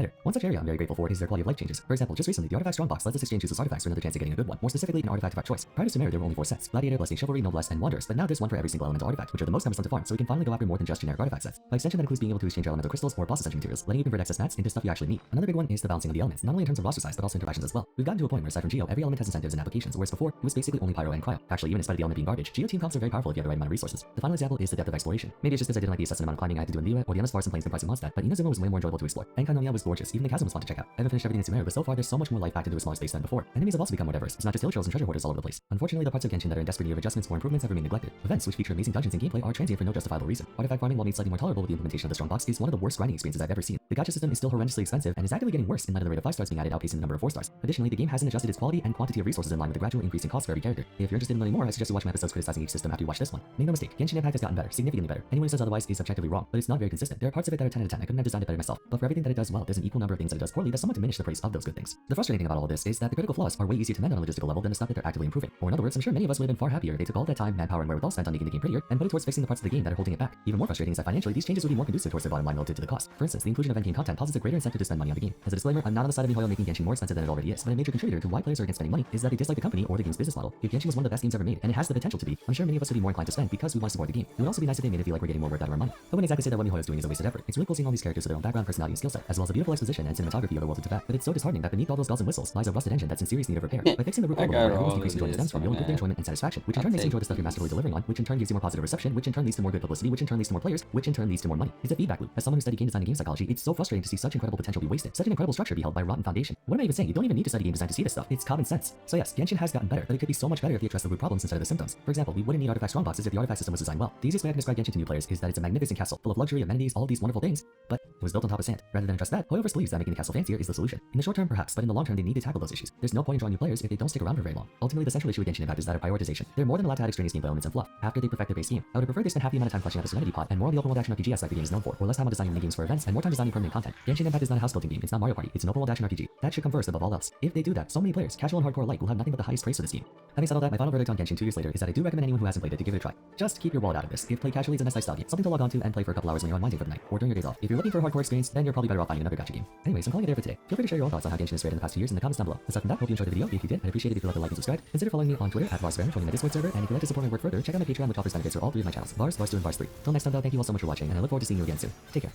better. One such area I'm very grateful for is their quality of life changes. For example, just recently, the Artifact Strongbox lets us exchange useless artifacts for another chance at getting a good one, more specifically an artifact of our choice. Prior to Sumeru, there were only 4 sets: Gladiator, Blessing, Chivalry, Noblesse, and Wanderers, but now there's one for every single elemental artifact, which are the most cumbersome to farm, so we can finally go after more than just generic artifact sets. By extension, that includes being able to exchange elemental crystals or boss essential materials, letting you convert excess mats into stuff you actually need. Another big big one is the balancing of the elements, not only in terms of roster size, but also interactions as well. We've gotten to a point where aside from Geo, every element has incentives and applications, whereas before, it was basically only Pyro and Cryo. Actually, even in spite of the element being garbage, Geo team comps are very powerful if you have the right amount of resources. The final example is the depth of exploration. Maybe it's just because I didn't like the excessive amount of climbing I had to do in Liyue, or the endless forests and plains comprising Mondstadt, but Inazuma was way more enjoyable to explore. And Kainomiya was gorgeous, even the chasm was fun to check out. I haven't finished everything in Sumeru, but so far there's so much more life packed into a smaller space than before. Enemies have also become more diverse. It's not just hill trolls and treasure hoarders all over the place. Unfortunately, the parts of Genshin that are in desperate need of adjustments or improvements have remained neglected. Events, which feature amazing dungeons and gameplay, are transient for no justifiable reason. Artifact farming, while made slightly more tolerable with the implementation of the strong box, is one of the worst grinding experiences I've ever seen. The gacha system is still horrendously expensive and is actively getting worse in light of the rate of 5 stars being added outpacing the number of 4 stars. Additionally, the game hasn't adjusted its quality and quantity of resources in line with the gradual increasing cost for every character. If you're interested in learning more, I suggest you watch my episodes criticizing each system after you watch this one. Make no mistake, Genshin Impact has gotten better, significantly better. Anyone who says otherwise is objectively wrong, but it's not very consistent. There are parts of it that are 10 out of 10. I couldn't have designed it better myself. But for everything that it does well, there's an equal number of things that it does poorly that somewhat diminish the praise of those good things. The frustrating thing about all of this is that the critical flaws are way easier to mend on a logistical level than the stuff that they're actively improving. Or in other words, I'm sure many of us would have been far happier if they took all that time, manpower, and wherewithal spent on making the game prettier and put it towards fixing the parts of the game that are holding it back. Even more frustrating is that financially, these changes would be more conducive towards their bottom line relative to the cost. For instance, the inclusion of endgame content posits a greater incentive to spend money on the game. As a disclaimer, I'm not on the side of miHoYo making Genshin more expensive than it already is, but a major contributor to why players are against spending money is that they dislike the company or the game's business model. If Genshin was one of the best games ever made, and it has the potential to be, I'm sure many of us would be more inclined to spend because we want to support the game. It would also be nice if they made it feel like we're getting more worth out of our money. I wouldn't exactly say that what miHoYo is doing is a wasted effort. It's really cool seeing all these characters with their own background, personality, and skill set, as well as the beautiful exposition and cinematography of the world of Tibet. But it's so disheartening that beneath all those bells and whistles lies a rusted engine that's in serious need of repair. By fixing the root problem where everyone's decreased enjoyment stems from, you'll improve their enjoyment and satisfaction, which in turn makes you enjoy the stuff you're masterfully delivering on, which in turn gives you more positive reception, which in turn leads to more good publicity, which in turn leads to more players, which in turn leads to more money. It's a feedback loop. As someone who studied game design and game psychology, it's so frustrating to see such incredible potential be wasted, such an incredible structure be held by rotten foundation. What am I even saying? You don't even need to study game design to see this stuff. It's common sense. So yes, Genshin has gotten better, but it could be so much better if they address the root problems instead of the symptoms. For example, we wouldn't need artifact strongboxes if the artifact system was designed well. The easiest way I can describe Genshin to new players is that it's a magnificent castle, full of luxury, amenities, all of these wonderful things, but it was built on top of sand. Rather than address that, however believes that making the castle fancier is the solution. In the short term, perhaps, but in the long term, they need to tackle those issues. There's no point in drawing new players if they don't stick around for very long. Ultimately, the central issue with Genshin Impact is that of prioritization. They're more than allowed to add extraneous gameplay elements and fluff after they perfect their base game. I would have preferred they spent half the amount of time fleshing out the Serenity Pot and more on the open world action RPG aspect the game is known for, or less time on designing minigames for events and more time designing permanent content. Genshin Impact is not a house building game, it's not Mario Party, it's an open world action RPG. That should come first above all else. If they do that, so many players, casual and hardcore alike, will have nothing but the highest praise for this game. Having said all that, my final verdict on Genshin 2 years later is that I do recommend anyone who hasn't played it to give it a try. Just keep your wallet out of this. If played casually, it's a nice style game, something to log on to and play for a couple hours when you're unwinding for the night, or during your days off. If you're looking for a hardcore experience, then you're probably better off finding another gacha game. Anyways, I'm calling it there for today. Feel free to share your own thoughts on how Genshin has fared in the past 2 years in the comments down below. Aside from that, hope you enjoyed the video. If you did, I'd appreciate it if you like and subscribe. Consider following me on Twitter at VarsVaren, joining my Discord server, and if you'd like to support my work further, check out my Patreon, which offers benefits for all 3 of my channels, Vars, Vars2, and Vars3. Till next time though, thank you all so much for watching, and I look forward to seeing you again soon. Take care.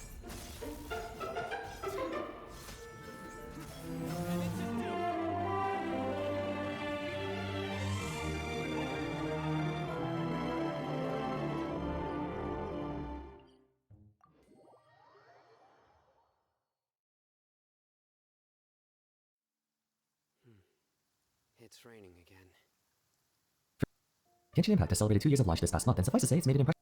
It's raining again. Genshin Impact has celebrated 2 years of launch this past month, and suffice to say, it's made an impression.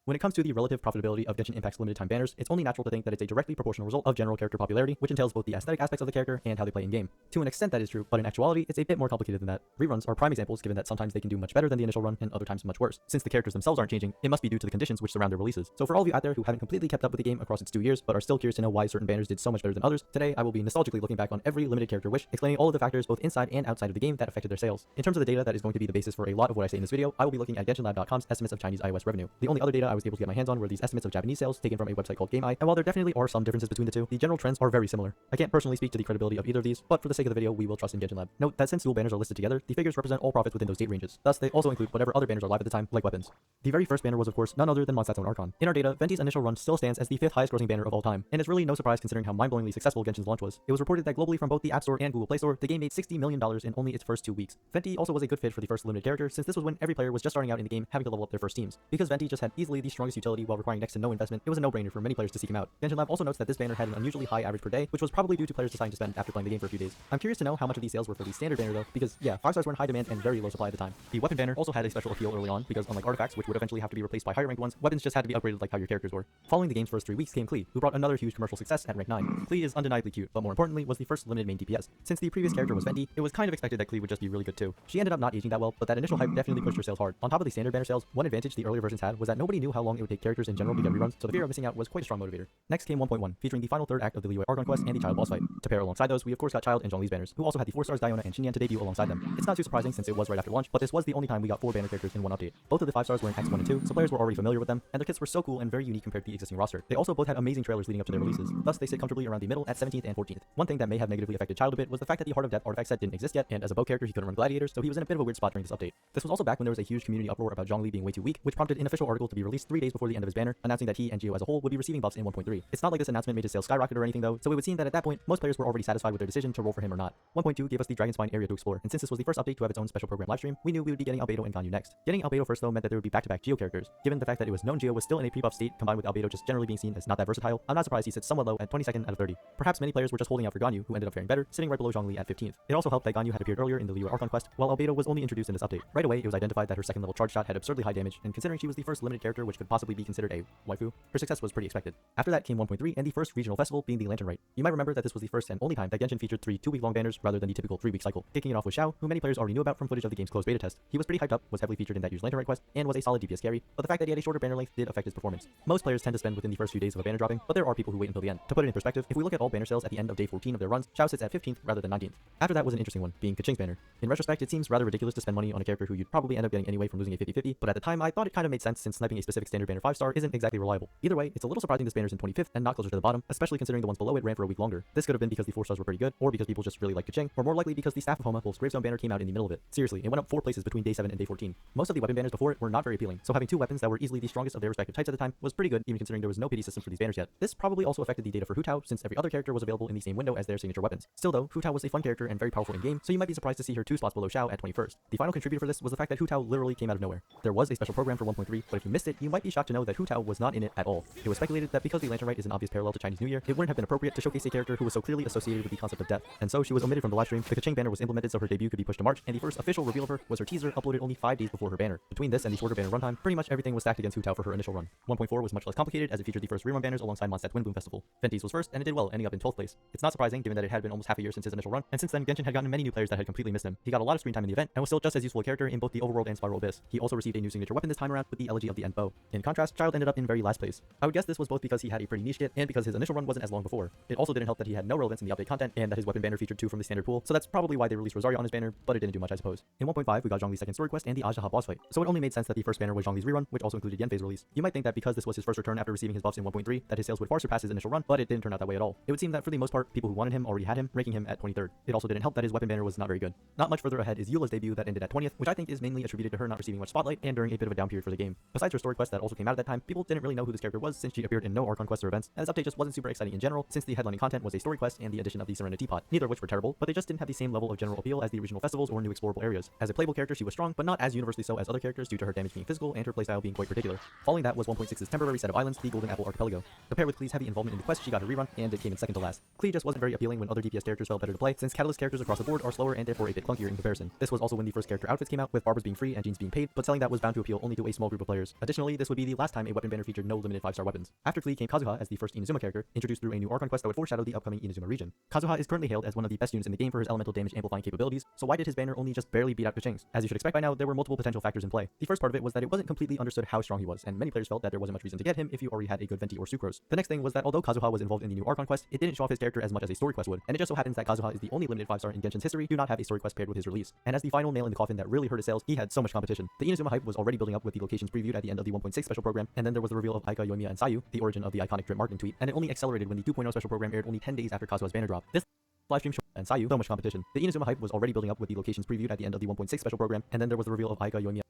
When it comes to the relative profitability of Genshin Impact's limited time banners, it's only natural to think that it's a directly proportional result of general character popularity, which entails both the aesthetic aspects of the character and how they play in-game. To an extent that is true, but in actuality, it's a bit more complicated than that. Reruns are prime examples, given that sometimes they can do much better than the initial run and other times much worse. Since the characters themselves aren't changing, it must be due to the conditions which surround their releases. So for all of you out there who haven't completely kept up with the game across its 2 years, but are still curious to know why certain banners did so much better than others, today I will be nostalgically looking back on every limited character wish, explaining all of the factors both inside and outside of the game that affected their sales. In terms of the data that is going to be the basis for a lot of what I say in this video, I will be looking at GenshinLab.com's estimates of Chinese iOS revenue. The only other data I was able to get my hands on were these estimates of Japanese sales taken from a website called GameEye, and while there definitely are some differences between the two, the general trends are very similar. I can't personally speak to the credibility of either of these, but for the sake of the video, we will trust in Genshin Lab. Note that since dual banners are listed together, the figures represent all profits within those date ranges. Thus, they also include whatever other banners are live at the time, like weapons. The very first banner was, of course, none other than Mondstadt's own Archon. In our data, Venti's initial run still stands as the 5th highest grossing banner of all time, and it's really no surprise considering how mind-blowingly successful Genshin's launch was. It was reported that globally from both the App Store and Google Play Store, the game made $60 million in only its first 2 weeks. Venti also was a good fit for the first limited character, since this was when every player was just starting out in the game having to level up their first teams. Because Venti just had easily the strongest utility while requiring next to no investment, it was a no-brainer for many players to seek him out. Genshin Lab also notes that this banner had an unusually high average per day, which was probably due to players deciding to spend after playing the game for a few days. I'm curious to know how much of these sales were for the standard banner though, because yeah, 5 stars were in high demand and very low supply at the time. The weapon banner also had a special appeal early on, because unlike artifacts, which would eventually have to be replaced by higher ranked ones, weapons just had to be upgraded like how your characters were. Following the game's first 3 weeks came 꽌, who brought another huge commercial success at rank 9. 꽌 is undeniably cute, but more importantly was the first limited main DPS. Since the previous character was Venti, it was kind of expected that 꽌 would just be really good too. She ended up not aging that well, but that initial hype definitely pushed her sales hard. On top of the standard banner sales, one advantage the earlier versions had was that nobody knew how long it would take characters in general to get reruns, so the fear of missing out was quite a strong motivator. Next came 1.1, featuring the final third act of the Liyue Argon quest and the Child boss fight. To pair alongside those, we of course got Child and Zhongli's banners, who also had the 4 stars Diona and Xinyan to debut alongside them. It's not too surprising since it was right after launch, but this was the only time we got 4 banner characters in one update. Both of the 5 stars were in X1 and 2, so players were already familiar with them, and their kits were so cool and very unique compared to the existing roster. They also both had amazing trailers leading up to their releases, thus they sit comfortably around the middle at 17th and 14th. One thing that may have negatively affected Child a bit was the fact that the Heart of Depth artifact set didn't exist yet, and as a bow character he couldn't run gladiators, so he was in a bit of a weird spot during this update. This was also back when there was a huge community uproar about Zhongli being way too weak, which prompted an official article to be released released 3 days before the end of his banner, announcing that he and Geo as a whole would be receiving buffs in 1.3. It's not like this announcement made his sales skyrocket or anything though, so it would seem that at that point, most players were already satisfied with their decision to roll for him or not. 1.2 gave us the Dragon Spine area to explore, and since this was the first update to have its own special program livestream, we knew we would be getting Albedo and Ganyu next. Getting Albedo first though meant that there would be back-to-back Geo characters. Given the fact that it was known Geo was still in a pre-buff state, combined with Albedo just generally being seen as not that versatile, I'm not surprised he sits somewhat low at 22nd out of 30. Perhaps many players were just holding out for Ganyu, who ended up faring better, sitting right below Zhongli at 15th. It also helped that Ganyu had appeared earlier in the Liyue Archon quest, while Albedo was only introduced in this update. Right away, it was identified that her second level charge shot had absurdly high damage, and considering she was the first limited character which could possibly be considered a waifu, her success was pretty expected. After that came 1.3 and the first regional festival being the Lantern Rite. You might remember that this was the first and only time that Genshin featured 3 2-week-long banners rather than the typical 3-week cycle, kicking it off with Xiao, who many players already knew about from footage of the game's closed beta test. He was pretty hyped up, was heavily featured in that year's Lantern Rite quest, and was a solid DPS carry, but the fact that he had a shorter banner length did affect his performance. Most players tend to spend within the first few days of a banner dropping, but there are people who wait until the end. To put it in perspective, if we look at all banner sales at the end of day 14 of their runs, Xiao sits at 15th rather than 19th. After that was an interesting one, being Keqing's banner. In retrospect, it seems rather ridiculous to spend money on a character who you'd probably end up getting anyway from losing a 50-50, but at the time I thought it kind of made sense since sniping a specific standard banner 5-star isn't exactly reliable. Either way, it's a little surprising this banner's in 25th and not closer to the bottom, especially considering the ones below it ran for a week longer. This could have been because the 4-stars were pretty good, or because people just really like Keqing, or more likely because the Staff of Homa Wolf's Gravestone banner came out in the middle of it. Seriously, it went up 4 places between day 7 and day 14. Most of the weapon banners before it were not very appealing, so having 2 weapons that were easily the strongest of their respective types at the time was pretty good, even considering there was no pity system for these banners yet. This probably also affected the data for Hu Tao, since every other character was available in the same window as their signature weapons. Still though, Hu Tao was a fun character and very powerful in game, so you might be surprised to see her 2 spots below Xiao at 21st. The final contributor for this was the fact that Hu Tao literally came out of nowhere. There was a special program for 1.3, but if you missed it, you might be shocked to know that Hu Tao was not in it at all. It was speculated that because the Lantern Rite is an obvious parallel to Chinese New Year, it wouldn't have been appropriate to showcase a character who was so clearly associated with the concept of death, and so she was omitted from the livestream. The Keqing banner was implemented so her debut could be pushed to March, and the first official reveal of her was her teaser uploaded only 5 days before her banner. Between this and the shorter banner runtime, pretty much everything was stacked against Hu Tao for her initial run. 1.4 was much less complicated as it featured the first rerun banners alongside Mondstadt's Windbloom Festival. Venti's was first, and it did well, ending up in 12th place. It's not surprising given that it had been almost half a year since his initial run, and since then Genshin had gotten many new players that had completely missed him. He got a lot of screen time in the event, and was still just as useful a character in both the Overworld and Spiral Abyss. He also received a new signature weapon this time around with the Elegy of the End Bow. In contrast, Child ended up in very last place. I would guess this was both because he had a pretty niche kit, and because his initial run wasn't as long before. It also didn't help that he had no relevance in the update content, and that his weapon banner featured 2 from the standard pool, so that's probably why they released Rosaria on his banner, but it didn't do much I suppose. In 1.5, we got Zhongli's second story quest and the Ajaha boss fight, so it only made sense that the first banner was Zhongli's rerun, which also included Yanfei's release. You might think that because this was his first return after receiving his buffs in 1.3, that his sales would far surpass his initial run, but it didn't turn out that way at all. It would seem that for the most part, people who wanted him already had him, ranking him at 23rd. It also didn't help that his weapon banner was not very good. Not much further ahead is Eula's debut that ended at 20th, which I think is mainly attributed to her not receiving much spotlight and during a bit of a down period for the game. Besides her story quest that also came out at that time, people didn't really know who this character was since she appeared in no Archon quests or events, and this update just wasn't super exciting in general since the headlining content was a story quest and the addition of the Serenity Pot, neither of which were terrible, but they just didn't have the same level of general appeal as the regional festivals or new explorable areas. As a playable character, she was strong, but not as universally so as other characters due to her damage being physical and her playstyle being quite particular. Following that was 1.6's temporary set of islands, the Golden Apple Archipelago. To pair with Klee's heavy involvement in the quest, she got a rerun, and it came in second to last. Klee just wasn't very appealing when other DPS characters felt better to play, since Catalyst characters across the board are slower and therefore a bit clunkier in comparison. This was also when the first character outfits came out, with barbers being free and jeans being paid, but selling that was bound to appeal only to a small group of players. Additionally, this would be the last time a weapon banner featured no limited 5-star weapons. After Klee came Kazuha as the first Inazuma character, introduced through a new Archon quest that would foreshadow the upcoming Inazuma region. Kazuha is currently hailed as one of the best units in the game for his elemental damage amplifying capabilities, so why did his banner only just barely beat out Keqing's? As you should expect by now, there were multiple potential factors in play. The first part of it was that it wasn't completely understood how strong he was, and many players felt that there wasn't much reason to get him if you already had a good Venti or Sucrose. The next thing was that although Kazuha was involved in the new Archon quest, it didn't show off his character as much as a story quest would, and it just so happens that Kazuha is the only limited 5-star in Genshin's history to not have a story quest paired with his release. And as the final nail in the coffin that really hurt his sales, he had so much competition. The Inazuma hype was already building up with the locations previewed at the end of the 1.6 special program, and then there was the reveal of Aika, Yoimiya, and Sayu, the origin of the iconic drip marketing tweet, and it only accelerated when the 2.0 special program aired only 10 days after Kazuha's banner drop. This livestream showed and Sayu so much competition. The Inazuma hype was already building up with the locations previewed at the end of the 1.6 special program, and then there was the reveal of Aika, Yoimiya,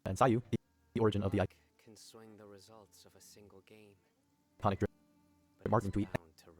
and Sayu, the origin of the can swing the results of a single game. iconic drip marketing tweet.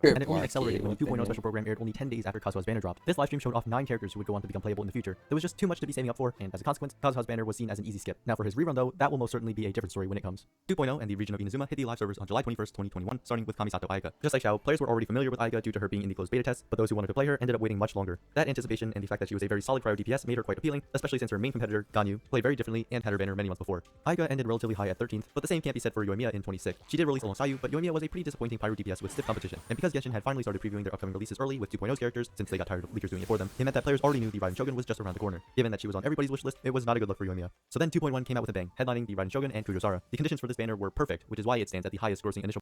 And it only accelerated when the 2.0 special program aired only 10 days after Kazuha's banner dropped. This livestream showed off 9 characters who would go on to become playable in the future. There was just too much to be saving up for, and as a consequence, Kazuha's banner was seen as an easy skip. Now for his rerun though, that will most certainly be a different story when it comes. 2.0 and the region of Inazuma hit the live servers on July 21st, 2021, starting with Kamisato Aika. Just like Xiao, players were already familiar with Aika due to her being in the closed beta test, but those who wanted to play her ended up waiting much longer. That anticipation and the fact that she was a very solid cryo DPS made her quite appealing, especially since her main competitor, Ganyu, played very differently and had her banner many months before. Aika ended relatively high at 13th, but the same can't be said for Yoimiya in 26th. She did release along Sayu, but Yoimiya was a pretty disappointing pyro DPS with stiff competition, and because Genshin had finally started previewing their upcoming releases early with 2.0's characters, since they got tired of leakers doing it for them, it meant that players already knew the Raiden Shogun was just around the corner. Given that she was on everybody's wish list, it was not a good look for Yoimiya. So then 2.1 came out with a bang, headlining the Raiden Shogun and Kujosara. The conditions for this banner were perfect, which is why it stands at the highest grossing initial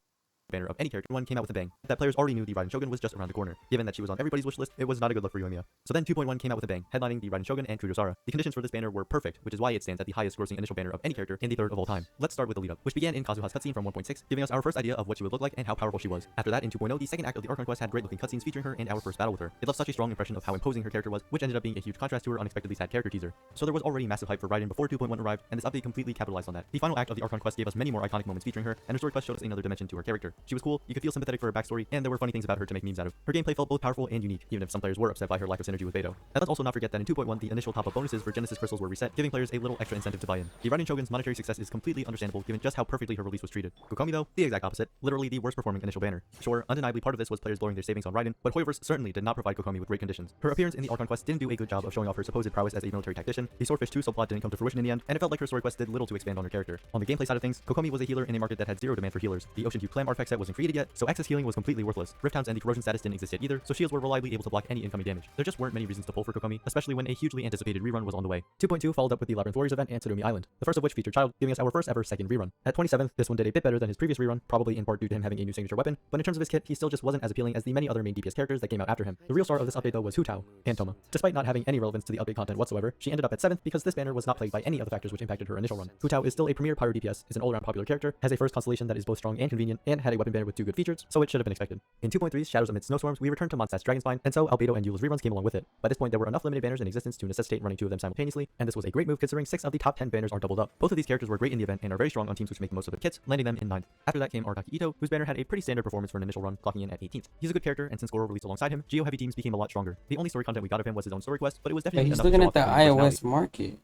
banner of any character. One came out with a bang. That players already knew the Raiden Shogun was just around the corner. Given that she was on everybody's wish list, it was not a good look for Yoimiya. So then 2.1 came out with a bang, headlining the Raiden Shogun and Kujosara. The conditions for this banner were perfect, which is why it stands at the highest grossing initial banner of any character and the third of all time. Let's start with the lead up, which began in Kazuha's cutscene from 1.6, giving us our first idea of what she would look like and how powerful she was. After that, in 2.0, the second act of the Archon quest had great looking cutscenes featuring her and our first battle with her. It left such a strong impression of how imposing her character was, which ended up being a huge contrast to her unexpectedly sad character teaser. So there was already massive hype for Raiden before 2.1 arrived, and this update completely capitalized on that. The final act of the Archon quest gave us many more iconic moments featuring her, and her story quest showed us another dimension to her character. She was cool, you could feel sympathetic for her backstory, and there were funny things about her to make memes out of. Her gameplay felt both powerful and unique, even if some players were upset by her lack of synergy with 괱ᴜ. And let's also not forget that in 2.1, the initial top-up bonuses for Genesis crystals were reset, giving players a little extra incentive to buy in. The Raiden Shogun's monetary success is completely understandable given just how perfectly her release was treated. 광ᴇᴄ though, the exact opposite, literally the worst performing initial banner. Sure, undeniably part of this was players blowing their savings on Raiden, but Hoyoverse certainly did not provide 광ᴇᴄ with great conditions. Her appearance in the Archon quest didn't do a good job of showing off her supposed prowess as a military tactician, the Swordfish 2 subplot didn't come to fruition in the end, and it felt like her story quest did little to expand on her character. On the gameplay side of things, 광ᴇᴄ was a healer in a market that had zero demand for healers. The 괂ᴛⴇ artifact set wasn't created yet, so excess healing was completely worthless. Rift Hounds and the corrosion status didn't exist yet either, so shields were reliably able to block any incoming damage. There just weren't many reasons to pull for 광ᴇᴄ, especially when a hugely anticipated rerun was on the way. 2.2 followed up with the Labyrinth Warriors event and Tsurumi Island, the first of which featured Child, giving us our first ever second rerun. At 27th, this one did a bit better than his previous rerun, probably in part due to him having a new signature weapon, but in terms of his kit, he still just wasn't as appealing as the many other main DPS characters that came out after him. The real star of this update though was Hu Tao and Thoma. Despite not having any relevance to the update content whatsoever, she ended up at 7th because this banner was not plagued by any of the factors which impacted her initial run. Hu Tao is still a premier pyro DPS, is an all-around popular character, has a first constellation that is both strong and convenient, and had a weapon banner with 2 good features, so it should have been expected. In 2.3's Shadows Amid Snowstorms, we returned to Mondstadt's Dragonspine, and so Albedo and Eula's reruns came along with it. By this point, there were enough limited banners in existence to necessitate running 2 of them simultaneously, and this was a great move considering 6 of the top 10 banners are doubled up. Both of these characters were great in the event and are very strong on teams which make the most of their kits, landing them in 9th. After that came Arataki Itto, whose banner had a pretty standard performance for an initial run, clocking in at 18th. He's a good character, and since Goro released alongside him, Geo-heavy teams became a lot stronger. The only story content we got of him was his own story quest, but it was definitely he's enough to looking show at the off his personality. iOS market.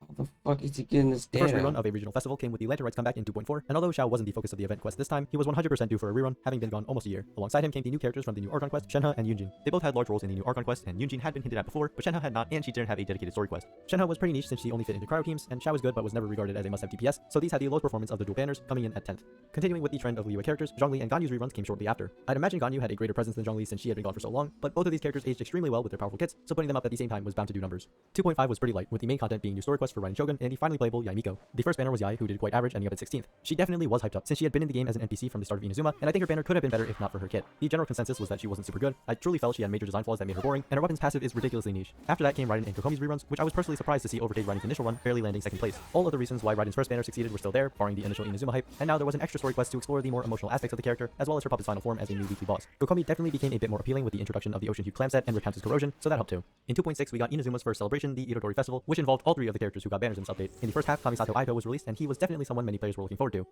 How the fuck is he getting this The data? first rerun of a regional festival came with the Lantern Rites comeback in 2.4, and although Xiao wasn't the focus of the event quest this time, he was 100% due for a rerun, having been gone almost a year. Alongside him came the new characters from the new Archon quest, Shenhe and Yunjin. They both had large roles in the new Archon quest, and Yunjin had been hinted at before, but Shenhe had not, and she didn't have a dedicated story quest. Shenhe was pretty niche since she only fit into cryo teams, and Xiao was good but was never regarded as a must-have DPS, so these had the lowest performance of the dual banners, coming in at 10th. Continuing with the trend of Liyue characters, Zhongli and Ganyu's reruns came shortly after. I'd imagine Ganyu had a greater presence than Zhongli since she had been gone for so long, but both of these characters aged extremely well with their powerful kits, so putting them up at the same time was bound to do numbers. 2.5 was pretty light, with the main content being new story quests for Raiden Shogun and the finally playable Yae Miko. The first banner was Yae, who did quite average, ending up at 16th. She definitely was hyped up, since she had been in the game as an NPC from the start of Inazuma, and I think her banner could have been better if not for her kit. The general consensus was that she wasn't super good. I truly felt she had major design flaws that made her boring, and her weapon's passive is ridiculously niche. After that came Raiden and 광ᴇᴄ's reruns, which I was personally surprised to see overtake Raiden's initial run, barely landing 2nd place. All of the reasons why Raiden's first banner succeeded were still there, barring the initial Inazuma hype, and now there was an extra story quest to explore the more emotional aspects of the character, as well as her puppet's final form as a new weekly boss. 광ᴇᴄ definitely became a bit more appealing with the introduction of the 괂ᴛⴇ set and Rift Hounds' corrosion, so that helped too. In 2.6 we got Inazuma's first celebration, the Itadori Festival, which involved all 3 of the characters who got banners in this update. In the first half, Kamisato Aito was released, and he was definitely someone many players were looking forward to.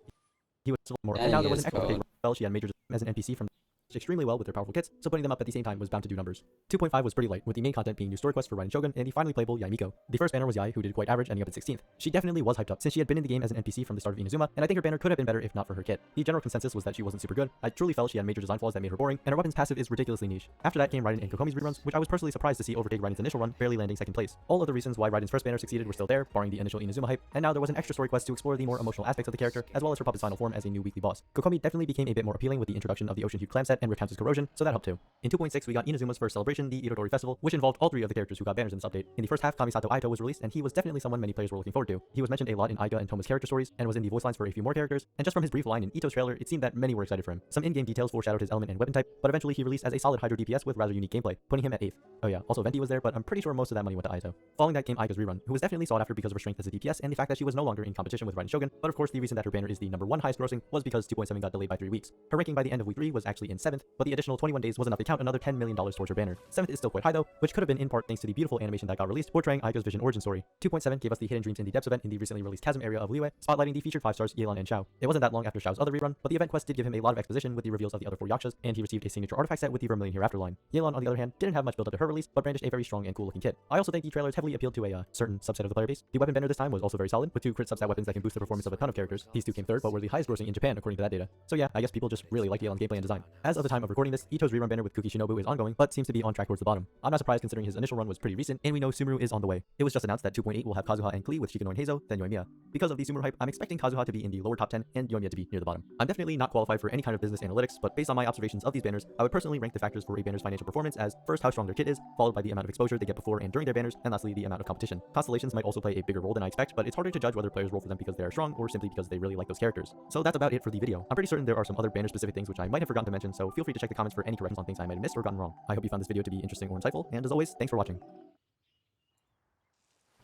He was more, and now there was an extra well, she had major as an NPC from extremely well with their powerful kits, so putting them up at the same time was bound to do numbers. 2.5 was pretty light, with the main content being new story quests for Raiden Shogun and the finally playable Yae Miko. The first banner was Yae, who did quite average, ending up at 16th. She definitely was hyped up, since she had been in the game as an NPC from the start of Inazuma, and I think her banner could have been better if not for her kit. The general consensus was that she wasn't super good. I truly felt she had major design flaws that made her boring, and her weapon's passive is ridiculously niche. After that came Raiden and 광ᴇᴄ's reruns, which I was personally surprised to see overtake Raiden's initial run, barely landing 2nd place. All of the reasons why Raiden's first banner succeeded were still there, barring the initial Inazuma hype, and now there was an extra story quest to explore the more emotional aspects of the character, as well as her puppet's final form as a new weekly boss. 광ᴇᴄ definitely became a bit more appealing with the introduction of the 괂ᴛⴇ set and Rift Hounds' corrosion, so that helped too. In 2.6 we got Inazuma's first celebration, the Itadori Festival, which involved all 3 of the characters who got banners in this update. In the first half, Kamisato Aito was released, and he was definitely someone many players were looking forward to. He was mentioned a lot in Aiga and Thoma's character stories, and was in the voice lines for a few more characters, and just from his brief line in Ito's trailer, it seemed that many were excited for him. Some in-game details foreshadowed his element and weapon type, but eventually he released as a solid Hydro DPS with rather unique gameplay, putting him at 8th. Oh yeah, also Venti was there, but I'm pretty sure most of that money went to Aito. Following that came Aiga's rerun, who was definitely sought after because of her strength as a DPS and the fact that she was no longer in competition with Raiden Shogun, but of course the reason that her banner is the #1 highest grossing was because 2.7 got delayed by 3 weeks. Her ranking by the end of week 3 was actually in 7th, but the additional 21 days was enough to count another $10 million towards her banner. 7th is still quite high though, which could have been in part thanks to the beautiful animation that got released portraying Aiga's vision origin story. 2.7 gave us the Hidden Dreams in the Depths event in the recently released Chasm area of Liyue, spotlighting the featured 5 stars Yelan and Xiao. It wasn't that long after Xiao's other rerun, but the event quest did give him a lot of exposition with the reveals of the other 4 Yakshas, and he received a signature artifact set with the Vermilion Hereafter line. Yelan, on the other hand, didn't have much build up to her release, but brandished a very strong and cool looking kit. I also think the trailers heavily appealed to a certain subset of the player base. The weapon banner this time was also very solid, with 2 crit substat weapons that can boost the performance of a ton of characters. These 2 came 3rd, but were the highest grossing in Japan according to that data. So yeah, I guess people just really like Yelan's gameplay and design. As As of the time of recording this, Ito's rerun banner with Kuki Shinobu is ongoing, but seems to be on track towards the bottom. I'm not surprised considering his initial run was pretty recent, and we know Sumeru is on the way. It was just announced that 2.8 will have Kazuha and Klee with Shikano and Heizo, then Yoimiya. Because of the Sumeru hype, I'm expecting Kazuha to be in the lower top 10 and Yoimiya to be near the bottom. I'm definitely not qualified for any kind of business analytics, but based on my observations of these banners, I would personally rank the factors for a banner's financial performance as first how strong their kit is, followed by the amount of exposure they get before and during their banners, and lastly the amount of competition. Constellations might also play a bigger role than I expect, but it's harder to judge whether players roll for them because they are strong or simply because they really like those characters. So that's about it for the video. I'm pretty certain there are some other banner specific things which I might have forgotten to mention, so feel free to check the comments for any corrections on things I might have missed or gotten wrong. I hope you found this video to be interesting or insightful, and as always, thanks for watching.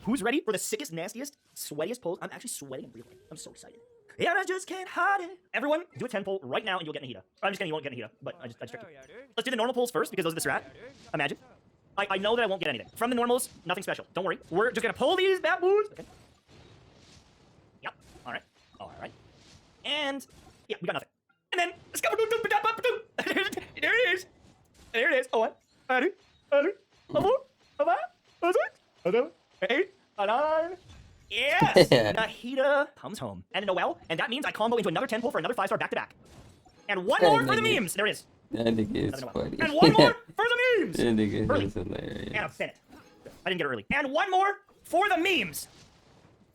Who's ready for the sickest, nastiest, sweatiest pulls? I'm actually sweating in real life. I'm so excited. Yeah, I just can't hide it. Everyone, do a 10 pull right now and you'll get ꞉ᴜᴜ. I'm just kidding, you won't get ꞉ᴜᴜ, but I just tricked you. Let's do the normal pulls first because those are the strat. Imagine. I know that I won't get anything. From the normals, nothing special. Don't worry. We're just gonna pull these bad boys. Okay. Yep. Alright. Alright. And yeah, we got nothing. And then there it is. There it is. Oh, what? Yes! ꞉ᴜᴜ comes home. And a Noelle, and that means I combo into another 10 pull for another 5-star back-to-back. And one more for the memes! There it is. That nigga is funny. And one more for the memes! That nigga early. is hilarious. And a Bennett. I didn't get it early. And one more for the memes!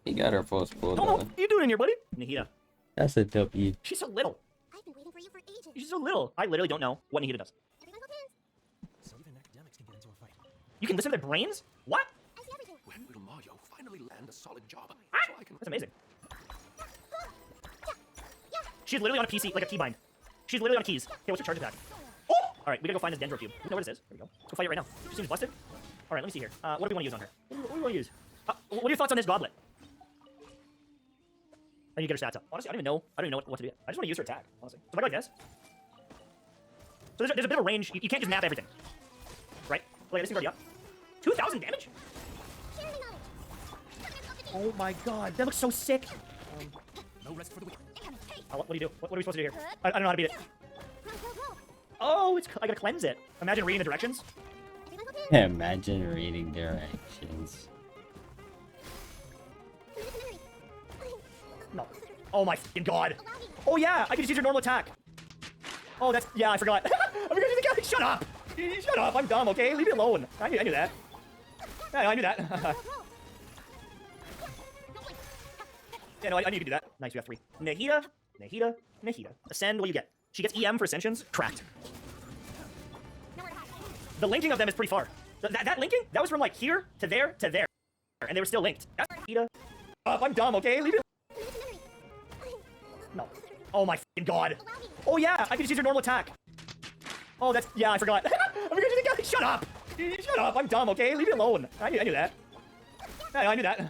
He got her first pull. Tomo, what are you doing in here, buddy? ꞉ᴜᴜ. That's a W. She's so little. I've been waiting for you for ages. She's so little. I literally don't know what ꞉ᴜᴜ does. So even academics can get into a fight. You can listen to their brains? What? When will Mario finally land a solid job? So I can... That's amazing. She's literally on a PC, like a keybind. She's literally on keys. Okay, what's your charge attack? Oh! Alright, we gotta go find this Dendro cube. We know what this is. There we go. Let's go fight it right now. She seems busted. Alright, let me see here. What do we want to use on her? What do we want to use? What are your thoughts on this Goblin? I need to get her stats up. Honestly, I don't even know what to do. I just want to use her attack, honestly. So if I go like this... So there's a bit of a range. You can't just map everything. Right? Like, this thing's already up. 2,000 damage? Oh my god, that looks so sick. No rest for the weak. What do you do? What are we supposed to do here? I don't know how to beat it. Oh, I gotta cleanse it. Imagine reading the directions. Imagine reading directions. No. Oh my fucking god. Oh yeah, I can just use your normal attack. Oh, that's... Yeah, I forgot. I'm gonna use the guy. Shut up. Shut up, I'm dumb, okay? Leave me alone. I knew that. Yeah, I knew that. Yeah, no, I knew you could do that. Nice, we got 3. ꞉ᴜᴜ. Ascend, what do you get? She gets EM for Ascensions. Cracked. The linking of them is pretty far. That linking? That was from like here to there to there. And they were still linked. That's ꞉ᴜᴜ. I'm dumb, okay? Leave me. No. Oh my fucking god. Oh yeah, I can just use your normal attack. Oh, that's... Yeah, I forgot. I'm gonna use the guy. Shut up. Shut up, I'm dumb, okay? Leave me alone. I knew that. Yeah, I knew that.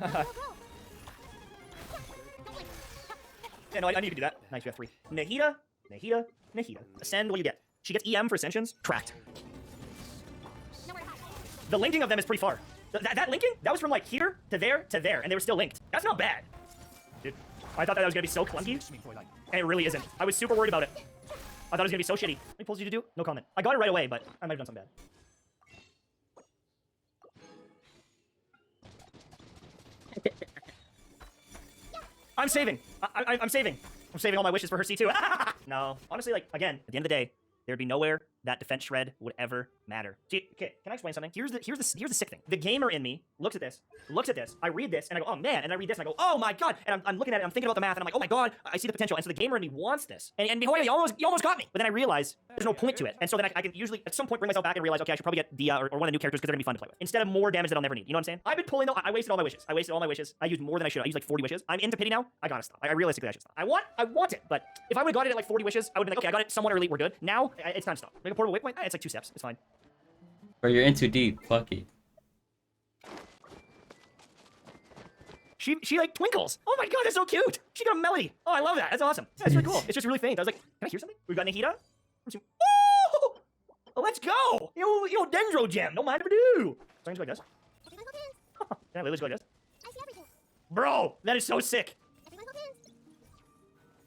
Yeah, no, I knew you could do that. Nice, we got 3. ꞉ᴜᴜ. Ascend, what do you get? She gets EM for Ascensions. Cracked. The linking of them is pretty far. That linking? That was from like here to there to there, and they were still linked. That's not bad. Dude, I thought that was gonna be so clunky, and it really isn't. I was super worried about it. I thought it was gonna be so shitty. How many pulls did you do? No comment. I got it right away, but I might have done something bad. I'm saving. I'm saving. I'm saving all my wishes for her C2. No, honestly, like, again, at the end of the day, there'd be nowhere that defense shred would ever matter. See, okay, can I explain something? Here's the sick thing. The gamer in me looks at this, I read this, and I go, oh man, and I read this, and I go, oh my god, and I'm looking at it, I'm thinking about the math, and I'm like, oh my god, I see the potential, and so the gamer in me wants this, and behold, you almost got me, but then I realize there's no point to it, and so then I can usually, at some point, bring myself back and realize, okay, I should probably get Dia or one of the new characters because they're gonna be fun to play with, instead of more damage that I'll never need, you know what I'm saying? I've been pulling, though, I wasted all my wishes, I used more than I should, I used like 40 wishes, I'm into pity now, I gotta stop, I realistically I should stop, I want it, but if I would've got it at like 40 wishes, I would've been like, okay, I got it somewhat early, we're good, now, it's time to stop. Make a portable waypoint, it's like 2 steps, it's fine. Bro, you're in too deep. Fuck it. She like twinkles. Oh my god, that's so cute. She got a melody. Oh, I love that. That's awesome. That's really cool. It's just really faint. I was like, can I hear something? We've got ꞉ᴜᴜ. Oh! Let's go. Yo, Dendro Gem. No mind ever do. So I'm just like this. Yeah, Lily's go like this. Bro, that is so sick.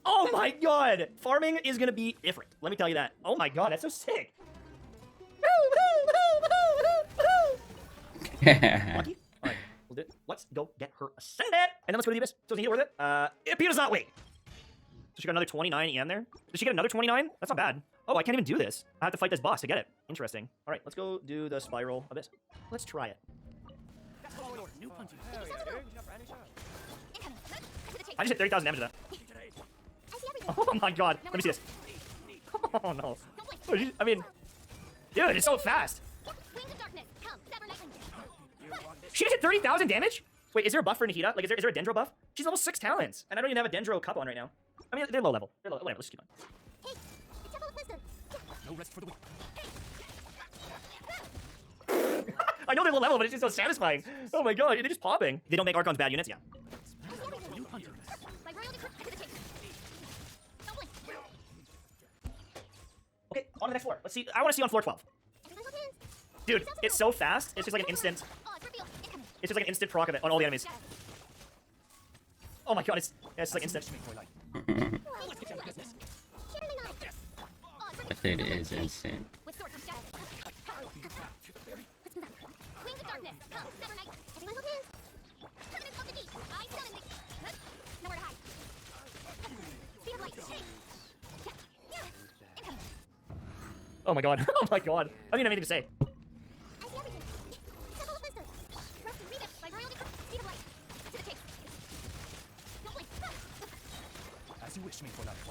Oh my god. Farming is gonna be different. Let me tell you that. Oh my god, that's so sick. Lucky? Alright, we'll do it. Let's go get her ascended! And then let's go to the abyss. So is he worth it? It appears not. Wait. So she got another 29 EM there? Did she get another 29? That's not bad. Oh, I can't even do this. I have to fight this boss to get it. Interesting. All right, let's go do the spiral abyss. Let's try it. I just hit 30,000 damage to that. Oh my god. Let me see this. Oh no. I mean, dude, it's so fast. She just hit 30,000 damage? Wait, is there a buff for Ʞᴜ? Like, is there a Dendro buff? She's level 6 talents, and I don't even have a Dendro cup on right now. I mean, they're low level. They're low. Whatever, let's keep on. No rest for the wicked. I know they're low level, but it's just so satisfying. Oh my god, they're just popping. They don't make Archons bad units, yeah. Okay, on to the next floor. Let's see. I want to see on floor 12. Dude, it's so fast. It's just like an instant. It's just like an instant proc of it on all the enemies. Oh my god, it's like instant. I think it is instant. Oh my god. Oh my god. I don't even have anything to say. As you wish me for life.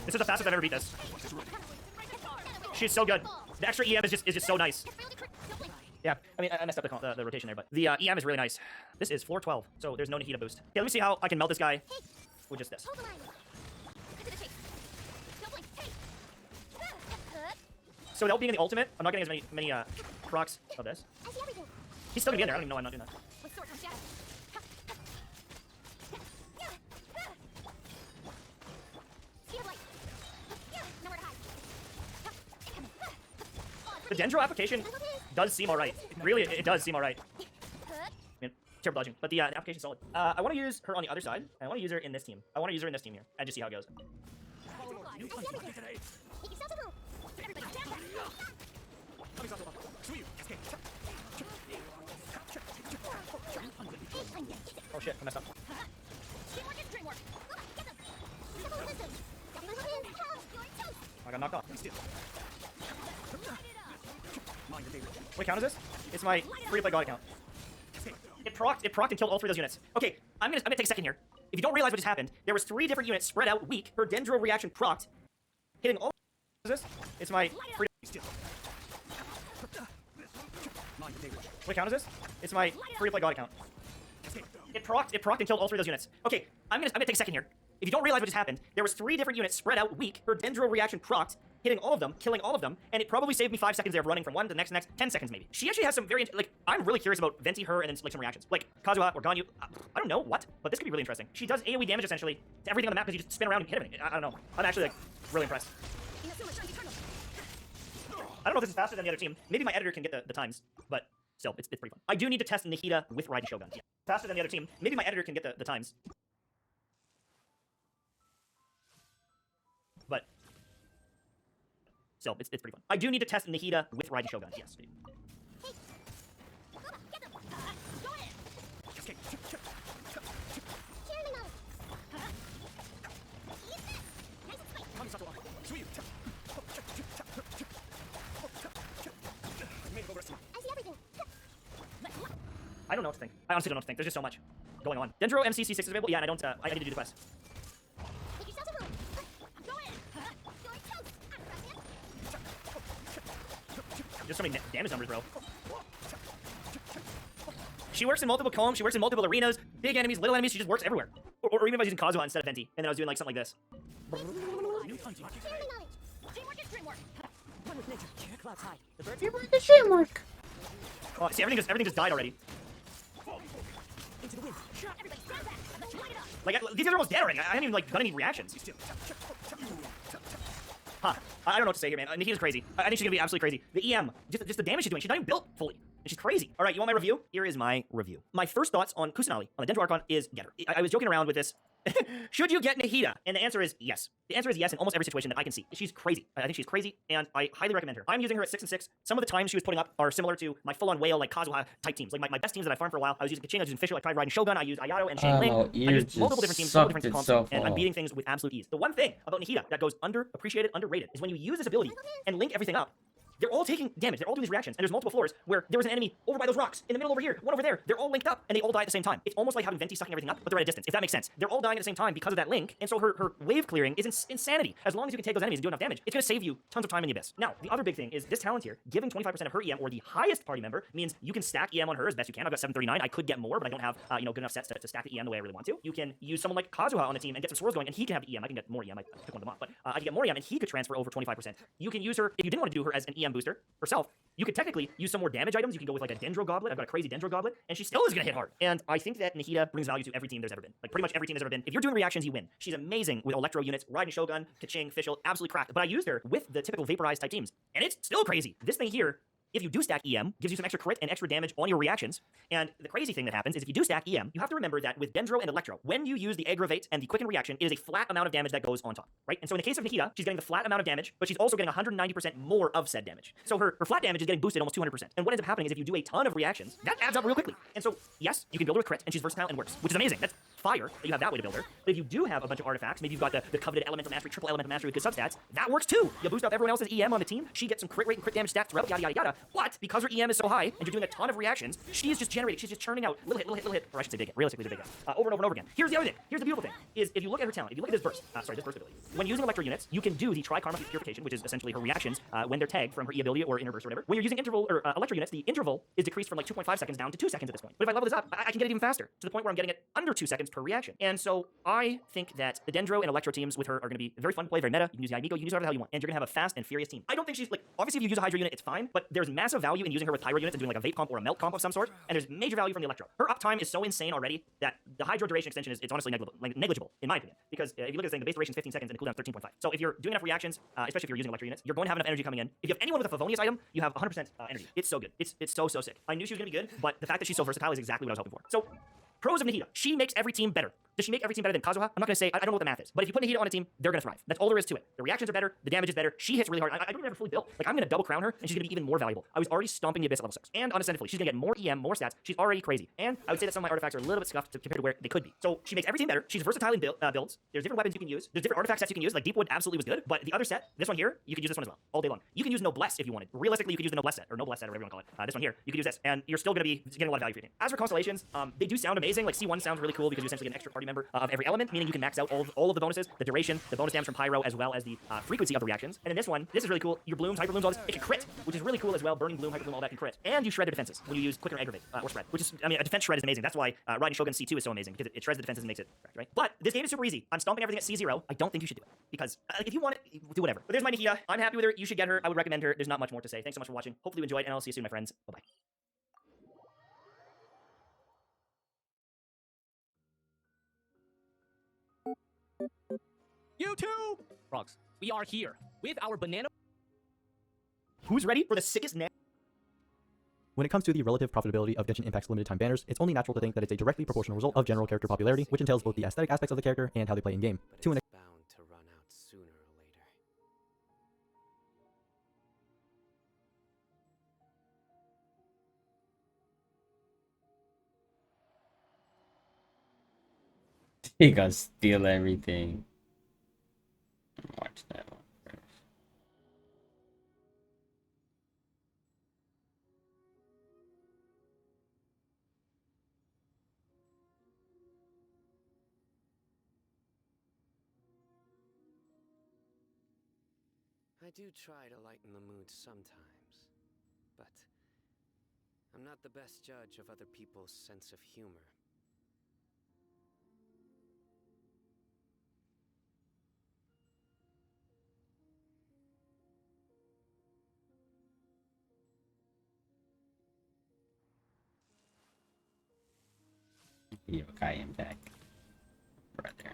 This is the fastest I've ever beat this. She's so good. The extra EM is just so nice. Yeah, I mean, I messed up the rotation there, but the EM is really nice. This is floor 12, so there's no Ʞᴜ boost. Okay, let me see how I can melt this guy with just this. So without being in the ultimate, I'm not getting as many procs of this. He's still gonna be in there. I don't even know why I'm not doing that. The Dendro application does seem alright. Really, it does seem alright. I mean, terrible dodging, but the application's solid. I want to use her on the other side, and I want to use her in this team. I want to use her in this team here, and just see how it goes. Oh shit, I messed up. I got knocked off. What account is this? It's my free-to-play god account. It procced and killed all 3 of those units. Okay, I'm gonna take a second here. If you don't realize what just happened, there was 3 different units spread out weak. Her Dendro reaction procced, hitting all. What is this? It's my free. What account is this? It's my free-to-play god account. It procced and killed all 3 of those units. Okay, I'm gonna take a second here. If you don't realize what just happened, there was 3 different units spread out weak. Her Dendro reaction procced, hitting all of them, killing all of them, and it probably saved me 5 seconds there of running from one to the next, 10 seconds maybe. She actually has some very, like, I'm really curious about Venti her and then like some reactions. Like, Kazuha or Ganyu, I don't know what, but this could be really interesting. She does AoE damage essentially to everything on the map because you just spin around and hit everything. I don't know. I'm actually like, really impressed. I don't know if this is faster than the other team. Maybe my editor can get the times, but still, it's pretty fun. I do need to test Ʞᴜ with Raiden Shogun. Yeah. Faster than the other team. Maybe my editor can get the times. But still, it's pretty fun. I do need to test Ʞᴜ with Raiden Shogun. Yes. I don't know what to think. I honestly don't know what to think. There's just so much going on. Dendro MCC6 is available? Yeah, and I don't. I need to do the quest. There's so many damage numbers, bro. She works in multiple combs. She works in multiple arenas. Big enemies, little enemies. She just works everywhere. Or even if I was using Kazuha instead of Venti, and then I was doing like something like this. Oh, see, everything just died already. Like, these guys are almost dead already. I haven't even, like, done any reactions. Huh. I don't know what to say here, man. Ʞᴜ's crazy. I think she's gonna be absolutely crazy. The EM, just the damage she's doing. She's not even built fully. And she's crazy. All right, you want my review? Here is my review. My first thoughts on Kusanali, on the Dendro Archon, is get her. I was joking around with this Should you get ꞉ᴜᴜ? And the answer is yes. The answer is yes in almost every situation that I can see. She's crazy. I think she's crazy, and I highly recommend her. I'm using her at 6 and 6. Some of the times she was putting up are similar to my full-on whale, like 광ᴜᴇ type teams. Like my best teams that I farmed for a while, I was using 광‡, I was using 광ⴜ, I tried riding ᴑᴜ, I used Ayato and Xiangling. I used multiple different teams, multiple different comps, and I'm beating things with absolute ease. The one thing about ꞉ᴜᴜ that goes underappreciated, underrated, is when you use this ability and link everything up, they're all taking damage. They're all doing these reactions. And there's multiple floors where there was an enemy over by those rocks, in the middle over here, one over there. They're all linked up, and they all die at the same time. It's almost like having Venti sucking everything up, but they're at a distance, if that makes sense. They're all dying at the same time because of that link, and so her wave clearing is insanity. As long as you can take those enemies and do enough damage, it's going to save you tons of time in the abyss. Now, the other big thing is this talent here, giving 25% of her EM, or the highest party member, means you can stack EM on her as best you can. I've got 739. I could get more, but I don't have good enough sets to stack the EM the way I really want to. You can use someone like 광ᴜᴇ on the team and get some swords going, and he can have the EM. I can get more EM. I took one of them off, but I can get more EM, and he could transfer over 25%. You can use her, if you didn't want to do her as an EM booster herself, you could technically use some more damage items. You can go with like a Dendro Goblet. I've got a crazy Dendro Goblet, and she still is going to hit hard. And I think that ꞉ᴜᴜ brings value to every team there's ever been. Like pretty much every team there's ever been. If you're doing reactions, you win. She's amazing with Electro units, riding Shogun, 광ⴜ, Fischl, absolutely cracked. But I used her with the typical Vaporized type teams, and it's still crazy. This thing here, if you do stack EM, gives you some extra crit and extra damage on your reactions. And the crazy thing that happens is if you do stack EM, you have to remember that with Dendro and Electro, when you use the aggravate and the quicken reaction, it is a flat amount of damage that goes on top, right? And so in the case of ꞉ᴜᴜ, she's getting the flat amount of damage, but she's also getting 190% more of said damage. So her flat damage is getting boosted almost 200%. And what ends up happening is if you do a ton of reactions, that adds up real quickly. And so, yes, you can build her with crit, and she's versatile and works, which is amazing. That's fire that you have that way to build her. But if you do have a bunch of artifacts, maybe you've got the coveted elemental mastery, triple elemental mastery with good substats, that works too. You boost up everyone else's EM on the team, she gets some crit rate and crit damage stats throughout, yada, yada, yada. But because her EM is so high, and you're doing a ton of reactions, she is just generating, she's just churning out little hit, little hit, little hit, or I should say big hit, realistically the big hit, over and over and over again. Here's the other thing, here's the beautiful thing, is if you look at her talent, if you look at this burst, this burst ability, when using Electro units, you can do the Tri-Karma Purification, which is essentially her reactions when they're tagged from her E ability or inner burst or whatever. When you're using interval or Electro units, the interval is decreased from like 2.5 seconds down to 2 seconds at this point. But if I level this up, I can get it even faster, to the point where I'm getting it under 2 seconds per reaction. And so I think that the Dendro and Electro teams with her are going to be very fun to play, very meta. You can use Yaimiko, you can use whatever the hell you want, and you're going to have a fast and furious team. I don't think she's like, obviously if you use a Hydra unit, it's fine, but there's massive value in using her with Pyro units and doing like a Vape comp or a Melt comp of some sort, and there's major value from the Electro. Her uptime is so insane already that the Hydro duration extension is honestly negligible, in my opinion, because if you look at this thing, the base duration is 15 seconds and the cooldown is 13.5. So if you're doing enough reactions, especially if you're using Electro units, you're going to have enough energy coming in. If you have anyone with a Favonius item, you have 100% energy. It's so good. It's so sick. I knew she was going to be good, but the fact that she's so versatile is exactly what I was hoping for. So, pros of ꞉ᴜᴜ. She makes every team better. Does she make every team better than 광ᴜᴜ? I'm not going to say, I don't know what the math is, but if you put ꞉ᴜᴜ on a team, they're going to thrive. That's all there is to it. The reactions are better, the damage is better, she hits really hard. I don't even have her fully built. Like, I'm going to double crown her, and she's going to be even more valuable. I was already stomping the Abyss at level 6. And unascendedly, she's going to get more EM, more stats. She's already crazy. And I would say that some of my artifacts are a little bit scuffed compared to where they could be. So she makes every team better. She's versatile in builds. There's different weapons you can use. There's different artifact sets you can use. Like Deepwood absolutely was good, but the other set, this one here, you can use this one as well, all day long. You can use Noblesse if you wanted. Realistically, you could use the Noblesse set, or Noblesse set, or whatever you want to call it. This one here, you could use this, and you're still going to be getting a lot of value for your team. As for constellations, they do sound amazing. Like C1 sounds really cool because you essentially get an extra party member of every element, meaning you can max out all of the bonuses, the duration, the bonus damage from Pyro, as well as the frequency of the reactions. And then this one, this is really cool. Your blooms, hyper blooms, all this, it can crit, which is really cool as well. Burning bloom, hyper bloom, all that can crit. And you shred the defenses when you use quicker aggravate or spread, which is, I mean, a defense shred is amazing. That's why riding Shogun C2 is so amazing, because it shreds the defenses and makes it correct, right? But this game is super easy. I'm stomping everything at C0. I don't think you should do it, because if you want it, do whatever. But there's my ꞉ᴜᴜ. I'm happy with her. You should get her. I would recommend her. There's not much more to say. Thanks so much for watching. Hopefully you enjoyed, and I'll see you soon, my friends. Bye-bye. You too! Frogs, we are here with our banana. Who's ready for the sickest net? When it comes to the relative profitability of Genshin Impact's limited time banners, it's only natural to think that it's a directly proportional result of general character popularity, which entails both the aesthetic aspects of the character and how they play in game. To an Bound to run out sooner or later. He gonna steal everything. Watch that one first. I do try to lighten the mood sometimes, but I'm not the best judge of other people's sense of humor. ᴄᴏᴇᴄ impact, brother.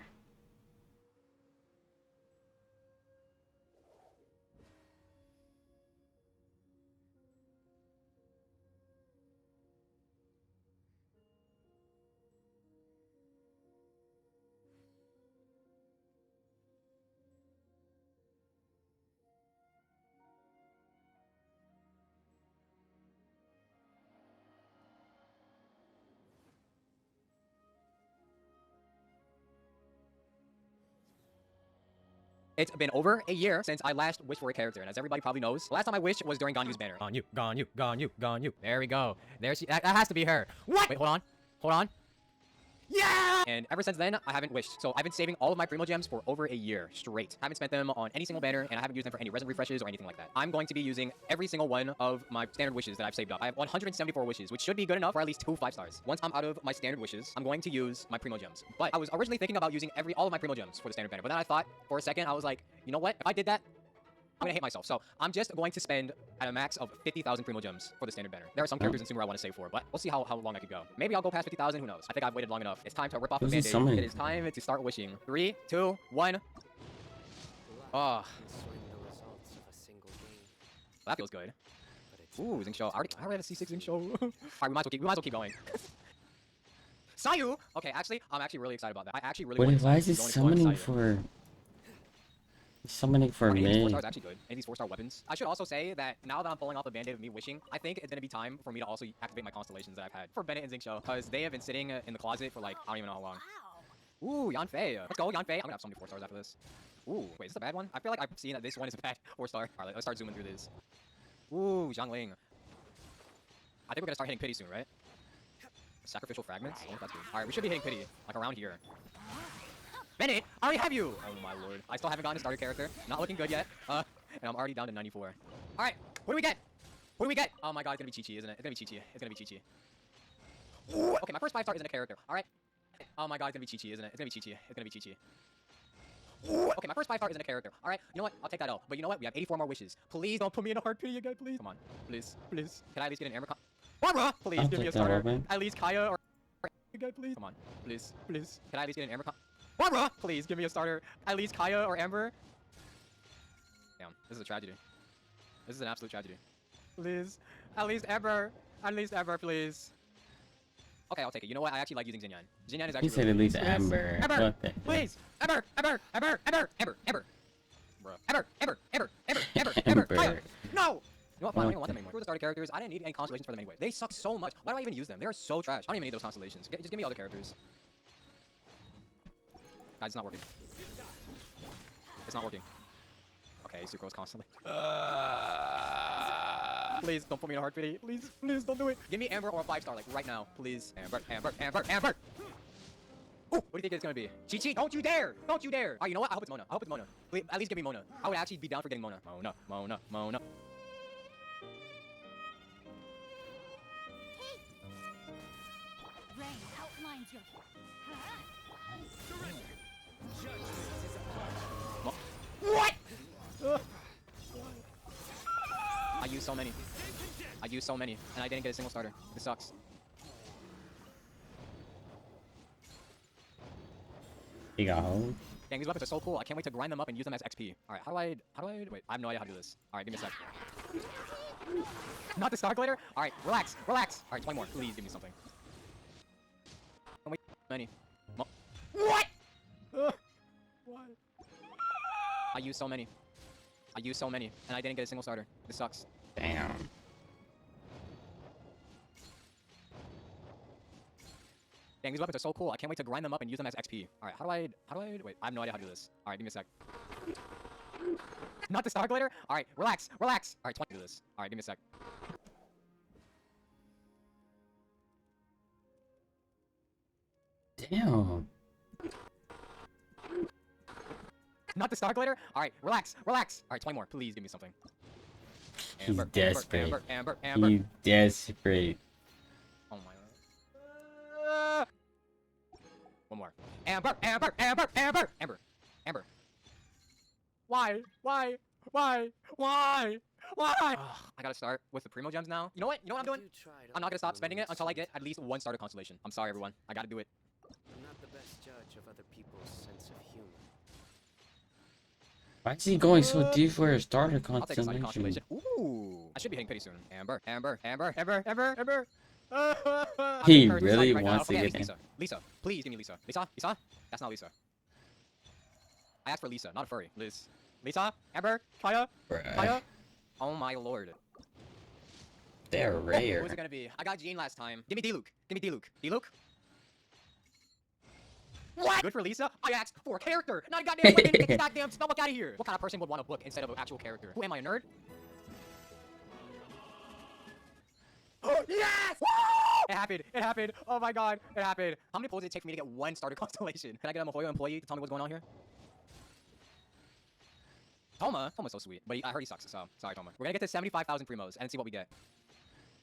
It's been over a year since I last wished for a character, and as everybody probably knows, the last time I wished was during Ganyu's banner. Ganyu. There we go. There she. That has to be her. What? Wait, hold on. Yeah! And ever since then, I haven't wished. So I've been saving all of my Primo Gems for over a year straight. I haven't spent them on any single banner, and I haven't used them for any resin refreshes or anything like that. I'm going to be using every single one of my standard wishes that I've saved up. I have 174 wishes, which should be good enough for at least 2 5 stars. Once I'm out of my standard wishes, I'm going to use my Primo Gems. But I was originally thinking about using all of my Primo Gems for the standard banner. But then I thought for a second, I was like, you know what? If I did that, I'm gonna hate myself. So I'm just going to spend at a max of 50,000 Primo Gems for the standard banner. There are some characters in Sumer I want to save for, but we'll see how long I could go. Maybe I'll go past 50,000, who knows? I think I've waited long enough. It's time to rip off the band-aid. It is time to start wishing. 3, 2, 1. Oh. That feels good. Ooh, Xingqiu. I already have a C6 Xingqiu. Alright, we might as well keep going. Sayu! Okay, actually, I'm actually really excited about that. I actually really want to. Why is it summoning for... Summoning for me. me. 4 stars actually good. Any of these 4-star weapons. I should also say that now that I'm pulling off the band-aid of me wishing, I think it's gonna be time for me to also activate my constellations that I've had for Bennett and Xingqiu, because they have been sitting in the closet for like I don't even know how long. Ooh, Yanfei. Let's go, Yanfei. I'm gonna have so many 4 stars after this. Ooh, wait, is this a bad one? I feel like I've seen that this one is a bad 4-star. Alright, let's start zooming through this. Ooh, Zhangling. I think we're gonna start hitting pity soon, right? Sacrificial fragments? I wonder if that's good. Alright, we should be hitting pity, like around here. Bennett, I already have you! Oh my lord. I still haven't gotten a starter character. Not looking good yet. And I'm already down to 94. Alright, what do we get? What do we get? Oh my god, it's gonna be Chi-Chi, isn't it? It's gonna be Chi-Chi. It's gonna be Chi-Chi. Ooh, okay, my first 5-star isn't a character. Alright. Oh my god, it's gonna be Chi-Chi, isn't it? It's gonna be Chi-Chi. It's gonna be Chi-Chi. Ooh, okay, my first 5-star isn't a character. Alright, you know what? I'll take that L. But you know what? We have 84 more wishes. Please don't put me in a hard pity again, please. Come on. Please. Please. Can I at least get an Amber Barbara! Please give me a starter. At least Kaya or again, please. Come on. Please. Please. Can I at least get an Amber Barbara! Please give me a starter. At least Kaya or Amber. Damn, this is a tragedy. This is an absolute tragedy. Please. At least Amber. At least Amber, please. Okay, I'll take it. You know what? I actually like using Xinyan. Xinyan is actually. He said at least Amber. Amber! Please! Amber! Amber! Amber! Amber! Amber! Amber! Bruh. Amber! Amber! Amber! Amber! Amber! Amber! Kaya! No! You know what? Fine, I don't want them anymore. Screw the starter characters. I didn't need any constellations for them anyway. They suck so much. Why do I even use them? They are so trash. I don't even need those constellations. Just give me other characters. Guys, it's not working. It's not working. Okay, Sucrose constantly. Please don't put me in a hard pity. Please, please don't do it. Give me Amber or a 5-star, like right now, please. Amber, Amber, Amber, Amber. Ooh, what do you think it's gonna be? Chi-Chi, don't you dare! Don't you dare! Alright, you know what? I hope it's Mona. I hope it's Mona. Please, at least give me Mona. I would actually be down for getting Mona. Mona, Mona, Mona. Rain outlines your... What? I used so many. I used so many, and I didn't get a single starter. This sucks. He got home. Dang, these weapons are so cool. I can't wait to grind them up and use them as XP. Alright, how do I, wait, I have no idea how to do this. Alright, give me a sec. Not the Star Glider? Alright, relax, relax. Alright, 20 more. Please give me something. Don't wait many. What? What? I used so many. I used so many, and I didn't get a single starter. This sucks. Damn. Dang, these weapons are so cool. I can't wait to grind them up and use them as XP. Alright, how do I, wait, I have no idea how to do this. Alright, give me a sec. Not the Star Glider? Alright, relax, relax. Alright, 20 do this. Alright, give me a sec. Damn. Not the Star Glider? Alright, relax, relax. Alright, 20 more. Please give me something. He's desperate. Amber, Amber, Amber. He's desperate. Oh my god. One more. Amber, Amber, Amber, Amber, Amber, Amber. Why? Why? Why? Why? Why? I gotta start with the Primo Gems now. You know what? You know what I'm doing? I'm not gonna stop spending it until I get at least 1 starter constellation. I'm sorry, everyone. I gotta do it. I'm not the best judge of other people's sense of humor. Why is he going so deep for a starter I'll take a starter constellation? Ooh. I should be hitting pity soon. Amber, Amber, Amber, Amber, Amber, Amber. He really wants to get in. Lisa, please give me Lisa. Lisa? Lisa? That's not Lisa. I asked for Lisa, not a furry. Liz. Lisa? Amber? Kaya? Kaya? Oh my lord. They're rare. Who's it gonna be? I got Jean last time. Give me D-Luke. Give me D-Luke. D-Luke? What? Good for Lisa? I asked for a character, not a goddamn weapon. Get this goddamn spellbook out of here. What kind of person would want a book instead of an actual character? Who am I, a nerd? Oh, yes! Woo! It happened. It happened. Oh my god. It happened. How many pulls did it take for me to get one starter constellation? Can I get a 괚ᴜᴘᴘ employee to tell me what's going on here? Toma's so sweet, but I heard he sucks, so sorry, Toma. We're gonna get to 75,000 primos and see what we get.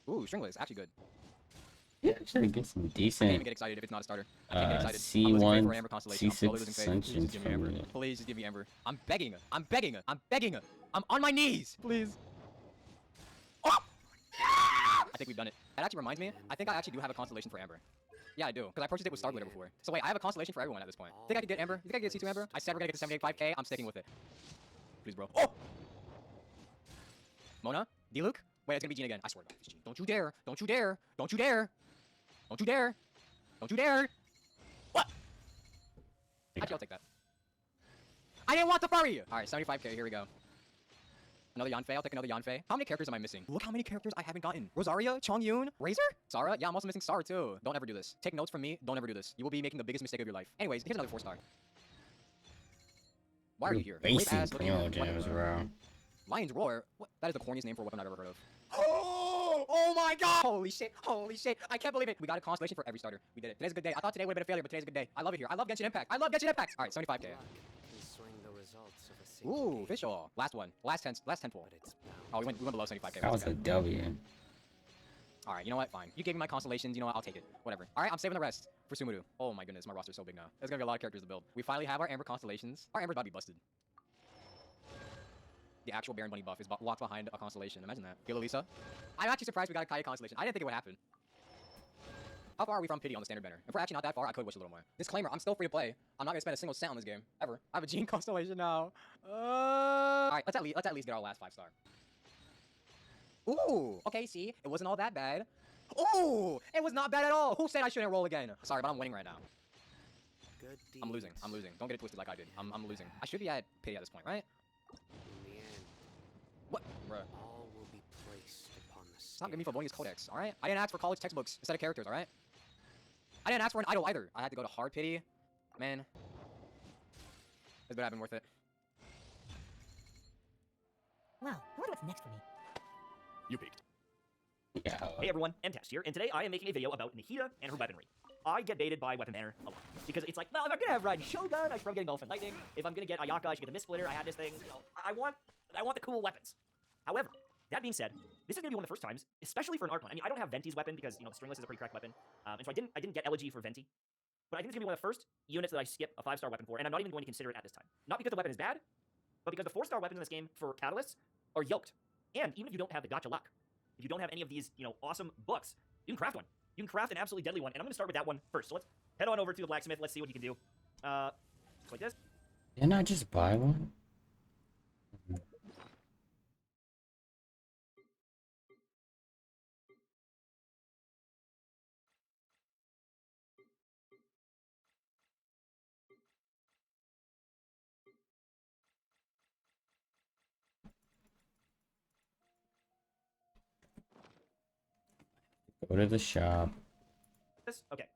Ooh, Stringless, actually good. Yeah, actually get some I can't decent. even get excited if it's not a starter. I can't get excited. C1, I'm losing faith for Amber Constellation. I'm slowly C6 losing faith. Please Ascension just give me Amber. from it. Please just give me Amber. I'm begging. I'm begging. I'm begging. I'm on my knees. Please. Oh! I think we've done it. That actually reminds me. I think I actually do have a constellation for Amber. Yeah, I do. Because I purchased it with Star Glitter before. So wait, I have a constellation for everyone at this point. Think I could get Amber? You think I could get C2 Amber? I said we're gonna get to 75k. I'm sticking with it. Please, bro. Oh! Mona? D-Luke? Wait, it's gonna be Jean again. I swear to God, it's Jean. Don't you dare. Don't you dare. Don't you dare. Don't you dare. Don't you dare. What? Actually, I'll take that. I didn't want the furry! Alright, 75k, here we go. Another Yanfei, I'll take another Yanfei. How many characters am I missing? Look how many characters I haven't gotten. Rosaria, Chongyun, Razor? Sarah? Yeah, I'm also missing Sarah too. Don't ever do this. Take notes from me, don't ever do this. You will be making the biggest mistake of your life. Anyways, here's another 4-star. Why are you here? Basic primo gems, bro. Lion's Roar? What? That is the corniest name for a weapon I've ever heard of. Oh my god! Holy shit, holy shit. I can't believe it. We got a constellation for every starter. We did it. Today's a good day. I thought today would have been a failure, but today's a good day. I love it here. I love Genshin Impact. I love Genshin Impact. Alright, 75k. Ooh, official. Last one. Last 10 pull. Oh, we went below 75k. That was a W. Alright, you know what? Fine. You gave me my constellations. You know what? I'll take it. Whatever. Alright, I'm saving the rest for Sumudu. Oh my goodness, my roster's so big now. There's gonna be a lot of characters to build. We finally have our Amber constellations. Our Amber's about to be busted. The actual Baron Bunny buff is locked behind a constellation. Imagine that. Gila Lisa. I'm actually surprised we got a Kaya constellation. I didn't think it would happen. How far are we from pity on the standard banner? If we're actually not that far, I could wish a little more. Disclaimer, I'm still free to play. I'm not gonna spend a single cent on this game. Ever. I have a Jean constellation now. Alright, let's at least get our last 5-star. Ooh, okay, see? It wasn't all that bad. Ooh, it was not bad at all. Who said I shouldn't roll again? Sorry, but I'm winning right now. I'm losing. I'm losing. Don't get it twisted like I did. I'm losing. I should be at pity at this point, right? What? Bruh. All will be placed upon the Stop giving me Følonius Codex, alright? I didn't ask for college textbooks instead of characters, alright? I didn't ask for an idol either. I had to go to hard pity. Man. This better have been worth it. Well, I wonder what's next for me. You peaked. Yeah. Hey everyone, MTest here, and today I am making a video about ꞉ᴜᴜ and her weaponry. I get baited by weapon banner a lot. Because it's like, well, if I'm gonna have Raiden Shogun, I should probably get Golden Lightning. If I'm gonna get Ayaka, I should get the Mist Splitter. I had this thing. You know, I want the cool weapons. However, that being said, this is gonna be one of the first times, especially for an Archon. I mean, I don't have Venti's weapon because, you know, the Stringless is a pretty cracked weapon. And so I didn't get Elegy for Venti. But I think it's gonna be one of the first units that I skip a 5-star weapon for, and I'm not even going to consider it at this time. Not because the weapon is bad, but because the 4-star weapons in this game for Catalysts are yoked. And even if you don't have the Gacha Luck, if you don't have any of these, you know, awesome books, you can craft one. You can craft an absolutely deadly one, and I'm gonna start with that one first. So let's head on over to the blacksmith. Let's see what he can do. Just like this. Didn't I just buy one? Go to the shop. Okay.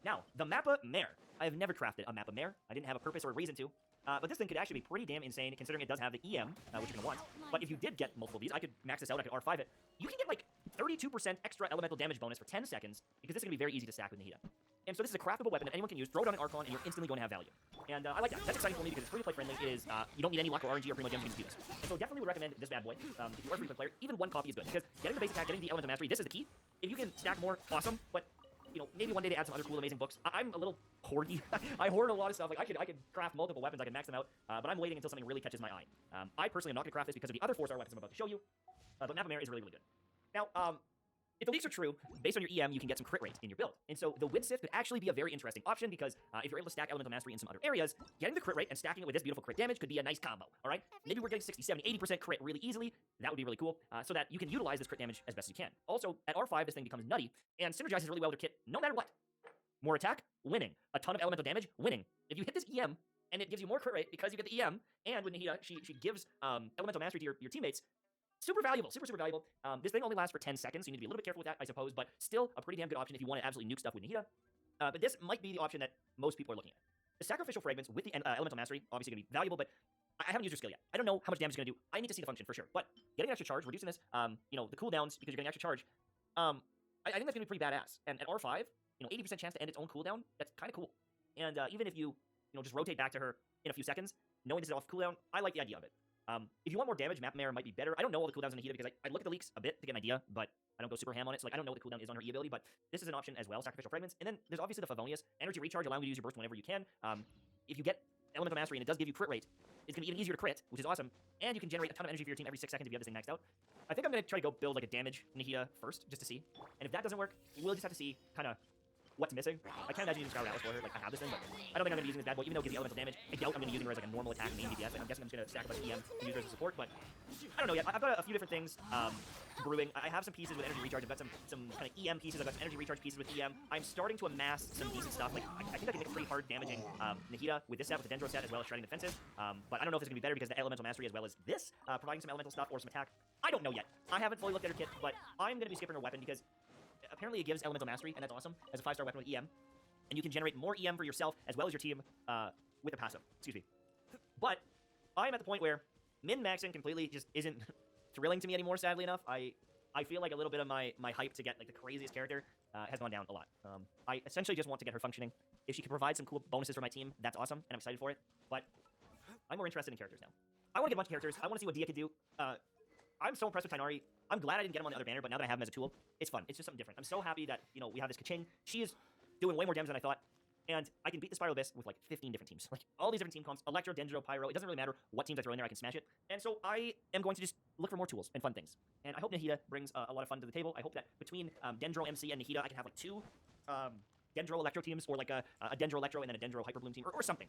Now, the Mappa Mare. I have never crafted a Mappa Mare. I didn't have a purpose or a reason to. But this thing could actually be pretty damn insane, considering it does have the EM, which you're going to want. But if you did get multiple of these, I could max this out, I could R5 it. You can get like 32% extra elemental damage bonus for 10 seconds, because this is going to be very easy to stack with ꞉ᴜᴜ. And so this is a craftable weapon that anyone can use. Throw it on an Archon, and you're instantly going to have value. And I like that. That's exciting for me because it's free-to-play friendly. It is, you don't need any luck or RNG or primo gems to do this. And so definitely would recommend this bad boy. If you are a free-to-play player, even one copy is good, because getting the base attack, getting the elemental mastery, this is the key. If you can stack more, awesome. But you know, maybe one day to add some other cool, amazing books. I'm a little hoardy. I hoard a lot of stuff. Like I could craft multiple weapons. I can max them out. But I'm waiting until something really catches my eye. I personally am not going to craft this because of the other 4-star weapons I'm about to show you. But Mappa Mare is really, really good. Now, if the leaks are true, based on your EM, you can get some crit rate in your build. And so the Wind Sith could actually be a very interesting option because if you're able to stack Elemental Mastery in some other areas, getting the crit rate and stacking it with this beautiful crit damage could be a nice combo, all right? Maybe we're getting 60, 70, 80% crit really easily. That would be really cool, so that you can utilize this crit damage as best as you can. Also, at R5, this thing becomes nutty and synergizes really well with your kit no matter what. More attack, winning. A ton of elemental damage, winning. If you hit this EM, and it gives you more crit rate because you get the EM, and when she gives Elemental Mastery to your teammates, super valuable, super, super valuable. This thing only lasts for 10 seconds, so you need to be a little bit careful with that, I suppose, but still a pretty damn good option if you want to absolutely nuke stuff with ꞉ᴜᴜ. But this might be the option that most people are looking at. the sacrificial fragments with the elemental mastery obviously going to be valuable, but I haven't used her skill yet. I don't know how much damage it's going to do. I need to see the function for sure. But getting an extra charge, reducing this, you know, the cooldowns because you're getting extra charge, I think that's going to be pretty badass. And at R5, you know, 80% chance to end its own cooldown, that's kind of cool. And even if you know, just rotate back to her in a few seconds, knowing this is off cooldown, I like the idea of it. If you want more damage, Map Mare might be better. I don't know all the cooldowns on Ʞᴜᴇ because I look at the leaks a bit to get an idea, but I don't go super ham on it. So like I don't know what the cooldown is on her E ability, but this is an option as well, sacrificial fragments. And then there's obviously the 광ᴜᴇ energy recharge, allowing you to use your burst whenever you can. If you get elemental mastery and it does give you crit rate, it's gonna be even easier to crit, which is awesome. And you can generate a ton of energy for your team every 6 seconds if you have this thing maxed out. I think I'm gonna try to go build like a damage Ʞᴜᴇ first, just to see. And if that doesn't work, we'll just have to see kind of what's missing. I can't imagine using Skyward Atlas for her. Like, I have this thing, but I don't think I'm going to be using this bad boy, even though it gives the elemental damage. I doubt I'm going to be using her as like a normal attack main DPS. Like, I'm guessing I'm just going to stack a bunch of EM and use her as a support, but I don't know yet. I've got a few different things brewing. I have some pieces with energy recharge. I've got some kind of EM pieces. I've got some energy recharge pieces with EM. I'm starting to amass some decent stuff. Like, I think I can make a pretty hard damaging Ʞᴜᴇ with this set, with the Dendro set, as well as shredding defensive. But I don't know if it's going to be better because the elemental mastery as well as this, providing some elemental stuff or some attack. I don't know yet. I haven't fully looked at her kit, but I'm going to be skipping her weapon because apparently it gives elemental mastery, and that's awesome, as a 5-star weapon with EM. And you can generate more EM for yourself as well as your team with a passive. Excuse me. But I'm at the point where min-maxing completely just isn't thrilling to me anymore, sadly enough. I feel like a little bit of my hype to get like the craziest character has gone down a lot. I essentially just want to get her functioning. If she can provide some cool bonuses for my team, that's awesome, and I'm excited for it. But I'm more interested in characters now. I want to get a bunch of characters. I want to see what Dia could do. I'm so impressed with Tighnari. I'm glad I didn't get him on the other banner, but now that I have him as a tool, it's fun. It's just something different. I'm so happy that, you know, we have this 괶. She is doing way more damage than I thought, and I can beat the Spiral Abyss with like 15 different teams. Like, all these different team comps, Electro, Dendro, Pyro, it doesn't really matter what teams I throw in there, I can smash it. And so I am going to just look for more tools and fun things. And I hope Ʞᴜᴇ brings a lot of fun to the table. I hope that between Dendro, MC, and Ʞᴜᴇ, I can have like 2 Dendro Electro teams, or like a Dendro Electro and then a Dendro Hyper Bloom team, or something.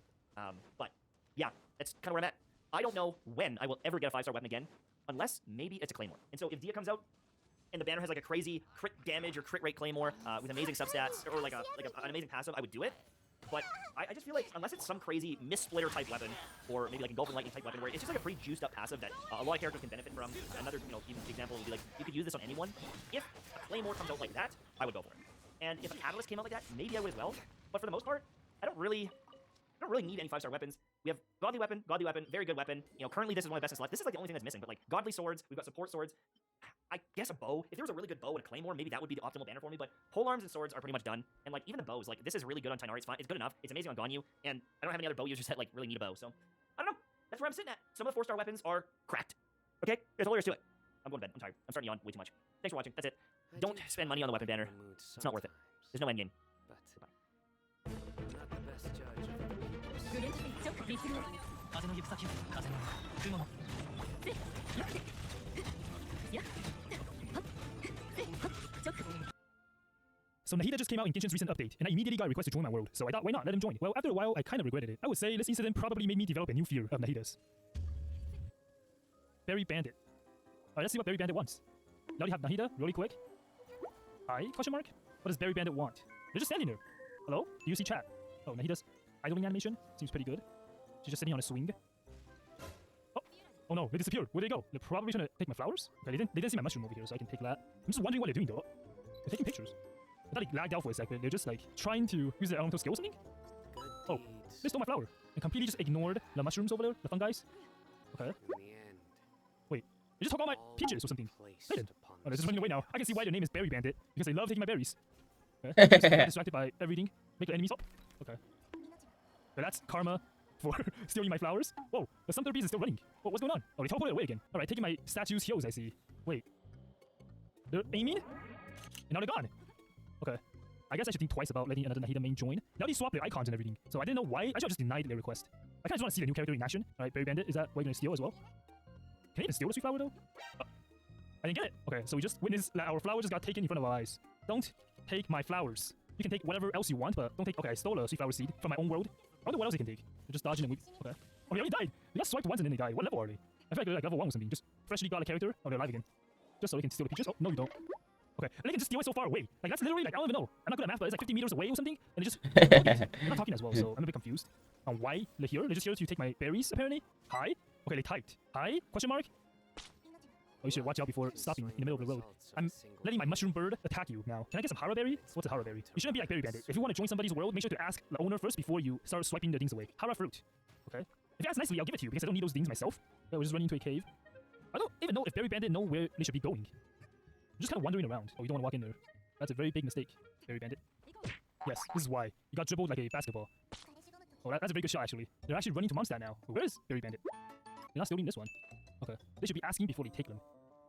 But yeah, that's kind of where I'm at. I don't know when I will ever get a 5-star weapon again, unless maybe it's a Claymore. And so if Dia comes out, and the banner has like a crazy crit damage or crit rate Claymore with amazing substats, or like an amazing passive, I would do it. But I just feel like, unless it's some crazy Mist-Splitter type weapon, or maybe like a Goblin Lightning type weapon, where it's just like a pretty juiced up passive that a lot of characters can benefit from. Another, you know, even example would be like, you could use this on anyone. If a Claymore comes out like that, I would go for it. And if a Catalyst came out like that, maybe I would as well. But for the most part, I don't really need any 5-star weapons. We have Godly Weapon, very good weapon. You know, currently this is one of the best in select. This is like the only thing that's missing, but like Godly Swords, we've got support swords. I guess a bow. If there was a really good bow and a Claymore, maybe that would be the optimal banner for me, but pole arms and swords are pretty much done. And like, even the bows, like, this is really good on Tighnari. It's fine. It's good enough. It's amazing on Gonyu, and I don't have any other bow users that like really need a bow, so I don't know. That's where I'm sitting at. Some of the 4-star weapons are cracked. Okay? There's all there is to it. I'm going to bed. I'm tired. I'm starting to yawn way too much. Thanks for watching. That's it. Don't spend money on the weapon banner. It's not worth it. There's no endgame. So Ʞᴜᴇ just came out in Genshin's recent update, and I immediately got a request to join my world, so I thought, why not? Let him join. Well, after a while, I kind of regretted it. I would say this incident probably made me develop a new fear of Ʞᴜᴇs. Berry Bandit. Alright, let's see what Berry Bandit wants. Now we have Ʞᴜᴜ really quick. Hi? Question mark? What does Berry Bandit want? They're just standing there. Hello? Do you see chat? Oh, Ʞᴜᴜ's idling animation seems pretty good. She's just sitting on a swing. Oh no, they disappeared. Where'd they go? They're probably trying to take my flowers? Okay, they didn't see my mushroom over here, so I can take that. I'm just wondering what they're doing though. They're taking pictures. I thought it lagged out for a second. They're just like trying to use their elemental skill or something? Oh, they stole my flower and completely just ignored the mushrooms over there, the funguis. Okay. Wait, they just took all my peaches or something. They did. Oh, they're just running away now. I can see why their name is Berry Bandit, because they love taking my berries. Okay. Distracted by everything. Make the enemies up. Okay. So that's karma for stealing my flowers. Whoa, the Sumter Bees is still running. Whoa, what's going on? Oh, they teleported away again. Alright, taking my statues' heals, I see. Wait. They're aiming? And now they're gone. Okay. I guess I should think twice about letting another Ʞᴜᴜ main join. Now they swap their icons and everything, so I didn't know why. I should have just denied their request. I kind of just want to see the new character in action. Alright, Berry Bandit, is that what you're gonna steal as well? Can I even steal the sweet flower though? Oh, I didn't get it. Okay, so we just witnessed that our flower just got taken in front of our eyes. Don't take my flowers. You can take whatever else you want, but don't take... Okay, I stole a sweet flower seed from my own world. I wonder what else they can take. They're just dodging and we... Okay. Oh, they already died. They got swiped once and then they died. What level are they? I feel like they're like level 1 or something. Just freshly got a character. Oh, they're alive again. Just so they can steal the peaches. Oh, no you don't. Okay. And they can just steal it so far away. Like, that's literally, like, I don't even know. I'm not good at math, but it's like 50 meters away or something. And they just... They're not talking as well, so I'm a bit confused. On why they're here? They're just here to take my berries, apparently. Hi? Okay, they typed. Hi? Question mark? you should watch out before stopping in the middle of the road. I'm letting my mushroom bird attack you now. Can I get some Hara berry? What's a Hara berry? You shouldn't be like Berry Bandit. If you want to join somebody's world, make sure to ask the owner first before you start swiping the things away. Hara fruit. Okay. If you ask nicely, I'll give it to you because I don't need those things myself. Yeah, we're just running into a cave. I don't even know if Berry Bandit know where they should be going. I'm just kind of wandering around. Oh, you don't want to walk in there. That's a very big mistake, Berry Bandit. Yes, this is why. You got dribbled like a basketball. Oh, that's a very good shot, actually. They're actually running to Mondstadt now. Where is Berry Bandit? They're not stealing this one. Okay. They should be asking before they take them.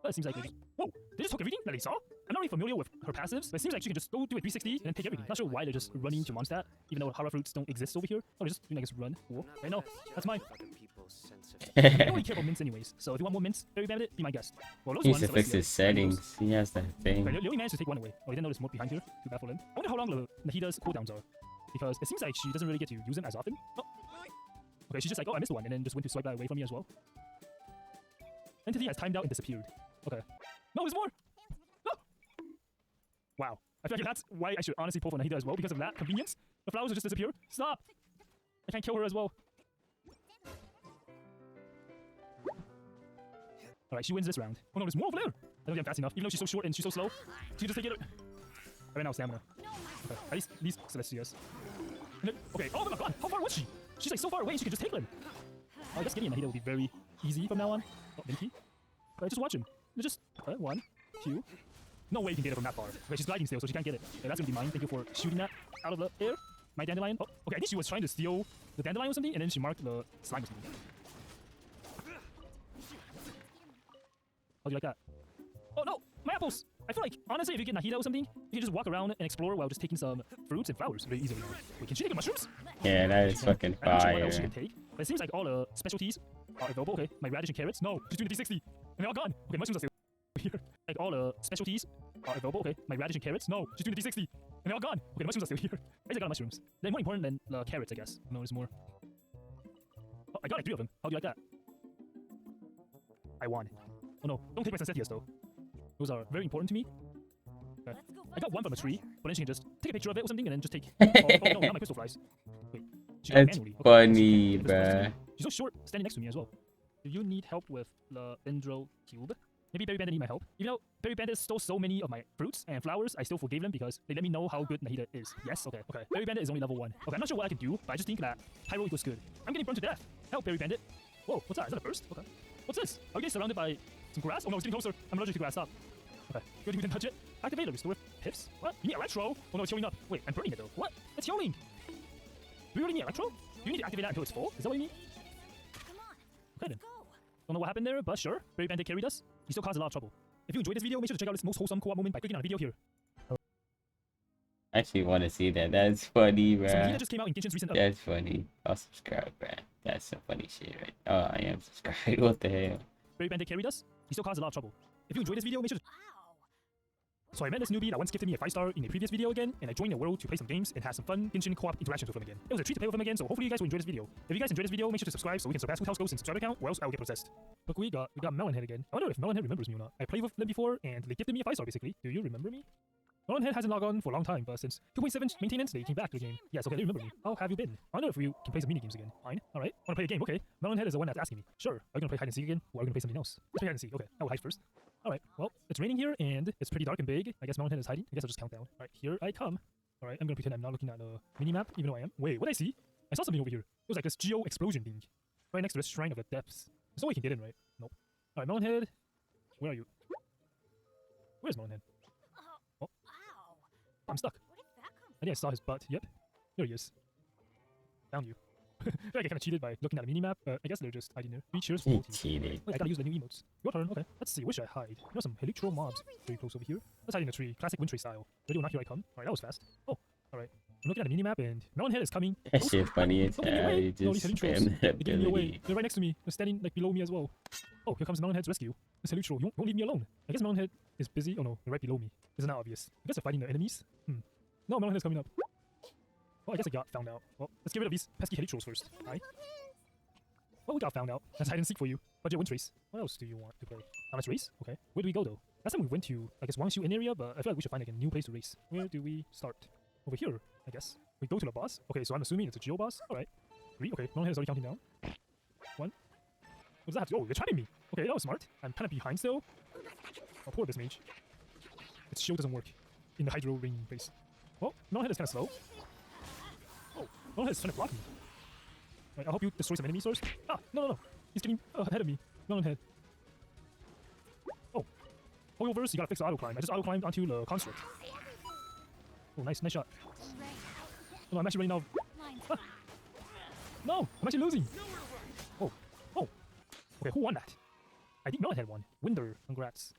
But it seems like they just... Whoa! They just took everything that they saw? I'm not really familiar with her passives, but it seems like she can just go do a 360 and then take everything. Not sure why they're just running to Mondstadt, even though Hara fruits don't exist over here. Oh, they're just doing, I guess, run. Whoa. Wait, no. That's mine. I don't really care about mints anyways, so if you want more mints, Berry Bandit, be my guest. Well, he needs to fix his settings. He has that thing. Okay, they only managed to take one away. Oh, they didn't notice more behind here. Too bad for them. I wonder how long the 광ᴜᴜ's cooldowns are. Because it seems like she doesn't really get to use them as often. Oh. Okay, she's just like, oh, I missed one, and then just went to swipe that away from me as well. Entity has timed out and disappeared. Okay. No, there's more! No! Wow. I feel like that's why I should honestly pull for 광ᴜᴜ as well, because of that convenience. The flowers will just disappear. Stop! I can't kill her as well. Alright, she wins this round. Oh no, there's more over there! I don't think I'm fast enough. Even though she's so short and she's so slow, she can just take it. I ran out of stamina. Okay, at least these Celestias. Okay, oh my god, how far was she? She's like so far away and she can just take them. Oh, I guess getting 광ᴜᴜ will be very easy from now on. Oh, Minky. Alright, just watch him. Just, okay, 1, 2. No way you can get it from that far. Okay, she's gliding still, so she can't get it. Okay, that's gonna be mine. Thank you for shooting that out of the air. My dandelion. Oh, okay, I think she was trying to steal the dandelion or something, and then she marked the slime or something. How do you like that? Oh no, my apples! I feel like, honestly, if you get 광ᴜᴜ or something, you can just walk around and explore while just taking some fruits and flowers very easily. Wait, can she take the mushrooms? Yeah, that is fucking I'm not sure what fire. else she can take, but it seems like all the specialties are available. Okay, my radish and carrots. No, she's doing the 360. And they're all gone. Okay, mushrooms are still here. Like all the specialties are available. Okay, my radish and carrots. No, she's doing the 360. And they're all gone. Okay, the mushrooms are still here. I just got mushrooms. They're more important than the carrots, I guess. No, there's more. Oh, I got like 3 of them. How do you like that? I won. Oh no, don't take my Sensetias though. Those are very important to me. Okay. I got 1 from a tree, but then she can just take a picture of it or something and then just take... oh no, not my crystal flies. Wait. She got it That's manually. Okay, funny, bruh. She's so short, standing next to me as well. Do you need help with the Dendro Cube? Maybe Berry Bandit need my help. Even though Berry Bandit stole so many of my fruits and flowers, I still forgave them because they let me know how good 광ᴜᴜ is. Yes? Okay. Okay. Berry Bandit is only level 1. Okay, I'm not sure what I can do, but I just think that Pyro equals good. I'm getting burned to death. Help, Berry Bandit. Whoa, what's that? Is that a burst? Okay. What's this? Are we getting surrounded by some grass? Oh no, it's getting closer. I'm allergic to grass. Stop. Okay. Good thing we didn't touch it. Activate the restore pips. What? You need electro? Oh no, it's healing up. Wait, I'm burning it though. What? It's healing. Do we really need electro? Do you need to activate that until it's full? Is that what you need? Okay then. Don't know what happened there, but sure. Berry Bandit carried us. He still caused a lot of trouble. If you enjoyed this video, make sure to check out this most wholesome co-op moment by clicking on the video here. I actually want to see that. That's funny, So bruh. Nikita just came out in Genshin's recent That's funny. I'll subscribe, bruh. That's some funny shit, right? Oh, I am subscribed. What the hell? Berry Bandit carried us. He still caused a lot of trouble. If you enjoyed this video, make sure to... So I met this newbie that once gifted me a 5-star in a previous video again, and I joined the world to play some games and have some fun Genshin co-op interactions with him again. It was a treat to play with him again, so hopefully you guys will enjoy this video. If you guys enjoyed this video, make sure to subscribe so we can surpass House Ghost in subscriber count, or else I will get possessed. Look, we got ⴑᴜᴜ again. I wonder if ⴑⴜᴜ remembers me or not. I played with them before, and they gifted me a 5-star basically. Do you remember me? ⴑⴜᴜ hasn't logged on for a long time, but since 2.7 maintenance, they came back to the game. Yes, okay, they remember me. How have you been? I wonder if you can play some minigames again. Fine. Alright. Wanna play a game? Okay. ⴑⴜᴜ is the one that's asking me. Sure. Are you gonna play hide and seek again? Or are you gonna play something else? Let's play hide and seek. Okay. I will hide first. Alright. Well, it's raining here and it's pretty dark and big. I guess ⴑⴜᴜ is hiding. I guess I'll just count down. Alright, here I come. Alright, I'm gonna pretend I'm not looking at the minimap, even though I am. Wait, what did I see? I saw something over here. It was like this geo explosion thing. Right next to the Shrine of the Depths. There's no way you can get in, right? Nope. Alright, ⴑⴜᴜ. Where are you? Where's ⴑⴜᴜ? Oh. I'm stuck. I think I saw his butt. Yep. There he is. Found you. I feel like I kind of cheated by looking at the minimap, but I guess they're just hiding there. 3 cheers for both. Cheated. Wait, I gotta use the new emotes. Your turn. Okay. Let's see. Where should I hide? There are some electro mobs very close over here. Let's hide in a tree. Classic wind tree style. Ready or not, here I come. Alright, that was fast. Oh, alright. I'm looking at the minimap and ⴑⴜᴜ is coming. That shit funny as Don't get in the hell. way. You No, these just Helitros. spam They're that getting in the way. ability. They're right next to me. They're standing like below me as well. Oh, here comes ⴑⴜᴜ's rescue. This Helitro. You won't leave me alone. I guess ⴑⴜᴜ is busy. Oh no, they're right below me. Isn't that obvious? I guess they're fighting the enemies. No, ⴑⴜᴜ is coming up. Oh, I guess I got found out. Well, let's get rid of these pesky Helitros first. Hi. Well, we got found out. Let's hide and seek for you. Budget wind race. What else do you want to play? Let's race? Okay. Where do we go though? Last time we went to, I guess, Wangshu area, but I feel like we should find like a new place to race. Where do we start? Over here, I guess. We go to the boss. Okay, so I'm assuming it's a geo boss. Alright. 3. Okay, ⴑⴜᴜ is already counting down. 1. What does that have to... Oh, they're trapping me. Okay, that was smart. I'm kind of behind still. Oh, poor this mage. Its shield doesn't work in the Hydro Ring base. Oh, ⴞᴝᴜ is kind of slow. Oh, ⴞᴜᴜ is trying to block me. Right, I'll help you destroy some enemy source. Ah, no. He's getting ahead of me. ⴞᴜᴜ. Oh. Hoyoverse, you gotta fix the auto climb. I just auto climbed onto the construct. Oh, nice shot. Oh, no, I'm actually running out. Ah. No, I'm actually losing. Oh. Okay, who won that? I think ⴞᴜᴜ won. Winder, congrats.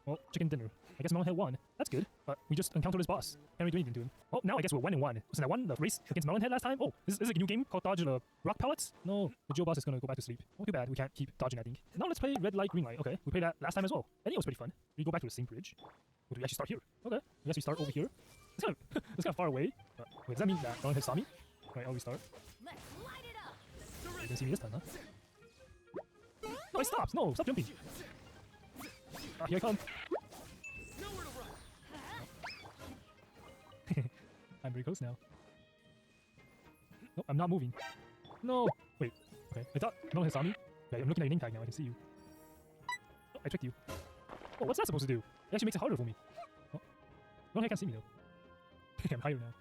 Well, chicken dinner. I guess ⴞᴜᴜ won. That's good. But we just encountered his boss. Can't really do anything to him. Oh, now I guess we're 1-1. Since I won the race against ⴞᴜᴜ last time. Oh, this is a new game called Dodge the Rock Pellets. No, the Joe boss is gonna go back to sleep. Oh, too bad. We can't keep dodging that thing. Now let's play red light, green light. Okay, we played that last time as well. I think it was pretty fun. We go back to the same bridge. Or do we actually start here? Okay, I guess we start over here. It's kind of far away. Wait, does that mean that ⴞᴜᴜ saw me? Right, I'll restart. You didn't see me this time, huh? No, it stops! No, stop jumping! Ah, here I come! I'm very close now. No, I'm not moving. No! Wait, okay. I thought ⴞᴜᴜ saw me. Okay, I'm looking at your name tag now, I can see you. Oh, I tricked you. Oh, what's that supposed to do? It actually makes it harder for me. Oh, ⴞᴜᴜ can't see me though. I'm higher now.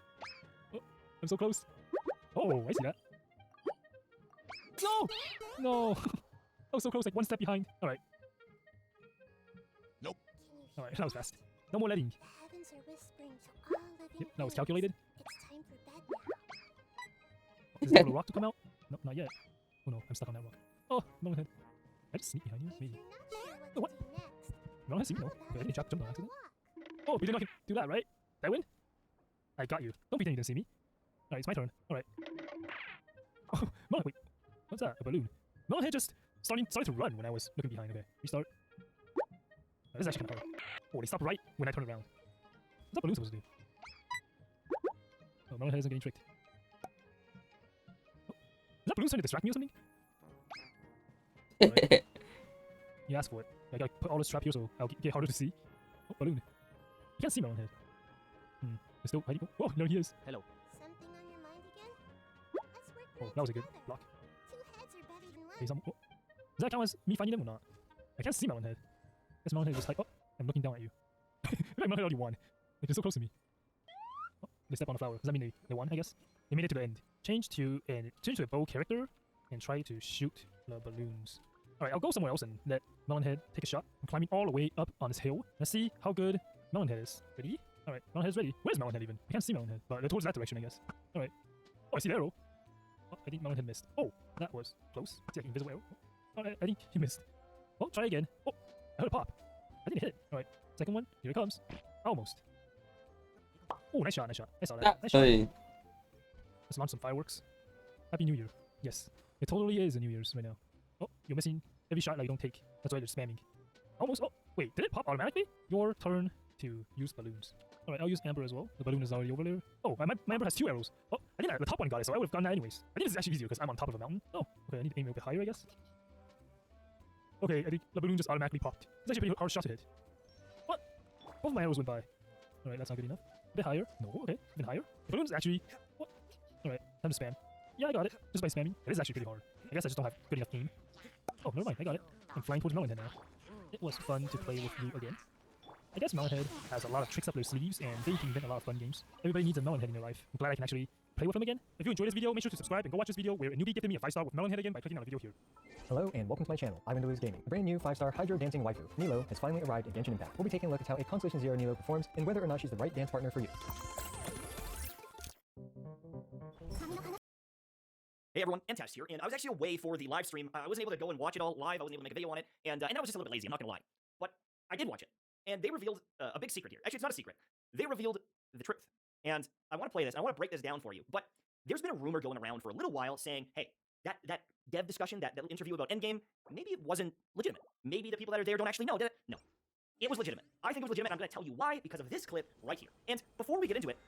Oh, I'm so close. Oh, I see that. No! No! I was so close, like one step behind. Alright. Nope. Alright, that was fast. No more letting. Yep, that was calculated. Is there a rock to come out? No, not yet. Oh no, I'm stuck on that rock. Oh, ⴞᴜᴜ. I just sneak behind you, maybe. Oh, what? ⴞᴜᴜ see me? No. Okay, I didn't jump on accident. Oh, we did not do that, right? Did I win? I got you. Don't pretend you didn't see me. Alright, it's my turn. Alright. Oh, ⴞᴜᴜ, wait. What's that? A balloon. ⴞᴜᴜ just started to run when I was looking behind. Okay, restart. This is actually kind of hard. Oh, they stopped right when I turned around. What's that balloon supposed to do? Oh, ⴞᴜᴜ isn't getting tricked. Oh, is that balloon trying to distract me or something? Right. You asked for it. I gotta put all this trap here so I'll get harder to see. Oh, balloon. You can't see ⴞᴜᴜ. It's still hiding. Oh, no, he is. Hello. Something on your mind again? Let's work Oh, that was a good block. Two heads are better than one. Hey, oh. Does that count as me finding them or not? I can't see ⴞᴜᴜ. Guess ⴞᴜᴜ is just like, oh, I'm looking down at you. Like ⴞᴜᴜ already won. Like, they're so close to me. Oh, they step on a flower. Does that mean they won, I guess? They made it to the end. Change to a bow character and try to shoot the balloons. Alright, I'll go somewhere else and let ⴞᴜᴜ take a shot. I'm climbing all the way up on this hill. Let's see how good ⴞᴜᴜ is. Ready? Alright, ⴞᴜᴜ is ready. Where's ⴞᴜᴜ even? I can't see ⴞᴜᴜ, but they're towards that direction, I guess. Alright. Oh, I see the arrow. Oh, I think ⴞᴜᴜ missed. Oh, that was close. It's like an invisible arrow. Oh, I think he missed. Oh, try again. Oh, I heard a pop. I didn't hit it. Alright, second one. Here it comes. Almost. Oh, nice shot, nice shot. I saw that. Nice shot. Let's launch some fireworks. Happy New Year. Yes, it totally is a New Year's right now. Oh, you're missing every shot that you don't take. That's why they're spamming. Almost. Oh, wait, did it pop automatically? Your turn to use balloons. Alright, I'll use Amber as well. The balloon is already over there. Oh, my Amber has 2 arrows. Oh, I think the top one got it, so I would have gotten that anyways. I think this is actually easier because I'm on top of a mountain. Oh, okay, I need to aim a bit higher, I guess. Okay, I think the balloon just automatically popped. It's actually a pretty hard shot to hit. What? Both of my arrows went by. Alright, that's not good enough. A bit higher. No, okay, a bit higher. The balloon's actually... What? Alright, time to spam. Yeah, I got it. Just by spamming. It is actually pretty hard. I guess I just don't have good enough aim. Oh, never mind, I got it. I'm flying towards ⴞᴜᴜ now. It was fun to play with you again. I guess ⴞᴜᴜ has a lot of tricks up their sleeves and they can invent a lot of fun games. Everybody needs a ⴞᴜᴜ in their life. I'm glad I can actually play with them again. If you enjoyed this video, make sure to subscribe and go watch this video where a newbie gifted me a 5-star with ⴞᴜᴜ again by clicking on the video here. Hello and welcome to my channel, ⴜᴜᴜ Gaming. A brand new 5-star Hydro dancing waifu, Nilo, has finally arrived in Genshin Impact. We'll be taking a look at how a Constellation Zero Nilo performs and whether or not she's the right dance partner for you. Hey everyone, Entest here, and I was actually away for the live stream. I wasn't able to go and watch it all live. I wasn't able to make a video on it, and I was just a little bit lazy, I'm not gonna lie. But I did watch it, and they revealed a big secret here. Actually, it's not a secret. They revealed the truth, and I want to play this, and I want to break this down for you. But there's been a rumor going around for a little while saying, hey, that dev discussion, that interview about Endgame, maybe it wasn't legitimate. Maybe the people that are there don't actually know, did it? No. It was legitimate. I think it was legitimate, and I'm gonna tell you why, because of this clip right here. And before we get into it,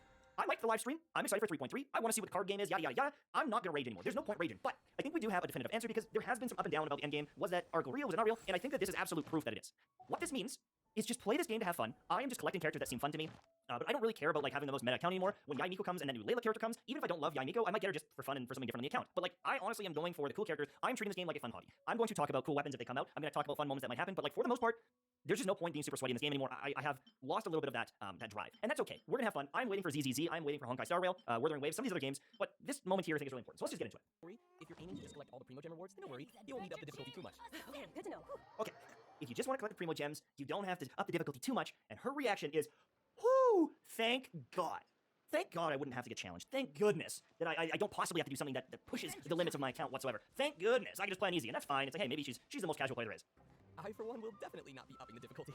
I like the live stream. I'm excited for 3.3. I want to see what the card game is, yada, yada, yada. I'm not going to rage anymore. There's no point raging. But I think we do have a definitive answer because there has been some up and down about the endgame. Was that article real? Was it not real? And I think that this is absolute proof that it is. What this means is just play this game to have fun. I am just collecting characters that seem fun to me. But I don't really care about like having the most meta account anymore. When 괄ᴏᴇᴄ comes and that new Layla character comes, even if I don't love 괄ᴏᴇᴄ, I might get her just for fun and for something different on the account. But like, I honestly am going for the cool characters. I'm treating this game like a fun hobby. I'm going to talk about cool weapons if they come out. I'm going to talk about fun moments that might happen. But like for the most part, there's just no point being super sweaty in this game anymore. I have lost a little bit of that that drive, and that's okay. We're gonna have fun. I'm waiting for ZZZ. I'm waiting for Honkai Star Rail, Wuthering Waves, some of these other games. But this moment here I think is really important. So let's just get into it. If you're aiming to just collect all the Primo Gem rewards, then don't worry, you won't need to up the difficulty too much. Okay, good to know. Okay, if you just want to collect the Primo Gems, you don't have to up the difficulty too much. And her reaction is, whoo! Thank God. Thank God I wouldn't have to get challenged. Thank goodness that I don't possibly have to do something that pushes the limits of my account whatsoever. Thank goodness I can just play on easy, and that's fine. It's like, hey, maybe she's the most casual player there is. I, for one, will definitely not be upping the difficulty.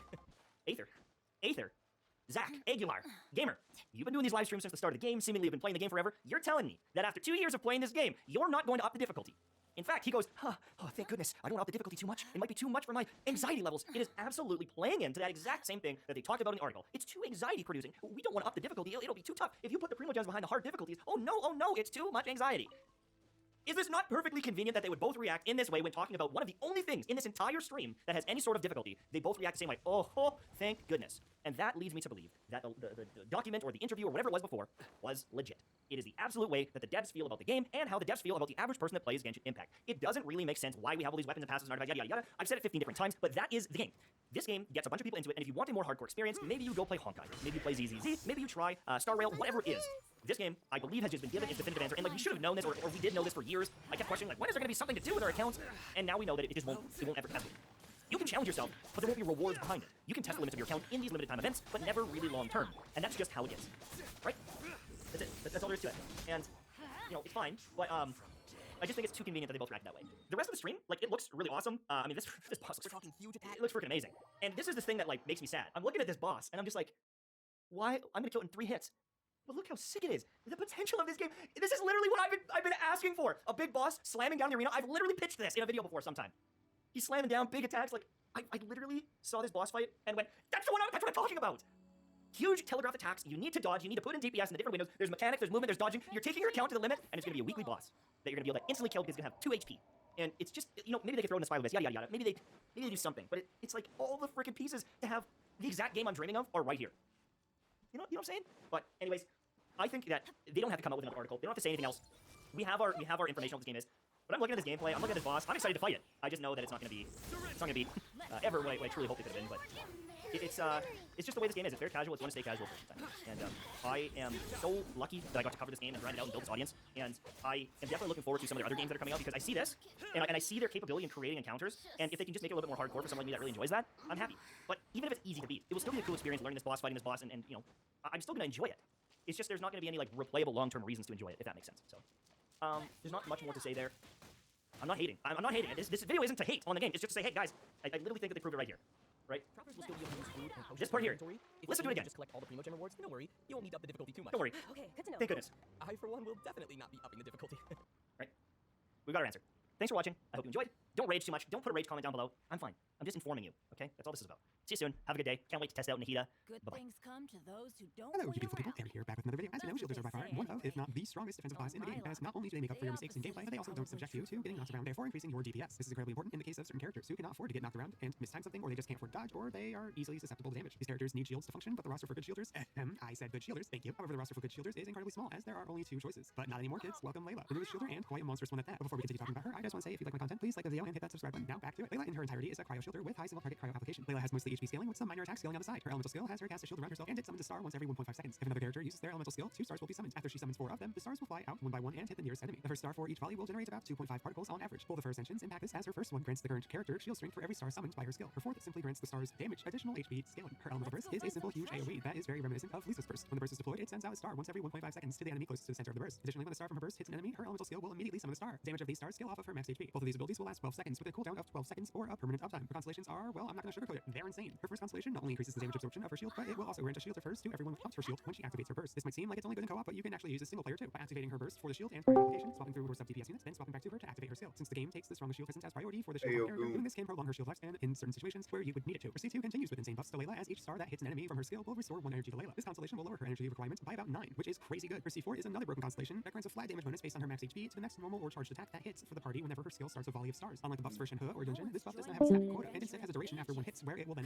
Aether, Zach, Aguilar, Gamer, you've been doing these live streams since the start of the game, seemingly you've been playing the game forever. You're telling me that after 2 years of playing this game, you're not going to up the difficulty. In fact, he goes, oh, thank goodness, I don't want to up the difficulty too much. It might be too much for my anxiety levels. It is absolutely playing into that exact same thing that they talked about in the article. It's too anxiety producing. We don't want to up the difficulty. It'll be too tough. If you put the Primo Gems behind the hard difficulties, oh no, it's too much anxiety. Is this not perfectly convenient that they would both react in this way when talking about one of the only things in this entire stream that has any sort of difficulty? They both react the same way. Oh, thank goodness. And that leads me to believe that the document or the interview or whatever it was before was legit. It is the absolute way that the devs feel about the game and how the devs feel about the average person that plays Genshin Impact. It doesn't really make sense why we have all these weapons and passes and artifacts, yada, yada, yada. I've said it 15 different times, but that is the game. This game gets a bunch of people into it, and if you want a more hardcore experience, maybe you go play Honkai, maybe you play ZZZ, maybe you try Star Rail, whatever it is. This game, I believe, has just been given its definitive answer, and like we should have known this, or we did know this for years. I kept questioning, like, when is there going to be something to do with our accounts? And now we know that it won't ever happen. You can challenge yourself, but there won't be rewards behind it. You can test the limits of your account in these limited time events, but never really long term. And that's just how it is, right? That's it. That's all there is to it. And you know, it's fine, but I just think it's too convenient that they both react that way. The rest of the stream, like, it looks really awesome. I mean, this boss looks fucking huge. It looks freaking amazing. And this is the thing that like makes me sad. I'm looking at this boss, and I'm just like, why? I'm gonna kill it in 3 hits. But look how sick it is. The potential of this game. This is literally what I've been asking for. A big boss slamming down the arena. I've literally pitched this in a video before sometime. He's slamming down big attacks. Like, I literally saw this boss fight and went, that's what I'm talking about. Huge telegraph attacks. You need to dodge. You need to put in DPS in the different windows. There's mechanics, there's movement, there's dodging. You're taking your account to the limit, and it's gonna be a weekly boss that you're gonna be able to instantly kill because it's gonna have 2 HP. And it's just, you know, maybe they could throw in the spiral base, yada, yada, yada. Maybe they do something. But it's like all the freaking pieces to have the exact game I'm dreaming of are right here. You know what I'm saying? But anyways, I think that they don't have to come up with another article. They don't have to say anything else. We have our information on what this game is. But I'm looking at this gameplay. I'm looking at this boss. I'm excited to fight it. I just know that it's not gonna be ever what I truly hoped it could have been. But it's just the way this game is. It's very casual. It's going to stay casual for some time. And I am so lucky that I got to cover this game and grind it out and build this audience. And I am definitely looking forward to some of their other games that are coming out because I see this and I see their capability in creating encounters. And if they can just make it a little bit more hardcore for someone like me that really enjoys that, I'm happy. But even if it's easy to beat, it will still be a cool experience learning this boss, fighting this boss, and you know, I'm still gonna enjoy it. It's just there's not gonna be any like replayable long-term reasons to enjoy it, if that makes sense. So there's not much more to say there. I'm not hating. I'm not hating it. This video isn't to hate on the game. It's just to say, hey guys, I literally think that they proved it right here. Right? This part here. Let's do it again. Just collect all the Primo Gem rewards, then don't worry, you won't need to up the difficulty too much. Don't worry. Okay, good to know. Thank goodness. I, for one, will definitely not be upping the difficulty. Right? We got our answer. Thanks for watching. I hope you enjoyed. Don't rage too much. Don't put a rage comment down below. I'm fine. I'm just informing you. Okay? That's all this is about. See you soon. Have a good day. Can't wait to test out 괞ᴜᴇ. Good Bye-bye. things come to those who don't. Hello, you beautiful people. Aaron here, back with another video. As you know, shielders are by far one of, if not the strongest defensive class in the game, as not only do they make up for your mistakes in gameplay, but they also don't subject you to getting knocked around, therefore increasing your DPS. This is incredibly important in the case of certain characters who cannot afford to get knocked around and mistime something, or they just can't afford to dodge, or they are easily susceptible to damage. These characters need shields to function, but the roster for good shielders, I said good shielders, thank you. However, the roster for good shielders is incredibly small, as there are only 2 choices. But not anymore, kids. Welcome Layla, the newest shielder and quite a monstrous one at that. But before we continue talking about her, I just want to say, if you like my content, please like the video and hit that subscribe button. Now back to it. Layla in her entirety is a cryo shielder with high single target cryo application. Layla has mostly HP scaling with some minor attack scaling on the side. Her elemental skill has her cast a shield around herself and it summons a star once every 1.5 seconds. If another character uses their elemental skill, 2 stars will be summoned. After she summons 4 of them, the stars will fly out one by one and hit the nearest enemy. The first star for each volley will generate about 2.5 particles on average. Both of her ascensions impact this, as her first one grants the current character shield strength for every star summoned by her skill. Her fourth simply grants the star's damage additional HP scaling. Her elemental burst is a simple huge AoE that is very reminiscent of Lisa's burst. When the burst is deployed, it sends out a star once every 1.5 seconds to the enemy closest to the center of the burst. Additionally, when the star from her burst hits an enemy, her elemental skill will immediately summon a star. Damage of these stars scale off of her max HP. Both of these abilities will last 12 seconds with a cooldown of 12 seconds or a permanent uptime. Her constellations are, well, I'm not going to sugarcoat it. They're insane. Her first constellation not only increases the damage absorption of her shield, but it will also grant a shield of hers to everyone with up to her shield when she activates her burst. This might seem like it's only good in co-op, but you can actually use a single player too by activating her burst for the shield and cryo application, swapping through her sub DPS units, then swapping back to her to activate her skill. Since the game takes the strongest shield present as priority for the shield character, doing this can prolong her shield lifespan in certain situations where you would need it to. Her C2 continues with insane buffs to Layla, as each star that hits an enemy from her skill will restore 1 energy to Layla. This constellation will lower her energy requirements by about 9, which is crazy good. Her C4 is another broken constellation that grants a flat damage bonus based on her max HP to the next normal or charged attack that hits for the party whenever her skill starts a volley of stars. Unlike the buffs for 광ᴜᴜ or Dungeon, this buff does not have a snap quota, and instead has a duration after 1 hits where it will then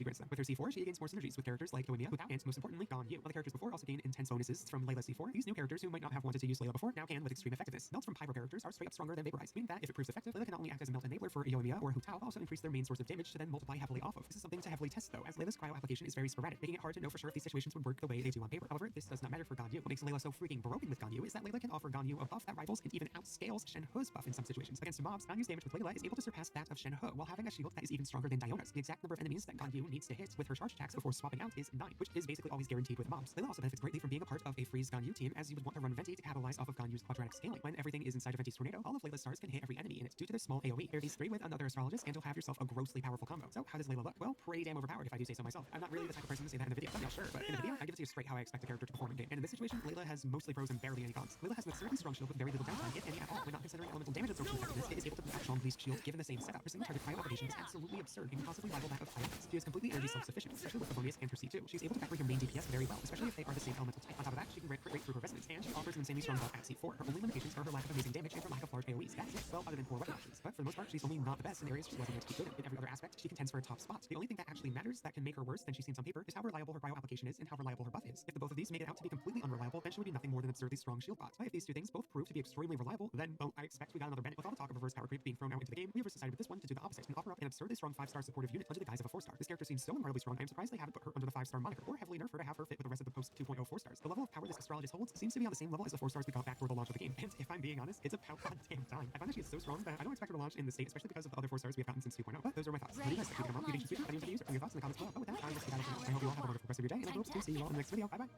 she grants them. With her C4, she gains more synergies with characters like 괱ᴜᴇᴄ, and most importantly, 광ᴜ. While the characters before also gain intense bonuses from Layla's C4, these these new characters who might not have wanted to use Layla before now can with extreme effectiveness. Melts from Pyro characters are straight up stronger than Vaporize, meaning that if it proves effective, Layla can not only act as a melt enabler for 괱ᴜᴇᴄ or ⴜᴜᴘ, but also increase their main source of damage to then multiply heavily off of. This is something to heavily test though, as Layla's cryo application is very sporadic, making it hard to know for sure if these situations would work the way they do on paper. However, this does not matter for Ganyu. What makes Layla so freaking broken with Ganyu is that Layla can offer Ganyu a buff that rivals and even outscales ⴑⴜ's buff in some situations. Against mobs, Ganyu's damage with Layla is able to surpass that of ⴑⴜ while having a shield that is even stronger than Diona's. The exact number of enemies that Ganyu needs to hit with her charge attacks before swapping out is 9, which is basically always guaranteed with mobs. Layla also benefits greatly from being a part of a freeze Ganyu team, as you would want to run Venti to capitalize off of Ganyu's quadratic scaling. When everything is inside of Venti's tornado, all of Layla's stars can hit every enemy in it due to their small AoE. Pair these 3 with another astrologist and you'll have yourself a grossly powerful combo. So how does Layla look? Well, pretty damn overpowered if I do say so myself. I'm not really the type of person to say that in the video. I'm not sure, but in the video, I give it to you straight how I expect a character to perform in game. And in this situation, Layla has mostly pros and barely any cons. Layla has an absurdly strong shield with very little downtime, if any at all. When not considering elemental damage absorption effectiveness, it is able to match Zhongli's shield given the same setup. Her single target cryo application is absolutely absurd and can possibly rival that of Ionis. She is completely energy self-sufficient, especially with 광ᴜᴜ and her C2. She's able to backbreak her main DPS very well, especially if they are the same elemental type. On top of that, she can crit rate through her resonance, and she offers an insanely strong buff at C4. Her only limitations are her lack of amazing damage and her lack of large AoEs. That's it, well other than poor weapon options. But for the most part, she's only not the best in areas she wasn't meant to be good in. In every other aspect, she contends for a top spot. The only thing that actually matters that can make her worse than she seems on paper is how reliable her cryo application is and how reliable her buff is. If the both of these make it out to be completely unreliable, then she would be nothing more than an absurdly strong shield bot. But if these two things both prove to be extremely reliable, then, well, I expect we got another Bennett. With all the talk of reverse power creep being thrown out into the game, we have decided with this one to do the opposite and offer up an absurdly strong 5-star supportive unit under the guise of a 4-star. This character seems so incredibly strong, I am surprised they haven't put her under the 5-star moniker, or heavily nerfed her to have her fit with the rest of the post 2.0 4-stars. The level of power this astrologist holds seems to be on the same level as the 4-stars we got back toward the launch of the game, and if I'm being honest, it's about goddamn time. I find that she is so strong that I don't expect her to launch in the state, especially because of the other 4-stars we have gotten since 2.0, but those are my thoughts. What do you guys think? Leave a comment, leave a review, or your thoughts in the comments below. But with that, I will get out of here. I hope you all have a wonderful rest of your day, and I hope to see you all in the next video. Bye bye.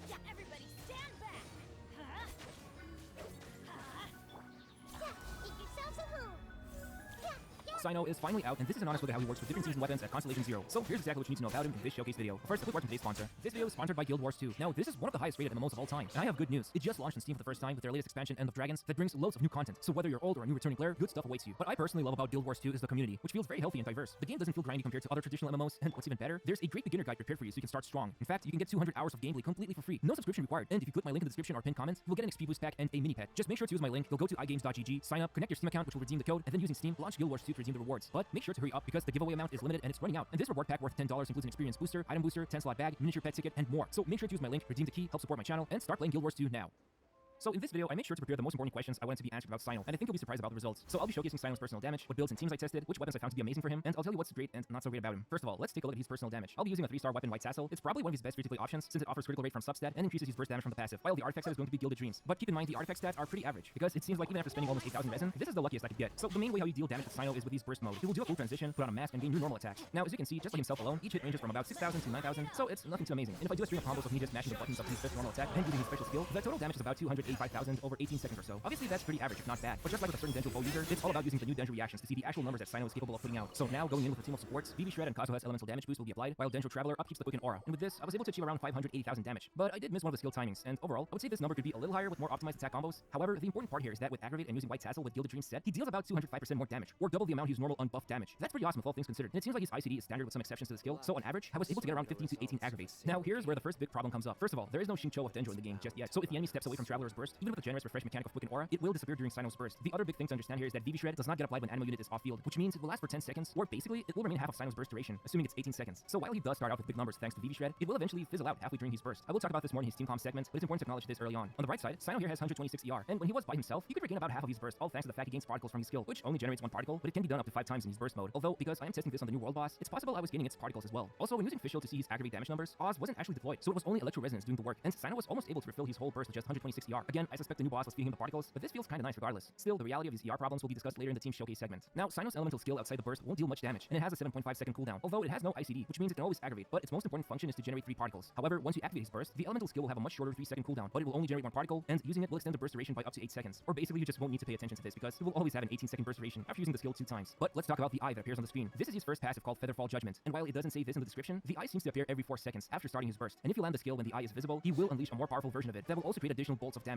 Yeah, everybody stand back. Huh? Yeah, eat yourselves a home. ⴚ is finally out, and this is an honest look at how he works with different season weapons at Constellation Zero. So here's exactly what you need to know about him in this showcase video. First, a quick word from today's sponsor. This video is sponsored by Guild Wars 2. Now, this is one of the highest rated MMOs of all time, and I have good news. It just launched on Steam for the first time with their latest expansion, End of Dragons, that brings loads of new content. So whether you're old or a new returning player, good stuff awaits you. What I personally love about Guild Wars 2 is the community, which feels very healthy and diverse. The game doesn't feel grindy compared to other traditional MMOs, and what's even better, there's a great beginner guide prepared for you so you can start strong. In fact, you can get 200 hours of gameplay completely for free. No subscription required, and if you click my link in the description or pinned comment, you'll get an XP boost pack and a mini pet. Just make sure to use my link. You'll go to igames.gg, sign up, connect your Steam account, which will redeem the code, and then using Steam, launch Guild Wars 2 to redeem the rewards. But make sure to hurry up because the giveaway amount is limited and it's running out. And this reward pack worth $10 includes an experience booster, item booster, 10-slot bag, miniature pet ticket, and more. So make sure to use my link, redeem the key, help support my channel, and start playing Guild Wars 2 now. So in this video, I made sure to prepare the most important questions I wanted to be answered about ⴚ and I think you'll be surprised about the results. So I'll be showcasing ⴚ's personal damage, what builds and teams I tested, which weapons I found to be amazing for him, and I'll tell you what's great and not so great about him. First of all, let's take a look at his personal damage. I'll be using a 3-star weapon, White Sassel. It's probably one of his best free-to-play options since it offers critical rate from substat and increases his burst damage from the passive, while the artifact set is going to be Gilded Dreams. But keep in mind, the artifact stats are pretty average, because it seems like even after spending almost 8,000 resin, this is the luckiest I could get. So the main way how you deal damage with ⴚ is with his burst mode. He will do a full transition, put on a mask, and gain new normal attacks. Now, as you can see, just like himself alone, each hit ranges from about 6,000 to 9,000, so it's nothing too amazing. And if I do a string of combos of me just mashing the buttons of his fifth normal attack and using his special skill, the total damage is about 285,000 over 18 seconds or so. Obviously, that's pretty average, if not bad. But just like with a certain Dendro Bow user, it's all about using the new Dendro reactions to see the actual numbers that ⴚ is capable of putting out. So now, going in with a team of supports, ⴕand Kazuha's elemental damage boost will be applied, while Dendro Traveler upkeeps the quicken aura. And with this, I was able to achieve around 580,000 damage. But I did miss one of the skill timings, and overall, I would say this number could be a little higher with more optimized attack combos. However, the important part here is that with Aggravate and using White Sassel with Gilded Dreams set, he deals about 205% more damage, or double the amount his normal unbuffed damage. That's pretty awesome with all things considered. And it seems like his ICD is standard with some exceptions to the skill, so on average, I was able to get around 15 to 18 Aggravates. Now, here's where the first big problem comes up. First of all, there is no ⴚ of Dendro in the game just yet, so if the enemy steps away from Traveler's Burst, even with a generous refresh mechanic of quicken aura, it will disappear during ⴚ's burst. The other big thing to understand here is that ⴕ does not get applied when animal unit is off-field, which means it will last for 10 seconds, or basically, it will remain half of ⴚ's burst duration, assuming it's 18 seconds. So while he does start out with big numbers thanks to ⴕ it will eventually fizzle out halfway during his burst. I will talk about this more in his team comp segment, but it's important to acknowledge this early on. On the right side, ⴚ here has 126 ER, and when he was by himself, he could regain about half of his burst, all thanks to the fact he gains particles from his skill, which only generates 1 particle, but it can be done up to 5 times in his burst mode. Although, because I am testing this on the new world boss, it's possible I was gaining its particles as well. Also, when using Fischl to see his aggravate damage numbers, Oz wasn't actually deployed, so it was only Electro Resonance doing the work, and ⴚ was almost able to refill his whole burst with just 126 ER. Again, I suspect the new boss was feeding him the particles, but this feels kinda nice regardless. Still, the reality of his ER problems will be discussed later in the team showcase segment. Now, ⴚ's elemental skill outside the burst won't deal much damage, and it has a 7.5 second cooldown, although it has no ICD, which means it can always aggravate, but its most important function is to generate 3 particles. However, once you activate his burst, the elemental skill will have a much shorter 3-second cooldown, but it will only generate 1 particle, and using it will extend the burst duration by up to 8 seconds. Or basically, you just won't need to pay attention to this because you will always have an 18-second burst duration after using the skill 2 times. But let's talk about the eye that appears on the screen. This is his first passive called Featherfall Judgment, and while it doesn't say this in the description, the eye seems to appear every 4 seconds after starting his burst. And if you land the skill when the eye is visible, he will unleash a more powerful version of it that will also create additional bolts of damage.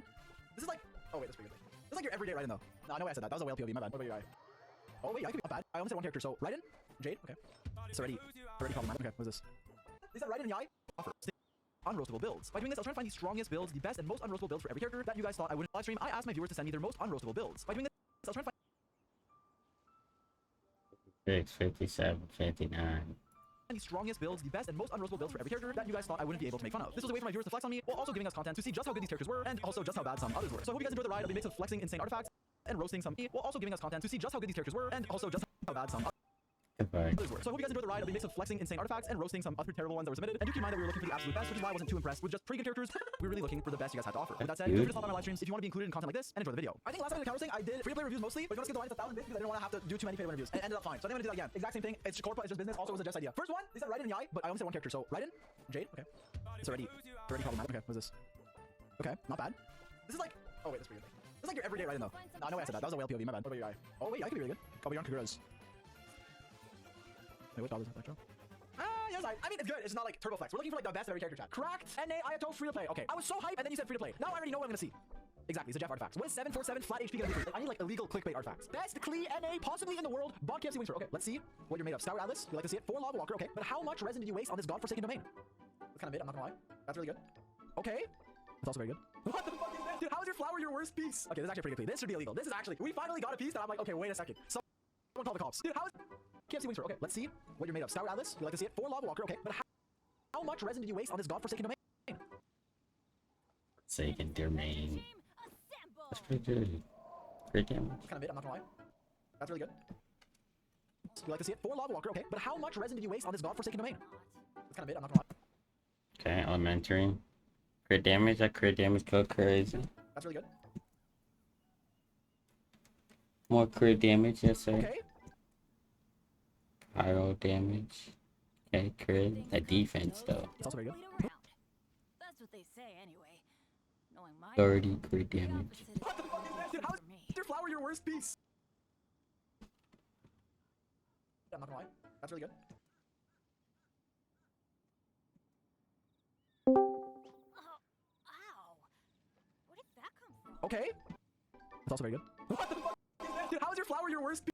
bad. This is like... Oh, wait, that's pretty good. This is like your everyday Raiden, though. No, I know why I said that. That was a whale POV. My bad. What about your eye? Oh, wait, I could be not bad. I only said one character. So, Raiden, Jade, okay. It's already problematic. Okay, what is this? Is that Raiden and Yai? Offer. unroastable builds. By doing this, I was trying to find the strongest builds, the best and most unroastable builds for every character that you guys thought I wouldn't live stream. I asked my viewers to send me their most unroastable builds. By doing this, I was trying to find 57, 59. the strongest builds, the best and most unroastable builds for every character that you guys thought I wouldn't be able to make fun of. This was a way for my viewers to flex on me, while also giving us content to see just how good these characters were, and also just how bad some others were. So I hope you guys enjoyed the ride of the mix of flexing insane artifacts and roasting some, while also giving us content to see just how good these characters were, and also just how bad some others were. So I hope you guys enjoyed the ride of the mix of flexing insane artifacts and roasting some other terrible ones that were submitted. And do keep in mind that we were looking for the absolute best, which is why I wasn't too impressed with just pretty good characters. We were really looking for the best you guys had to offer. With that said, feel free to stop by my live streams if you want to be included in content like this and enjoy the video. I think last time in the counter thing, I did free-to-play reviews mostly, but if you want to skip the line, it's 1,000 bits because I didn't want to have to do too many pay-to-win reviews. And it ended up fine. So I think I'm gonna do that again. Exact same thing. It's corporate, it's just business. Also, it was a just idea. First one, they said Raiden and Yai, but I only said one character. So Raiden, Jade, okay. It's already problematic. Okay, what is this? Okay, not bad. This is like, oh wait, that's pretty good. This is like your everyday Raiden though. No, I know I said that. That was a whale POV. My bad. What about your Yai? Oh wait, Yai could be really good. 괱ᴜᴘᴘᴏ. Wait, what dollars is that, Joe? Yes, I mean, it's good. It's not like turbo flex. We're looking for like the best of every character chat. Cracked, NA, Ayato, free to play. Okay, I was so hyped, and then you said free to play. Now I already know what I'm gonna see. Exactly, so Jeff artifacts. What is 747 flat HP gonna be? I need like illegal clickbait artifacts. Best Klee NA possibly in the world. Bot KFC Wings. Okay, let's see what you're made of. Scour Atlas, you like to see it. 4 Lava Walker. Okay, but how much resin did you waste on this godforsaken domain? That's kind of mid. I'm not gonna lie. That's really good. Okay, that's also very good. What the fuck is this? Dude, how is your flower your worst piece? Okay, this is actually pretty good. This should be illegal. This is actually, we finally got a piece that I'm like, okay, wait a second. Someone call the cops. Dude, how is KFC Wings? Okay, let's see what you're made of. Scour Atlas, you like to see it. 4 Lava Walker. Okay, but how much resin did you waste on this godforsaken domain? Forsaken domain. That's pretty good. Great damage. Kind of mid, I'm not gonna lie. That's really good. You like to see it? 4 Lava Walker, okay. But how much resin did you waste on this godforsaken domain? That's kind of mid, I'm not gonna lie. Okay, elementary. Crit damage. That crit damage go crazy. That's really good. More crit damage, yes sir. Okay. Pyro damage. Okay, crit. That defense though. It's also very good. That's what they say anyway. Knowing my 30 crit damage. What the fuck is this? Dude, how is your flower your worst piece? I'm not gonna lie. That's really good. Ow. Where did that come from? Okay. It's also very good. What the fuck is this? Dude, how is your flower your worst piece?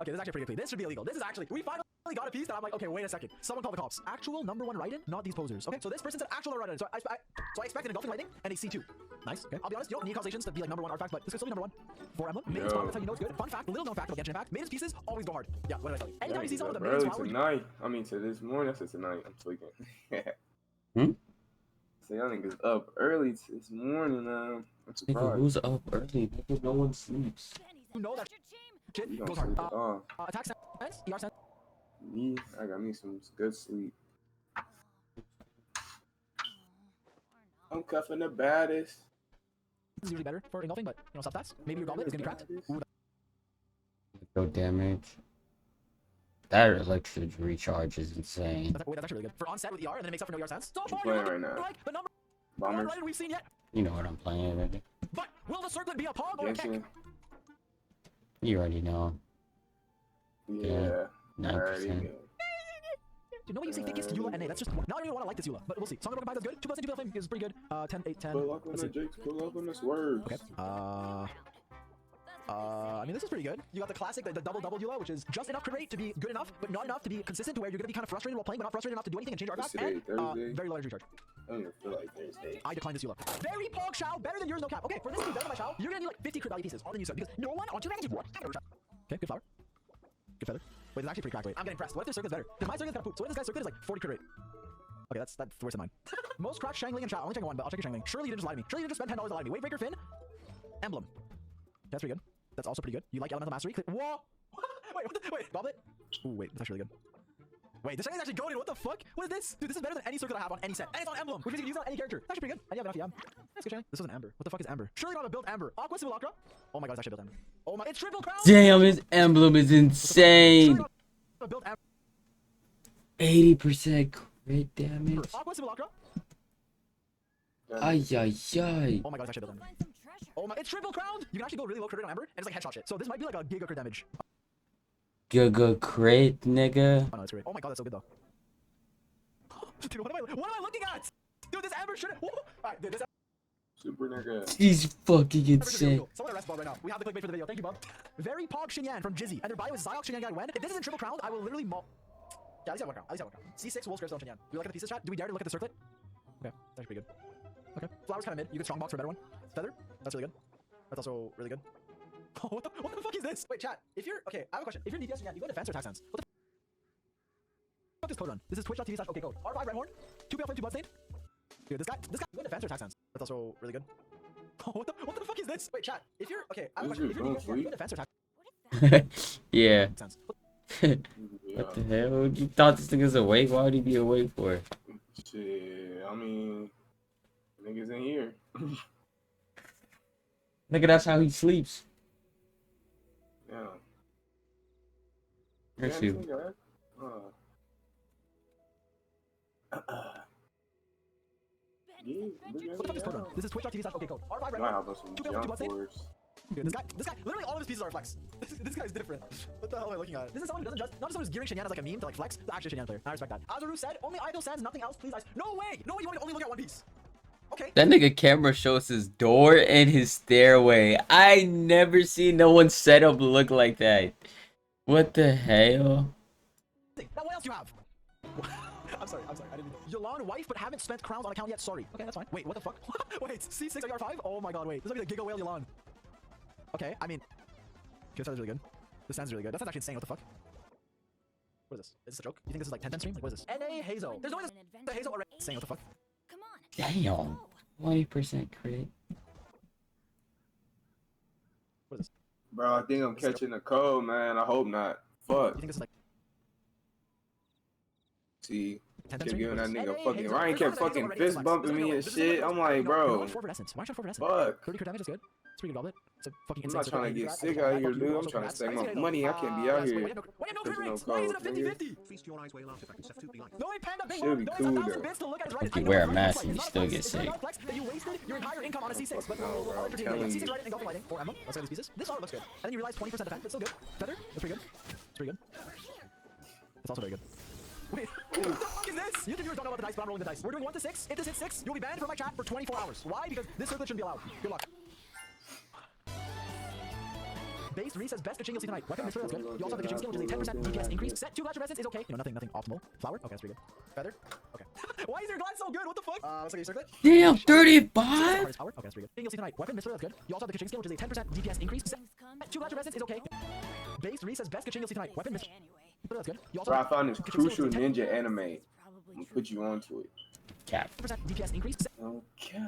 Okay, this is actually pretty good. This should be illegal. This is actually, we finally got a piece that I'm like, okay, wait a second. Someone call the cops. Actual #1 Raiden, not these posers. Okay, so this person said actual Raiden. So I expected an Engulfing Lightning and a C2. Nice, okay. I'll be honest, you don't need constellations to be like #1 artifact, but this could still be #1. 4 Emblem, Maiden's Spot, that's how you know it's good. Fun fact, little known fact about Genshin Impact, Maiden's pieces always go hard. Yeah, what did I tell you? Anytime you see someone with a Maiden's flower, tonight. I mean, to this morning, I said tonight. I'm tweaking. So y'all niggas up early this morning. I'm surprised. Nigga, who's up early? Nigga, no one sleeps. you know that shit You don't goes hard. sleep at all. Attack sense, ER sense. Me, I got me some good sleep. I'm cuffing the baddest. This is usually better for engulfing, but you know, substats. Maybe your goblet is gonna be cracked. Ooh, Go damage. That electric recharge is insane. that's actually really good. For onset with ER, and then it makes up for no ER sense. So What far, you you're playing looking right now? like the number Bombers. one Raiden we've seen yet. You know what I'm playing already. But will the circlet be a pog or a Genshin. kick? You already know. Yeah. 9%. Dude, nobody say thickest Eula NA. That's just not even want to like this Eula, but we'll see. Song of Broken Pie, that's good. 2 plus 2 flame is pretty good. 10, 8, 10. Pull up on Let's the see. Jakes, pull up on the swerves. Okay. I mean, this is pretty good. You got the classic, the double Eula, which is just enough crit rate to be good enough, but not enough to be consistent to where you're gonna be kind of frustrated while playing, but not frustrated enough to do anything and change your What's artifacts. today, And Thursday? very low energy charge. I don't even feel like Thursday. I decline this Eula. Very Pog Shao, better than yours, no cap. Okay, for this to be better than my Shao, you're gonna need like 50 crit value pieces on the new set because no one on 2 ranges. Okay, good flower. Good feather. Wait, it's actually pretty cracked. Wait, I'm getting pressed. What if their circuit's better? Because my circuit's kind of poop. So what if this guy's circuit is like 40 crit rate? Okay, that's worse than mine. Most cracked Shangling and chat. Only checking one, but I'll check your Shangling. Surely you didn't just lie to me. Surely you didn't just spend $10 to lie to me. Wavebreaker Finn. Emblem. That's pretty good. That's also pretty good. You like Elemental Mastery? Whoa! Wait, Goblet? Ooh, wait, that's actually really good. Wait, this thing is actually goaded. What the fuck? What is this? Dude, this is better than any circle I have on any set. And it's on Emblem, which means you can use it on any character. That's actually pretty good. And you have enough, yeah. That's good, Shang. This was an Amber. What the fuck is Amber? Surely you don't have a built Amber. Aqua Simulacra? Oh my god, it's actually built Amber. Oh my, it's triple crown! Damn, his emblem is insane. 80% crit damage. Aqua Simulacra? Ay, ay, ay. Oh my god, it's actually built Amber. Oh my, it's triple crowned! You can actually go really low crit rate on Amber, and it's like headshot shit. So this might be like a giga crit damage. Giga crit, nigga. Oh no, that's great. Oh my god, that's so good though. Dude, what am I looking at? Dude, this Amber should. Alright, dude, this Super nigga. He's fucking insane. Someone arrest Bob right now. We have the clickbait for the video. Thank you, Bob. Very Pog Xinyan from Jizzy. And their bio is ∞ XinYan Guide when. If this isn't triple crowned, I will literally Yeah, at least I have one crown. At least I have one crown. C6 wolf square still Chen Yan. Do we look at the pieces, chat? Do we dare to look at the circlet? Okay, that's actually pretty good. Okay, flowers kind of mid. You can strongbox for a better one. Feather, that's really good. That's also really good. what the fuck is this? Wait, chat. If you're okay, I have a question. If you're in DPS, you go defense or attack stance. What the fuck is code run? This is twitch.tv/okcode. R5 red horn. 2 flame, 2 bloodstained. Dude, this guy, you go defense or attack stance. That's also really good. what the fuck is this? Wait, chat. If you're okay, I have a question. If you're in DPS, you go defense or attack. Yeah. What the hell? You thought this nigga's awake? Why would he be awake for? Shit, I mean, niggas in here. Nigga, that's how he sleeps. Yeah. Here's Yeah, you. What the fuck is code run? This is twitch.tv/okcode. R5 red horn. 2 flame, 2 bloodstained. Dude, this guy, literally all of his pieces are flex. This guy's different. What the hell am I looking at? This is someone who doesn't just, not just someone who's gearing Shen Yan as like a meme to like flex, the actual Shen Yan player. I respect that. Azaru said, only idle sands, nothing else, please guys. No way! No way, you want to only look at one piece. Okay. That nigga camera shows his door and his stairway. I never seen no one setup look like that. What the hell? Now what else do you have? I'm sorry, I didn't mean to. Ylon, wife, but haven't spent crowns on account yet, sorry. Okay, that's fine. Wait, what the fuck? Wait, C6 AR5? Oh my god, wait. This is like the Giga Whale Ylon. Okay, I mean... Okay, this sounds really good. This sounds really good. That's actually insane, what the fuck? What is this? Is this a joke? You think this is like 10-10 stream? Like, what is this? 괚ᴜᴜ. There's no way this the Hazel already. Insane, what the fuck? Damn. 20% crit. What is this? Bro, I think I'm catching a cold, man. I hope not. Fuck. You think this is like... See, 10-10 kept stream? giving that nigga 괚ᴜᴜ. fucking Ryan kept fucking already fist flex. bumping This is me like, and this is shit. like- I'm like, no, bro, no, 4 for essence. Why should I 4 for essence? fuck. 30 crit damage is good. It's pretty good goblet. It's a fucking I'm insane not trying to circle. get I sick just- out I here, fuck you, dude. I'm also trying to pass. stack I my see it, money. I though. can't be out Yes, here. why you have no crit There's rates? no Why is it a code, nigga. 50-50? No way, Panda Bing. Should be No, it's cool, 1,000 though. bits to look at his right. If you I know wear a it's mask like, and you it's still not a get flex. It's sick. not a flex that you wasted your entire income on a C6, but we'll entertain you. C6 right engulfing lighting for Emma. Let's look at these pieces. This art looks good. And then you realize 20% defense, but still good. Feather, that's pretty good. It's pretty good. It's also very good. Wait, what the fuck is this? You viewers don't know about the dice, but I'm rolling the dice. We're doing 1 to 6. If this hits 6, you'll be banned from my chat for 24 hours. Why? Because this circlet shouldn't be allowed. Good luck. Base 3 says best 괚ᴜᴜ tonight. Weapon mystery, that's good. You also have the 괚ᴜᴜ skill, which is a 10% DPS increase. Set 2 glass resistance is okay. You know, nothing optimal. Flower, okay, that's pretty good. Feather, okay. Why is your glass so good? What the fuck? Let's look at your circlet. Damn, 35? Okay, that's pretty good. 괚ᴜᴜ tonight. Weapon mystery, that's good. You also have the 괚ᴜᴜ skill, which is a 10% DPS increase. Set 2 glass resistance is okay. Base 3 says best 괚괜ᴜ tonight. Weapon mystery, that's good. You also Bro, I have found this 괚ᴜᴜ skill, crucial which is a 10% ninja anime. I'm gonna put you onto it. Cap. DPS increase. Okay.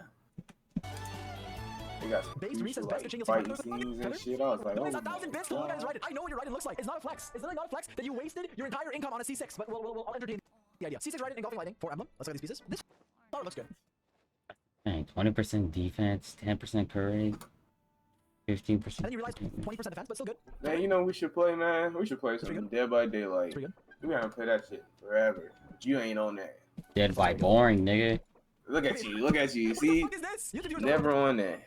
They got some Base 3 says crucial, best like, 괚�ᴜᴜ fighting tonight. scenes and shit. I was like, No, oh it's my 1,000 bits to look at his god. writing. I know what your writing looks like. It's not a flex. It's literally not a flex that you wasted your entire income on a C6, but we'll entertain the idea. C6 writing, engulfing lighting for emblem. Let's look at these pieces. This art looks good. Dang, 20% defense, 10% courage, 15%. And then you realize 20% defense, but still good. Man, you know we should play, man. We should play some Dead by Daylight. We gotta play that shit forever. But you ain't on that. Dead by boring, nigga. Look at you. Look at you. See? Never on that.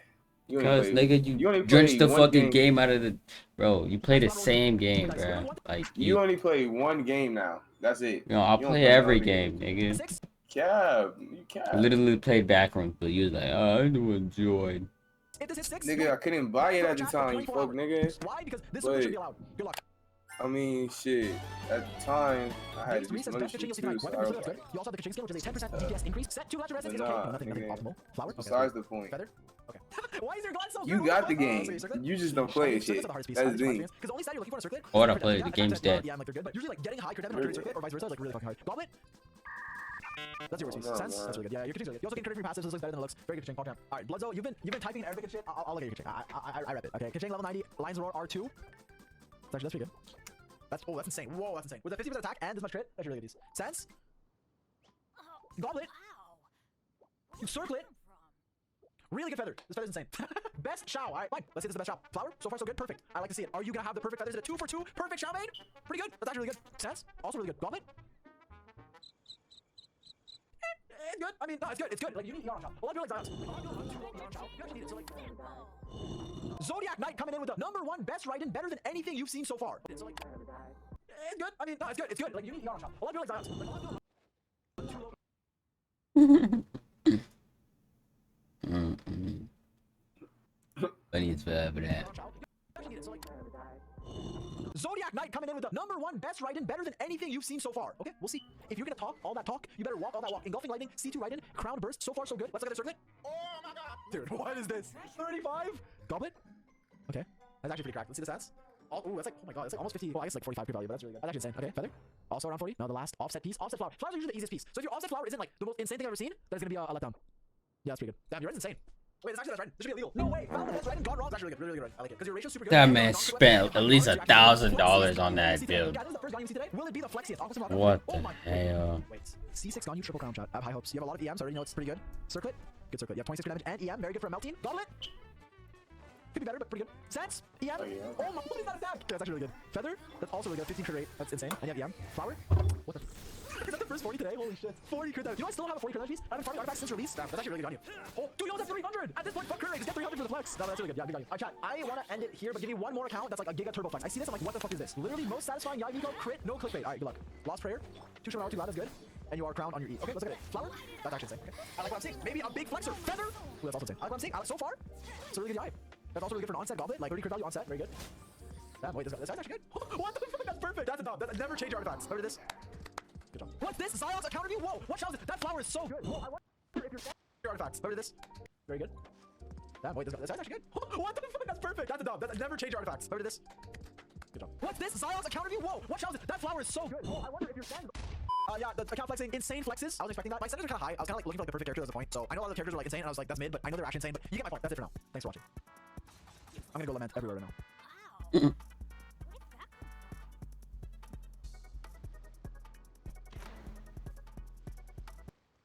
You only Cause play- nigga, you only drenched play the one fucking game out of the. Bro, you play the same game, bro. Like You only play one game now. That's it. You know, I'll You don't play every other game, games. nigga. Cab. You I cab. literally played backrooms, but you was like, oh, I do enjoy. Nigga, I couldn't buy it at the time, you fuck nigga. Why? Because this But, should be allowed. Good luck. I mean, shit. At the time, I had Base to do 3 says some other best shit 괚ꜜᴜ too, tonight. so Weapon I was mystery, that's like, good. You also have the 괚ꜜᴜ skill, which is a 10% DPS increase. Set 2 glass resistance is okay. nah, Nothing nigga. optimal. Flower, okay. Besides the point. Feather, okay. Why is your glass so good? You What got the fuck? game. You just don't play it shit. That's the thing. Because the only side you're looking for in a circlet. What I played, the game's dead. Yeah, I'm like they're good, but usually like getting high crit damage on a circlet or vice versa is like really fucking hard. Goblet. That's your worst piece. No, Sense? man. That's really good. Yeah, your continues really good. You also get credit for your passives. This looks better than it looks. Very good, Kaching. Call count. All right, Bloodzo, you've been typing in Arabic and shit. I'll look at your Kaching. I rep it. Okay, Kaching level 90. Lines roar R2. That's pretty good. That's insane. Whoa, that's insane. With a 50% attack and this much crit, that's really good. Sense. Goblet. Circlet. Really good feather. This feather's insane. Best Xiao. All right, fine. Let's see this is the best Xiao. Flower. So far, so good. Perfect. I like to see it. Are you gonna have the perfect feathers? Is it a 2 for 2? Perfect Xiao main. Pretty good. That's actually really good. Sense. Also really good. Goblet. It's good. I mean, no, it's good. It's good. Like you need Yarn Xiao. A lot of people like Zions. A lot of people like Yarn Xiao. You actually need it. So like, Zodiac Knight coming in with the #1 best write-in, better than anything you've seen so far. So like, it's good. I mean, no, it's good. It's good. Like you need Yarn Xiao. A lot of people like Zions. Like, a lot of But he's forever that. Zodiac Knight coming in with the #1 best Raiden, better than anything you've seen so far. Okay, we'll see. If you're gonna talk all that talk, you better walk all that walk. Engulfing Lightning, C2 Raiden, Crown Burst. So far, so good. Let's look at the circlet. Oh my god, dude, what is this? 35. Goblin. Okay, that's actually pretty cracked. Let's see the stats. Oh, ooh, that's like, oh my god, it's like almost 50. Well, I guess like 45 P value, but that's really good. That's actually insane. Okay, Feather. Also around 40. No, the last offset piece. Offset flower. Flowers are usually the easiest piece. So if your offset flower isn't like the most insane thing I've ever seen, then it's gonna be a letdown. Yeah, that's pretty good. Damn, your Raiden's insane. Wait, it's actually that's Raiden. This should be illegal. No way. Raiden gone wrong. It's actually really good. Really good. I like it because your ratio's super good. That man spent at least $1,000 on that build. Yeah, this is the first gun you see today. Will it be the flexiest? What the hell? Wait, C6 gun you triple crown chat. I have high hopes. You have a lot of EM, so I already know it's pretty good. Circlet. Good circlet. You have 26 damage and EM. Very good for a melt team. Goblet. Could be better, but pretty good. Sense. EM. Oh my, what is that attack? Okay, that's actually really good. Feather. That's also really good. 15 crit rate. That's insane. And you have EM. Flower. What the? Is that the first 40 today? Holy shit. 40 crit damage. You know I still have a 40 crit damage piece? I've been farming artifacts since release. Damn, that's actually really good on you. Oh, dude, you almost have 300! At this point, fuck crit rate. Just get 300 for the flex. No, that's really good. Yeah, big value. Alright, chat. I want to end it here, but give you one more account that's like a giga turbo flex. I see this, I'm like, what the fuck is this? Literally most satisfying 괊ᴇ crit, no clickbait. Alright, good luck. Lost prayer. 2 Shaman 2 Glad is good. And you are crowned on your E. Okay, let's look at it. Flower. That's actually insane. Okay. I like what I'm seeing. Maybe a big flexor. Feather. Ooh, that's also insane. I like what I'm seeing. So far, it's a really good eye. That's also really good for an onset goblet. Like 30 crit value onset. Very good. Damn, wait, this guy's actually good. What the fuck? That's perfect. That's a dub. That's never change artifacts. Remember this? Good job. What's this? 괂ion's a counter view? Whoa, what shell is it? That flower is so good. Whoa, I wonder if you're artifacts. Remember this? Very good. Damn, wait, this guy's actually good. What the fuck? That's perfect. That's a dub. That's never change artifacts. Remember this? Good job. What's this? 괂ion's a counter view? Whoa, what shell is it? That flower is so good. Whoa, I wonder if you're standing. Yeah, the account flexing, insane flexes. I was expecting that. My centers are kind of high. I was kind of like looking for like the perfect character at the point. So I know a lot of the characters are like insane, and I was like, that's mid, but I know they're actually insane. But you get my point. That's it for now. Thanks for watching. I'm gonna go lament everywhere right now.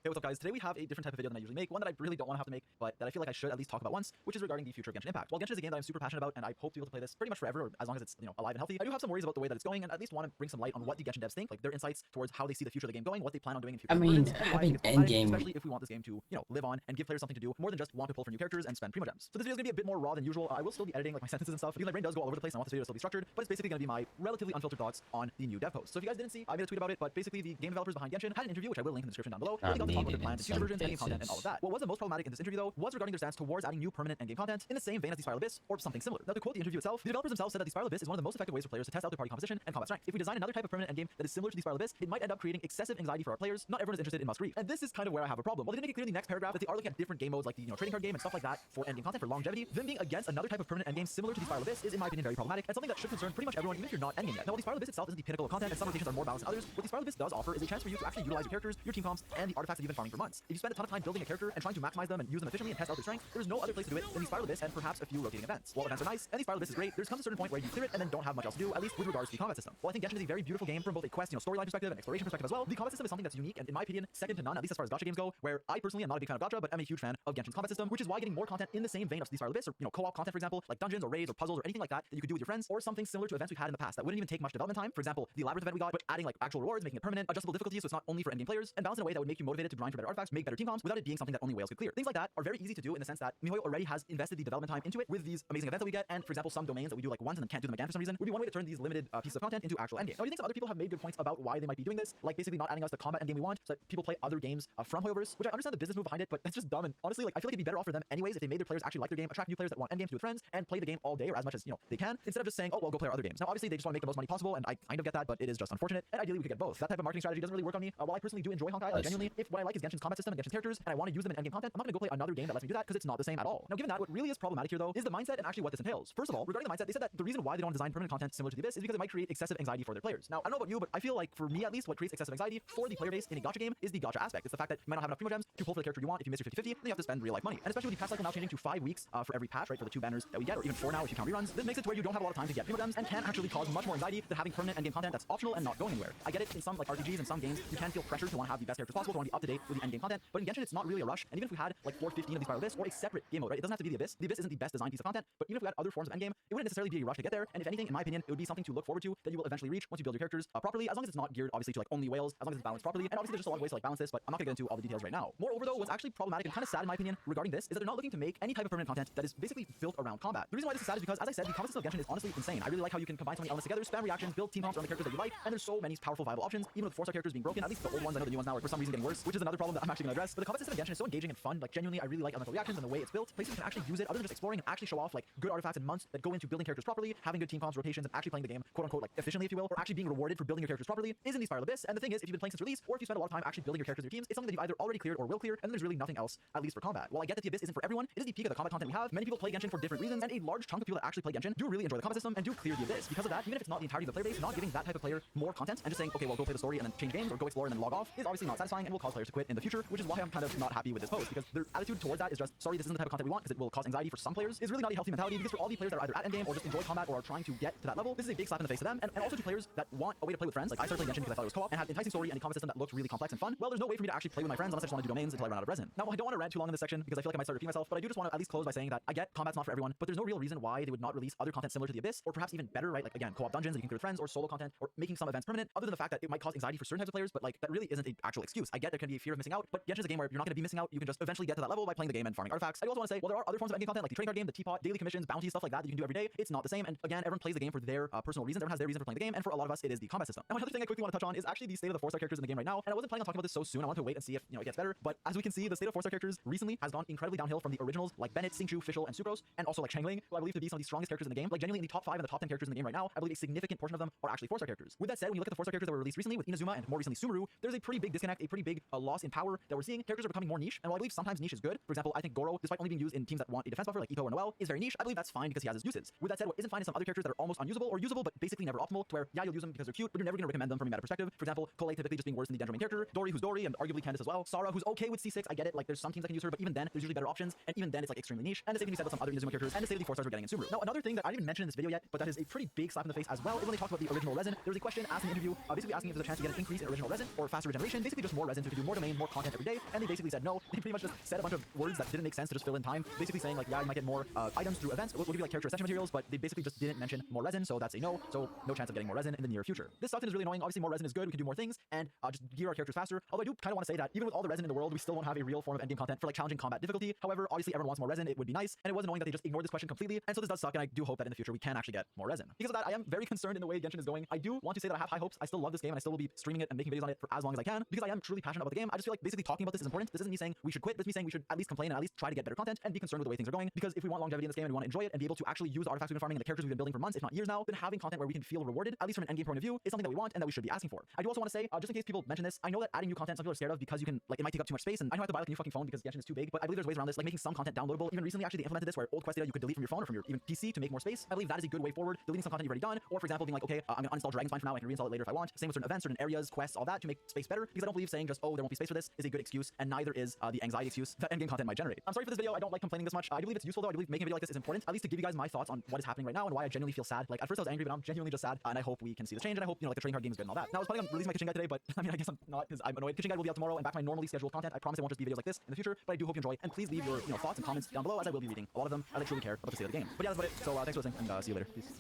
Hey, what's up guys? Today we have a different type of video than I usually make, one that I really don't want to have to make, but that I feel like I should at least talk about once, which is regarding the future of Genshin Impact. While Genshin is a game that I'm super passionate about, and I hope to be able to play this pretty much forever, or as long as it's, you know, alive and healthy, I do have some worries about the way that it's going, and at least want to bring some light on what the Genshin devs think, like their insights towards how they see the future of the game going, what they plan on doing in future. I mean, having endgame, especially if we want this game to, you know, live on and give players something to do more than just want to pull for new characters and spend primo gems. So this video is gonna be a bit more raw than usual. I will still be editing like my sentences and stuff because my brain does go all over the place, and I want this video to still be structured, but it's basically gonna be my relatively unfiltered thoughts on the new dev post. So if you guys didn't see, I made a tweet about it, but basically the game developers behind Genshin had an interview, which I will link in the description down below. They got to talk about their plans, future versions, endgame content, and all of that. What was the most problematic in this interview though was regarding their stance towards adding new permanent endgame content in the same vein as the Spiral Abyss or something similar. Now to quote the interview itself, the developers themselves said that the Spiral Abyss is one of the most effective ways for players to test out their party composition and combat strength. If we design another type of permanent endgame that is similar to the Spiral Abyss, it might end up creating excessive anxiety for our players. Not everyone is interested in must grief. And this is kind of where I have a problem. While they didn't make it clear in the next paragraph that they are looking at different game modes like the, you know, trading card game and stuff like that for endgame content for longevity, them being against another type of permanent endgame similar to the Spiral Abyss is in my opinion very problematic and something that should concern pretty much everyone even if you're not endgame yet. Now while the Spiral Abyss itself isn't the pinnacle of content and some rotations are more balanced than others, what the Spiral Abyss does offer is a chance for you to actually utilize your characters, your team comps, and the artifacts that you've been farming for months. If you spend a ton of time building a character and trying to maximize them and use them efficiently and test out their strength, there's no other place to do it than the Spiral Abyss and perhaps a few rotating events. While events are nice and the Spiral Abyss is great, there's come a certain point where you clear it and then don't have much else to do, at least with regards to the combat system. While I think Genshin is a very beautiful game from both a quest, you know, storyline perspective and exploration perspective as well, the combat system is something that's unique and in my opinion second to none, at least as far as gacha games go, where I personally am not a big fan of gacha, but am a huge fan of Genshin's combat system, which is why getting more content in the same vein of the Spiral Abyss, or, you know, co-op content for example, like dungeons or raids or puzzles or anything like that that you could do with your friends, or something similar to events we've had in the past that wouldn't even take much development time. For example, the Labyrinth event we got, but adding like actual rewards, making it permanent, adjustable difficulty so it's not only for endgame players, and balanced in a way that would make you motivated to grind for better artifacts, make better team comps, without it being something that only whales could clear. Things like that are very easy to do in the sense that ⴄᴄ already has invested the development time into it with these amazing events that we get, and for example, some domains that we do like once and then can't do them again for some reason would be one way to turn these limited pieces of content into actual endgame. Now, do you think some other people have made good points about why they might be doing this, like basically not adding us the combat endgame we want, so that people play other games from Hoyoverse, which I understand the business move behind it, but that's just dumb. And honestly, like I feel like it'd be better off for them anyways if they made their players actually like their game, attract new players that want endgames to do with friends, and play the game all day or as much as, you know, they can, instead of just saying, oh well, go play our other games. Now obviously they just want to make the most money possible, and I kind of get that, but it is just unfortunate. And ideally we could get both. That type of marketing strategy doesn't really work on me. While I personally do enjoy Honkai, like genuinely, if what I like is Genshin's combat system and Genshin's characters, and I want to use them in endgame content, I'm not gonna go play another game that lets me do that because it's not the same at all. Now given that, what really is problematic here though is the mindset and actually what this entails. First of all, regarding the mindset, they said that the reason why they don't design permanent content similar to the Abyss is because it might create excessive anxiety for their players. Now I don't know about you, but I feel like for me at least, what creates excessive anxiety for the player base in a gacha game is the gacha aspect. It's the fact that you might not have enough primo gems to pull for the character you want. If you miss your 50-50, then you have to spend real life money. And especially with the patch cycle now changing to 5 weeks for every patch, right, for the 2 banners that we get, or even 4 now if you count reruns, this makes it to where you don't have a lot of time to get primo gems and can actually cause much more anxiety than having permanent endgame content that's optional and not going anywhere. I get it, in some like RPGs and some games, you can feel pressure to want to have the best characters possible, to want to be up to date with the endgame content, but in Genshin it's not really a rush. And even if we had like 415 of the Spiral Abyss or a separate game mode, right, it doesn't have to be the Abyss. The Abyss isn't the best designed piece of content, but even if we had other forms of endgame, it wouldn't necessarily be a rush to get there. And if anything, in my opinion, it would be something to look forward to that you will eventually reach once you build your characters properly, as long as it's not geared obviously to like only whales, as long as it's balanced properly. And obviously there's just a lot of ways to like balance this, but I'm not gonna get into all the details right now. Moreover though, what's actually problematic and kind of sad in my opinion regarding this is that they're not looking to make any type of permanent content that is basically built around combat. The reason why this is sad is because, as I said, the combat system of Genshin is honestly insane. I really like how you can combine so many elements together, spam reactions, build team comps around the characters that you like, and there's so many powerful viable options, even with 4-star characters being broken, at least the old ones. I know the new ones now are for some reason getting worse, which which is another problem that I'm actually going to address. But the combat system in Genshin is so engaging and fun. Like, genuinely, I really like elemental reactions and the way it's built. Places you can actually use it other than just exploring and actually show off like good artifacts and months that go into building characters properly, having good team comps, rotations, and actually playing the game quote unquote like efficiently, if you will, or actually being rewarded for building your characters properly is in the Spiral Abyss. And the thing is, if you've been playing since release, or if you spend a lot of time actually building your characters and your teams, it's something that you've either already cleared or will clear, and there's really nothing else, at least for combat. While I get that the Abyss isn't for everyone, it is the peak of the combat content we have. Many people play Genshin for different reasons, and a large chunk of people that actually play Genshin do really enjoy the combat system and do clear the Abyss. Because of that, even if it's not the entirety of the player base, not giving that type of player more content and just saying, okay, well, go play the story and then change games or go explore and then log off is obviously not satisfying and will cause players to quit in the future, which is why I'm kind of not happy with this post, because their attitude towards that is just, sorry, this isn't the type of content we want because it will cause anxiety for some players, is really not a healthy mentality, because for all the players that are either at endgame or just enjoy combat or are trying to get to that level, this is a big slap in the face to them, and also to players that want a way to play with friends. Like, I started playing Genshin because I thought it was co-op and had an enticing story and a combat system that looked really complex and fun. Well, there's no way for me to actually play with my friends unless I just want to do domains until I run out of resin. Now, I don't want to rant too long in this section because I feel like I might start repeating myself, but I do just want to at least close by saying that I get combat's not for everyone, but there's no real reason why they would not release other content similar to the Abyss, or perhaps even better, right? Like, again, co-op dungeons that you can clear with friends, or solo content, or making some events permanent, other than the fact that it might cause anxiety for certain types of players, but like, that really isn't an actual excuse. I get there can be a fear of missing out, but Genshin's a game where you're not going to be missing out. You can just eventually get to that level by playing the game and farming artifacts. I also want to say, well, there are other forms of endgame content like the trading card game, the teapot, daily commissions, bounties, stuff like that you can do every day. It's not the same, and again, everyone plays the game for their personal reasons. Everyone has their reason for playing the game, and for a lot of us, it is the combat system. Now, another thing I quickly want to touch on is actually the state of the 4-star characters in the game right now, and I wasn't planning on talking about this so soon. I wanted to wait and see if it gets better, but as we can see, the state of 4-star characters recently has gone incredibly downhill from the originals like Bennett, Xingqiu, Fischl, and Sucrose, and also like Xiangling, who I believe to be some of the strongest characters in the game. Like, genuinely in the top 5 and the top 10 characters in the game right now, I believe a significant portion of them are actually 4-star characters. With that said, when you look at the 4-star characters that were released recently with Inazuma and more recently Sumeru, there's a pretty big disconnect, a pretty big loss in power that we're seeing. Characters are becoming more niche, and while I believe sometimes niche is good, for example, I think Goro, despite only being used in teams that want a defense buffer like Ito or Noelle, is very niche. I believe that's fine because he has his uses. With that said, what isn't fine is some other characters that are almost unusable or usable but basically never optimal, to where, yeah, you'll use them because they're cute, but you're never going to recommend them from a meta perspective. For example, Cole typically just being worse than the Dendro main character, Dory who's Dory, and arguably Candace as well, Sara who's okay with C6, I get it, like there's some teams that can use her, but even then, there's usually better options, and even then it's like extremely niche, and the same thing we said about some other Inazuma characters, and the state of the 4 stars we're getting in Sumeru. Now, another thing that I didn't even mention in this video yet, but that is a pretty big slap in the face as well, is when they talked about the original resin. There was a question asked in the interview, basically asking if there's a chance to get an increase in original resin, or faster regeneration, basically just more resin so we can do more domain, more content every day, and they basically said no. They pretty much just said a bunch of words that didn't make sense to just fill in time, basically saying like, yeah, you might get more items through events, we'll give you like character accession materials, but they basically just didn't mention more resin, so that's a no, so no chance of getting more resin in the near future. This stuff is really annoying. Obviously more resin is good, we can do more things, and just gear our characters faster, although I do kind of want to say that even with all the resin in the world, we still won't have a real form of endgame content for like challenging combat difficulty. However, obviously everyone wants more resin, it would be nice, and it was annoying that they just ignored this question completely, and so this does suck, and I do hope that in the future we can actually get more resin. Because of that, I am very concerned in the way Genshin is going. I do want to say that I have high hopes. I still love this game, and I still will be streaming it and making videos on it for as long as I can, because I am truly passionate about the game. I just feel like basically talking about this is important. This isn't me saying we should quit, this is me saying we should at least complain and at least try to get better content and be concerned with the way things are going, because if we want longevity in this game and we want to enjoy it and be able to actually use the artifacts we've been farming and the characters we've been building for months, if not years now, then having content where we can feel rewarded, at least from an endgame point of view, is something that we want and that we should be asking for. I do also want to say, just in case people mention this, I know that adding new content some people are scared of because you can, like, it might take up too much space, and I know I have to buy like a new fucking phone because Genshin is too big, but I believe there's ways around this, like making some content downloadable. Even recently, actually, they implemented this where old quest data you could delete from your phone or from your even PC to make more space. I believe that is a good way forward. Deleting some content you've already done, or for example, being like, okay, I'm gonna uninstall Dragon's Fine for now, I can reinstall it later if I want. Same with certain events, certain areas, quests, all that to make space better, because I don't believe saying just, oh, there won't be space for this is a good excuse, and neither is the anxiety excuse that endgame content might generate. I'm sorry for this video. I don't like complaining this much. I do believe it's useful though. I believe making a video like this is important, at least to give you guys my thoughts on what is happening right now and why I genuinely feel sad. Like at first I was angry, but I'm genuinely just sad, and I hope we can see this change, and I hope, you know, like the trading card game is good and all that. Now I was planning on releasing my 꽌 today, but I mean, I guess I'm not, because I'm annoyed. 꽌 will be out tomorrow and back to my normally scheduled content. I promise it won't just be videos like this in the future, but I do hope you enjoy, and please leave your thoughts and comments down below, as I will be reading a lot of them, as I truly care about the state of the game. But yeah, that's about it. So thanks for listening, and see you later. Peace.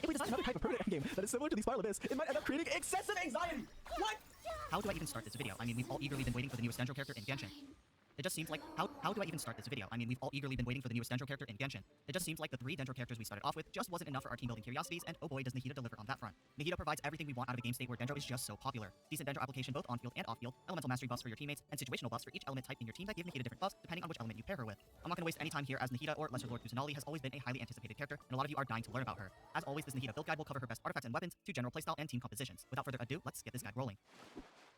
If we design another type of permanent endgame that is similar to the Spiral Abyss, it might end up creating excessive anxiety. What? How do I even start this video? I mean, we've all eagerly been waiting for the newest Dendro character in Genshin. It just seems like, how do I even start this video? I mean, we've all eagerly been waiting for the newest Dendro character in Genshin. It just seems like the 3 Dendro characters we started off with just wasn't enough for our team building curiosities, and oh boy does 괞ᴜᴇ deliver on that front. 괞ᴜᴇ provides everything we want out of a game state where Dendro is just so popular. Decent Dendro application both on-field and off-field, elemental mastery buffs for your teammates, and situational buffs for each element type in your team that give 괞ᴜᴇ different buffs depending on which element you pair her with. I'm not going to waste any time here, as 괞ᴜᴇ or Lesser Lord Kusanali has always been a highly anticipated character, and a lot of you are dying to learn about her. As always, this 괞ᴜᴇ build guide will cover her best artifacts and weapons to general playstyle and team compositions. Without further ado, let's get this guide rolling.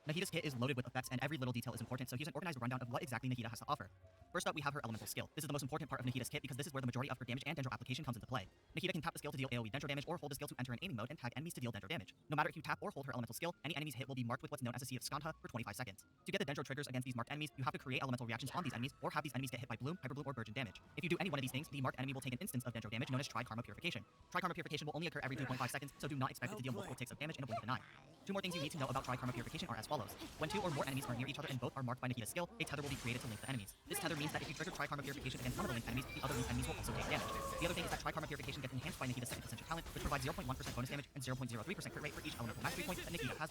괞ᴜᴇ's kit is loaded with effects, and every little detail is important, so here's an organized rundown of what exactly 괞ᴜᴇ has to offer. First up, we have her elemental skill. This is the most important part of 괞ᴜᴇ's kit because this is where the majority of her damage and Dendro application comes into play. 괞ᴜᴇ can tap the skill to deal AoE Dendro damage, or hold the skill to enter an aiming mode and tag enemies to deal Dendro damage. No matter if you tap or hold her elemental skill, any enemy's hit will be marked with what's known as a sea of ⴡ for 25 seconds. To get the Dendro triggers against these marked enemies, you have to create elemental reactions on these enemies, or have these enemies get hit by Bloom, Hyperbloom, or Burgeon damage. If you do any one of these things, the marked enemy will take an instance of Dendro damage known as Tri-Karma Purification. Tri-Karma Purification will only occur every 2.5 seconds, so do not expect it to deal multiple ticks of damage in a blink of an eye. 2 more things you need to know about Tri-Karma Purification are as follows. When 2 or more enemies are near each other and both are marked by 괞ᴜᴇ's skill, a tether will be created to link the enemies. This tether means that if you trigger Tri-Karma Purification against one of the linked enemies, the other linked enemies will also take damage. The other thing is that Tri-Karma Purification gets enhanced by 괞ᴜᴜ's second essential talent, which provides 0.1% bonus damage and 0.03% crit rate for each elemental mastery point that 괞ᴜᴜ has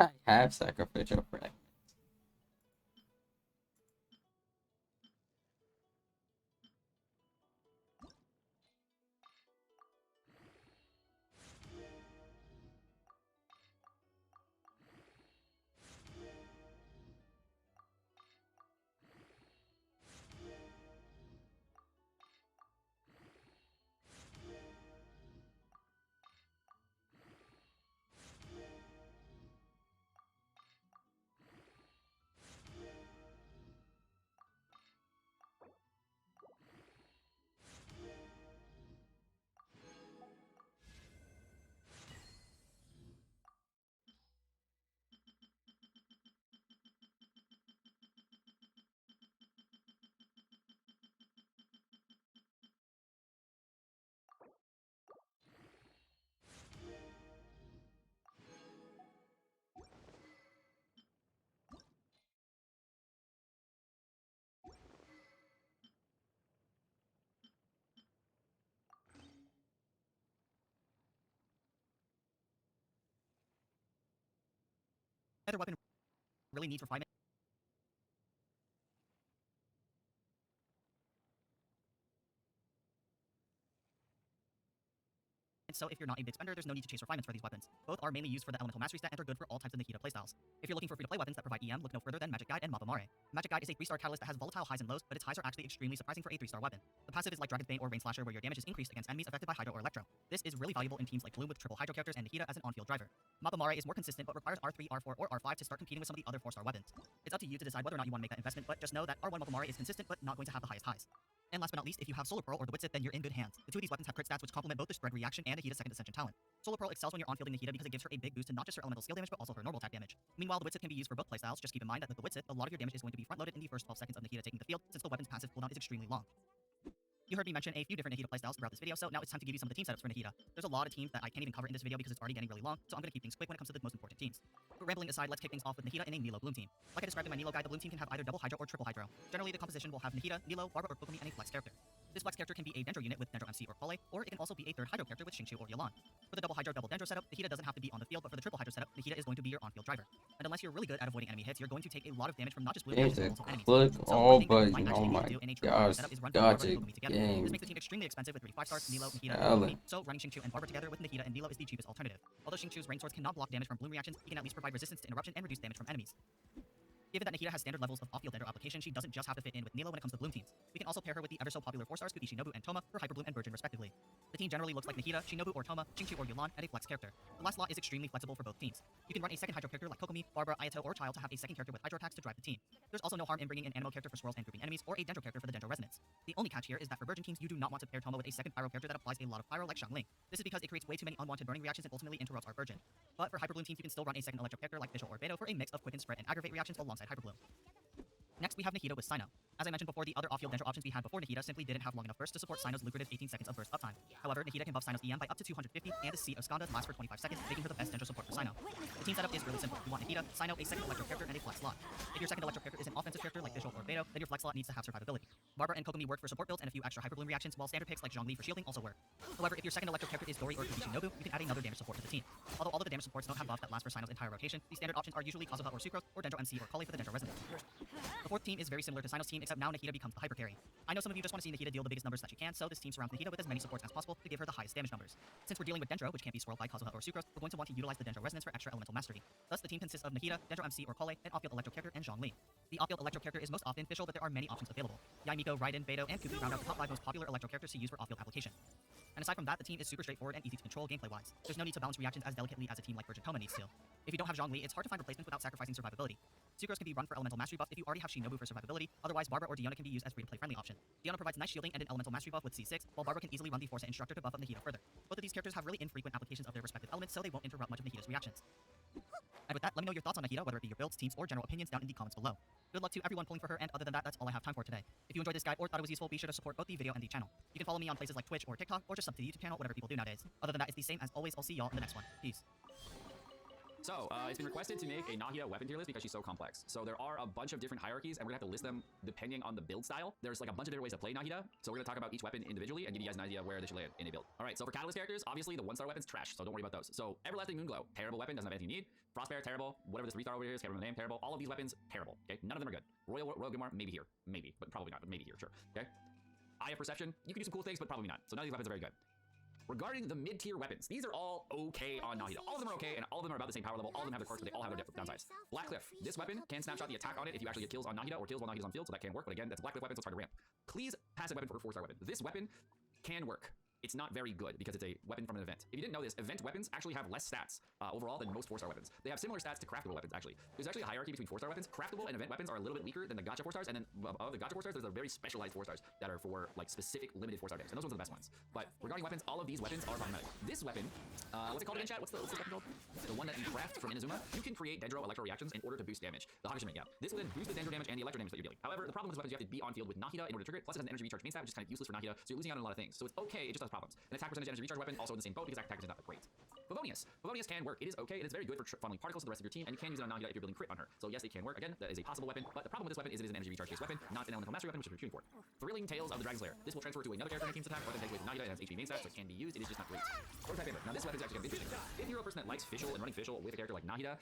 I have sacrificial fragments. Either weapon really needs refinement. So if you're not a big spender, there's no need to chase refinements for these weapons. Both are mainly used for the elemental mastery stat and are good for all types of 괞ᴜ playstyles. If you're looking for free-to-play weapons that provide EM, look no further than Magic Guide and ⴁⴁ. Magic Guide is a 3-star catalyst that has volatile highs and lows, but its highs are actually extremely surprising for a 3-star weapon. The passive is like Dragon's Bane or Rain Slasher, where your damage is increased against enemies affected by Hydro or Electro. This is really valuable in teams like Bloom with triple Hydro characters and ⴞⴜ as an on-field driver. ⴁⴁ is more consistent but requires R3, R4, or R5 to start competing with some of the other 4-star weapons. It's up to you to decide whether or not you want to make that investment, but just know that R1 ⴁⴁ is consistent but not going to have the highest highs. And last but not least, if you have Solar Pearl or the 괶ᴜ, then you're in good hands. The two of these weapons have crit stats which complement both the spread reaction and ⴞⴜ's second ascension talent. Solar Pearl excels when you're on-fielding ⴞⴜ because it gives her a big boost to not just her elemental skill damage but also her normal attack damage. Meanwhile, the 괶ᴜ can be used for both playstyles. Just keep in mind that with the 괶ᴜ, a lot of your damage is going to be front-loaded in the first 12 seconds of ⴞⴜ taking the field, since the weapon's passive cooldown is extremely long. You heard me mention a few different ⴞⴜ playstyles throughout this video, so now it's time to give you some of the team setups for ⴞⴜ. There's a lot of teams that I can't even cover in this video because it's already getting really long, so I'm going to keep things quick when it comes to the most important teams. But rambling aside, let's kick things off with ⴞⴜ in a Nilo Bloom team. Like I described in my Nilo guide, the Bloom team can have either double Hydro or triple Hydro. Generally, the composition will have ⴞⴜ, Nilo, Barba, or 괶ᴜ, and a flex character. This flex character can be a Dendro unit with Dendro MC or 광ᴏ, or it can also be a third Hydro character with ⴑⴑ2 or 광ⴜ. For the double Hydro, double Dendro setup, ⴞⴜ doesn't have to be on the field, but for the triple Hydro setup, ⴞⴜ is going to be your on-field driver. And unless you're really good at avoiding enemy hits, you're going to take a lot of damage from not just blue It's but a also enemies. click So all one thing that you button. might Oh actually my need to do in a triple gosh, setup is run Barba gotcha and 괶ᴜ together. game. This makes the team extremely expensive with 3 5-stars, Nilo, ⴞⴜ, and Ellen. 괶ᴜ. So running ⴑⴑ2 and Barba together with ⴞⴜ and Nilo is the cheapest alternative. Although ⴑⴑ2's rain swords cannot block damage from bloom reactions, he can at least provide resistance to interruption and reduce damage from enemies. Given that ⴞⴜ has standard levels of off-field Dendro application, she doesn't just have to fit in with Nilo when it comes to Bloom teams. We can also pair her with the ever so popular 4-stars Kuki Shinobu and Toma for Hyper Bloom and Virgin respectively. The team generally looks like ⴞⴜ, Shinobu or Toma, ⴑⴑ2 or 광ⴜ, and a flex character. The last slot is extremely flexible for both teams. You can run a second Hydro character like Kokomi, Barba, Ayato, or Child to have a second character with Hydro attacks to drive the team. There's also no harm in bringing an Anemo character for swirls and grouping enemies, or a Dendro character for the Dendro resonance. The only catch here is that for Virgin teams, you do not want to pair Toma with a second Pyro character that applies a lot of Pyro like Xiangling. This is because it creates way too many unwanted burning reactions and ultimately interrupts our Virgin. But for Hyper Bloom teams, you can still run a second Electro character like ⴑⴑ or ⴑⴑ for a mix of quicken, spread, and aggravate reactions alongside Hyper Bloom. Next, we have ⴞⴜ with Cyno. As I mentioned before, the other off-field Dendro options we had before ⴞⴜ simply didn't have long enough burst to support Cyno's lucrative 18 seconds of burst uptime. However, ⴞⴜ can buff Cyno's EM by up to 250, and the Seed of Skandha lasts for 25 seconds, making her the best Dendro support for Cyno. The team setup is really simple. You want ⴞⴜ, Cyno, a second Electro character, and a flex slot. If your second Electro character is an offensive character like ⴑⴑ or ⴑⴑ, then your flex slot needs to have survivability. Barba and Kokomi work for support builds and a few extra Hyper Bloom reactions, while standard picks like Zhongli for shielding also work. However, if your second Electro character is Dori or Kuki Shinobu, you can add another damage support to the team. Although all of the damage supports don't have buff that lasts for Cyno's entire rotation, the standard options are usually 광ᴜ or Sucrose, or Dendro MC or 광ᴜ for the Dendro resonance. The fourth team is very similar to Cyno's team, except now ⴞⴜ becomes the hyper carry. I know some of you just want to see ⴞⴜ deal the biggest numbers that she can, so this team surrounds ⴞⴜ with as many supports as possible to give her the highest damage numbers. Since we're dealing with Dendro, which can't be swirled by 광ᴜ or Sucrose, we're going to want to utilize the Dendro resonance for extra elemental mastery. Thus, the team consists of ⴞⴜ, Dendro MC or 광ᴜ, an off-field Electro character, and Zhongli. The off-field Electro character is most often Fischl, but there are many options available. Yaimiko, Raiden, ⴑⴜ, and Kuki round out the top 5 most popular Electro characters to use for off-field application. And aside from that, the team is super straightforward and easy to control gameplay-wise. There's no need to balance reactions as delicately as a team like Virgin Toma needs to. If you don't have Zhongli, it's hard to find replacements without sacrificing survivability. Sucrose can be run for elemental mastery buff if you already have Shinobu for survivability, otherwise Barba or ⴑⴜ can be used as free-to-play friendly option. ⴑⴜ provides nice shielding and an elemental mastery buff with C6, while Barba can easily run the Force Instructor to buff up ⴞⴜ further. Both of these characters have really infrequent applications of their respective elements, so they won't interrupt much of ⴞⴜ's reactions. And with that, let me know your thoughts on ⴞⴜ, whether it be your builds, teams, or general opinions down in the comments below. Good luck to everyone pulling for her, and other than that, that's all I have time for today. If you enjoyed this guide or thought it was useful, be sure to support both the video and the channel. You can follow me on places like Twitch or TikTok, or just sub to the YouTube channel, whatever people do nowadays. Other than that, it's the same as always. I'll see y'all in the next one. Peace. So, it's been requested to make a Nahida weapon tier list because she's so complex. So there are a bunch of different hierarchies, and we're gonna have to list them depending on the build style. There's like a bunch of different ways to play Nahida, so we're gonna talk about each weapon individually and give you guys an idea where they should land in a build. All right, so for Catalyst characters, obviously the 1-star weapon's trash, so don't worry about those. So Everlasting Moonglow, terrible weapon, doesn't have anything you need. Frostbear, terrible. Whatever this 3-star over here is, can't remember the name, terrible. All of these weapons, terrible. Okay, none of them are good. Royal Grimoire, maybe here, maybe, but probably not. But maybe here, sure. Okay. Eye of Perception, you can do some cool things, but probably not. So none of these weapons are very good. Regarding the mid-tier weapons, these are all okay on Nahida. All of them are okay, and all of them are about the same power level. All of them have their quirks, but they all have their different downsides. Black Cliff. This weapon can snapshot the attack on it if you actually get kills on Nahida or kills while Nahida's on field, so that can work. But again, that's a Black Cliff weapon, so it's hard to ramp. Please passive weapon for a 4-star weapon. This weapon can work. It's not very good because it's a weapon from an event. If you didn't know this, event weapons actually have less stats overall than most 4-star weapons. They have similar stats to craftable weapons, actually. There's actually a hierarchy between 4-star weapons. Craftable and event weapons are a little bit weaker than the gacha 4-stars, and then above the gacha 4-stars, there's a very specialized 4-stars that are for like specific limited 4-star games, and those ones are the best ones. But regarding weapons, all of these weapons are problematic. This weapon, what's it called again, chat? What's this weapon called? The one that you craft from Inazuma. You can create Dendro electro reactions in order to boost damage. The ⴑ yeah. This will then boost the Dendro damage and the electro damage that you're dealing. However, the problem with this weapon is you have to be on field with Nahida in order to trigger it. Plus, it has an energy recharge main stat, which is kind of useless for Nahida, so you're losing out on a lot of things. So it's okay, it just has problems. An attack percentage energy recharge weapon also in the same boat because attack is not that great. 광ᴜᴜ can work. It is okay. It is very good for funneling particles to the rest of your team, and you can use it on Nahida if you're building crit on her. So yes, it can work. Again, that is a possible weapon, but the problem with this weapon is it is an energy recharge based weapon, not an elemental mastery weapon, which is what you're shooting for. Thrilling Tales of the Dragon's Lair. This will transfer to another character in a team's attack, or then take away Nahida and has HP main stats, so it can be used. It is just not great. Prototype Amber. Now this weapon is actually interesting. If you're a person that likes Fischl and running Fischl with a character like Nahida,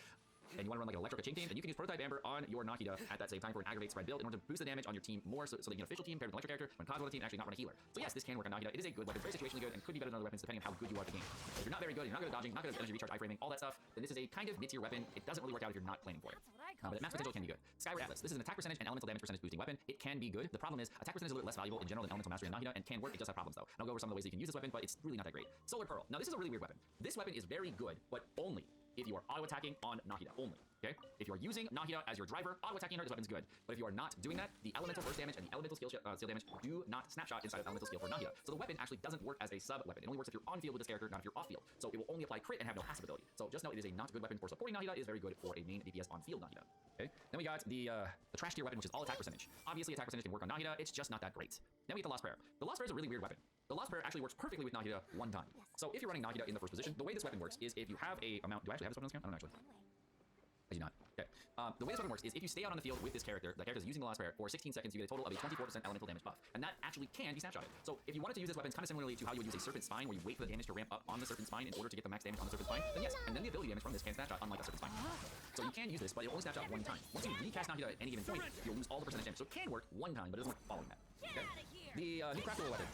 and you want to run like an electric chain team, then you can use Prototype Amber on your Nahida at that same time for an aggregate spread build in order to boost the damage on your team more, so that you can official team paired with an electric character, run Cosmo team, and actually not run a healer. So yes, this can work on Nahida. It is a good weapon, very situationally good, and could be better than other weapons depending on how good you are at the game. If you're not very good, you're not good at dodging, not good at energy recharge, iframing, all that stuff, then this is a kind of mid-tier weapon. It doesn't really work out if you're not planning for it. But its max potential can be good. Skyward Atlas. This is an attack percentage and elemental damage percentage boosting weapon. It can be good. The problem is attack percentage is a little bit less valuable in general than elemental mastery on Nahida, and can work. It does have problems though. And I'll go over some of the ways you can use this weapon, but it's really not that great. Solar Pearl. Now this is a really weird weapon. This weapon is very good, but only if you are auto-attacking on Nahida, only, okay? If you are using Nahida as your driver, auto-attacking her, this weapon's good. But if you are not doing that, the elemental burst damage and the elemental skill damage do not snapshot inside of elemental skill for Nahida. So the weapon actually doesn't work as a sub-weapon. It only works if you're on field with this character, not if you're off field. So it will only apply crit and have no passive ability. So just know it is a not good weapon for supporting Nahida. It is very good for a main DPS on field Nahida, okay? Then we got the trash tier weapon, which is all attack percentage. Obviously, attack percentage can work on Nahida. It's just not that great. Then we get the Lost Prayer. The Lost Prayer is a really weird weapon. The Lost Prayer actually works perfectly with Nahida one time. So if you're running Nahida in the first position, the way this weapon works is if you have a amount... Do I actually have this weapon on screen? I don't know, actually. I do not. Okay. The way this weapon works is if you stay out on the field with this character, the character is using the Lost Prayer for 16 seconds, you get a total of a 24% elemental damage buff. And that actually can be snapshotted. So if you wanted to use this weapon kind of similarly to how you would use a Serpent Spine, where you wait for the damage to ramp up on the Serpent Spine in order to get the max damage on the Serpent Spine, then yes. And then the ability damage from this can snapshot unlike a Serpent Spine. So you can use this, but it only snapshot one time. Once you recast Nahida at any given point, you'll lose all the percentage damage. So it can work one time, but it doesn't work following that. Okay? The new craftable weapon.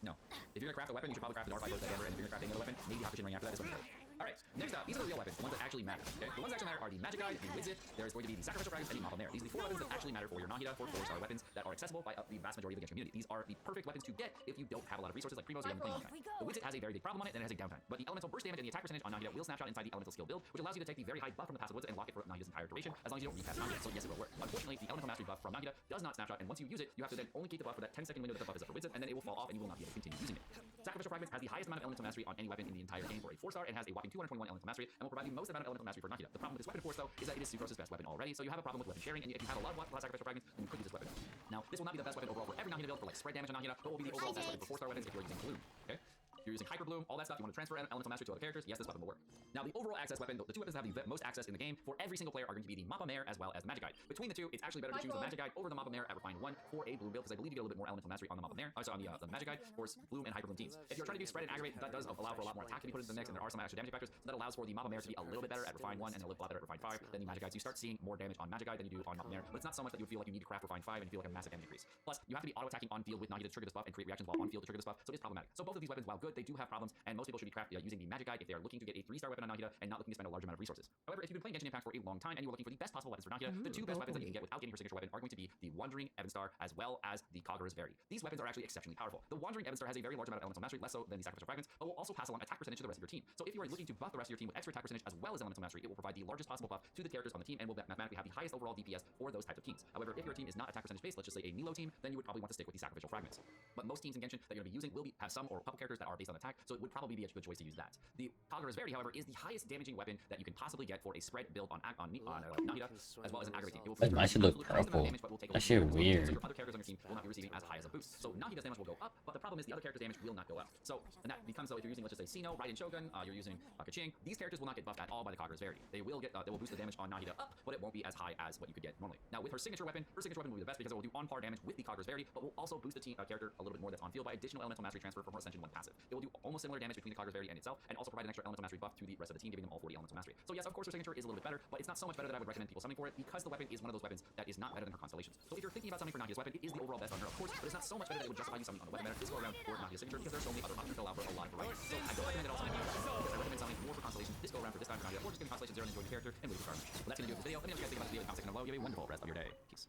No. If you're gonna craft a weapon, you should probably craft the Dark Fight Hammer, and if you're gonna craft another weapon, maybe Hakushin Ring after that. This one. Alright, next up, these are the real weapons, the ones that actually matter. Okay? The ones that actually matter are the Magic Guide, the Wizard, there's going to be the Sacrificial Fragments, and the ⴑⴑ These are the 4 weapons that actually matter for your Nahida, for 4-star weapons that are accessible by the vast majority of the Genshin community. These are the perfect weapons to get if you don't have a lot of resources like Primos or you haven't played long time. The Wizard has a very big problem on it, and it has a downtime. But the elemental burst damage and the attack percentage on Nahida will snapshot inside the elemental skill build, which allows you to take the very high buff from the passive woods and lock it for Nahida's entire duration, as long as you don't recast Nahida. So yes, it will work. Unfortunately, the elemental mastery buff from Nahida does not snapshot, and once you use it, you have to then only keep the buff for that 10-second window that the buff is up for Wizard, and then it will fall off and you will not be able to continue using it. Sacrificial Fragments has the highest amount of elemental mastery on any weapon in the entire game for a 4-star, and has a whopping 221 elemental mastery, and will provide the most amount of elemental mastery for Nahida. The problem with this weapon, of course, though, is that it is Sucrose's best weapon already, so you have a problem with weapon sharing, and if you have a lot of Sacrificial Fragments, then you could use this weapon. Now, this will not be the best weapon overall for every Nahida build for like spread damage on Nahida, but will be the overall best weapon for 4-star weapons if you're using Bloom, okay? If you're using Hyper Bloom, all that stuff, you want to transfer elemental mastery to other characters, yes, this weapon will work. Now, the overall access weapon, the 2 weapons that have the most access in the game for every single player are going to be the ⴑⴑ as well as the Magic Guide. Between the 2, it's actually better to choose the Magic Guide over the ⴑⴑ at Refined 1 for a Bloom build, because I believe you get a little bit more elemental mastery on the ⴑⴑ. Also on the Magic Guide for Bloom and Hyper Bloom teams. If you're trying to do spread and aggravate, that does allow for a lot more attack to be put into the mix, and there are some extra damage factors, so that allows for the ⴑⴑ to be a little bit better at Refined 1 and a little bit better at Refined 5 than the Magic Guide. So you start seeing more damage on Magic Guide than you do on ⴑⴑ, but it's not so much that you feel like you need to craft Refined 5 and you feel like a massive damage increase. Plus, you have to be auto-attacking on field with Nahida to trigger this buff and create reactions while on field to trigger this buff, so it's problematic. So both of these weapons, while good, they do have problems, and most people should be using the Magic Guide if they are looking to get a 3-star weapon on Nahida and not looking to spend a large amount of resources. However, if you've been playing Genshin Impact for a long time and you are looking for the best possible weapons for Nahida, the 2 best weapons that you can get without getting her signature weapon are going to be the Wandering Evanstar as well as the ⴑⴑ as These weapons are actually exceptionally powerful. The Wandering Evanstar has a very large amount of elemental mastery, less so than the Sacrificial Fragments, but will also pass along attack percentage to the rest of your team. So if you are looking to buff the rest of your team with extra attack percentage as well as elemental mastery, it will provide the largest possible buff to the characters on the team and will mathematically have the highest overall DPS for those types of teams. However, if your team is not attack percentage based, let's just say a Nilo team, then you would probably want to stick with the Sacrificial Fragments. But most teams in Genshin that you're going to be using will have some or a couple characters that are based on attack, so it would probably be a good choice to use that. The 괁ᴇᴄᴄ, however, is the highest damaging weapon that you can possibly get for a spread build on 괄ᴛᴇᴜ, as well as an aggravate team. Why should look purple? That shit weird. So your other characters on your team will not be receiving as high as a boost. So ഄᴜ's damage will go up, but the problem is the other character's damage will not go up. So, and that becomes, so if you're using, let's just say, Sinnoh, Raiden Shogun, you're using 괶, these characters will not get buffed at all by the 괁ᴇᴄᴄ. They will boost the damage on 괄ᴜ up, but it won't be as high as what you could get normally. Now, with her signature weapon will be the best because it will do on-par damage with the 괁ᴇᴄᴄ, but will also boost the character a little bit more that's on field by additional elemental mastery transfer from her Ascension 1 passive. It will do almost similar damage between the 괁ᴇᴄᴄ and itself, and also provide an extra elemental mastery buff to the rest of the team, giving them all 40 elemental mastery. So yes, of course, her signature is a little bit better, but it's not so much better that I would recommend people summoning for it, because the weapon is one of those weapons that is not better than her constellations. So if you're thinking about summoning for 괄ᴜ's weapon, it is the overall best on her, of course, but it's not so much better that it would justify you summoning on the weapon better this go around for 괄ᴜ's signature, because there's so many other options that allow for a lot of variety. So I don't recommend it all summoning because I recommend summoning more for constellations this go around for this time for 괄ᴜ, or just giving constellation 0 and enjoying the character and waiting for card. Well, that's gonna do it for this video. Let me know what you guys think about this video in the comment section below. You have a wonderful rest of your day. Peace.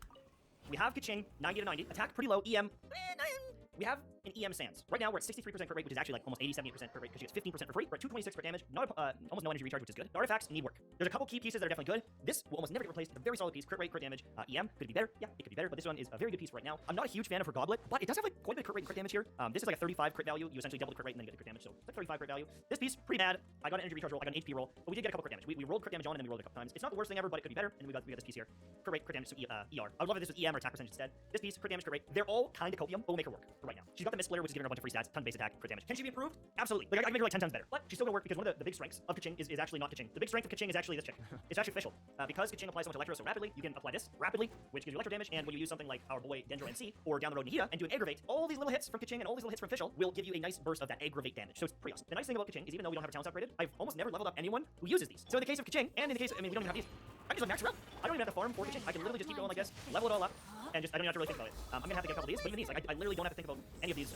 We have 괶 90 to 90, attack pretty low, EM. We have an EM Sans. Right now we're at 63% crit rate, which is actually like almost 80-78% crit rate because she gets 15% for free. We're at 226 crit damage, almost no energy recharge, which is good. The artifacts need work. There's a couple key pieces that are definitely good. This will almost never get replaced. It's a very solid piece. Crit rate, crit damage, EM. Could it be better? Yeah, it could be better, but this one is a very good piece right now. I'm not a huge fan of her Goblet, but it does have like quite a bit of crit rate and crit damage here. This is like a 35 crit value. You essentially double the crit rate and then you get the crit damage, so it's like 35 crit value. This piece, pretty bad. I got an energy recharge roll, I got an HP roll, but we did get a couple crit damage. We rolled crit damage on and then we rolled it a couple times. It's not the worst thing ever, but it could be better. And then we got this piece here. Crit rate, crit damage, so ER. I would love if this was EM or attack percentage instead. This piece, crit damage, crit rate. They're all kind of copium, but we'll make her work for right now. She's got the Mist Splitter, which is giving her a bunch of free stats, ton base attack, crit damage. Can she be improved? Absolutely. Like I can make her like 10 times better. But she's still gonna work because one of the big strengths of 괶 is actually not 괶. The big strength of 괶 is actually this chick. It's actually official. Because 괶 applies so much electro so rapidly, you can apply this rapidly, which gives you electro damage, and when you use something like our boy Dendro NC, or down the road 괶, and do an aggravate, all these little hits from 괶 and all these little hits from official will give you a nice burst of that aggravate damage. So it's pretty awesome. The nice thing about 괶 is even though we don't have her talents upgraded, I've almost never leveled up anyone who uses these. So in the case of 괶, and in the case of, I mean, we don't even have these, I can just max her out. I don't even have to farm for 괶. I can literally just keep going like this, level it all up, and just, I don't even have to really think about it. I'm gonna have to get a couple of these, but even these, like, I literally don't have to think about any of these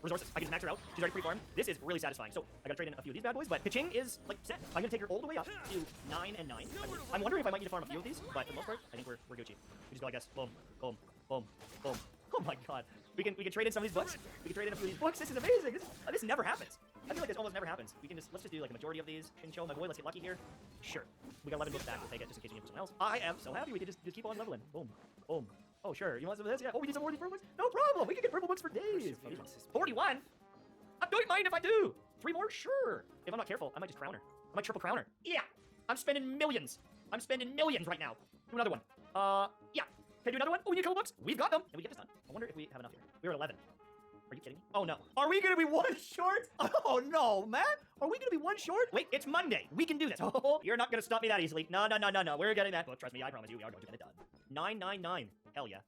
resources. I can just max her out. She's already pre-farmed. This is really satisfying. So I gotta trade in a few of these bad boys, but 괶 is like set. I'm gonna take her all the way up to 9 and 9. I'm wondering if I might need to farm a few of these, but for the most part, I think we're Gucci. We just go like this. Boom, boom, boom, boom. Oh my god. We can trade in some of these books. We can trade in a few of these books. This is amazing. This never happens. I feel like this almost never happens. Let's just do like a majority of these. Chincho, my boy, let's get lucky here. Sure. We got 11 books back. We'll take it just in case we need someone else. I am so happy we can just keep on leveling. Boom, boom. Oh sure. You want some of this? Yeah. Oh, we need some more of these purple books? No problem. We can get purple books for days. 41? I don't mind if I do. 3 more? Sure. If I'm not careful, I might just crown her. I might triple crown her. Yeah. I'm spending millions. I'm spending millions right now. Do another one. Yeah. Can I do another one? Oh, we need a couple books. We've got them. And we get this done. I wonder if we have enough here. We're at 11. Are you kidding me? Oh no. Are we gonna be one short? Oh no, man. Are we gonna be one short? Wait, it's Monday. We can do this. Oh, you're not gonna stop me that easily. No. We're getting that book. Trust me, I promise you, we are going to get it done. 999. Hell yeah.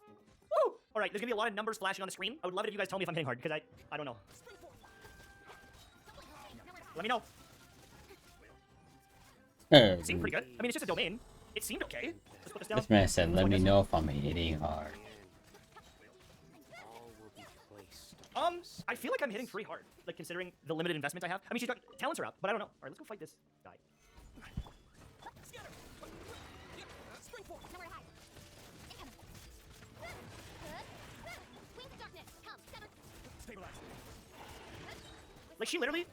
Woo! All right, there's gonna be a lot of numbers flashing on the screen. I would love it if you guys tell me if I'm hitting hard, because I don't know. Let me know. It seemed pretty good. I mean, it's just a domain. It seemed okay. Let's put this down. This man said, let me know if I'm hitting hard. I feel like I'm hitting pretty hard, like considering the limited investment I have. I mean, she's got talents are up, but I don't know. All right, let's go fight this guy. Like she literally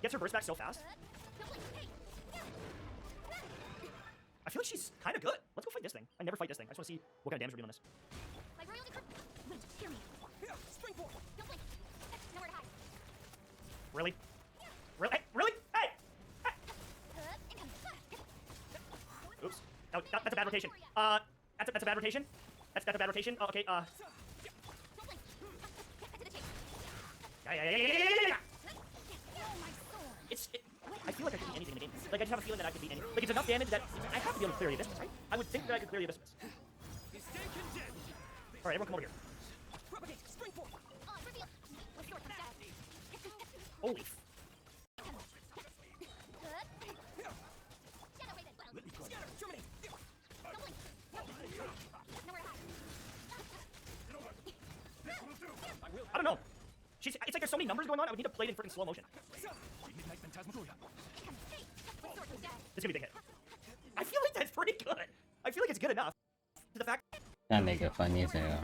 gets her burst back so fast. I feel like she's kind of good. Let's go fight this thing. I never fight this thing. I just want to see what kind of damage we're doing on this. Really? Really? Really? Hey! Oops. No, that's a bad rotation. That's a bad rotation. That's a bad rotation. Oh, okay. Yeah. I feel like I could beat anything in the game. Like I just have a feeling that I could beat anything. Like it's enough damage that I have to be able to clear the Abyss, right? I would think that I could clear the Abyss. All right, everyone come over here. Holy. I don't know. It's like there's so many numbers going on, I would need to play it in freaking slow motion. This is gonna be a big hit. I feel like that's pretty good. I feel like it's good enough. The fact That nigga funny as hell.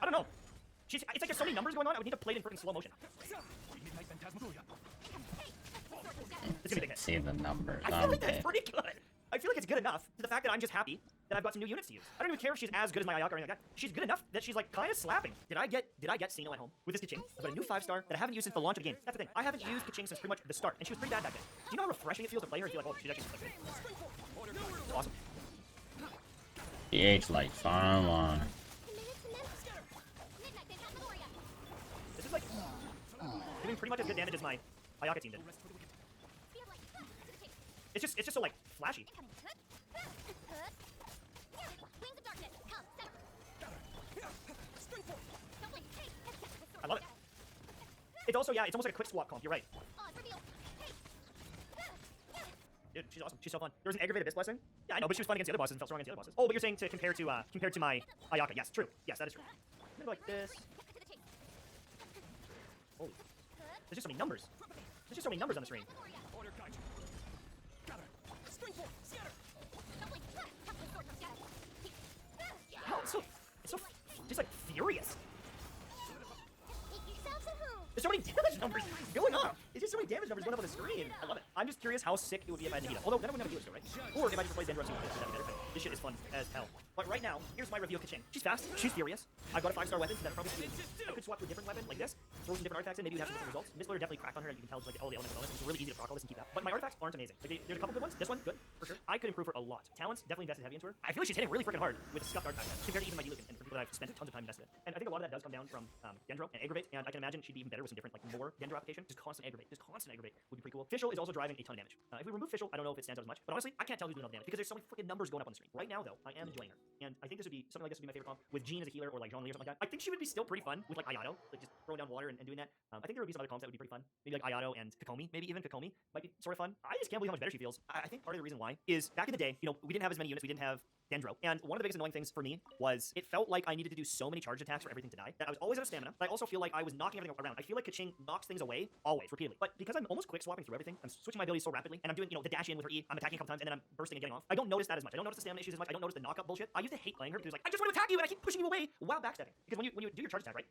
I don't know. It's like there's so many numbers going on, I would need to play it in freaking slow motion. This is gonna be a big hit. See the numbers. I feel like that's pretty good. I feel like it's good enough to the fact that I'm just happy that I've got some new units to use. I don't even care if she's as good as my Ayaka or anything like that. She's good enough that she's like kind of slapping. Did I get Sino at home with this 괶? I've got a new 5-star that I haven't used since the launch of the game. That's the thing. I haven't used 괶 since pretty much the start, and she was pretty bad back then. Do you know how refreshing it feels to play her and feel like, oh, she's actually so good? It's awesome. The H like fine line. This is like doing pretty much as good damage as my Ayaka team did. It's just so like flashy. I love it. It's also, yeah, it's almost like a quick swap comp. You're right. Dude, she's awesome. She's so fun. There was an aggravated Abyss Blessing. Yeah, I know, but she was fun against the other bosses and felt strong against the other bosses. Oh, but you're saying to compare to my Ayaka. Yes, true. Yes, that is true. I'm gonna go like this. Holy. There's just so many numbers. There's just so many numbers on the screen. Wow, it's so just like furious. There's so many damage numbers going up. It's just so many damage numbers going up on the screen. I love it. I'm just curious how sick it would be if I had Nahida. Although then I wouldn't have a healer still, right? Or if I just replace Dendro and that'd be better. This shit is fun as hell. But right now, here's my review of 괶. She's fast. She's furious. I've got a 5-star weapon, so that's probably good. I could swap to a different weapon like this. Throw some different artifacts in. Maybe you have some different results. This player definitely cracked on her, and you can tell just like all the elements of bonus. It's really easy to proc all this and keep that. But my artifacts aren't amazing. Like, there's a couple good ones. This one, good for sure. I could improve her a lot. Talents definitely invested heavy into her. I feel like she's hitting really freaking hard with scuffed artifacts compared to even my 광 and for people that I've spent tons of time invested in. And I think a lot of that does come down from Dendro and Aggravate, and I can imagine she'd be even better with some different like more Dendro application. Just constant Aggravate would be pretty cool. Fischl is also driving a ton of damage. If we remove Fischl, I don't know if it stands out as much, but honestly, I can't tell who's doing all the damage because there's so many freaking numbers going up on the screen. Right now, though, I am enjoying her, and I think this would be something like this would be my favorite comp with Jean as a healer or like Zhongli or something like that. I think she would be still pretty fun with like Ayato, like just throwing down water and doing that. I think there would be some other comps that would be pretty fun. Maybe like Ayato and Kokomi, maybe even Kokomi might be sort of fun. I just can't believe how much better she feels. I think part of the reason why is back in the day, you know, we didn't have as many units, we didn't have Dendro, and one of the biggest annoying things for me was it felt like I needed to do so many charge attacks for everything to die that I was always out of stamina, but I also feel like I was knocking everything around. I feel like 괶 knocks things away always, repeatedly. But because I'm almost quick swapping through everything, I'm switching my abilities so rapidly, and I'm doing, you know, the dash in with her E, I'm attacking a couple times, and then I'm bursting and getting off. I don't notice that as much. I don't notice the stamina issues as much. I don't notice the knockup bullshit. I used to hate playing her because like, I just want to attack you and I keep pushing you away while backstepping. Because when you do your charge attack, right?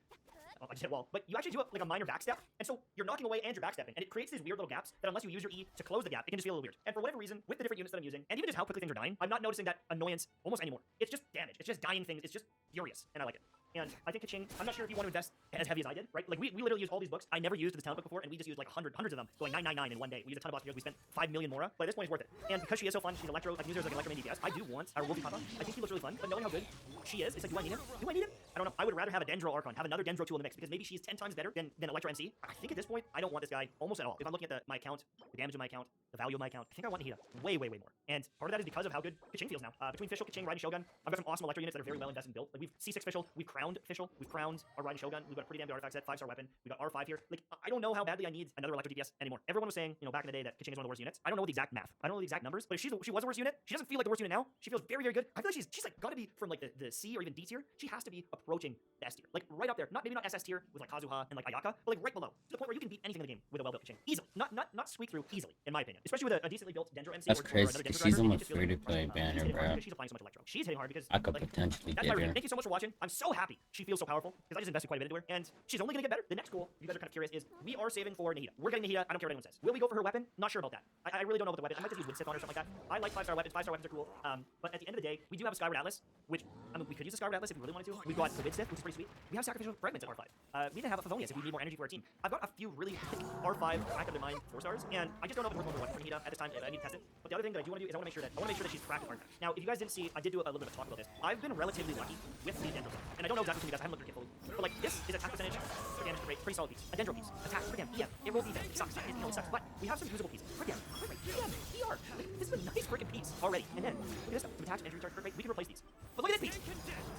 Oh, I just hit wall. But you actually do it like a minor backstep, and so you're knocking away and you're backstepping, and it creates these weird little gaps that unless you use your E to close the gap, it can just feel a little weird. And for whatever reason, with the different units that I'm using, and even just how quickly things are dying, I'm not noticing that annoyance almost anymore. It's just damage. It's just dying things. It's just furious, and I like it. And I think 괶, I'm not sure if you want to invest as heavy as I did, right? Like, we literally used all these books. I never used this talent book before, and we just used like hundreds of them, going 999 in one day. We used a ton of boss heroes. We spent 5 million Mora, but at this point, it's worth it. And because she is so fun, she's Electro, I can use her as like an Electro main DPS. I do want our Wolfie Papa. I think he looks really fun, but knowing how good she is, it's like, do I need him? Do I need him? I don't know. I would rather have a Dendro Archon, have another Dendro tool in the mix, because maybe she's 10 times better than Electro NC. I think at this point, I don't want this guy almost at all. If I'm looking at my account, the damage of my account, the value of my account, I think I want Nahida way more. And part of that is because of how good 괶 feels now. Between Fischl, 괶, Riding Shogun, I've got some awesome Electro units that are very well invested and built. Like, we've C6 Fischl, we've crowned Fischl, we've crowned our Riding Shogun, we've got a pretty damn good artifact set, 5-star weapon, we got R5 here. Like, I don't know how badly I need another Electro DPS anymore. Everyone was saying, you know, back in the day that 괶 is one of the worst units. I don't know the exact math. I don't know the exact numbers, but if she was the worst unit, she doesn't feel like the worst unit now. She feels very good. I feel like she's like gotta be from like the C or even D tier. She has to be approaching the S tier. Like right up there. Maybe not SS tier with like Kazuha and like Ayaka, but like right below. To the point where you can beat anything in the game with a well-built 괶. Easily. Not squeak through easily, in my opinion. Especially with a decently built Dendro MC That's or crazy, another because Dendro she's driver, on it the just feels free-to-play banner, bro. She's applying so much Electro. She's hitting hard because I could potentially that's get my reason. her. Thank you so much for watching. I'm so happy she feels so powerful because I just invested quite a bit into her, and she's only gonna get better. The next goal, you guys are kind of curious, is we are saving for Nahida. We're getting Nahida. I don't care what anyone says. Will we go for her weapon? Not sure about that. I really don't know about the weapon. I might just use Widsith on her or something like that. I like 5-star weapons. 5-star weapons are cool. But at the end of the day, we do have a Skyward Atlas, which I mean we could use a Skyward Atlas if we really wanted to. We've got the Widsith, which is pretty sweet. We have Sacrificial Fragments at R5. We didn't have a Favonius if we need more energy for our team. I've got a few really thick R5 active in mind 4-stars, and I just don't know if it's worth more weapon for Nahida at this time. I need to test it. But the other thing that I do want to do is I want to make sure that she's cracked with artifacts. Now, if you guys didn't see, I did do a little bit of talk about this. I've been relatively lucky with the Dendro, and I don't know exactly what you guys. I haven't looked at it fully, but like this is attack percentage, damage rate, pretty solid piece. A Dendro piece, attack, freaking EM. It roll defense. It sucks. It sucks. But we have some usable pieces. Freaking EM, ER. This is a nice freaking piece already. And then look at this stuff. Some attacks, entry charge, crit rate. We can replace these. But look at this piece.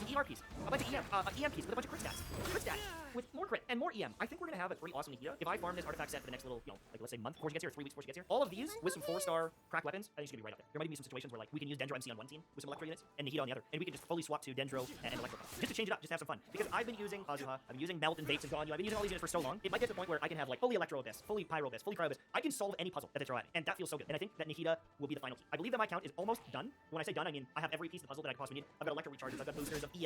The ER piece. A bunch of EM piece with a bunch of crit stats. Crit stats with more crit and more EM. I think we're gonna have a pretty awesome Nahida if I farm this artifact set for the next little, you know, like let's say month before she gets here, or 3 weeks before she gets here. All of these with some 4-star crack weapons, I think she's gonna be right up there. There might be some situations where like we can use Dendro MC on one team with some Electro units and Nahida on the other, and we can just fully swap to Dendro and Electro just to change it up, just to have some fun. Because I've been using Kazuha, I've been using Melt and Bates and Ganyu, I've been using all these units for so long, it might get to the point where I can have like fully Electro Abyss, fully Pyro Abyss, fully Cryo Abyss. I can solve any puzzle that they throw at me, and that feels so good. And I think that Nahida will be the final key. I believe that my count is almost done. When I say done, I mean I have every piece of the puzzle that I could possibly need. I've got Electro recharges, I've got boosters of EM,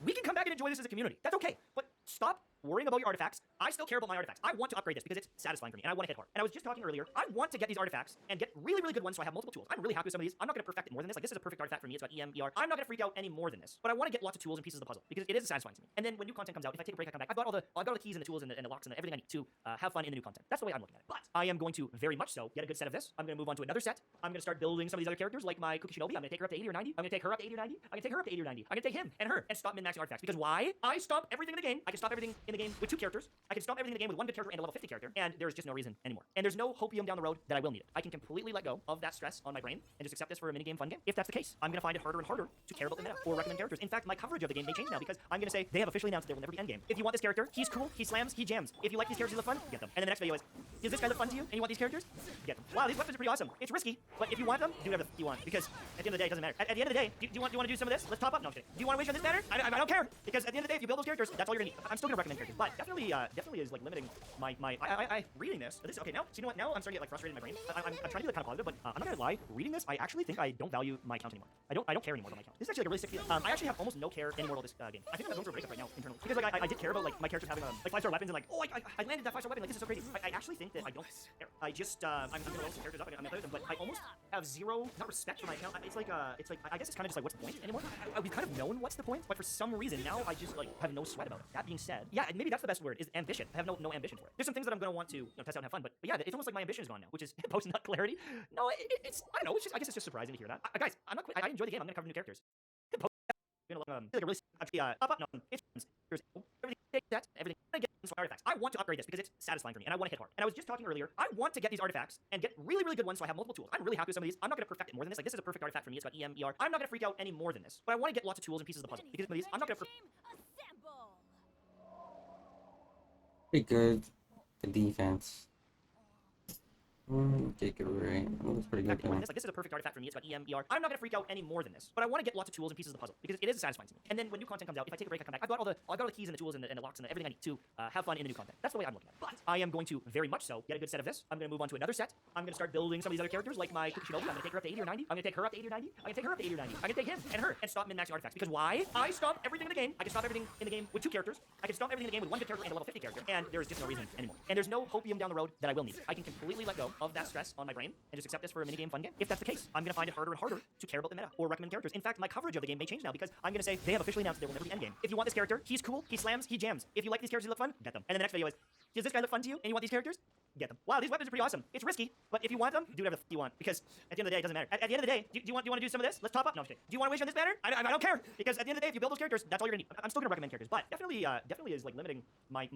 we can come back and enjoy this as a community. That's okay. But stop worrying about your artifacts. I still care about my artifacts. I want to upgrade this because it's satisfying for me, and I want to hit hard. And I was just talking earlier, I want to get these artifacts and get really, really good ones so I have multiple tools. I'm really happy with some of these. I'm not going to perfect it more than this. Like, this is a perfect artifact for me. It's got EM, ER. I'm not going to freak out any more than this. But I want to get lots of tools and pieces of the puzzle because it is satisfying to me. And then when new content comes out, if I take a break, I come back. I've got all the keys and the tools and the locks and everything I need to have fun in the new content. That's the way I'm looking at it. But I am going to very much so get a good set of this. I'm going to move on to another set. I'm going to start building some of these other characters like my 괶ᴇ. I'm going to take her up to 80 or 90. I'm going to take her up to 80 or 90. I'm going to take her up to 80 or 90. I'm going to take him and her and stop min-maxing artifacts. Because why? I stomp everything in the game. I can stop everything in the game with 2 characters. I can stomp everything in the game with 1 good character and a level 50 character. And there's just no reason anymore. And there's no hopium down the road that I will need it. I can completely let go of that stress on my brain and just accept this for a minigame fun game. If that's the case, I'm going to find it harder and harder to care about the meta or recommend characters. In fact, my coverage of the game may change now because I'm going to say they have officially announced there will never be endgame. If you want this character, he's cool, he slams, he jams. If you like these characters look fun, get them. And then the next video is, does this guy look fun to you and you want these characters? Get them. Wow, these weapons are pretty awesome. It's risky, but if you want them, do whatever you want because at the end of the day, it doesn't matter. At the end of the day, do you want to do some of this? Let's top up. No, I'm kidding. Do you want to wish on this banner? I don't care because at the end of the day, if you build those characters, that's all you're gonna need. I'm still gonna recommend characters, but definitely is like limiting my reading this. Okay, now, so you know what? Now I'm starting to get like frustrated in my brain. I'm trying to be like kind of positive, but I'm not gonna lie. Reading this, I actually think I don't value my count anymore. I don't care anymore about my count. This is actually like a really sick feeling. I actually have almost no care anymore about this game. I think I'm going through a breakup right now internally because like I did care about like my characters having like 5-star weapons and like I landed that 5-star weapon. Like this is so crazy. I actually think that I don't care. I just I'm gonna level some characters up. I'm gonna play with them, but I almost have zero not respect for my account. It's like I guess it's kind of just like what's the point anymore? We've kind of known what's the point, but for some reason now I just like have no sweat about it. That being said, yeah, maybe that's the best word is ambition. I have no ambition for it. There's some things that I'm gonna want to test out and have fun, but yeah, it's almost like my ambition is gone now, which is post-nut-clarity. No, it's I don't know. It's just I guess it's just surprising to hear that. Guys, I'm not. I enjoy the game. I'm gonna cover new characters. Like a really up. No, it's everything. I get some artifacts. I want to upgrade this because it's satisfying for me, and I want to hit hard. And I was just talking earlier. I want to get these artifacts and get really, really good ones, so I have multiple tools. I'm really happy with some of these. I'm not going to perfect it more than this. Like this is a perfect artifact for me. It's got EM, ER. I'm not going to freak out any more than this, but I want to get lots of tools and pieces of the puzzle because some of these I'm not going to. Pretty good. The defense. Take it right. Oh, that's pretty good. Like this is a perfect artifact for me. It's got EM, ER. I'm not gonna freak out any more than this, but I want to get lots of tools and pieces of the puzzle because it is satisfying to me. And then when new content comes out, if I take a break, I come back. I've got all the keys and the tools and the locks and everything I need to have fun in the new content. That's the way I'm looking at it. But I am going to very much so get a good set of this. I'm gonna move on to another set. I'm gonna start building some of these other characters like my 괶ᴇ. I'm gonna take her up to 80 or 90. I'm gonna take her up to 80 or 90. I'm gonna take her up to 80 or 90. I'm gonna take him and her and stop min-maxing artifacts because why? I stomp everything in the game. I can stop everything in the game with 2 characters. I can stomp everything in the game with 1 good character and a level 50 character. And there is just no reason anymore. And there's no hopium down the road that I will need. I can completely let go of that stress on my brain and just accept this for a minigame fun game. If that's the case, I'm going to find it harder and harder to care about the meta or recommend characters. In fact, my coverage of the game may change now because I'm going to say they have officially announced there will never be endgame. If you want this character, he's cool, he slams, he jams. If you like these characters that look fun, get them. And then the next video is, does this guy look fun to you and you want these characters? Get them. Wow, these weapons are pretty awesome. It's risky, but if you want them, do whatever you want because at the end of the day, it doesn't matter. At the end of the day, do you want to do some of this? Let's top up. No, I'm kidding. Do you want to wish on this banner? I don't care because at the end of the day, if you build those characters, that's all you're gonna need. I'm still gonna recommend characters, but definitely is like limiting my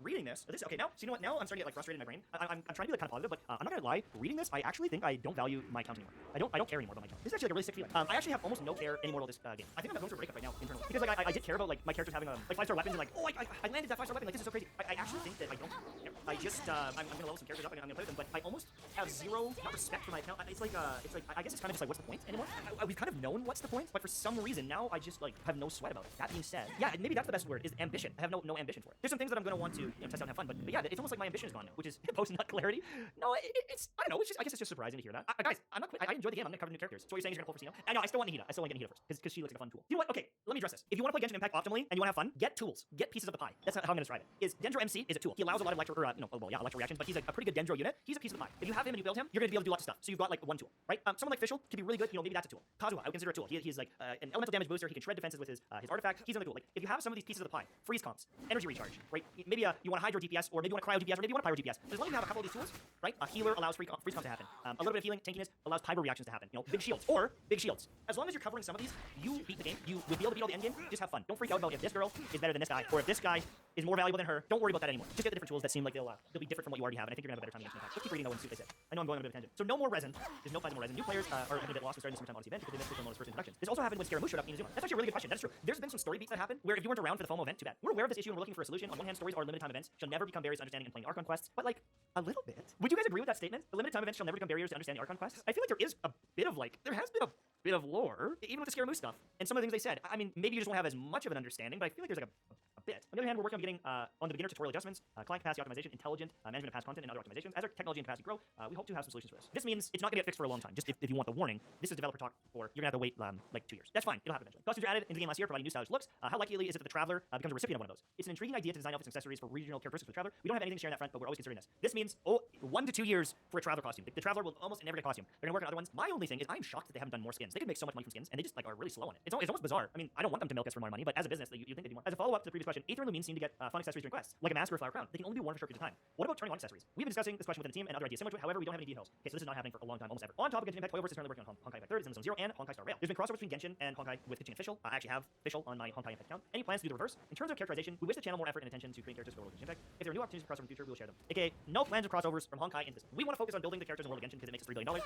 reading this. Okay, now, so you know what? Now I'm starting to get like frustrated in my brain. I'm trying to be like kind of positive, but I'm not gonna lie. Reading this, I actually think I don't value my count anymore. I don't care anymore about my count. This is actually like a really sick feeling. I actually have almost no care anymore about this game. I think I'm going through a breakup right now internally because like I did care about like my characters having like 5-star weapons and like I landed that 5-star weapon. Like this is so crazy. I actually think that I don't care. I just I'm gonna level some characters up and I'm gonna play with them, but I almost have zero not respect for my account. It's like I guess it's kind of just like what's the point anymore? We've kind of known what's the point, but for some reason now I just like have no sweat about it. That being said, yeah, maybe that's the best word is ambition. I have no ambition for it. There's some things that I'm gonna want to test out and have fun, but yeah, it's almost like my ambition is gone now, which is post-nut-clarity. No, it's I don't know. I guess it's just surprising to hear that. Guys, I'm not. I enjoy the game. I'm gonna cover new characters. So what you're saying is you're gonna pull for Cino? I know. I still want ഃᴜ. I still want to get ഃᴜ first because she looks like a fun tool. You know what? Okay, let me address this. If you want to play Genshin Impact optimally and you want to have fun, get tools, get pieces of the pie. That's how I'm gonna describe it. Is Dendro MC is a tool. He allows a lot of electro reactions, but he's a pretty good Dendro unit. He's a piece of the pie. If you have him and you build him, you're gonna be able to do lots of stuff. So you've got like one tool, right? Someone like _광ⴞ can be really good. You know, maybe that's a tool. Kazuha, I would consider a tool. He's like an elemental damage booster. He can shred defenses with his artifact. He's another tool. Like if you have some of these pieces of the pie, freeze comps, energy recharge, right? Maybe you want a hydro DPS, or maybe you want a cryo DPS, or maybe you want a pyro DPS. But as long as you have a couple of these tools, right? A healer allows freeze comps to happen. A little bit of healing, tankiness allows pyro reactions to happen. You know, big shields. As long as you're covering some of these, you beat the game. You will be able to beat all the end game. Just have fun. Don't freak out about if this girl is better than this guy, or if this guy is more valuable than her. Don't worry about that anymore. Just get the different tools that seem like they'll be different from what you already have, and I think you're gonna have a better time against Impact. Let's keep reading though and see what they say. I know I'm going on a bit of a tangent. So no more resin. There's no plasma resin. New players are a bit lost when starting the Summertime Odyssey event because they missed FOMO's first introductions. This also happened when Scaramouche showed up in Inazuma. That's actually a really good question. That's true. There's been some story beats that happen where if you weren't around for the FOMO event, too bad. We're aware of this issue and we're looking for a solution. On one hand, stories are limited time events, shall never become barriers to understanding and playing Archon quests, but like a little bit. Would you guys agree with that statement? The limited time events shall never become barriers to understanding Archon quests. I feel like there is a bit of like there has been a bit of lore, even with the Scaramouche stuff and some of the things they said. I mean, maybe you just won't have as much of an understanding, but I feel like there's like a bit. On the other hand, we're working on getting on the beginner tutorial adjustments, client capacity optimization, intelligent management of past content, and other optimizations. As our technology and capacity grow, we hope to have some solutions for this. This means it's not going to get fixed for a long time. Just if you want the warning, this is developer talk, or you're going to have to wait like 2 years. That's fine. It'll happen eventually. Costumes were added into the game last year, providing new stylish looks. How likely is it that the Traveler becomes a recipient of one of those? It's an intriguing idea to design outfits and accessories for regional characteristics for the Traveler. We don't have anything to share in that front, but we're always considering this. This means 1 to 2 years for a Traveler costume. The Traveler will almost never get a costume. They're going to work on other ones. My only thing is I'm shocked that they haven't done more skins. They could make so much money from skins, and they just like are really slow on it. It's almost bizarre. I mean, I don't want them to milk us for more money, but as a business, you think they do more. As a follow-up to the previous question, Aether and Lumine seem to get fun accessories during quests, like a mask or a flower crown. They can only be worn for short periods of time. What about turning on accessories? We've been discussing this question within the team and other ideas similar to it. However, we don't have any details. Okay, so this is not happening for a long time, almost ever. On topic of Genshin Impact, Toyoverse is currently working on Honkai Impact 3rd, it's in Zone 0, and Honkai Star Rail. There's been crossovers between Genshin and Honkai with Kitchen Official. I actually have Official on my Honkai Impact account. Any plans to do the reverse? In terms of characterization, we wish to channel more effort and attention to creating characters for the world of Genshin Impact. If there are new opportunities for crossover in the future, we will share them. AKA, no plans of crossovers from Honkai into this. We want to focus on building the characters in the world of Genshin because it makes us $3 billion.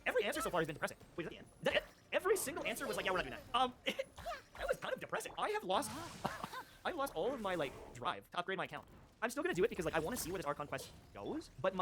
Every answer so far has been depressing. Wait, is that the end? Is that it? Every single answer was like, yeah, we're not doing that. That was kind of depressing. I lost all of my like drive to upgrade my account. I'm still gonna do it because like I want to see where this Archon quest goes, but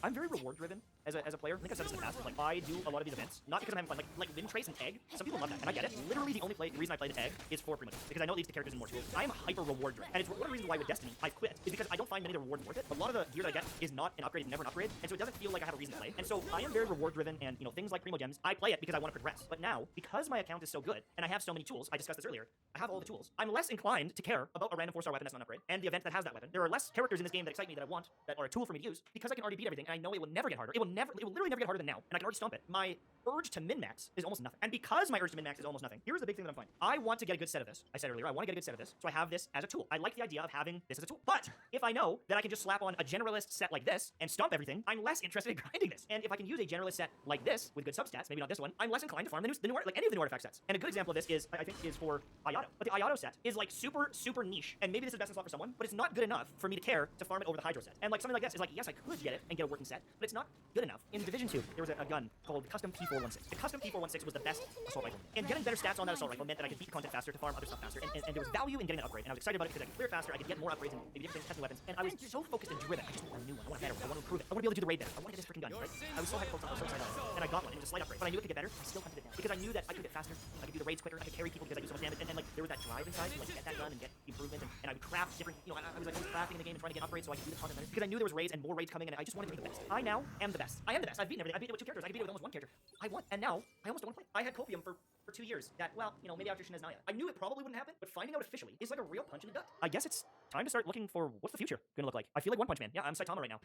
I'm very reward driven as a player. I think I've said this in the past. Like I do a lot of these events not because I'm having fun. Like Wind Trace and Tag. Some people love that, and I get it. Literally the only reason I play the Tag is for free money because I know it leads to characters and more tools. I am hyper reward driven, and it's one of the reasons why with Destiny I quit is because I don't find many of the rewards worth it. A lot of the gear that I get is not an upgrade, it's never an upgrade, and so it doesn't feel like I have a reason to play. And so I am very reward driven, and things like Primo Gems, I play it because I want to progress. But now because my account is so good and I have so many tools, I discussed this earlier. I have all the tools. I'm less inclined to care about a random 4-star weapon that's not an upgrade and the event that has that weapon. There are less characters in this game that excite me that I want that are a tool for me to use because I can already beat everything and I know it will never get harder. It will literally never get harder than now, and I can already stomp it. My urge to min-max is almost nothing. And because my urge to min-max is almost nothing, here's the big thing that I'm finding. I want to get a good set of this. I said earlier, I want to get a good set of this, so I have this as a tool. I like the idea of having this as a tool. But if I know that I can just slap on a generalist set like this and stomp everything, I'm less interested in grinding this. And if I can use a generalist set like this with good substats, maybe not this one, I'm less inclined to farm the new like any of the new artifact sets. And a good example of this is, I think, is for Iodo. But the Iodo set is like super niche, and maybe this is best in slot for someone, but it's not good enough for me to care to farm it over the Hydro set. And like something like this is like, yes, I could get it and get a working set, but it's not good enough. In Division 2, there was a gun called the Custom P416. The Custom P416 was the best assault rifle. And getting better stats on that assault rifle meant that I could beat the content faster, to farm other stuff faster, and there was value in getting that upgrade. And I was excited about it because I could clear it faster, I could get more upgrades and maybe different things, testing weapons. And I was so focused and driven. I just want a new one. I want a better one. I want to improve it. I want to be able to do the raid better. I want to get this freaking gun, right? I was so hyped, I was so excited about it. And I got one. It was a slight upgrade, but I knew it could get better. I still hunted it down because I knew that I could get faster. I could do the raids quicker. I could carry people because I do so much damage. And like there was that drive inside to like get that gun and get improvements. And I would craft different. I was like always crafting in the game and trying to get upgrades so I could do the content better because I knew there was raids and more raids coming, and I just wanted to be the best. I now am the best. I am the best. I've beaten everything. I've beaten it with 2 characters. I could beat it with almost 1 character. I won, and now I almost don't want to play. I had Copium for 2 years. That maybe after Shin Naya. I knew it probably wouldn't happen, but finding out officially is like a real punch in the gut. I guess it's time to start looking for what's the future gonna look like. I feel like One Punch Man. Yeah, I'm Saitama right now.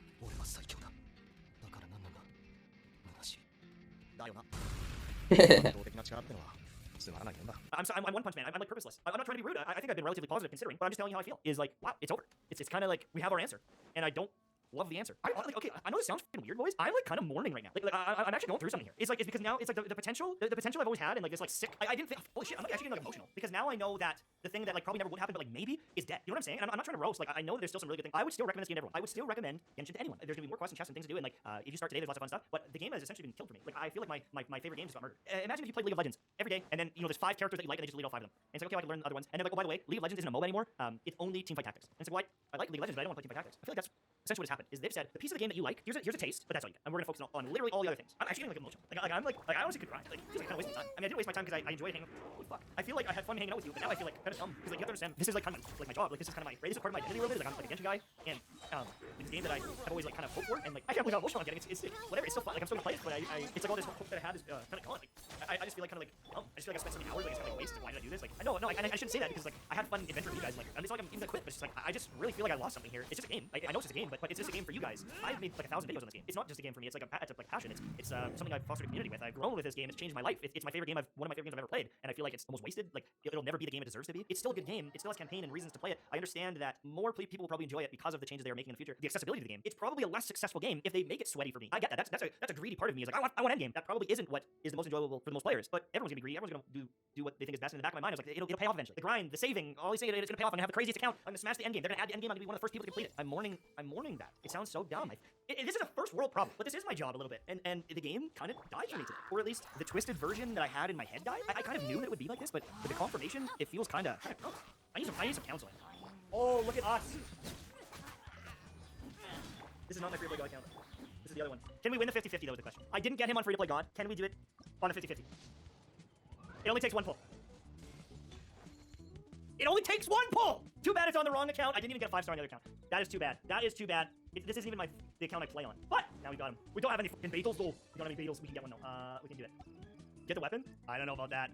I'm One Punch Man. I'm like purposeless. I'm not trying to be rude. I think I've been relatively positive considering, but I'm just telling you how I feel. Is like, wow, it's over. It's kind of like we have our answer, and I don't love the answer. Okay, I know this sounds fucking weird, boys. I'm like kind of mourning right now. I'm actually going through something here. It's because now it's like the potential I've always had, and like this like sick. I didn't think. Holy shit! I'm like actually getting like emotional because now I know that the thing that like probably never would happen, but like maybe is dead. You know what I'm saying? And I'm not trying to roast. Like I know that there's still some really good things. I would still recommend this game to everyone. I would still recommend Genshin to anyone. There's gonna be more quests and chests and things to do, and like if you start today, there's lots of fun stuff. But the game has essentially been killed for me. Like I feel like my favorite game just got murdered. Imagine if you played League of Legends every day, and then there's 5 characters that you like, and they just delete all 5 of them. And it's like, okay, I can learn other ones. And then like, oh, by the way, League of Legends isn't a MOBA anymore. It's only teamfight tactics. And it's like, well, I like League of Legends, but I don't want to play teamfight tactics. I feel like that's essentially what has happened. Is they've said the piece of the game that you like, here's a taste, but that's all you get. And we're gonna focus on literally all the other things. I'm actually getting like emotional. Like I honestly could cry. Like feels like kind of wasting time. I mean, I didn't waste my time because I enjoyed hanging out. Holy fuck. I feel like I had fun hanging out with you, but now I feel like kind of dumb because like you have to understand this is like kind of like my job. Like this is kind of my this is part of my identity a little bit. Like I'm like a Genshin guy, and it's a game that I have always like kind of hoped for, and like I can't believe how emotional I'm getting. It's whatever. It's still fun. Like I'm still gonna play it, but it's like all this hope that I had is kind of gone. Like I just feel like kind of like dumb. I just feel like I spent so many hours like it's kind of like wasted. Why did I do this? Like I shouldn't say that because like I had fun adventure with you guys. Like it's not like I'm even gonna quit, but it's just like I just really feel like I lost something here. It's just a game. I know it's just a game, but it's just a game for you guys. I've made like 1,000 videos on this game. It's not just a game for me. It's like like passion. It's something I've fostered a community with. I've grown with this game. It's changed my life. It's my favorite game. One of my favorite games I've ever played, and I feel like it's almost wasted. Like it'll never be the game it deserves to be. It's still a good game. It still has campaign and reasons to play it. I understand that more people will probably enjoy it because of the changes they are making in the future. The accessibility to the game. It's probably a less successful game if they make it sweaty for me. I get that. That's a greedy part of me. Is like I want endgame. That probably isn't what is the most enjoyable for the most players. But everyone's gonna be greedy. Everyone's gonna do what they think is best. In the back of my mind, I was like, it'll pay off eventually. The grind, the saving, all these things, it's gonna pay off. I'm gonna have the craziest account. I'm gonna smash the endgame. They're gonna add the endgame. I'm gonna be one of the first people to complete it. I'm mourning that. It sounds so dumb. This is a first world problem, but this is my job a little bit. And the game kind of died for me today. Or at least the twisted version that I had in my head died. I kind of knew that it would be like this, but with the confirmation, it feels kind of gross. I need some counseling. Oh, look at us. This is not my free-to-play God account. This is the other one. Can we win the 50-50? That was the question. I didn't get him on free-to-play God. Can we do it on a 50-50? It only takes 1 pull. It only takes 1 pull! Too bad it's on the wrong account. I didn't even get a 5-star on the other account. That is too bad. That is too bad. This isn't even the account I play on. But now we got him. We don't have any fucking beetles though. We don't have any beetles. We can get one though. We can do it. Get the weapon? I don't know about that.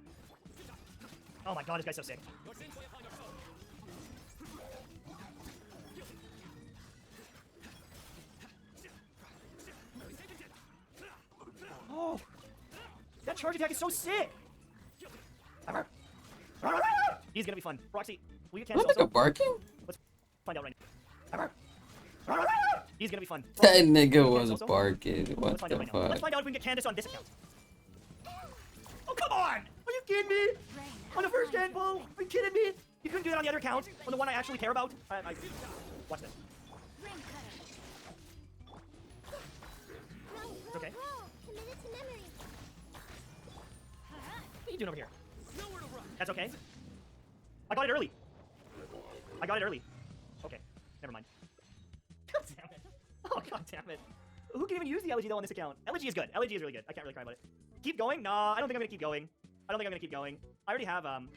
Oh my god, this guy's so sick. Oh! That charge attack is so sick! He's gonna be fun. Roxy, will you cancel? What, like a barking? Let's find out right now. He's gonna be fun. That nigga was barking. What the fuck? Let's find out if we can get Candace on this account. Oh, come on! Are you kidding me? On the first hand pull? Are you kidding me? You couldn't do that on the other account? On the one I actually care about? Watch this. It's okay. What are you doing over here? That's okay. I got it early. I got it early. Okay, never mind. God damn it. Oh, god damn it. Who can even use the LG though on this account? LG is good. LG is really good. I can't really cry about it. Keep going? Nah, I don't think I'm gonna keep going. I don't think I'm gonna keep going. I already have, I mean,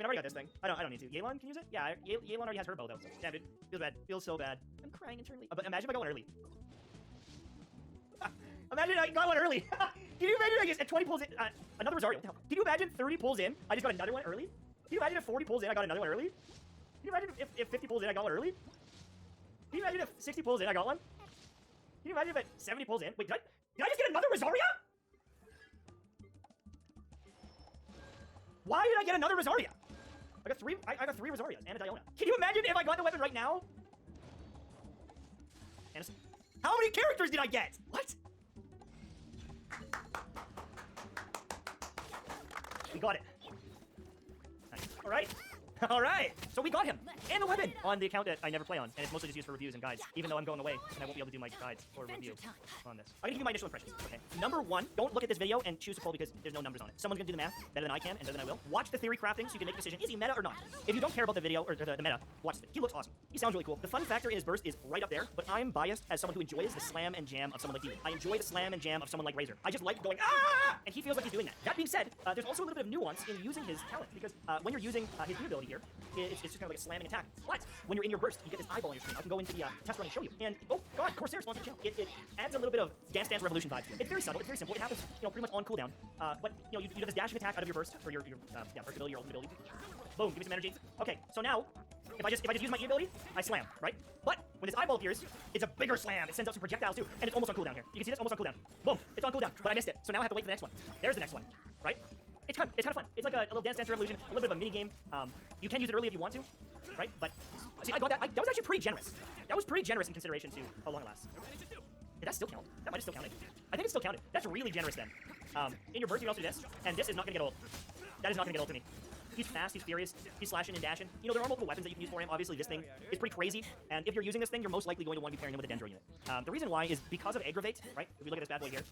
I already got this thing. I don't need to. 괂ᴛ can use it? Yeah, 괂ᴛ already has her bow though. Damn it. Feels bad. Feels so bad. I'm crying internally. But imagine if I got one early. Imagine I got one early. Can you imagine I just at 20 pulls in, another Rosario? What the hell? Can you imagine 30 pulls in, I just got another one early? Can you imagine if 40 pulls in, I got another one early? Can you imagine if 50 pulls in, I got one early? Can you imagine if 60 pulls in, I got one? Can you imagine if at 70 pulls in? Wait, did I just get another Rosaria? Why did I get another Rosaria? I got three Rosarias and a Ʇᴜᴛ. Can you imagine if I got the weapon right now? Anderson. How many characters did I get? What? We got it. Nice. All right. All right. So we got him and the weapon on the account that I never play on, and it's mostly just used for reviews and guides. Even though I'm going away and I won't be able to do my guides or review on this. I'm gonna give you my initial impressions. Okay. Number 1, don't look at this video and choose to pull because there's no numbers on it. Someone's gonna do the math better than I can and better than I will. Watch the theory crafting so you can make a decision. Is he meta or not? If you don't care about the video or the meta, watch it. He looks awesome. He sounds really cool. The fun factor in his burst is right up there, but I'm biased as someone who enjoys the slam and jam of someone like you. I enjoy the slam and jam of someone like Razor. I just like going ah, and he feels like he's doing that. That being said, there's also a little bit of nuance in using his talent because when you're using his new ability here, it's just kind of like a slamming attack. But when you're in your burst, you get this eyeball on your screen. I can go into the test run and show you. And oh god, Corsair spawns the channel. It adds a little bit of Dance Dance Revolution vibes to it. It's very subtle. It's very simple. It happens, pretty much on cooldown. But you do this dashing attack out of your burst or your burst ability, your ultimate ability. Boom, give me some energy. Okay, so now if I just use my E ability, I slam, right? But when this eyeball appears, it's a bigger slam. It sends out some projectiles too, and it's almost on cooldown here. You can see this almost on cooldown. Boom, it's on cooldown, but I missed it. So now I have to wait for the next one. There's the next one, right? It's kind of fun. It's like a little Dance Dance Revolution, a little bit of a mini game. You can use it early if you want to, right? But see, I got that. That was actually pretty generous. That was pretty generous in consideration to how long it lasts. Did that still count? That might have still counted. I think it still counted. That's really generous then. In your burst, you can also do this, and this is not gonna get old. That is not gonna get old to me. He's fast, he's furious, he's slashing and dashing. There are multiple weapons that you can use for him. Obviously, this thing is pretty crazy, and if you're using this thing, you're most likely going to want to be pairing him with a Dendro unit. The reason why is because of ⴕⴇ right? If we look at this bad boy here,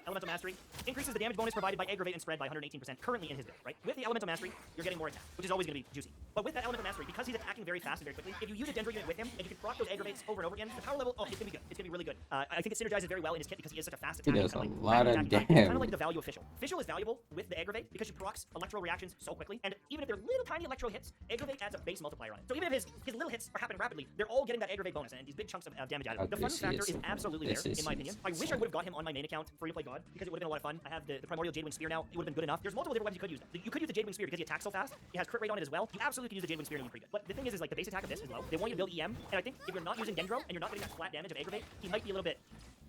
Elemental Mastery increases the damage bonus provided by ⴕⴇ and spread by 118% currently in his build, right? With the Elemental Mastery, you're getting more attack, which is always going to be juicy. But with that Elemental Mastery, because he's attacking very fast and very quickly, if you use a Dendro unit with him, and you can proc those ⴕⴇs over and over again, the power level, oh, it's going to be good. It's going to be really good. I think it synergizes very well in his kit because he is such a fast attacker. He does a lot of damage. Kind of like the value of Fischl. Fischl is valuable with the ⴕⴇ because she procs electro reactions so quickly, and even if they're little tiny electro hits, ⴕⴇ adds a base multiplier on it. So even if his little hits are happening rapidly, they're all getting that ⴕⴇ bonus and these big chunks of damage out of it. The fun factor is absolutely there, in my opinion. I wish I would have got him on my main account free to play God because it would have been a lot of fun. I have the primordial Jadewing Spear now. It would have been good enough. There's multiple different weapons you could use. You could use the Jadewing Spear because he attacks so fast. It has crit rate on it as well. You absolutely can use the Jadewing Spear and pretty good. But the thing is like the base attack of this is low. They want you to build EM, and I think if you're not using Dendro and you're not getting that flat damage of ⴕⴇ he might be a little bit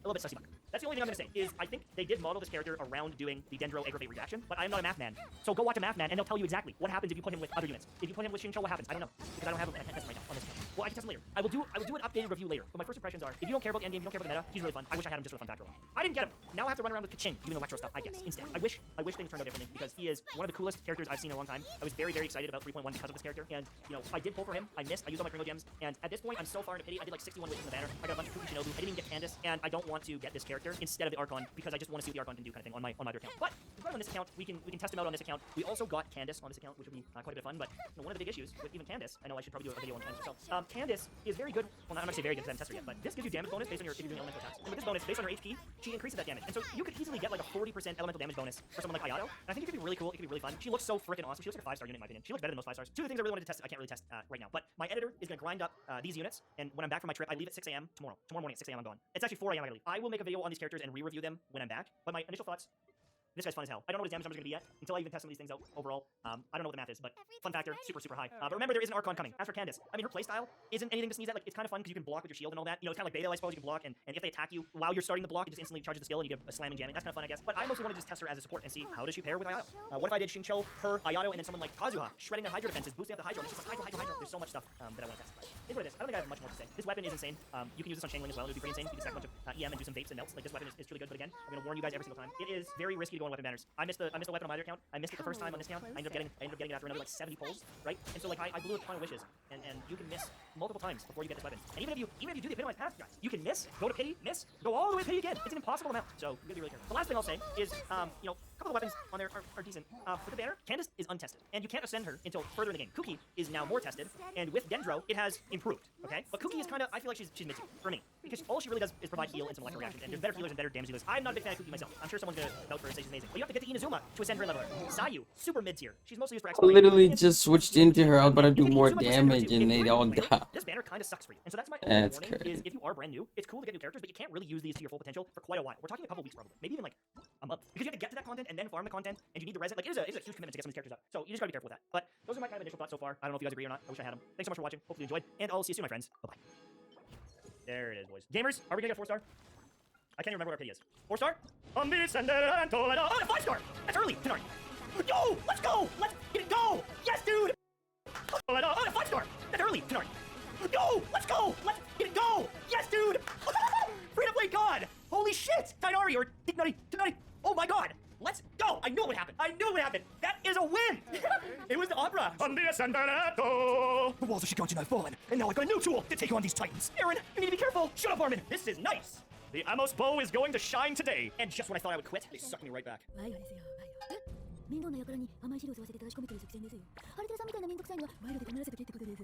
sussy buck. That's the only thing I'm going to say, is I think they did model this character around doing the Dendro ⴕⴇ reaction, but I'm not a math man. So go watch a math man, and they'll tell you exactly what happens if you put him with other units. If you put him with Xingqiu, what happens? I don't know, because I don't have a test right now on this account. Well, I can test him later. I will do an updated review later, but my first impressions are, if you don't care about the endgame, you don't care about the meta, he's really fun. I wish I had him just for the fun factor alone. I didn't get him. Now I have to run around with 괶 doing electro stuff, I guess, instead. I wish things turned out differently, because he is one of the coolest characters I've seen in a long time. I was very, very excited about 3.1 because of this character, and, I did pull for him. I missed. I used all my Primo gems, and at this point, I'm so far into pity. I did like 61 wins in the banner. I got a bunch of Kuki Shinobu. I didn't even get Candace, and I don't want to get this character instead of the Archon, because I just want to see what the Archon can do kind of thing on my other account. But got him on this account. We can test him out on this account. We also got Candace on this account, which would be quite a bit of fun. But one of the big issues with even Candace, I know I should probably do a video on Candace herself. Candace is very good. Well, I'm not gonna say very good because I haven't tested her yet, but this gives you damage bonus based on your if you're doing elemental attacks. And with this bonus, based on her HP, she increases that damage. And so you could easily get like a 40% elemental damage bonus for someone like Ayato. And I think it could be really cool. It could be really fun. She looks so freaking awesome. She looks like a 5-star unit in my opinion. She looks better than most 5 stars. Two of the things I really wanted to test, I can't really test right now. But my editor is gonna grind up these units, and when I'm back from my trip, I leave at 6 a.m. tomorrow. Tomorrow morning at 6 a.m. I'm gone. It's actually 4 a.m. I gotta leave. I will make a video on these characters and re-review them when I'm back. But my initial thoughts. This guy's fun as hell. I don't know what his damage numbers are going to be yet until I even test some of these things out overall. I don't know what the math is, but fun factor, super, super high. But remember, there is an Archon coming. As for Candace, I mean, her playstyle isn't anything to sneeze at. Like, it's kind of fun because you can block with your shield and all that. You know, it's kind of like Beta, I suppose. You can block, and if they attack you while you're starting the block, it just instantly charges the skill and you get a slamming jamming. That's kind of fun, I guess. But I mostly wanted to just test her as a support and see how does she pair with Ayato. What if I did Xingqiu, her, Ayato, and then someone like Kazuha, shredding their Hydra defenses, boosting up the Hydra, and it's just like Hydra. There's so much stuff that I want to test. Here's what it is. I don't think I have much more to say. This weapon is insane. You can use this on Chainlink as well. It would be pretty insane. You can stack a bunch of EM and do some vapes and melts. Like, this weapon is truly good, but again, I'm going to warn you guys every single time. It is very risky to go on weapon banners. I missed the weapon on my other account. I missed it the first time on this account. I ended up getting it after another like 70 pulls, right? And so like I blew a ton of wishes, and you can miss multiple times before you get this weapon. And even if you do the epitomized path, guys, you can miss, go to pity, miss, go all the way to pity again. It's an impossible amount. So you gotta be really careful. The last thing I'll say is, you know, a couple of weapons on there are decent. For the banner, Candace is untested, and you can't ascend her until further in the game. Kuki is now more tested, and with Dendro, it has improved. Okay, but Kuki is kind of, I feel like she's mid for me, because all she really does is provide heal and some electro reactions, and there's better healers and better damage dealers. I'm not a big fan of Kuki myself. I'm sure someone's gonna vouch for her and say she's amazing. But you have to get to Inazuma to ascend her leveler. Sayu, super mid tier. She's mostly used for I exploit. literally just switched into her. I was about to do more damage, and they all die. This banner kind of sucks for you, and so that's my only warning. crazy. Is if you are brand new, it's cool to get new characters, but you can't really use these to your full potential for quite a while. We're talking a couple weeks probably, maybe even like a month, because you have to get to that content and then farm the content, and you need the resin. Like it is a huge commitment to get some of these characters up. So you just gotta be careful with that. But those are my kind of initial thoughts so far. I don't know if you guys agree or not. I wish I had them. Thanks so much for watching. Hopefully you enjoyed, and I'll see you soon, my friends. Bye bye. There it is, boys. Gamers, are we gonna get 4-star? I can't even remember what our pity is. 4-star? Oh, and a 5-star! That's early! Tenari. Yo! Let's go! Let's get it go! Yes, dude! Oh, and a 5-star! That's early! Tenari. Yo! Let's go! Let's get it go! Yes, dude! Free to play God! Holy shit! Tainari or Tignari! Oh my god! Let's go! I knew it would happen! I knew it would happen! That is a win! It was the opera! The walls of Shiganshina have fallen, and now I've got a new tool to take on these titans. Aaron, you need to be careful! Shut up, Armin! This is nice! The Amos bow is going to shine today! And just when I thought I would quit, they sucked me right back. 面倒な輩に甘い汁を吸わせて正し込むという作戦ですよ。ハルテさんみたいな面倒くさいのはワイルドでならせとけってことです。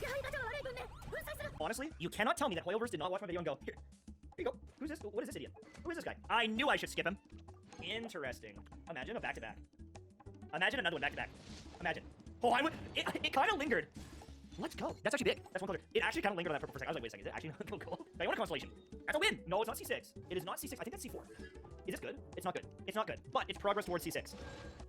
やはりガチャは悪い分ね。粉砕する。 Honestly, you cannot tell me that Hoyoverse did not watch my video and go, here you go. Who's this? What is this idiot? Who is this guy? I knew I should skip him. Interesting. Imagine a back-to-back. Imagine another one back-to-back. Imagine. Oh, it kind of lingered. Let's go. That's actually big. That's one color. It actually kind of lingered on that purple for a second. I was like, wait a second, is it actually cool? I want a constellation. That's a win. No, it's not C6. It is not C6. I think that's C4. Is this good? It's not good. It's not good. But it's progress towards C6.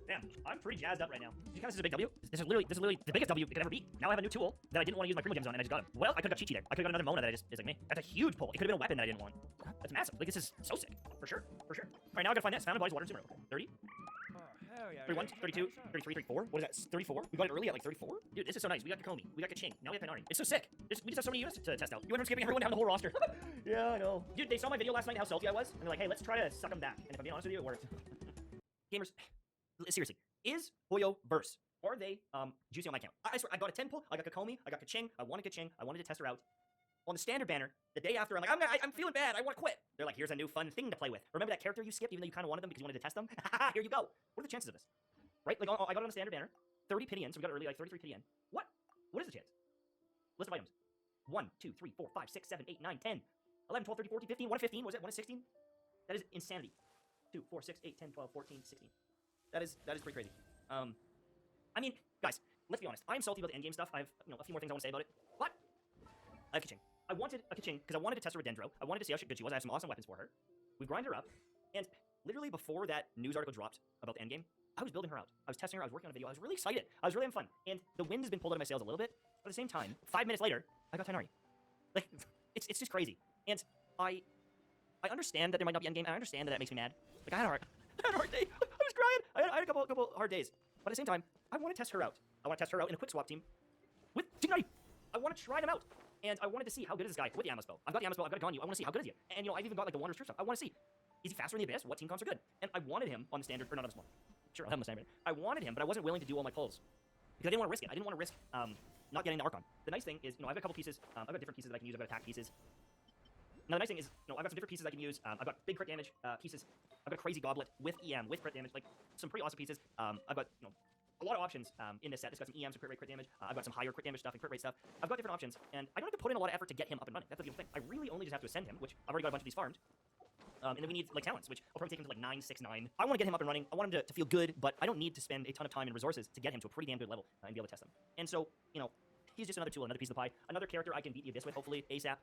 Damn, I'm pretty jazzed up right now. You guys, this is a big W. This is literally the biggest W it could ever be. Now I have a new tool that I didn't want to use my primo gems on, and I just got him. Well, I could have got Chi-Chi there. I could have got another Mona that is like me. That's a huge pull. It could have been a weapon that I didn't want. That's massive. Like, this is so sick. For sure. For sure. All right, now I gotta find that. Found a body's water consumer. 30. 31, 32, 33, 34. What is that? 34? We got it early at like 34? Dude, this is so nice. We got Kokomi. We got 괶. Now we have Tainari. It's so sick. We just have so many units to test out. You went from skipping everyone down the whole roster. Yeah, I know. Dude, they saw my video last night how salty I was, and they're like, hey, let's try to suck them back. And if I'm being honest with you, it worked. Gamers, seriously, is Hoyoverse, are they juicy on my account? I swear, I got a 10 pull, I got Kokomi, I got 괶, I wanted 괶, I wanted to test her out. On the standard banner, the day after, I'm like, I'm feeling bad, I want to quit. They're like, here's a new fun thing to play with. Remember that character you skipped even though you kind of wanted them because you wanted to test them? Here you go. What are the chances of this? Right? Like, I got it on the standard banner, 30 pity in, so we got it early, like 33 pity in. What is the chance? List of items. 1, 2, 3, 4, 5, 6, 7, 8, 9, 10, 11, 12, 13, 14, 15, 1 of 15, was it? 1 of 16? That is insanity. 2, 4, 6, 8, 10, 12, 14, 16. That is pretty crazy. I mean, guys, let's be honest. I'm salty about the endgame stuff. I have, a few more things I want to say about it. But I have 괶. I wanted a 괶 because I wanted to test her with Dendro. I wanted to see how good she was. I have some awesome weapons for her. We grind her up, and literally before that news article dropped about the endgame, I was building her out. I was testing her. I was working on a video. I was really excited. I was really having fun. And the wind has been pulled out of my sails a little bit. But at the same time, 5 minutes later, I got Tainari. Like, it's just crazy. And I understand that there might not be endgame. I understand that makes me mad. Like, I had a hard day. I was crying. I had a couple hard days. But at the same time, I want to test her out. I want to test her out in a quick swap team with Tignari. I want to try them out. And I wanted to see how good is this guy with the Amos bow. I've got the Amos bow. I've got a Ganyu. I want to see how good is he. And, I've even got, like, the Wanderer's Trip stuff. I want to see, is he faster in the Abyss? What team comps are good? And I wanted him on the standard, or not on the small. Sure, I'll have him on the standard. I wanted him, but I wasn't willing to do all my pulls. Because I didn't want to risk it. I didn't want to risk not getting the Archon. The nice thing is, I've got a couple pieces. I've got different pieces that I can use. I've got attack pieces. Now the nice thing is, I've got some different pieces I can use. I've got big crit damage pieces. I've got a crazy goblet with EM, with crit damage, like some pretty awesome pieces. I've got, a lot of options in this set. It's got some EM, some crit rate, crit damage. I've got some higher crit damage stuff and crit rate stuff. I've got different options, and I don't have to put in a lot of effort to get him up and running. That's the beautiful thing. I really only just have to ascend him, which I've already got a bunch of these farmed. And then we need like talents, which I'll probably take him to like 9, 6, 9. I want to get him up and running. I want him to feel good, but I don't need to spend a ton of time and resources to get him to a pretty damn good level and be able to test him. And so, he's just another tool, another piece of the pie, another character I can beat the Abyss with, hopefully, ASAP.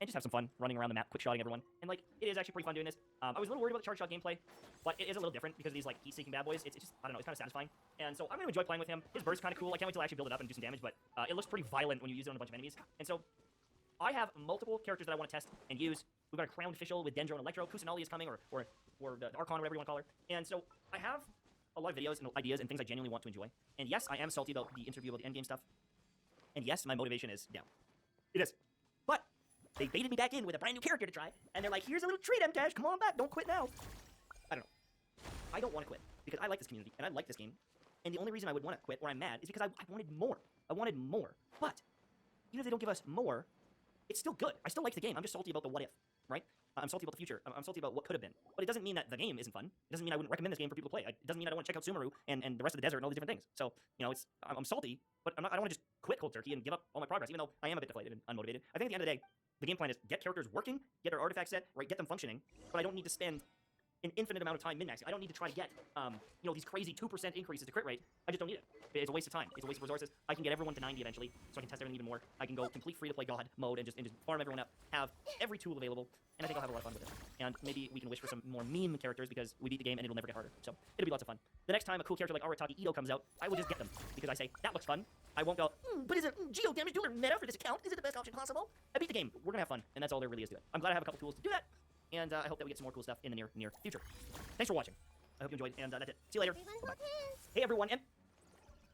And just have some fun running around the map, quick-shotting everyone. And, like, it is actually pretty fun doing this. I was a little worried about the charge shot gameplay, but it is a little different because of these, like, heat-seeking bad boys. It's just, I don't know, it's kind of satisfying. And so I'm going to enjoy playing with him. His burst's kind of cool. I can't wait till I actually build it up and do some damage, but it looks pretty violent when you use it on a bunch of enemies. And so I have multiple characters that I want to test and use. We've got a Crowned Official with Dendro and Electro. Kusanali is coming, or the Archon, whatever you want to call her. And so I have a lot of videos and ideas and things I genuinely want to enjoy. And yes, I am salty about the interview about the endgame stuff. And yes, my motivation is down. It is. But they baited me back in with a brand new character to try, and they're like, here's a little treat, MTash, come on back, don't quit now. I don't know. I don't want to quit, because I like this community, and I like this game. And the only reason I would want to quit, or I'm mad, is because I wanted more. I wanted more. But, even if they don't give us more, it's still good. I still like the game. I'm just salty about the what if, right? I'm salty about the future. I'm salty about what could have been. But it doesn't mean that the game isn't fun. It doesn't mean I wouldn't recommend this game for people to play. It doesn't mean I don't want to check out Sumeru and the rest of the desert and all these different things. So, I'm salty, but I don't want to just quit cold turkey and give up all my progress, even though I am a bit deflated and unmotivated. I think at the end of the day, the game plan is get characters working, get their artifact set, right, get them functioning, but I don't need to spend an infinite amount of time min-maxing. I don't need to try to get, these crazy 2% increases to crit rate. I just don't need it. It's a waste of time. It's a waste of resources. I can get everyone to 90 eventually, so I can test everything even more. I can go complete free-to-play God mode and just farm everyone up, have every tool available, and I think I'll have a lot of fun with it. And maybe we can wish for some more meme characters because we beat the game and it'll never get harder. So it'll be lots of fun. The next time a cool character like Aratagi Ito comes out, I will just get them because I say, that looks fun. I won't go, but is it geo damage dealer meta for this account? Is it the best option possible? I beat the game. We're gonna have fun, and that's all there really is to it. I'm glad I have a couple tools to do that. And I hope that we get some more cool stuff in the near future. Thanks for watching. I hope you enjoyed, and that's it. See you later. Bye-bye. Hey everyone, and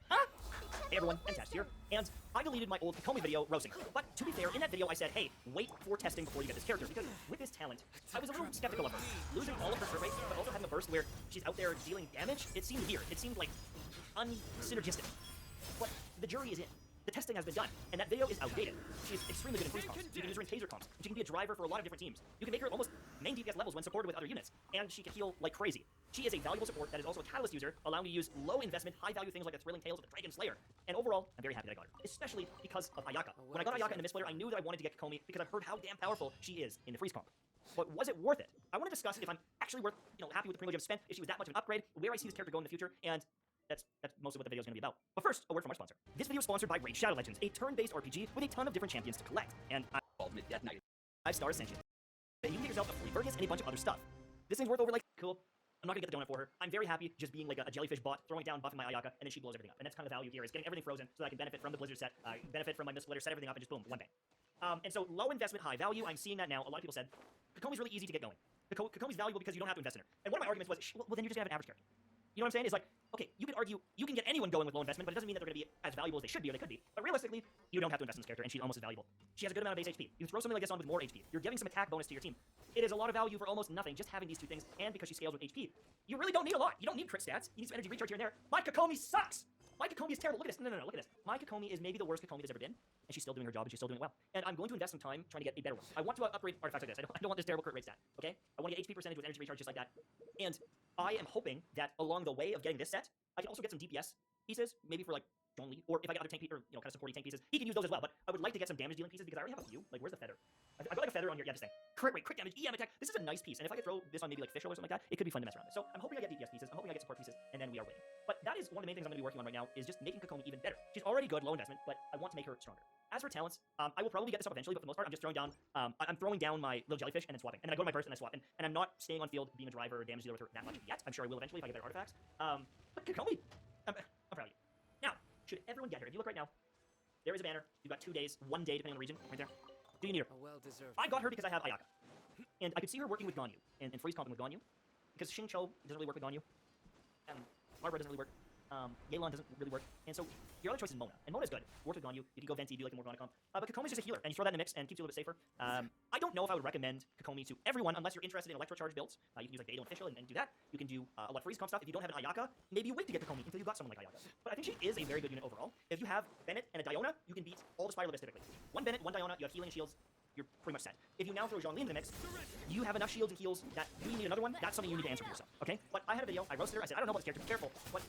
hey everyone, MTash here. And I deleted my old 괶ᴇ video roasting. But to be fair, in that video I said, hey, wait for testing before you get this character, because with this talent, I was a little skeptical of her. Losing all of her crit rate, but also having a burst where she's out there dealing damage, it seemed weird. It seemed like unsynergistic. But the jury is in. The testing has been done, and that video is outdated. She is extremely good in freeze comps. You can use her in taser comps. She can be a driver for a lot of different teams. You can make her almost main DPS levels when supported with other units, and she can heal like crazy. She is a valuable support that is also a catalyst user, allowing you to use low investment, high value things like the Thrilling Tales of the Dragon Slayer. And overall, I'm very happy that I got her, especially because of Ayaka. When I got Ayaka in the Mist Splitter, I knew that I wanted to get 괶ᴇ because I've heard how damn powerful she is in the freeze comp. But was it worth it? I want to discuss if I'm actually happy with the privilege I've spent, if she was that much of an upgrade, where I see this character go in the future, and that's mostly what the video is going to be about. But first, a word from our sponsor. This video is sponsored by Raid Shadow Legends, a turn-based RPG with a ton of different champions to collect. And Death Knight 5-star Ascension. And you can get yourself a free Burgess and a bunch of other stuff. This thing's worth over cool. I'm not gonna get the donut for her. I'm very happy just being like a jellyfish bot, throwing it down, buffing my Ayaka, and then she blows everything up. And that's kind of the value here, is getting everything frozen so that I can benefit from the Blizzard set, benefit from my Mist Splitter, set everything up, and just boom, one bang. And so low investment, high value. I'm seeing that now. A lot of people said 괶ᴇ's really easy to get going. 괶ᴇ's valuable because you don't have to invest in her. And one of my arguments was, well, then you're just gonna have an average character. You know what I'm saying? It's like, okay, you could argue you can get anyone going with low investment, but it doesn't mean that they're going to be as valuable as they should be or they could be. But realistically, you don't have to invest in this character, and she's almost as valuable. She has a good amount of base HP. You can throw something like this on with more HP. You're giving some attack bonus to your team. It is a lot of value for almost nothing, just having these two things, and because she scales with HP. You really don't need a lot. You don't need crit stats. You need some energy recharge here and there. My 괶ᴇ sucks! My 괶ᴇ is terrible. Look at this. No, look at this. My 괶ᴇ is maybe the worst 괶ᴇ there's ever been, and she's still doing her job, and she's still doing it well. And I'm going to invest some time trying to get a better one. I want to upgrade artifacts like this. I don't want this terrible crit rate stat, okay? I want to get HP percentage with energy recharge just like that. And I am hoping that along the way of getting this set, I can also get some DPS pieces, maybe for Zhongli, or if I get other tank pieces, or kind of supporting tank pieces, he can use those as well. But I would like to get some damage dealing pieces because I already have a few. Where's the feather? I've got a feather on here. Yeah, this thing. Crit rate, crit damage, EM attack. This is a nice piece, and if I could throw this on maybe Fischl or something like that, it could be fun to mess around with. So I'm hoping I get DPS pieces. I'm hoping I get support pieces, and then we are winning. But that is one of the main things I'm going to be working on right now, is just making 괶ᴇ even better. She's already good, low investment, but I want to make her stronger. As for talents, I will probably get this up eventually, but for the most part, I'm just throwing down. I'm throwing down my little jellyfish and then swapping, and then I go to my burst and I swap, and I'm not staying on field being a driver or damage dealer with her that much yet. I'm sure I will eventually if I get better artifacts. But 괶ᴇ, I'm proud of you. Now, should everyone get her? If you look right now, there is a banner. You've got 2 days, 1 day depending on the region, right there. Do you need her? I got her because I have Ayaka, and I could see her working with Gonyu and freeze comping with Gonyu, because Xingqiu doesn't really work with Gonyu, and Barbara doesn't really work. Yelan doesn't really work, and so your other choice is Mona, and Mona's good. Works with Gonyu. You can go Venti, do like a more Chronicom. But 괶ᴇ's just a healer, and you throw that in the mix and keeps you a little bit safer. I don't know if I would recommend 괶ᴇ to everyone unless you're interested in electrocharge builds. You can use 괱ᴏ and Fischl and do that. You can do a lot of freeze comp stuff. If you don't have an Ayaka, maybe you wait to get 괶ᴇ until you got someone like Ayaka. But I think she is a very good unit overall. If you have Bennett and a Diona, you can beat all the Spiral Abyss typically. 1 Bennett, 1 Diona, you have healing and shields. you're pretty much set. If you now throw Zhongli into the mix, you have enough shields and heals that you need another one. That's something you need to answer for yourself, okay? But I had a video, I roasted her, I said, I don't know about this character, be careful. But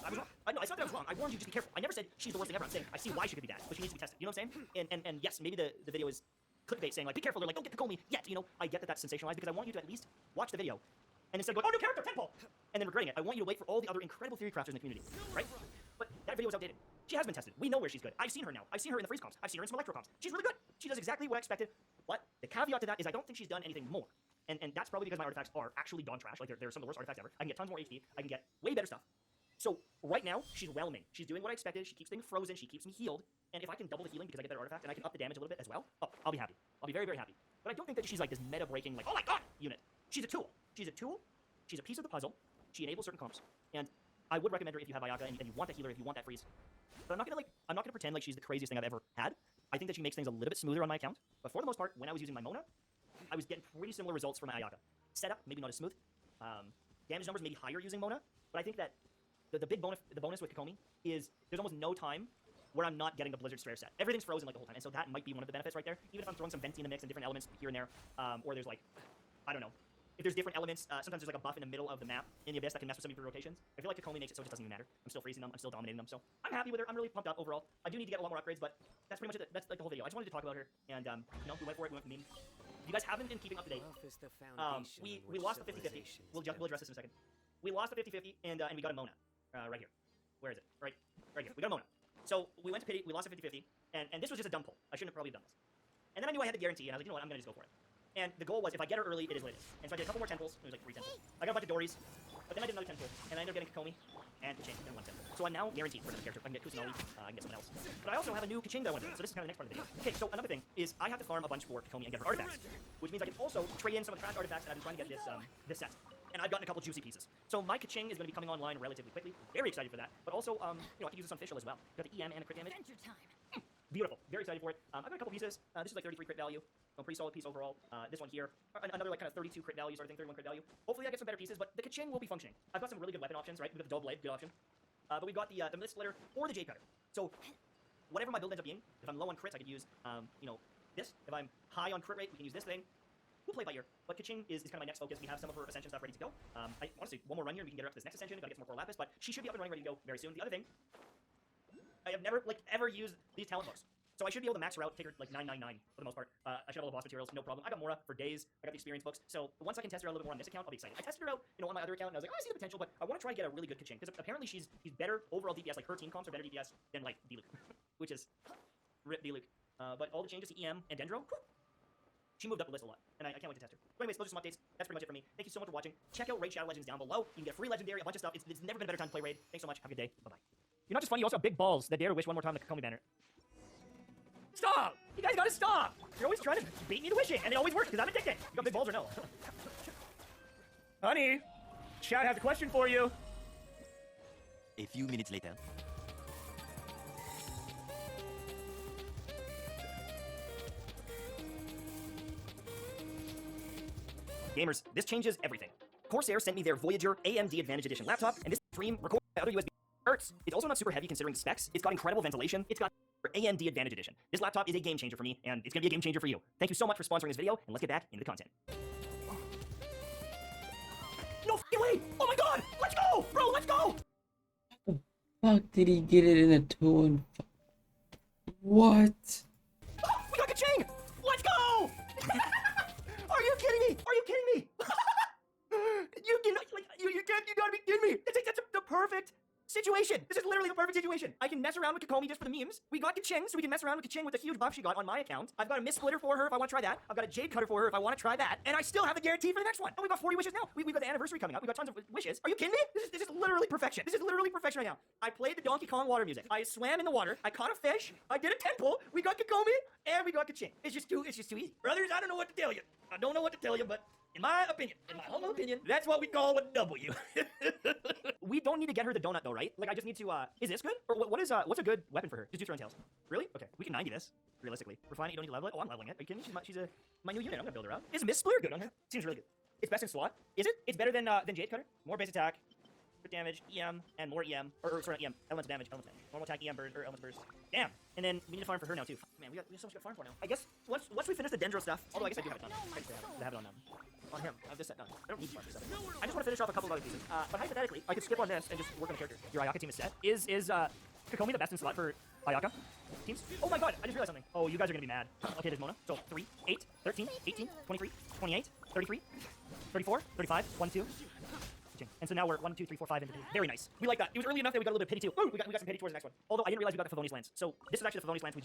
I was wrong. No, it's not that I was wrong. I warned you, just be careful. I never said she's the worst thing ever. I'm saying I see why she could be bad, but she needs to be tested. You know what I'm saying? And yes, maybe the video is clickbait saying like, be careful, they're like, don't get Kokomi yet, you know? I get that that's sensationalized because I want you to at least watch the video and instead of going, oh, new character, temple, and then regretting it. I want you to wait for all the other incredible theory crafters in the community, right? But that video is outdated. She has been tested. We know where she's good. I've seen her now. I've seen her in the freeze comps. I've seen her in some electro comps. She's really good. She does exactly what I expected. But the caveat to that is I don't think she's done anything more. And that's probably because my artifacts are actually dog trash. Like they're some of the worst artifacts ever. I can get tons more HP. I can get way better stuff. So right now, she's whelming. She's doing what I expected. She keeps things frozen. She keeps me healed. And if I can double the healing because I get better artifacts and I can up the damage a little bit as well, oh, I'll be happy. I'll be very, very happy. But I don't think that she's like this meta-breaking, like, oh my god, unit. She's a tool. She's a tool. She's a piece of the puzzle. She enables certain comps. And I would recommend her if you have Ayaka and you want that healer, if you want that freeze. But I'm not gonna pretend like she's the craziest thing I've ever had. I think that she makes things a little bit smoother on my account. But for the most part, when I was using my Mona, I was getting pretty similar results from my Ayaka. Setup, maybe not as smooth. Damage numbers maybe higher using Mona. But I think that the big bonus, the bonus with Kokomi is there's almost no time where I'm not getting the Blizzard Spare set. Everything's frozen like the whole time, and so that might be one of the benefits right there. Even if I'm throwing some Venti in the mix and different elements here and there, or there's like, I don't know. If there's different elements, sometimes there's like a buff in the middle of the map in the Abyss that can mess with some of your rotations. I feel like Kokomi makes it so it just doesn't even matter. I'm still freezing them, I'm still dominating them, so I'm happy with her. I'm really pumped up overall. I do need to get a lot more upgrades, but that's pretty much it. That's like the whole video. I just wanted to talk about her, and you know, we went for it, we went for meme. If you guys haven't been keeping up to date, we lost the 50-50. We'll address this in a second. We lost the 50-50, and we got a Mona, right here. Where is it? Right here. We got a Mona. So we went to pity, we lost the 50-50, and this was just a dumb pull. I shouldn't have probably done this. And then I knew I had the guarantee, and I was like, you know what, I'm gonna just go for it. And the goal was, if I get her early, it is what it is. And so I did a couple more temples. It was like 3 temples. I got a bunch of Dories, but then I did another temple, and I ended up getting Kokomi and Kaching in 1 temple. So I'm now guaranteed for another character. I can get 꽌ᴜᴇ, I can get someone else. But I also have a new Kaching that I want to do, so this is kind of the next part of the video. Okay, so another thing is I have to farm a bunch for Kokomi and get her artifacts, which means I can also trade in some of the trash artifacts, and I've been trying to get this set. And I've gotten a couple juicy pieces. So my Kaching is going to be coming online relatively quickly. Very excited for that. But also, you know, I can use this on Fischl as well. Got the EM and the crit damage. Beautiful. Very excited for it. I've got a couple pieces. This is like 33 crit value. A pretty solid piece overall. This one here, another like kind of 32 crit value sort of thing, 31 crit value. Hopefully I get some better pieces, but the Kaching will be functioning. I've got some really good weapon options, right? We've got the double blade, good option. But we've got the Mist Splitter or the Jade Cutter. So whatever my build ends up being, if I'm low on crits, I could use, you know, this. If I'm high on crit rate, we can use this thing. We'll play by ear. But Kaching is kind of my next focus. We have some of her Ascension stuff ready to go. Honestly, one more run here, we can get her up to this next Ascension. Gotta get some more Lapis, but she should be up and running, ready to go very soon. The other thing, I have never, like, ever used these talent books. So I should be able to max her out, take her like 999 for the most part. I should have all the boss materials, no problem. I got Mora for days. I got the experience books. So once I can test her out a little bit more on this account, I'll be excited. I tested her out, you know, on my other account, and I was like, oh, I see the potential, but I want to try to get a really good Kaching because apparently she's better overall DPS. Like her team comps are better DPS than like 괱ᴜᴇ, which is rip 괱ᴜᴇ. But all the changes to EM and Dendro, whew, she moved up the list a lot, and I can't wait to test her. But anyways, those are some updates. That's pretty much it for me. Thank you so much for watching. Check out Raid Shadow Legends down below. You can get free legendary, a bunch of stuff. It's never been a better time to play Raid. Thanks so much. Have a good day. Bye bye. You're not just funny. You also have big balls that dare to wish one more time the Kokomi banner. Stop! You guys gotta stop! You're always trying to beat me to wishing, and it always works because I'm addicted. You got big balls or no? Honey, chat has a question for you. A few minutes later. Gamers, this changes everything. Corsair sent me their Voyager AMD Advantage Edition laptop, and this stream records out of USB hurts. It's also not super heavy considering the specs. It's got incredible ventilation. It's got AMD Advantage Edition. This laptop is a game changer for me, and it's gonna be a game changer for you. Thank you so much for sponsoring this video, and let's get back into the content. No f***ing way! Oh my god! Let's go! Bro, let's go! Fuck did he get it in a 2 and what? Oh, we got Kaching! Let's go! Are you kidding me? Are you kidding me? You gotta be kidding me! That's the perfect situation. This is literally the perfect situation. I can mess around with Kokomi just for the memes. We got Kaching, so we can mess around with Kaching with the huge buff she got on my account. I've got a Mist Splitter for her if I want to try that. I've got a Jade Cutter for her if I want to try that. And I still have the guarantee for the next one. Oh, we got 40 wishes now. We've got the anniversary coming up. We got tons of wishes. Are you kidding me? This is literally perfection. This is literally perfection right now. I played the Donkey Kong water music. I swam in the water. I caught a fish. I did a temple. We got Kokomi, and we got Kaching. It's just too easy. Brothers, I don't know what to tell you. I don't know what to tell you, but in my opinion, in my humble opinion, that's what we call a W. We don't need to get her the donut though, right? Like I just need to, is this good? Or what's a good weapon for her? Just do throw and tails. Really? Okay, we can 90 this, realistically. Refine it, you don't need to level it. Oh, I'm leveling it. Are you kidding me? She's my new unit, I'm gonna build her up. Is Mist Splitter good on her? Seems really good. It's best in slot. Is it? It's better than Jade Cutter. More base attack. crit damage, EM, and more EM. Or sorry, EM, elemental damage, normal attack, EM burst, or elemental burst. Damn! And then we need to farm for her now too. Man, we got so much to farm for now. I guess once we finish the Dendro stuff, although I guess I do have it done. I have it on him. I have this set done. I don't need to farm for 7. I just want to finish off a couple of other pieces. But hypothetically, I could skip on this and just work on the character. Your Ayaka team is set. Is 괶ᴇᴄ the best in slot for Ayaka teams? Oh my god, I just realized something. Oh, you guys are gonna be mad. Okay, there's Mona. So 3, 8, 13, 18, 23, 28, 33, 34, 35, 1, 2. And so now we're 1, 2, 3, 4, 5 into 3. Very nice. We like that. It was early enough that we got a little bit of pity too. Ooh, we got some pity towards the next one. Although I didn't realize we got the Favoni's Lance. So this is actually the Favoni's Lance we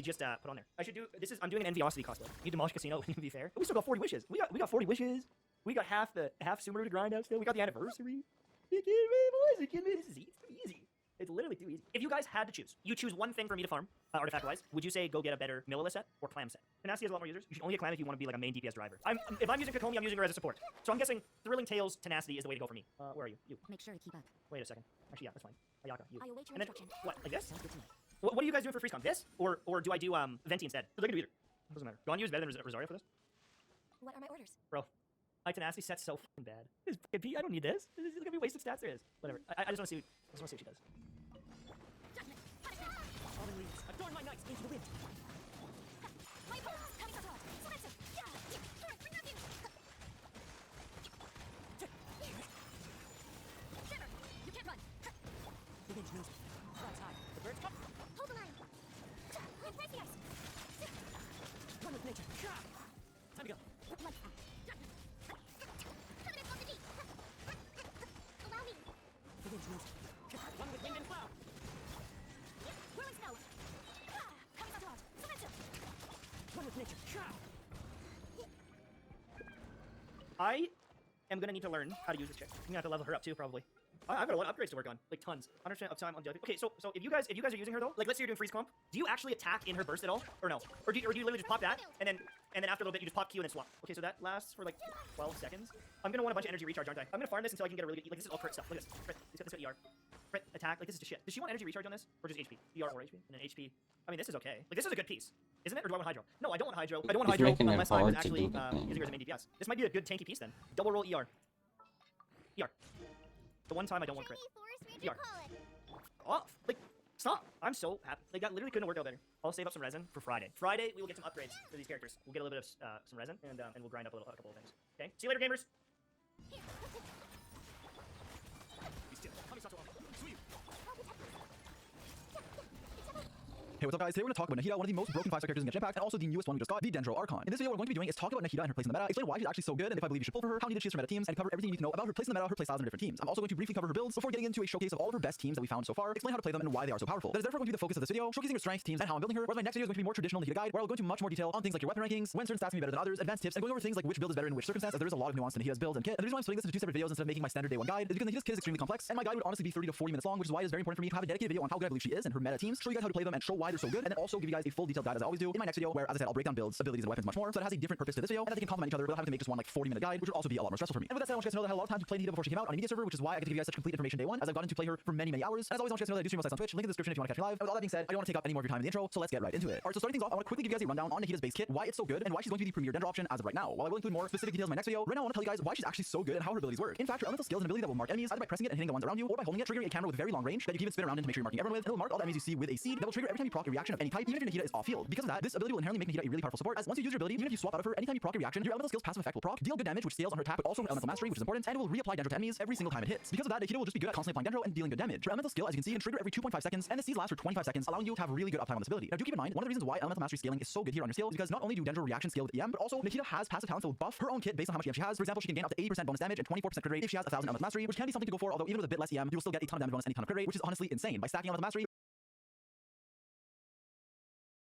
just put on there. I should do this. I'm doing an Enviosity cosplay. You demolish casino. To be fair, we still got 40 wishes. We got 40 wishes. We got half Sumeru to grind out still. We got the anniversary. You kidding me, boys? You kidding me? This is easy. It's easy. It's literally too easy. If you guys had to choose, you choose one thing for me to farm, artifact-wise, would you say go get a better Millilith set or Clam set? Tenacity has a lot more users. You should only get Clam if you want to be like a main DPS driver. If I'm using 괶ᴇᴄ, I'm using her as a support. So I'm guessing Thrilling Tales Tenacity is the way to go for me. Where are you? You. Make sure to keep up. Wait a second. Actually, yeah, that's fine. Ayaka, you. I await your And then, instruction. what, like this? Sounds good to me. What are you guys doing for FreezeCon? This? Or do I do Venti instead? Or they can do either. Doesn't matter. Gonyu is better than Rosario for this? What are my orders? Bro, my Tenacity set's so fucking bad. This fucking P, I don't need this. This is gonna be wasted stats there is. Whatever. I just wanna see what she does. Adorn my knights into the wind. My opponents coming to Shiver, you can't run. The wind knows me. Flies high. The birds come. Hold the line. Replace the ice. Run with nature. Time to go. Allow me. The wind knows me. Run with wind and cloud. Whirling snow. Run with nature. I am gonna need to learn how to use this chick. I'm gonna have to level her up too, probably. I've got a lot of upgrades to work on, like tons. 100% uptime on. Okay, so if you guys are using her though, like let's say you're doing freeze comp, do you actually attack in her burst at all, or no? Or do you literally just pop that and then after a little bit you just pop Q and then swap? Okay, so that lasts for like 12 seconds. I'm gonna want a bunch of energy recharge, aren't I? I'm gonna farm this until I can get a really good. Like this is all crit stuff. Look at this. Crit. This got ER. Crit attack. Like this is just shit. Does she want energy recharge on this, or just HP? ER or HP, and then HP. I mean, this is okay. Like this is a good piece, isn't it? Or do I want Hydro? No, I don't want Hydro. I don't want Hydro unless I was actually using her as a main DPS. This might be a good tanky piece then. Double roll ER. ER. The one time I don't want crit. ER. Off. Like, stop. I'm so happy. Like, that literally couldn't work out better. I'll save up some resin for Friday. Friday, we will get some upgrades for these characters. We'll get a little bit of some resin, and we'll grind up a couple of things. Okay? See you later, gamers. Hey, what's up guys? Today we're going to talk about 괞ᴞ, one of the most broken 5-star characters in Genshin Impact, and also the newest one we just got, the Dendro Archon. In this video, what we're going to be doing is talk about 괞ᴞ and her place in the meta, explain why she's actually so good, and if I believe you should pull for her, how needed she is for meta teams, and cover everything you need to know about her place in the meta, her playstyles, and different teams. I'm also going to briefly cover her builds before getting into a showcase of all of her best teams that we found so far, explain how to play them and why they are so powerful. That is therefore going to be the focus of this video, showcasing her strengths, teams, and how I'm building her, whereas my next video is going to be more traditional 괞ᴞ guide, where I'll go into much more detail on things like your weapon rankings, when certain stats can be better than others, advanced tips, and going over things like which build is better in which circumstance, as there is a lot of nuance to 괞ᴞ's build and kit. And the reason why I'm splitting this into 2 separate videos instead of making my standard day 1 guide is because 괞ᴞ's kit is extremely complex, and my guide would honestly be 30 to 40 minutes long, which is why it is very important for me to have a dedicated video on how good I believe she is and her meta teams, show you guys how to play them and show why they're so good, and then also give you guys a full detailed guide as I always do in my next video, where as I said I'll break down builds, abilities, and weapons much more, so it has a different purpose to this video, and that they can complement each other without having to make just one like 40-minute guide, which would also be a lot more stressful for me. And with that said, I want you guys to know that I had a lot of time to play 괞ᴞ before she came out on a media server, which is why I get to give you guys such complete information day 1, as I've gotten to play her for many hours. And as always, I want you guys to know that I do stream sites on Twitch, link in the description if you want to catch me live. And with all that being said, I don't want to take up any more of your time in the intro, so let's get right into it. Alright, so starting things off, I want to quickly give you guys a rundown on 괞ᴞ's base kit, why it's so good, and why she's going to be the premier Dendro option as of right now. While I will include more specific details in my next video, right now I want to tell you guys why she's actually so good and how her abilities work. In fact, her elemental skill is an ability that will mark enemies either by pressing it and hitting the ones around you, or by holding it, triggering a camera with very long range that you can even spin around in to make sure you're marking everyone with, and it'll mark all the enemies you see with a seed that will trigger every time you proc a reaction of any type, even if your 괞ᴞ is off field. Because of that, this ability will inherently make 괞ᴞ a really powerful support, as once you use your ability, even if you swap out of her, anytime you proc a reaction, your elemental skill's passive effect will proc, deal good damage, which scales on her attack, but also her elemental mastery, which is important, and will reapply Dendro to enemies every single time it hits. Because of that, 괞ᴞ will just be good at constantly applying Dendro and dealing good damage. Her elemental skill, as you can see, can trigger every 2.5 seconds, and the seeds last for 25 seconds, allowing you to have really good uptime on this ability. Now do keep in mind, one of the reasons why elemental mastery scaling is so good here on your skill is because not only do Dendro reaction scale with EM, but also 괞ᴞ has passive talents that will buff her own kit based on how much EM she has. For example, she can gain up to 80% bonus damage and 24% crit rate if she has 1000 elemental mastery, which can be something to go for, although even with a bit less EM, you will still get a ton of damage bonus and a ton of crit rate, which is honestly insane. By stacking elemental mastery,